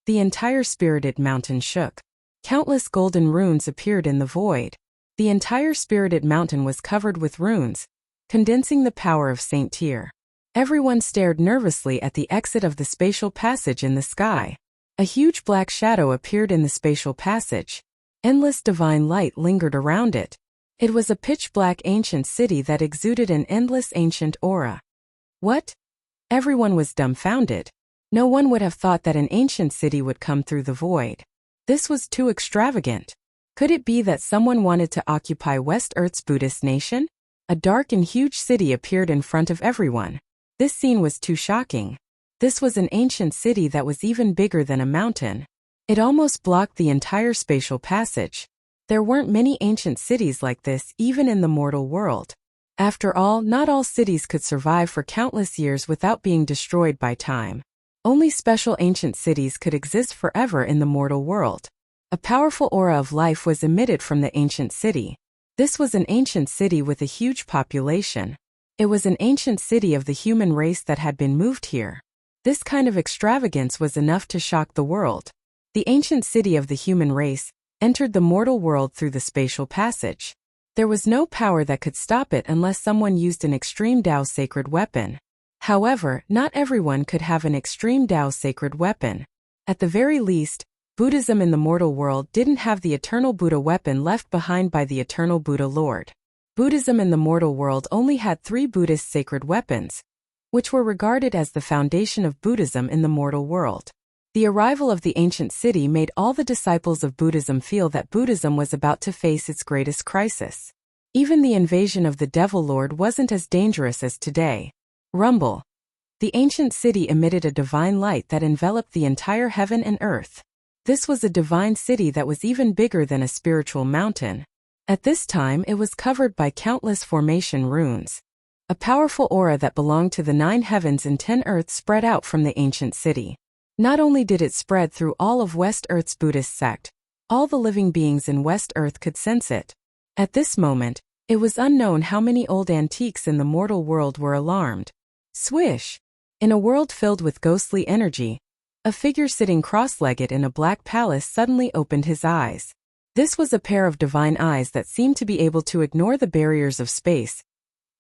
The entire Spirited Mountain shook. Countless golden runes appeared in the void. The entire Spirited Mountain was covered with runes, condensing the power of Saint Tyr. Everyone stared nervously at the exit of the spatial passage in the sky. A huge black shadow appeared in the spatial passage. Endless divine light lingered around it. It was a pitch-black ancient city that exuded an endless ancient aura. What? Everyone was dumbfounded. No one would have thought that an ancient city would come through the void. This was too extravagant. Could it be that someone wanted to occupy West Earth's Buddhist nation? A dark and huge city appeared in front of everyone. This scene was too shocking. This was an ancient city that was even bigger than a mountain. It almost blocked the entire spatial passage. There weren't many ancient cities like this even in the mortal world. After all, not all cities could survive for countless years without being destroyed by time. Only special ancient cities could exist forever in the mortal world. A powerful aura of life was emitted from the ancient city. This was an ancient city with a huge population. It was an ancient city of the human race that had been moved here. This kind of extravagance was enough to shock the world. The ancient city of the human race entered the mortal world through the spatial passage. There was no power that could stop it unless someone used an extreme Tao sacred weapon. However, not everyone could have an extreme Tao sacred weapon. At the very least, Buddhism in the mortal world didn't have the eternal Buddha weapon left behind by the eternal Buddha Lord. Buddhism in the mortal world only had 3 Buddhist sacred weapons, which were regarded as the foundation of Buddhism in the mortal world. The arrival of the ancient city made all the disciples of Buddhism feel that Buddhism was about to face its greatest crisis. Even the invasion of the Devil Lord wasn't as dangerous as today. Rumble. The ancient city emitted a divine light that enveloped the entire heaven and earth. This was a divine city that was even bigger than a spiritual mountain. At this time, it was covered by countless formation runes. A powerful aura that belonged to the 9 heavens and 10 earths spread out from the ancient city. Not only did it spread through all of West Earth's Buddhist sect, all the living beings in West Earth could sense it. At this moment, it was unknown how many old antiques in the mortal world were alarmed. Swish! In a world filled with ghostly energy, a figure sitting cross-legged in a black palace suddenly opened his eyes. This was a pair of divine eyes that seemed to be able to ignore the barriers of space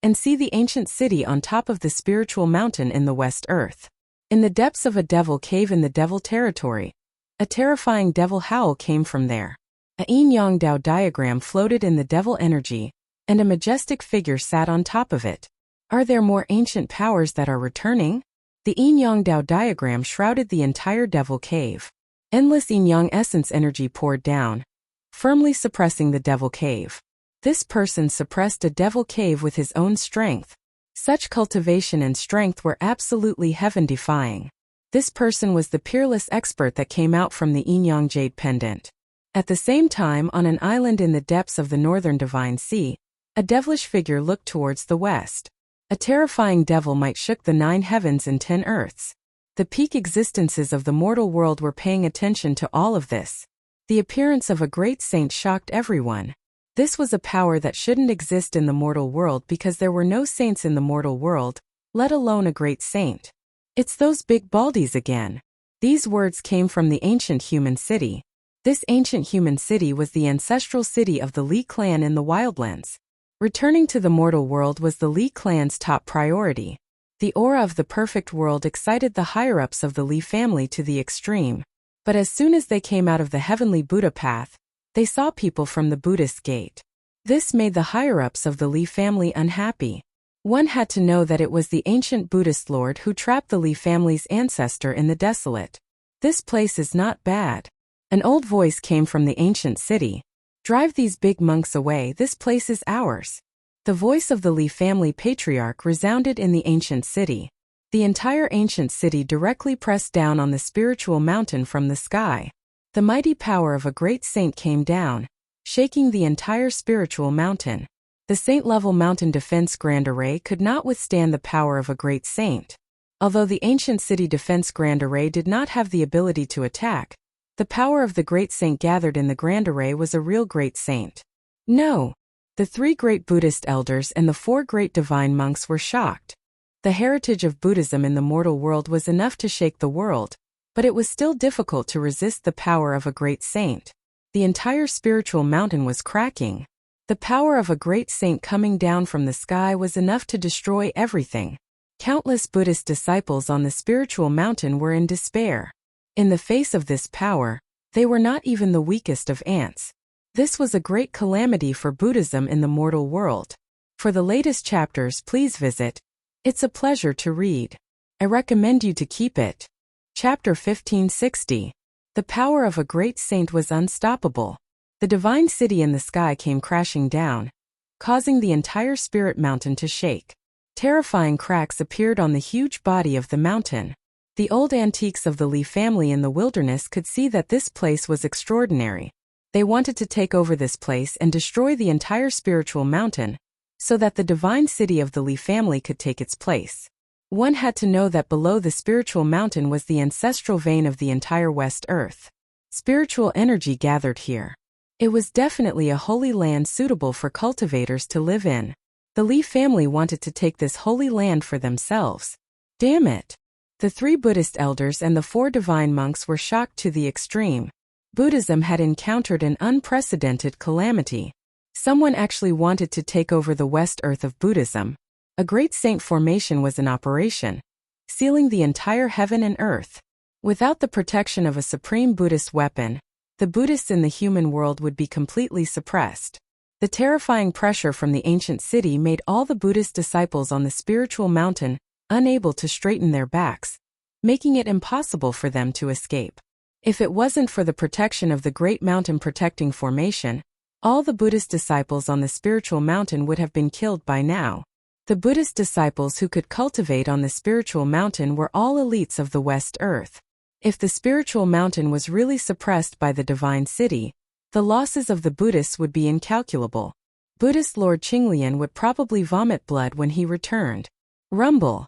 and see the ancient city on top of the spiritual mountain in the West Earth. In the depths of a devil cave in the devil territory, a terrifying devil howl came from there. A yin-yang Tao diagram floated in the devil energy, and a majestic figure sat on top of it. Are there more ancient powers that are returning? The yin-yang Tao diagram shrouded the entire devil cave. Endless yin-yang essence energy poured down, firmly suppressing the devil cave. This person suppressed a devil cave with his own strength. Such cultivation and strength were absolutely heaven-defying. This person was the peerless expert that came out from the yin-yang jade pendant. At the same time, on an island in the depths of the northern divine sea, a devilish figure looked towards the west. A terrifying devil might shook the 9 heavens and 10 earths. The peak existences of the mortal world were paying attention to all of this. The appearance of a great saint shocked everyone. This was a power that shouldn't exist in the mortal world because there were no saints in the mortal world, let alone a great saint. It's those big baldies again. These words came from the ancient human city. This ancient human city was the ancestral city of the Li clan in the Wildlands. Returning to the mortal world was the Li clan's top priority. The aura of the perfect world excited the higher-ups of the Li family to the extreme. But as soon as they came out of the heavenly Buddha path, they saw people from the Buddhist gate. This made the higher-ups of the Li family unhappy. One had to know that it was the ancient Buddhist lord who trapped the Li family's ancestor in the desolate. This place is not bad. An old voice came from the ancient city. Drive these big monks away, this place is ours. The voice of the Li family patriarch resounded in the ancient city. The entire ancient city directly pressed down on the spiritual mountain from the sky. The mighty power of a great saint came down, shaking the entire spiritual mountain. The saint-level mountain defense grand array could not withstand the power of a great saint. Although the ancient city defense grand array did not have the ability to attack, the power of the great saint gathered in the grand array was a real great saint. No. The 3 great Buddhist elders and the 4 great divine monks were shocked. The heritage of Buddhism in the mortal world was enough to shake the world, but it was still difficult to resist the power of a great saint. The entire spiritual mountain was cracking. The power of a great saint coming down from the sky was enough to destroy everything. Countless Buddhist disciples on the spiritual mountain were in despair. In the face of this power, they were not even the weakest of ants. This was a great calamity for Buddhism in the mortal world. For the latest chapters, please visit. It's a pleasure to read. I recommend you to keep it. Chapter 1560. The power of a great saint was unstoppable. The divine city in the sky came crashing down, causing the entire spirit mountain to shake. Terrifying cracks appeared on the huge body of the mountain. The old antiques of the Li family in the wilderness could see that this place was extraordinary. They wanted to take over this place and destroy the entire spiritual mountain, so that the divine city of the Li family could take its place. One had to know that below the spiritual mountain was the ancestral vein of the entire West Earth. Spiritual energy gathered here. It was definitely a holy land suitable for cultivators to live in. The Li family wanted to take this holy land for themselves. Damn it! The 3 Buddhist elders and the 4 divine monks were shocked to the extreme. Buddhism had encountered an unprecedented calamity. Someone actually wanted to take over the West Earth of Buddhism. A great saint formation was in operation, sealing the entire heaven and earth. Without the protection of a supreme Buddhist weapon, the Buddhists in the human world would be completely suppressed. The terrifying pressure from the ancient city made all the Buddhist disciples on the spiritual mountain unable to straighten their backs, making it impossible for them to escape. If it wasn't for the protection of the great mountain protecting formation, all the Buddhist disciples on the spiritual mountain would have been killed by now. The Buddhist disciples who could cultivate on the spiritual mountain were all elites of the West Earth. If the spiritual mountain was really suppressed by the divine city, the losses of the Buddhists would be incalculable. Buddhist Lord Qinglian would probably vomit blood when he returned. Rumble.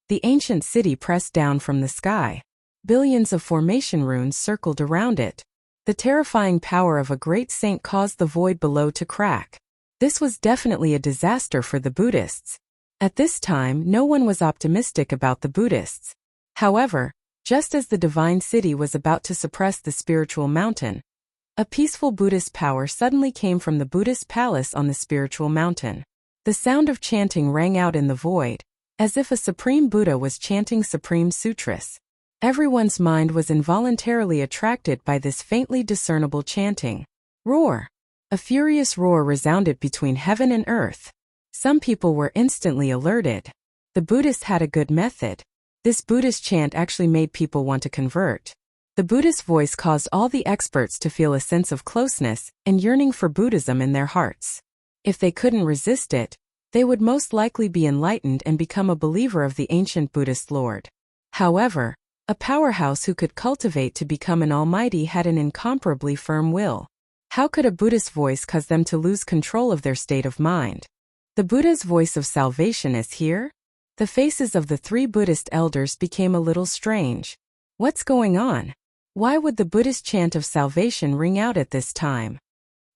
The ancient city pressed down from the sky. Billions of formation runes circled around it. The terrifying power of a great saint caused the void below to crack. This was definitely a disaster for the Buddhists. At this time, no one was optimistic about the Buddhists. However, just as the divine city was about to suppress the spiritual mountain, a peaceful Buddhist power suddenly came from the Buddhist palace on the spiritual mountain. The sound of chanting rang out in the void, as if a supreme Buddha was chanting supreme sutras. Everyone's mind was involuntarily attracted by this faintly discernible chanting. Roar! A furious roar resounded between heaven and earth. Some people were instantly alerted. The Buddhists had a good method. This Buddhist chant actually made people want to convert. The Buddhist voice caused all the experts to feel a sense of closeness and yearning for Buddhism in their hearts. If they couldn't resist it, they would most likely be enlightened and become a believer of the ancient Buddhist Lord. However, a powerhouse who could cultivate to become an almighty had an incomparably firm will. How could a Buddhist voice cause them to lose control of their state of mind? The Buddha's voice of salvation is here? The faces of the 3 Buddhist elders became a little strange. What's going on? Why would the Buddhist chant of salvation ring out at this time?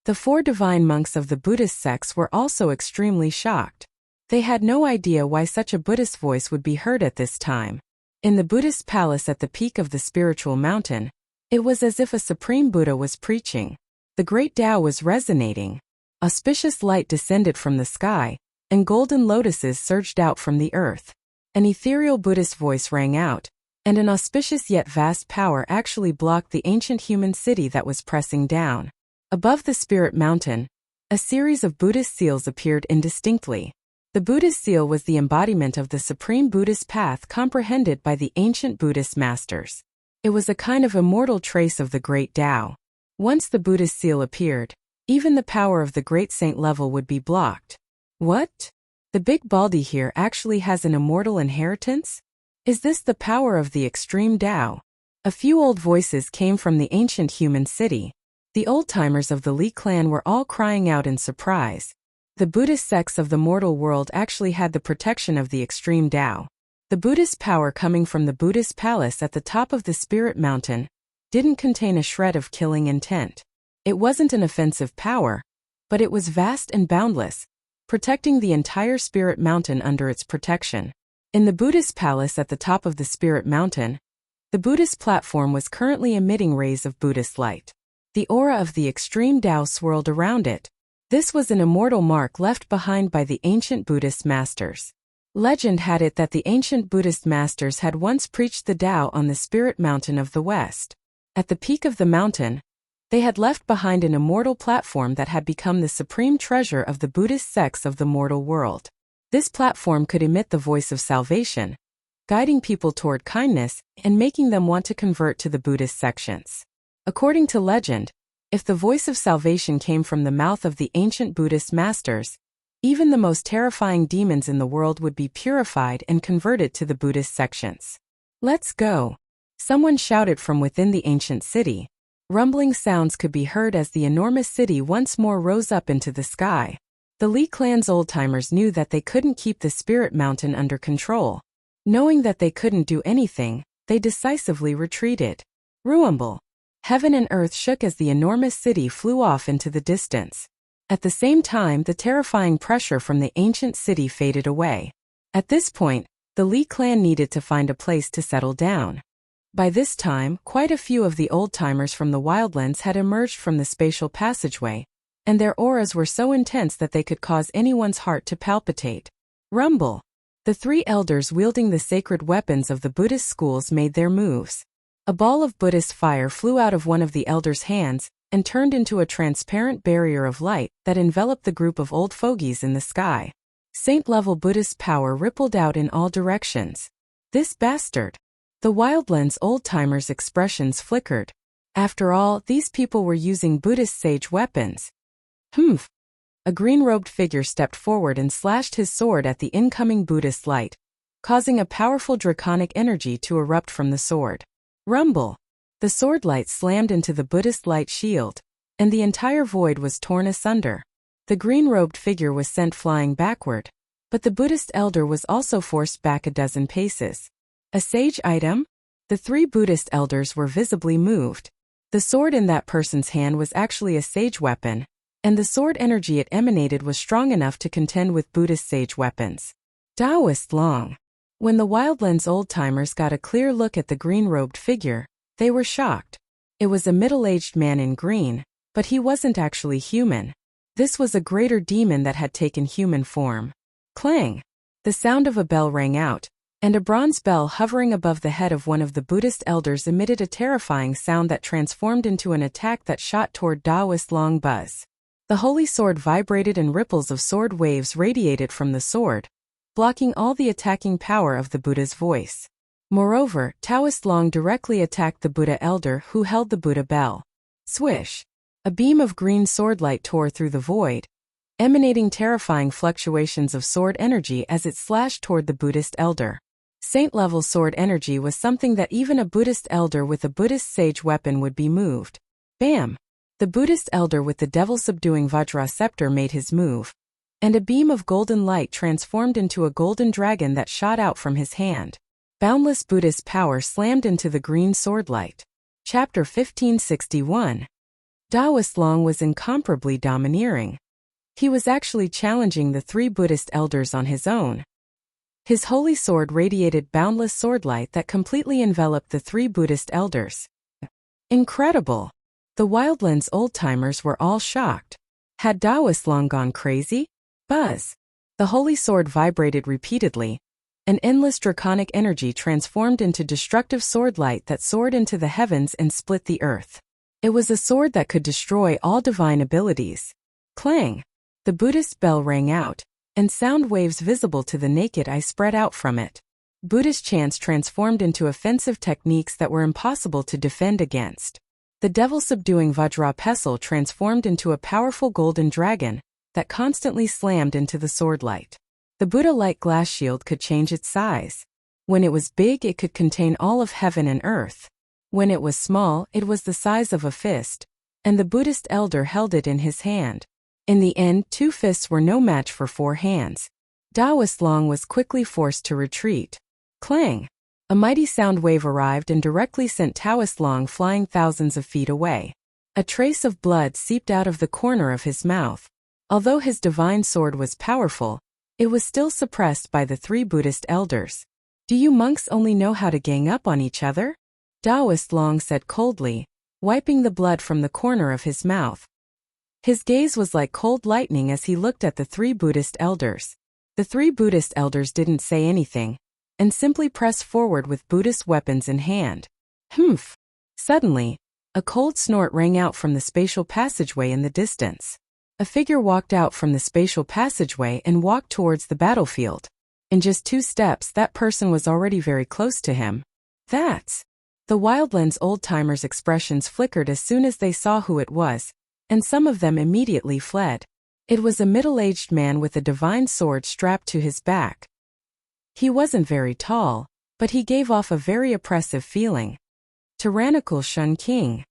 The 4 divine monks of the Buddhist sects were also extremely shocked. They had no idea why such a Buddhist voice would be heard at this time. In the Buddhist palace at the peak of the spiritual mountain, it was as if a supreme Buddha was preaching. The great Tao was resonating. Auspicious light descended from the sky, and golden lotuses surged out from the earth. An ethereal Buddhist voice rang out, and an auspicious yet vast power actually blocked the ancient human city that was pressing down. Above the spirit mountain, a series of Buddhist seals appeared indistinctly. The Buddhist seal was the embodiment of the supreme Buddhist path comprehended by the ancient Buddhist masters. It was a kind of immortal trace of the great Tao. Once the Buddhist seal appeared, even the power of the great saint level would be blocked. What? The big baldy here actually has an immortal inheritance? Is this the power of the extreme Tao? A few old voices came from the ancient human city. The old-timers of the Li clan were all crying out in surprise. The Buddhist sects of the mortal world actually had the protection of the extreme Tao. The Buddhist power coming from the Buddhist palace at the top of the spirit mountain didn't contain a shred of killing intent. It wasn't an offensive power, but it was vast and boundless, protecting the entire spirit mountain under its protection. In the Buddhist palace at the top of the spirit mountain, the Buddhist platform was currently emitting rays of Buddhist light. The aura of the extreme Tao swirled around it. This was an immortal mark left behind by the ancient Buddhist masters. Legend had it that the ancient Buddhist masters had once preached the Tao on the spirit mountain of the west. At the peak of the mountain, they had left behind an immortal platform that had become the supreme treasure of the Buddhist sects of the mortal world. This platform could emit the voice of salvation, guiding people toward kindness and making them want to convert to the Buddhist sections. According to legend, if the voice of salvation came from the mouth of the ancient Buddhist masters, even the most terrifying demons in the world would be purified and converted to the Buddhist sections. Let's go! Someone shouted from within the ancient city. Rumbling sounds could be heard as the enormous city once more rose up into the sky. The Li clan's old-timers knew that they couldn't keep the spirit mountain under control. Knowing that they couldn't do anything, they decisively retreated. Rumble! Heaven and earth shook as the enormous city flew off into the distance. At the same time, the terrifying pressure from the ancient city faded away. At this point, the Li clan needed to find a place to settle down. By this time, quite a few of the old-timers from the wildlands had emerged from the spatial passageway, and their auras were so intense that they could cause anyone's heart to palpitate. Rumble! The three elders wielding the sacred weapons of the Buddhist schools made their moves. A ball of Buddhist fire flew out of one of the elders' hands and turned into a transparent barrier of light that enveloped the group of old fogies in the sky. Saint-level Buddhist power rippled out in all directions. This bastard! The wildlands old-timers' expressions flickered. After all, these people were using Buddhist sage weapons. Humph! A green-robed figure stepped forward and slashed his sword at the incoming Buddhist light, causing a powerful draconic energy to erupt from the sword. Rumble! The sword light slammed into the Buddhist light shield, and the entire void was torn asunder. The green-robed figure was sent flying backward, but the Buddhist elder was also forced back a dozen paces. A sage item? The three Buddhist elders were visibly moved. The sword in that person's hand was actually a sage weapon, and the sword energy it emanated was strong enough to contend with Buddhist sage weapons. Taoist Long. When the wildlands old-timers got a clear look at the green-robed figure, they were shocked. It was a middle-aged man in green, but he wasn't actually human. This was a greater demon that had taken human form. Clang! The sound of a bell rang out, and a bronze bell hovering above the head of one of the Buddhist elders emitted a terrifying sound that transformed into an attack that shot toward Taoist Long Buzz. The holy sword vibrated and ripples of sword waves radiated from the sword, blocking all the attacking power of the Buddha's voice. Moreover, Taoist Long directly attacked the Buddha elder who held the Buddha bell. Swish! A beam of green sword light tore through the void, emanating terrifying fluctuations of sword energy as it slashed toward the Buddhist elder. Saint-level sword energy was something that even a Buddhist elder with a Buddhist sage weapon would be moved. Bam! The Buddhist elder with the devil-subduing Vajra scepter made his move, and a beam of golden light transformed into a golden dragon that shot out from his hand. Boundless Buddhist power slammed into the green sword light. Chapter 1561. Taoist Long was incomparably domineering. He was actually challenging the three Buddhist elders on his own. His holy sword radiated boundless swordlight that completely enveloped the three Buddhist elders. Incredible! The Wildlands old-timers were all shocked. Had Taoist long gone crazy? Buzz! The holy sword vibrated repeatedly. An endless draconic energy transformed into destructive swordlight that soared into the heavens and split the earth. It was a sword that could destroy all divine abilities. Clang! The Buddhist bell rang out, and sound waves visible to the naked eye spread out from it. Buddhist chants transformed into offensive techniques that were impossible to defend against. The devil-subduing Vajra pestle transformed into a powerful golden dragon that constantly slammed into the swordlight. The Buddha-like glass shield could change its size. When it was big, it could contain all of heaven and earth. When it was small, it was the size of a fist, and the Buddhist elder held it in his hand. In the end, 2 fists were no match for 4 hands. Taoist Long was quickly forced to retreat. Clang! A mighty sound wave arrived and directly sent Taoist Long flying thousands of feet away. A trace of blood seeped out of the corner of his mouth. Although his divine sword was powerful, it was still suppressed by the 3 Buddhist elders. "Do you monks only know how to gang up on each other?" Taoist Long said coldly, wiping the blood from the corner of his mouth. His gaze was like cold lightning as he looked at the 3 Buddhist elders. The 3 Buddhist elders didn't say anything, and simply pressed forward with Buddhist weapons in hand. Humph! Suddenly, a cold snort rang out from the spatial passageway in the distance. A figure walked out from the spatial passageway and walked towards the battlefield. In just 2 steps, that person was already very close to him. That's... The Wildlands old-timers' expressions flickered as soon as they saw who it was, and some of them immediately fled. It was a middle-aged man with a divine sword strapped to his back. He wasn't very tall, but he gave off a very oppressive feeling. Tyrannical Shun King.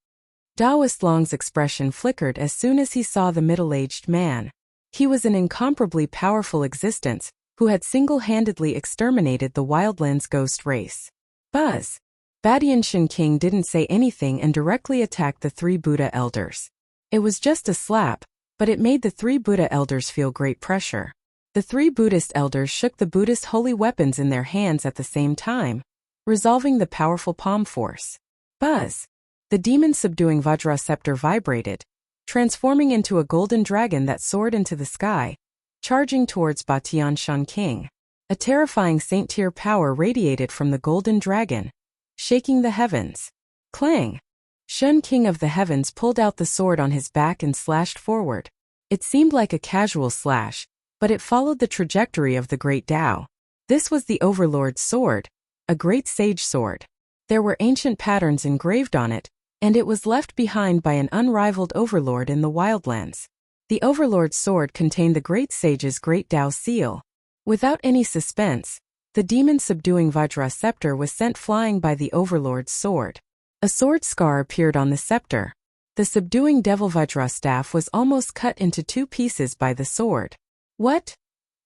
Taoist Long's expression flickered as soon as he saw the middle-aged man. He was an incomparably powerful existence, who had single-handedly exterminated the Wildlands ghost race. Buzz! Badian Shun King didn't say anything and directly attacked the 3 Buddha elders. It was just a slap, but it made the 3 Buddha elders feel great pressure. The 3 Buddhist elders shook the Buddhist holy weapons in their hands at the same time, resolving the powerful palm force. Buzz! The demon-subduing Vajra scepter vibrated, transforming into a golden dragon that soared into the sky, charging towards Batian Shun King. A terrifying saint-tier power radiated from the golden dragon, shaking the heavens. Clang! Shun King of the Heavens pulled out the sword on his back and slashed forward. It seemed like a casual slash, but it followed the trajectory of the Great Tao. This was the Overlord's sword, a great sage sword. There were ancient patterns engraved on it, and it was left behind by an unrivaled overlord in the Wildlands. The Overlord's sword contained the great sage's Great Tao seal. Without any suspense, the demon-subduing Vajra scepter was sent flying by the Overlord's sword. A sword scar appeared on the scepter. The subduing Devil Vajra staff was almost cut into 2 pieces by the sword. What?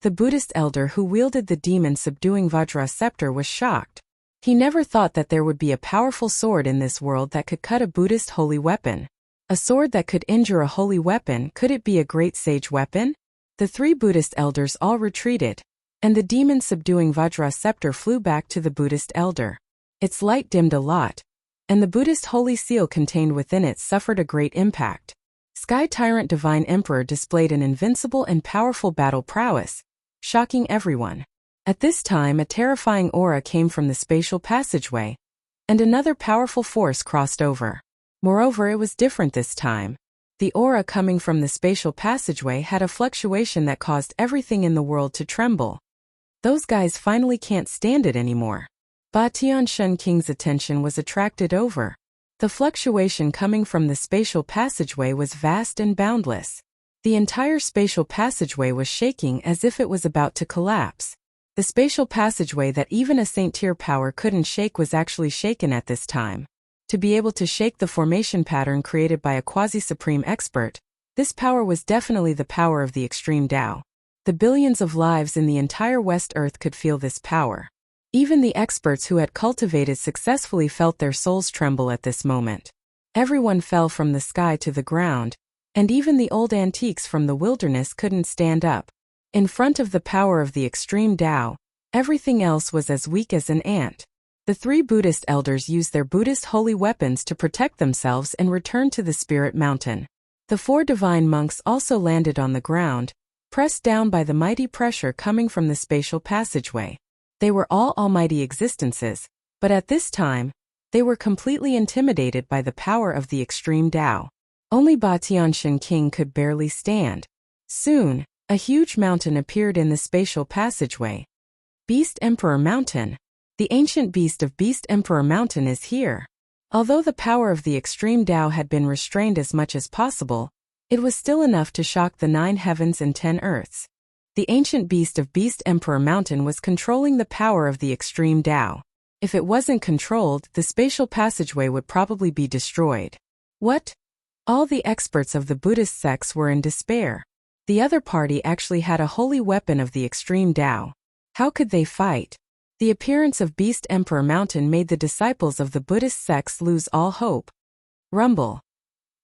The Buddhist elder who wielded the demon-subduing Vajra scepter was shocked. He never thought that there would be a powerful sword in this world that could cut a Buddhist holy weapon. A sword that could injure a holy weapon, could it be a great sage weapon? The 3 Buddhist elders all retreated, and the demon-subduing Vajra scepter flew back to the Buddhist elder. Its light dimmed a lot, and the Buddhist holy seal contained within it suffered a great impact. Sky Tyrant Divine Emperor displayed an invincible and powerful battle prowess, shocking everyone. At this time, a terrifying aura came from the spatial passageway, and another powerful force crossed over. Moreover, it was different this time. The aura coming from the spatial passageway had a fluctuation that caused everything in the world to tremble. Those guys finally can't stand it anymore. Batian Shun King's attention was attracted over. The fluctuation coming from the spatial passageway was vast and boundless. The entire spatial passageway was shaking as if it was about to collapse. The spatial passageway that even a saint-tier power couldn't shake was actually shaken at this time. To be able to shake the formation pattern created by a quasi-supreme expert, this power was definitely the power of the extreme Tao. The billions of lives in the entire West Earth could feel this power. Even the experts who had cultivated successfully felt their souls tremble at this moment. Everyone fell from the sky to the ground, and even the old antiques from the wilderness couldn't stand up. In front of the power of the extreme Tao, everything else was as weak as an ant. The three Buddhist elders used their Buddhist holy weapons to protect themselves and return to the spirit mountain. The four divine monks also landed on the ground, pressed down by the mighty pressure coming from the spatial passageway. They were all almighty existences, but at this time, they were completely intimidated by the power of the extreme Tao. Only Ba Tianxin King could barely stand. Soon, a huge mountain appeared in the spatial passageway. Beast Emperor Mountain. The ancient beast of Beast Emperor Mountain is here. Although the power of the extreme Tao had been restrained as much as possible, it was still enough to shock the 9 heavens and 10 earths. The ancient beast of Beast Emperor Mountain was controlling the power of the extreme Tao. If it wasn't controlled, the spatial passageway would probably be destroyed. What? All the experts of the Buddhist sects were in despair. The other party actually had a holy weapon of the extreme Tao. How could they fight? The appearance of Beast Emperor Mountain made the disciples of the Buddhist sects lose all hope. Rumble.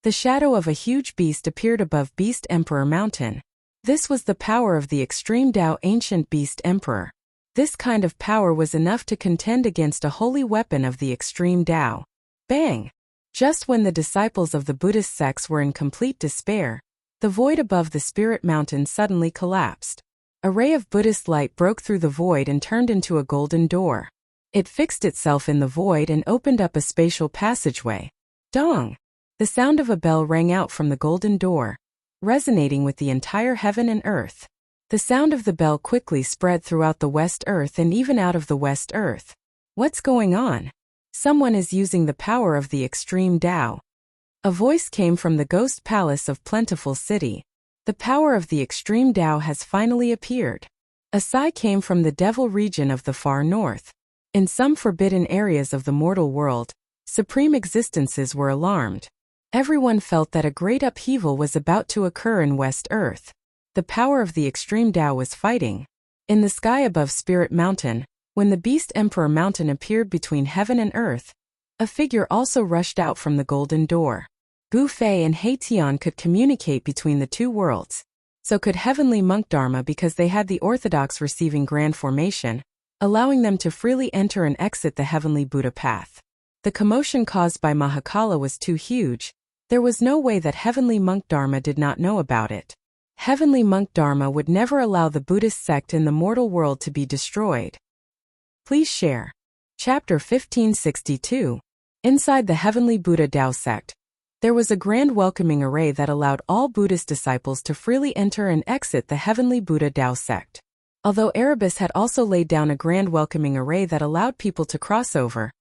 The shadow of a huge beast appeared above Beast Emperor Mountain. This was the power of the extreme Tao ancient Beast Emperor. This kind of power was enough to contend against a holy weapon of the extreme Tao. Bang! Just when the disciples of the Buddhist sects were in complete despair, the void above the spirit mountain suddenly collapsed. A ray of Buddhist light broke through the void and turned into a golden door. It fixed itself in the void and opened up a spatial passageway. Dong! The sound of a bell rang out from the golden door, resonating with the entire heaven and earth. The sound of the bell quickly spread throughout the West Earth and even out of the West Earth. What's going on? Someone is using the power of the extreme Tao. A voice came from the ghost palace of Plentiful City. The power of the extreme Tao has finally appeared. A sigh came from the devil region of the far north. In some forbidden areas of the mortal world, supreme existences were alarmed. Everyone felt that a great upheaval was about to occur in West Earth. The power of the extreme Tao was fighting. In the sky above Spirit Mountain, when the Beast Emperor Mountain appeared between heaven and earth, a figure also rushed out from the golden door. Gu Fei and He Tian could communicate between the two worlds. So could Heavenly Monk Dharma because they had the Orthodox receiving grand formation, allowing them to freely enter and exit the Heavenly Buddha path. The commotion caused by Mahakala was too huge. There was no way that Heavenly Monk Dharma did not know about it. Heavenly Monk Dharma would never allow the Buddhist sect in the mortal world to be destroyed. Please share. Chapter 1562. Inside the Heavenly Buddha Tao sect, there was a grand welcoming array that allowed all Buddhist disciples to freely enter and exit the Heavenly Buddha Tao sect. Although Erebus had also laid down a grand welcoming array that allowed people to cross over,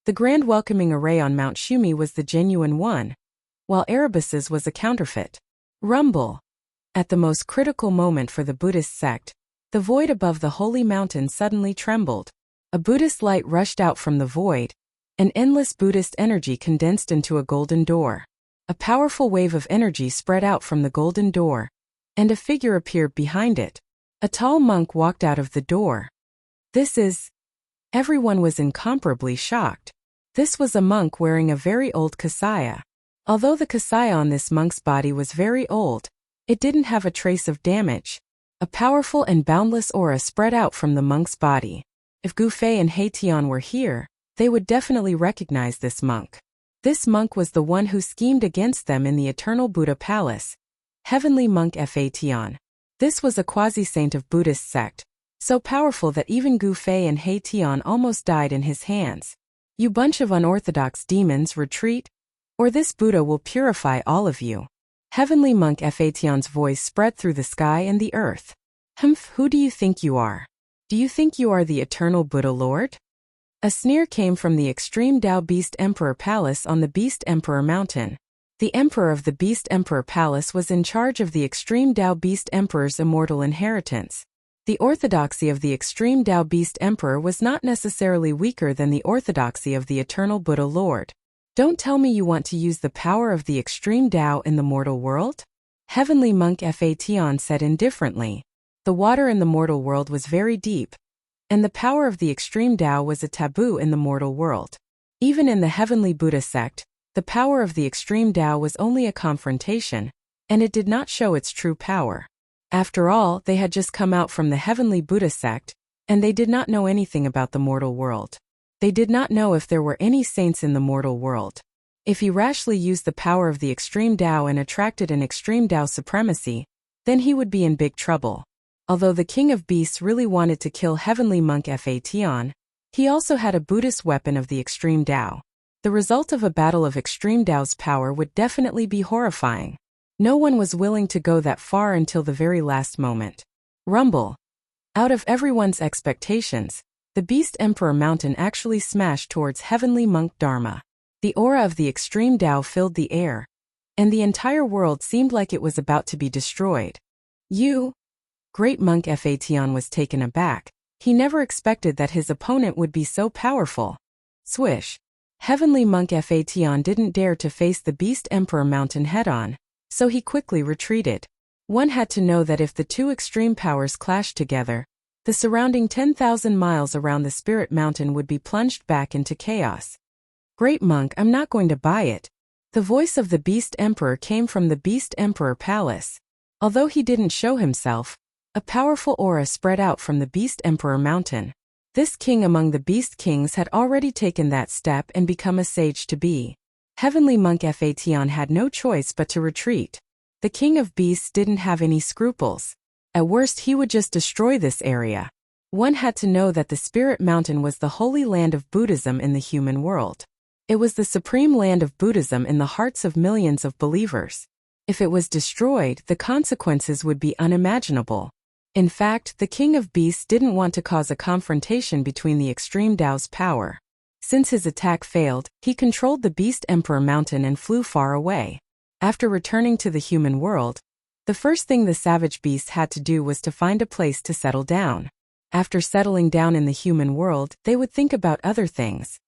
the grand welcoming array on Mount Shumi was the genuine one, while Erebus's was a counterfeit. Rumble. At the most critical moment for the Buddhist sect, the void above the holy mountain suddenly trembled. A Buddhist light rushed out from the void. An endless Buddhist energy condensed into a golden door. A powerful wave of energy spread out from the golden door, and a figure appeared behind it. A tall monk walked out of the door. This is... Everyone was incomparably shocked. This was a monk wearing a very old kasaya. Although the kasaya on this monk's body was very old, it didn't have a trace of damage. A powerful and boundless aura spread out from the monk's body. If Gu Fei and He Tian were here, they would definitely recognize this monk. This monk was the one who schemed against them in the Eternal Buddha Palace. Heavenly Monk Fa Tian. This was a quasi-saint of Buddhist sect, so powerful that even Gu Fei and He Tian almost died in his hands. You bunch of unorthodox demons, retreat, or this Buddha will purify all of you. Heavenly Monk Fa Tian's voice spread through the sky and the earth. Humph, who do you think you are? Do you think you are the Eternal Buddha Lord? A sneer came from the extreme Tao Beast Emperor Palace on the Beast Emperor Mountain. The Emperor of the Beast Emperor Palace was in charge of the extreme Tao Beast Emperor's immortal inheritance. The orthodoxy of the extreme Tao Beast Emperor was not necessarily weaker than the orthodoxy of the Eternal Buddha Lord. Don't tell me you want to use the power of the extreme Tao in the mortal world? Heavenly Monk Fa Tian said indifferently. The water in the mortal world was very deep, and the power of the extreme Tao was a taboo in the mortal world. Even in the Heavenly Buddha sect, the power of the extreme Tao was only a confrontation, and it did not show its true power. After all, they had just come out from the heavenly Buddha sect, and they did not know anything about the mortal world. They did not know if there were any saints in the mortal world. If he rashly used the power of the extreme Tao and attracted an extreme Tao supremacy, then he would be in big trouble. Although the King of Beasts really wanted to kill Heavenly Monk Fa Tian, he also had a Buddhist weapon of the extreme Tao. The result of a battle of extreme Tao's power would definitely be horrifying. No one was willing to go that far until the very last moment. Rumble. Out of everyone's expectations, the Beast Emperor Mountain actually smashed towards Heavenly Monk Dharma. The aura of the extreme Tao filled the air, and the entire world seemed like it was about to be destroyed. Great Monk Fa Tian was taken aback. He never expected that his opponent would be so powerful. Swish. Heavenly Monk Fa Tian didn't dare to face the Beast Emperor Mountain head-on, so he quickly retreated. One had to know that if the two extreme powers clashed together, the surrounding 10,000 miles around the Spirit Mountain would be plunged back into chaos. Great Monk, I'm not going to buy it. The voice of the Beast Emperor came from the Beast Emperor Palace. Although he didn't show himself, a powerful aura spread out from the Beast Emperor Mountain. This king among the Beast Kings had already taken that step and become a sage to be. Heavenly Monk Fa Tian had no choice but to retreat. The King of Beasts didn't have any scruples. At worst, he would just destroy this area. One had to know that the Spirit Mountain was the holy land of Buddhism in the human world. It was the supreme land of Buddhism in the hearts of millions of believers. If it was destroyed, the consequences would be unimaginable. In fact, the King of Beasts didn't want to cause a confrontation between the extreme Tao's power. Since his attack failed, he controlled the Beast Emperor Mountain and flew far away. After returning to the human world, the first thing the savage beasts had to do was to find a place to settle down. After settling down in the human world, they would think about other things.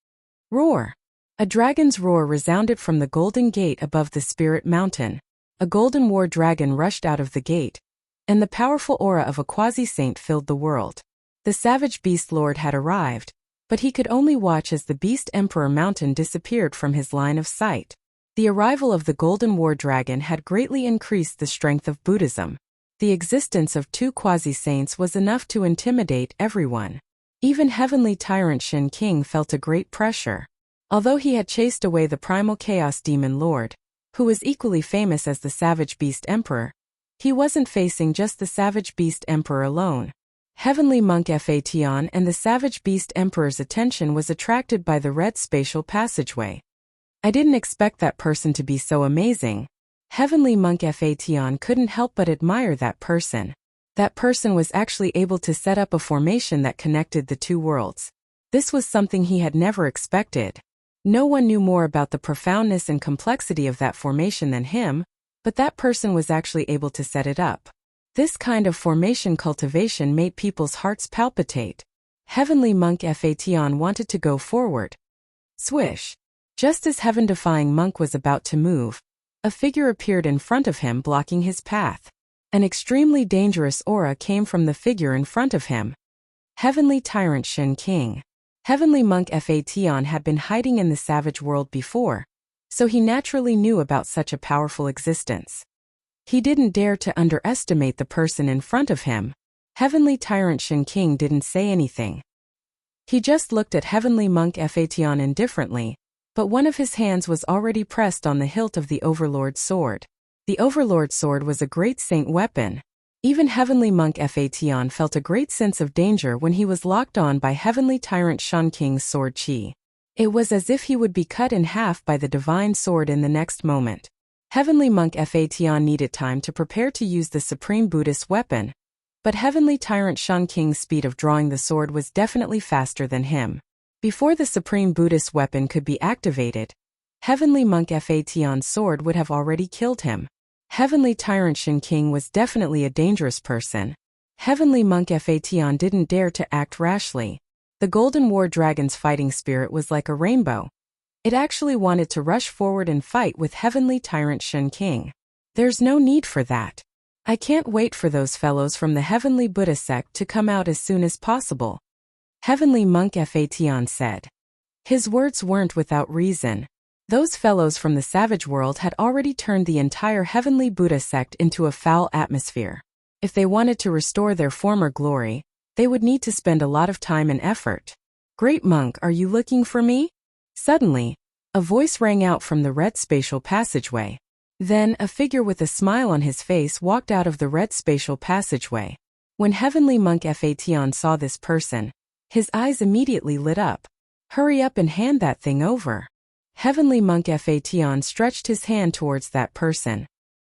Roar! A dragon's roar resounded from the golden gate above the Spirit Mountain. A golden war dragon rushed out of the gate, and the powerful aura of a quasi-saint filled the world. The savage beast lord had arrived, but he could only watch as the Beast Emperor Mountain disappeared from his line of sight. The arrival of the golden war dragon had greatly increased the strength of Buddhism. The existence of two quasi-saints was enough to intimidate everyone. Even heavenly tyrant Shen King felt a great pressure. Although he had chased away the primal chaos demon lord, who was equally famous as the savage beast emperor, he wasn't facing just the savage beast emperor alone. Heavenly Monk Fa Tian and the savage beast emperor's attention was attracted by the red spatial passageway. I didn't expect that person to be so amazing. Heavenly Monk Fa Tian couldn't help but admire that person. That person was actually able to set up a formation that connected the two worlds. This was something he had never expected. No one knew more about the profoundness and complexity of that formation than him, but that person was actually able to set it up. This kind of formation cultivation made people's hearts palpitate. Heavenly Monk Fa Tian wanted to go forward. Swish! Just as heaven-defying monk was about to move, a figure appeared in front of him blocking his path. An extremely dangerous aura came from the figure in front of him. Heavenly Tyrant Shen King. Heavenly Monk Fa Tian had been hiding in the savage world before, so he naturally knew about such a powerful existence. He didn't dare to underestimate the person in front of him. Heavenly Tyrant Shen King didn't say anything. He just looked at Heavenly Monk Fa Tian indifferently, but one of his hands was already pressed on the hilt of the Overlord sword. The Overlord sword was a great saint weapon. Even Heavenly Monk Fa Tian felt a great sense of danger when he was locked on by Heavenly Tyrant Shen King's sword chi. It was as if he would be cut in half by the divine sword in the next moment. Heavenly Monk Fa Tian needed time to prepare to use the supreme Buddhist weapon, but Heavenly Tyrant Shen King's speed of drawing the sword was definitely faster than him. Before the supreme Buddhist weapon could be activated, Heavenly Monk Fa Tian's sword would have already killed him. Heavenly Tyrant Shen King was definitely a dangerous person. Heavenly Monk Fa Tian didn't dare to act rashly. The Golden War Dragon's fighting spirit was like a rainbow. It actually wanted to rush forward and fight with Heavenly Tyrant Shen King. There's no need for that. I can't wait for those fellows from the Heavenly Buddha sect to come out as soon as possible. Heavenly Monk Fa Tian said. His words weren't without reason. Those fellows from the savage world had already turned the entire heavenly Buddha sect into a foul atmosphere. If they wanted to restore their former glory, they would need to spend a lot of time and effort. "Great monk, are you looking for me?" Suddenly, a voice rang out from the red spatial passageway. Then, a figure with a smile on his face walked out of the red spatial passageway. When Heavenly Monk Fation saw this person, his eyes immediately lit up. "Hurry up and hand that thing over." Heavenly Monk Fation stretched his hand towards that person.